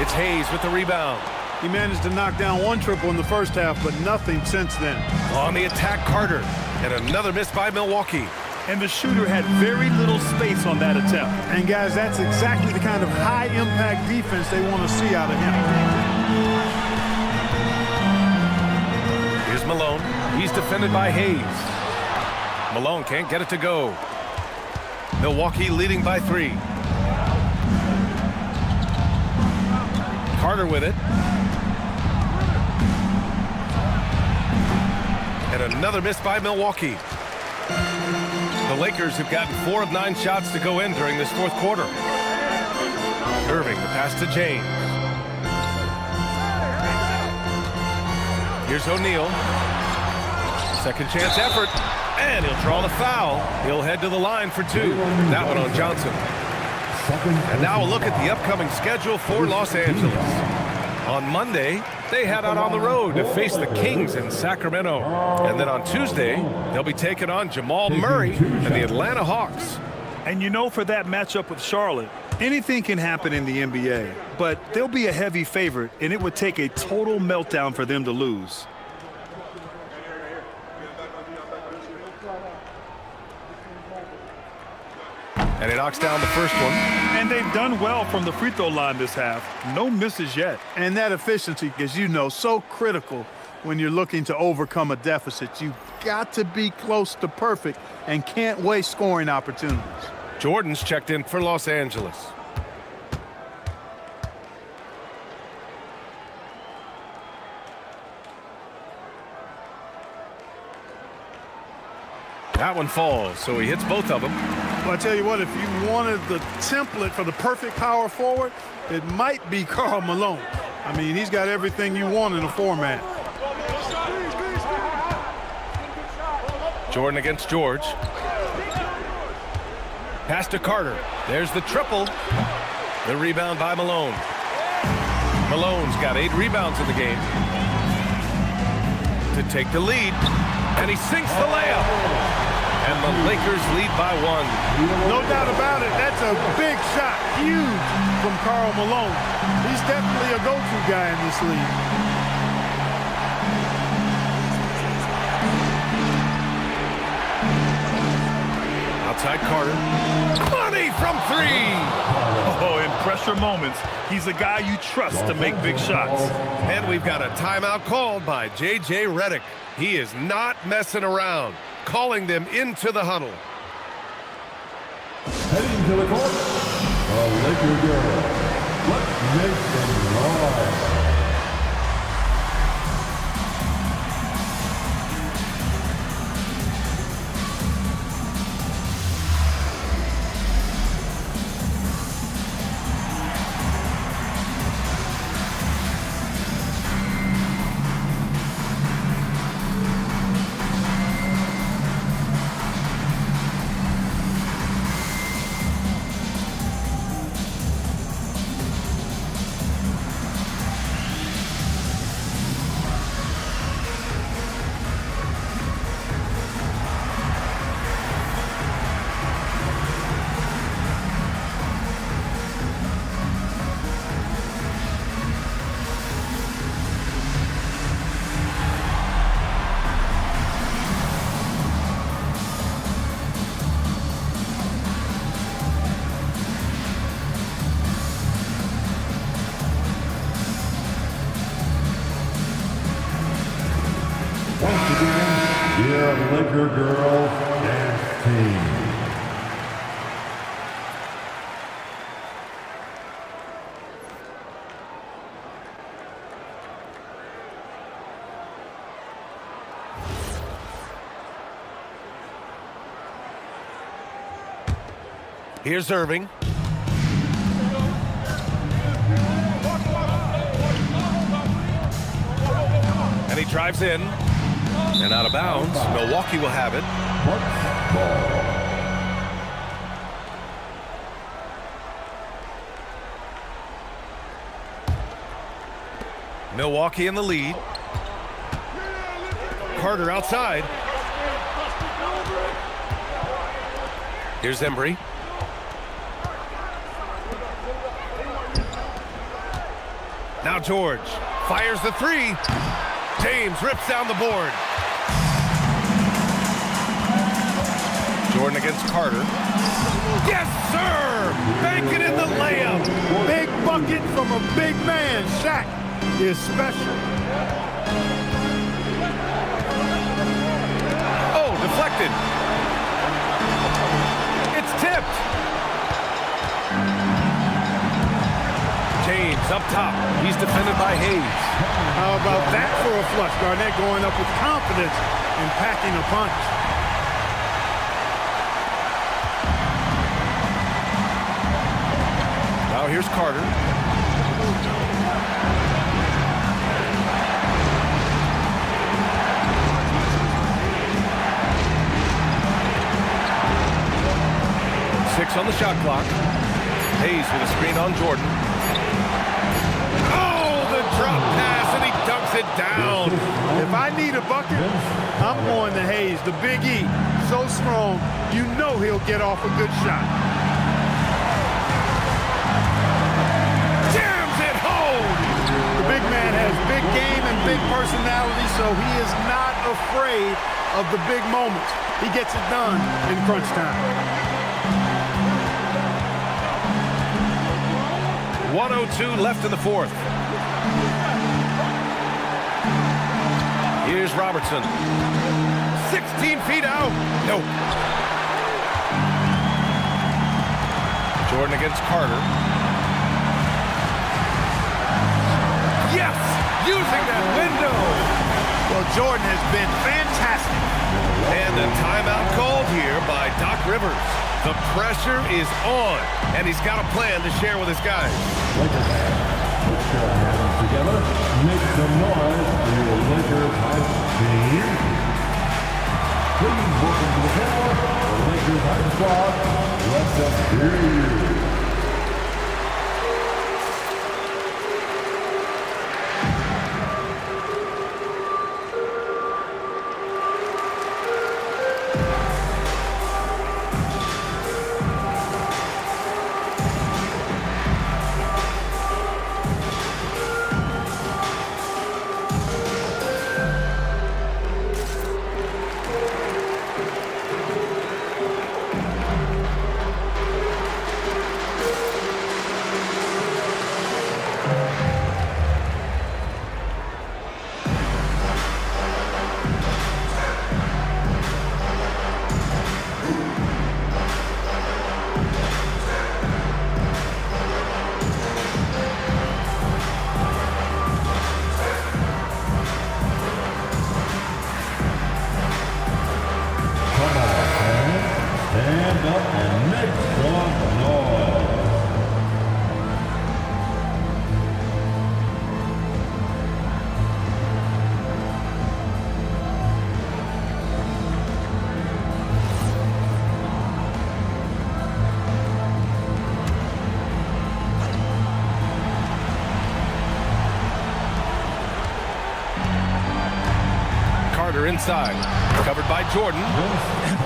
It's Hayes with the rebound. He managed to knock down one triple in the first half, but nothing since then. On the attack, Carter. And another miss by Milwaukee. And the shooter had very little space on that attempt. And guys, that's exactly the kind of high-impact defense they want to see out of him. Here's Malone. He's defended by Hayes. Malone can't get it to go. Milwaukee leading by 3. Carter with it. And another miss by Milwaukee. The Lakers have gotten 4 of 9 shots to go in during this fourth quarter. Irving, the pass to James. Here's O'Neal. Second chance effort. And he'll draw the foul. He'll head to the line for 2. That one on Johnson. And now a look at the upcoming schedule for Los Angeles. On Monday, they head out on the road to face the Kings in Sacramento. And then on Tuesday, they'll be taking on Jamal Murray and the Atlanta Hawks. And you know, for that matchup with Charlotte, anything can happen in the NBA, but they'll be a heavy favorite, and it would take a total meltdown for them to lose. And he knocks down the first one. And they've done well from the free throw line this half. No misses yet. And that efficiency, as you know, so critical when you're looking to overcome a deficit. You've got to be close to perfect and can't waste scoring opportunities. Jordan's checked in for Los Angeles. That one falls, so he hits both of them. Well, I tell you what, if you wanted the template for the perfect power forward, it might be Karl Malone. I mean, he's got everything you want in a format. Jordan against George. Pass to Carter. There's the triple. The rebound by Malone. Malone's got 8 rebounds in the game to take the lead. And he sinks the layup. And the Lakers lead by 1. No doubt about it. That's a big shot. Huge from Karl Malone. He's definitely a go-to guy in this league. Outside Carter. Money from 3. Oh, in pressure moments, he's a guy you trust to make big shots. And we've got a timeout called by J.J. Redick. He is not messing around, calling them into the huddle. Heading to the court, the Laker girl. Let's make some noise. Your Laker girls dance team. Here's Irving. And he drives in. And out of bounds. Milwaukee will have it. Milwaukee in the lead. Carter outside. Here's Embry. Now George fires the three. James rips down the board. Jordan against Carter. Yes, sir! Bank it in the layup. Big bucket from a big man. Shaq is special. Oh, deflected. It's tipped. James up top. He's defended by Hayes. How about that for a flush? Garnett going up with confidence and packing a punch. Now here's Carter. Six on the shot clock. Hayes with a screen on Jordan. Oh, the drop pass, and he dunks it down. If I need a bucket, I'm going to Hayes, the Big E. So strong, you know he'll get off a good shot. Jams it home. The big man has big game and big personality, so he is not afraid of the big moments. He gets it done in crunch time. 1:02 left in the fourth. Here's Robertson. 16 feet out. Nope. Jordan against Carter. Yes! Using that window. Well, Jordan has been fantastic. And a timeout called here by Doc Rivers. The pressure is on, and he's got a plan to share with his guys. Laker fans, put your hands together. Make some noise for your Lakers high team. Please welcome to the floor, the Lakers high squad. Let us hear you. Stand up and make some noise. Carter inside, covered by Jordan.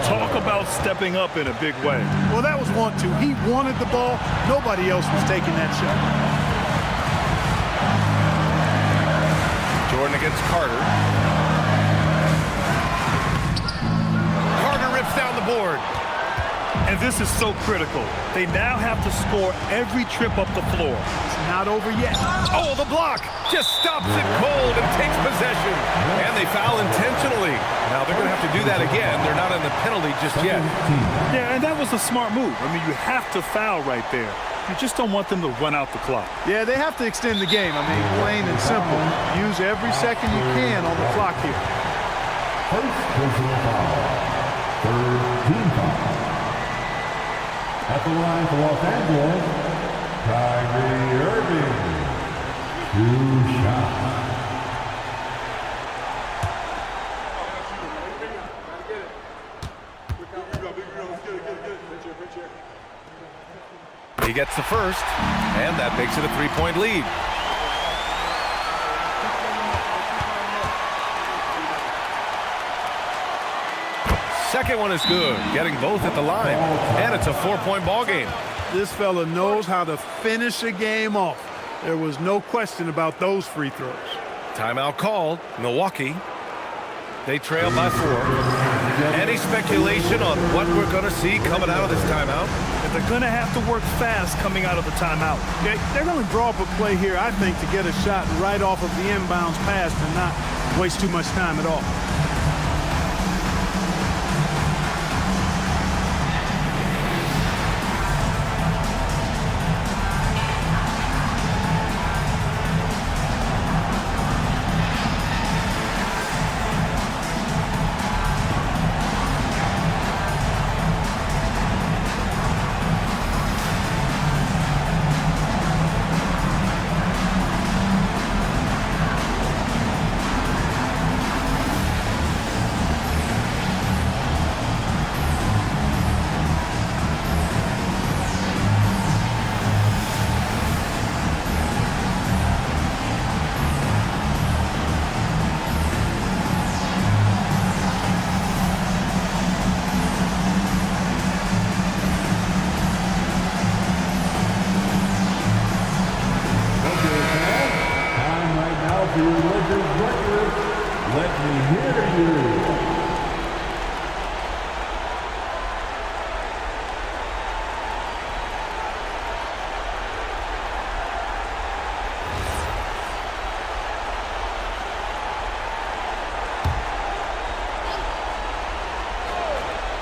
Talk about stepping up in a big way. Well, that was 1-2. He wanted the ball. Nobody else was taking that shot. Jordan against Carter. Carter rips down the board. And this is so critical. They now have to score every trip up the floor. It's not over yet. Oh, the block just stops it cold and takes possession. And they foul intentionally. Now, they're going to have to do that again. They're not in the penalty just yet. Yeah, and that was a smart move. I mean, you have to foul right there. You just don't want them to run out the clock. Yeah, they have to extend the game. I mean, plain and simple. Use every second you can on the clock here. First personal foul. Third team foul. At the line for Los Angeles, Kyrie Irving. 2 shots. He gets the first, and that makes it a 3-point lead. Second one is good, getting both at the line, and it's a 4-point ball game. This fella knows how to finish a game off. There was no question about those free throws. Timeout called, Milwaukee. They trail by 4. Any speculation on what we're going to see coming out of this timeout? But they're going to have to work fast coming out of the timeout. They're going to draw up a play here, I think, to get a shot right off of the inbounds pass and not waste too much time at all.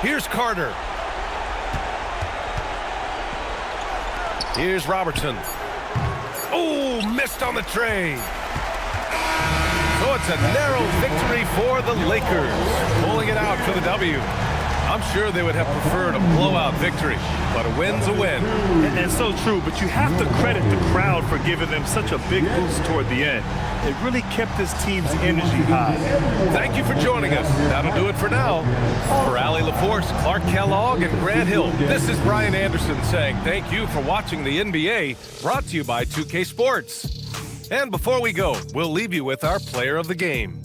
Here's Carter. Here's Robertson. Oh, missed on the tray. So it's a narrow victory for the Lakers, pulling it out for the W. I'm sure they would have preferred a blowout victory, but a win's a win. And so true, but you have to credit the crowd for giving them such a big boost toward the end. It really kept this team's energy high. Thank you for joining us. That'll do it for now. For Allie LaForce, Clark Kellogg, and Grant Hill, this is Brian Anderson saying thank you for watching the NBA, brought to you by 2K Sports. And before we go, we'll leave you with our player of the game.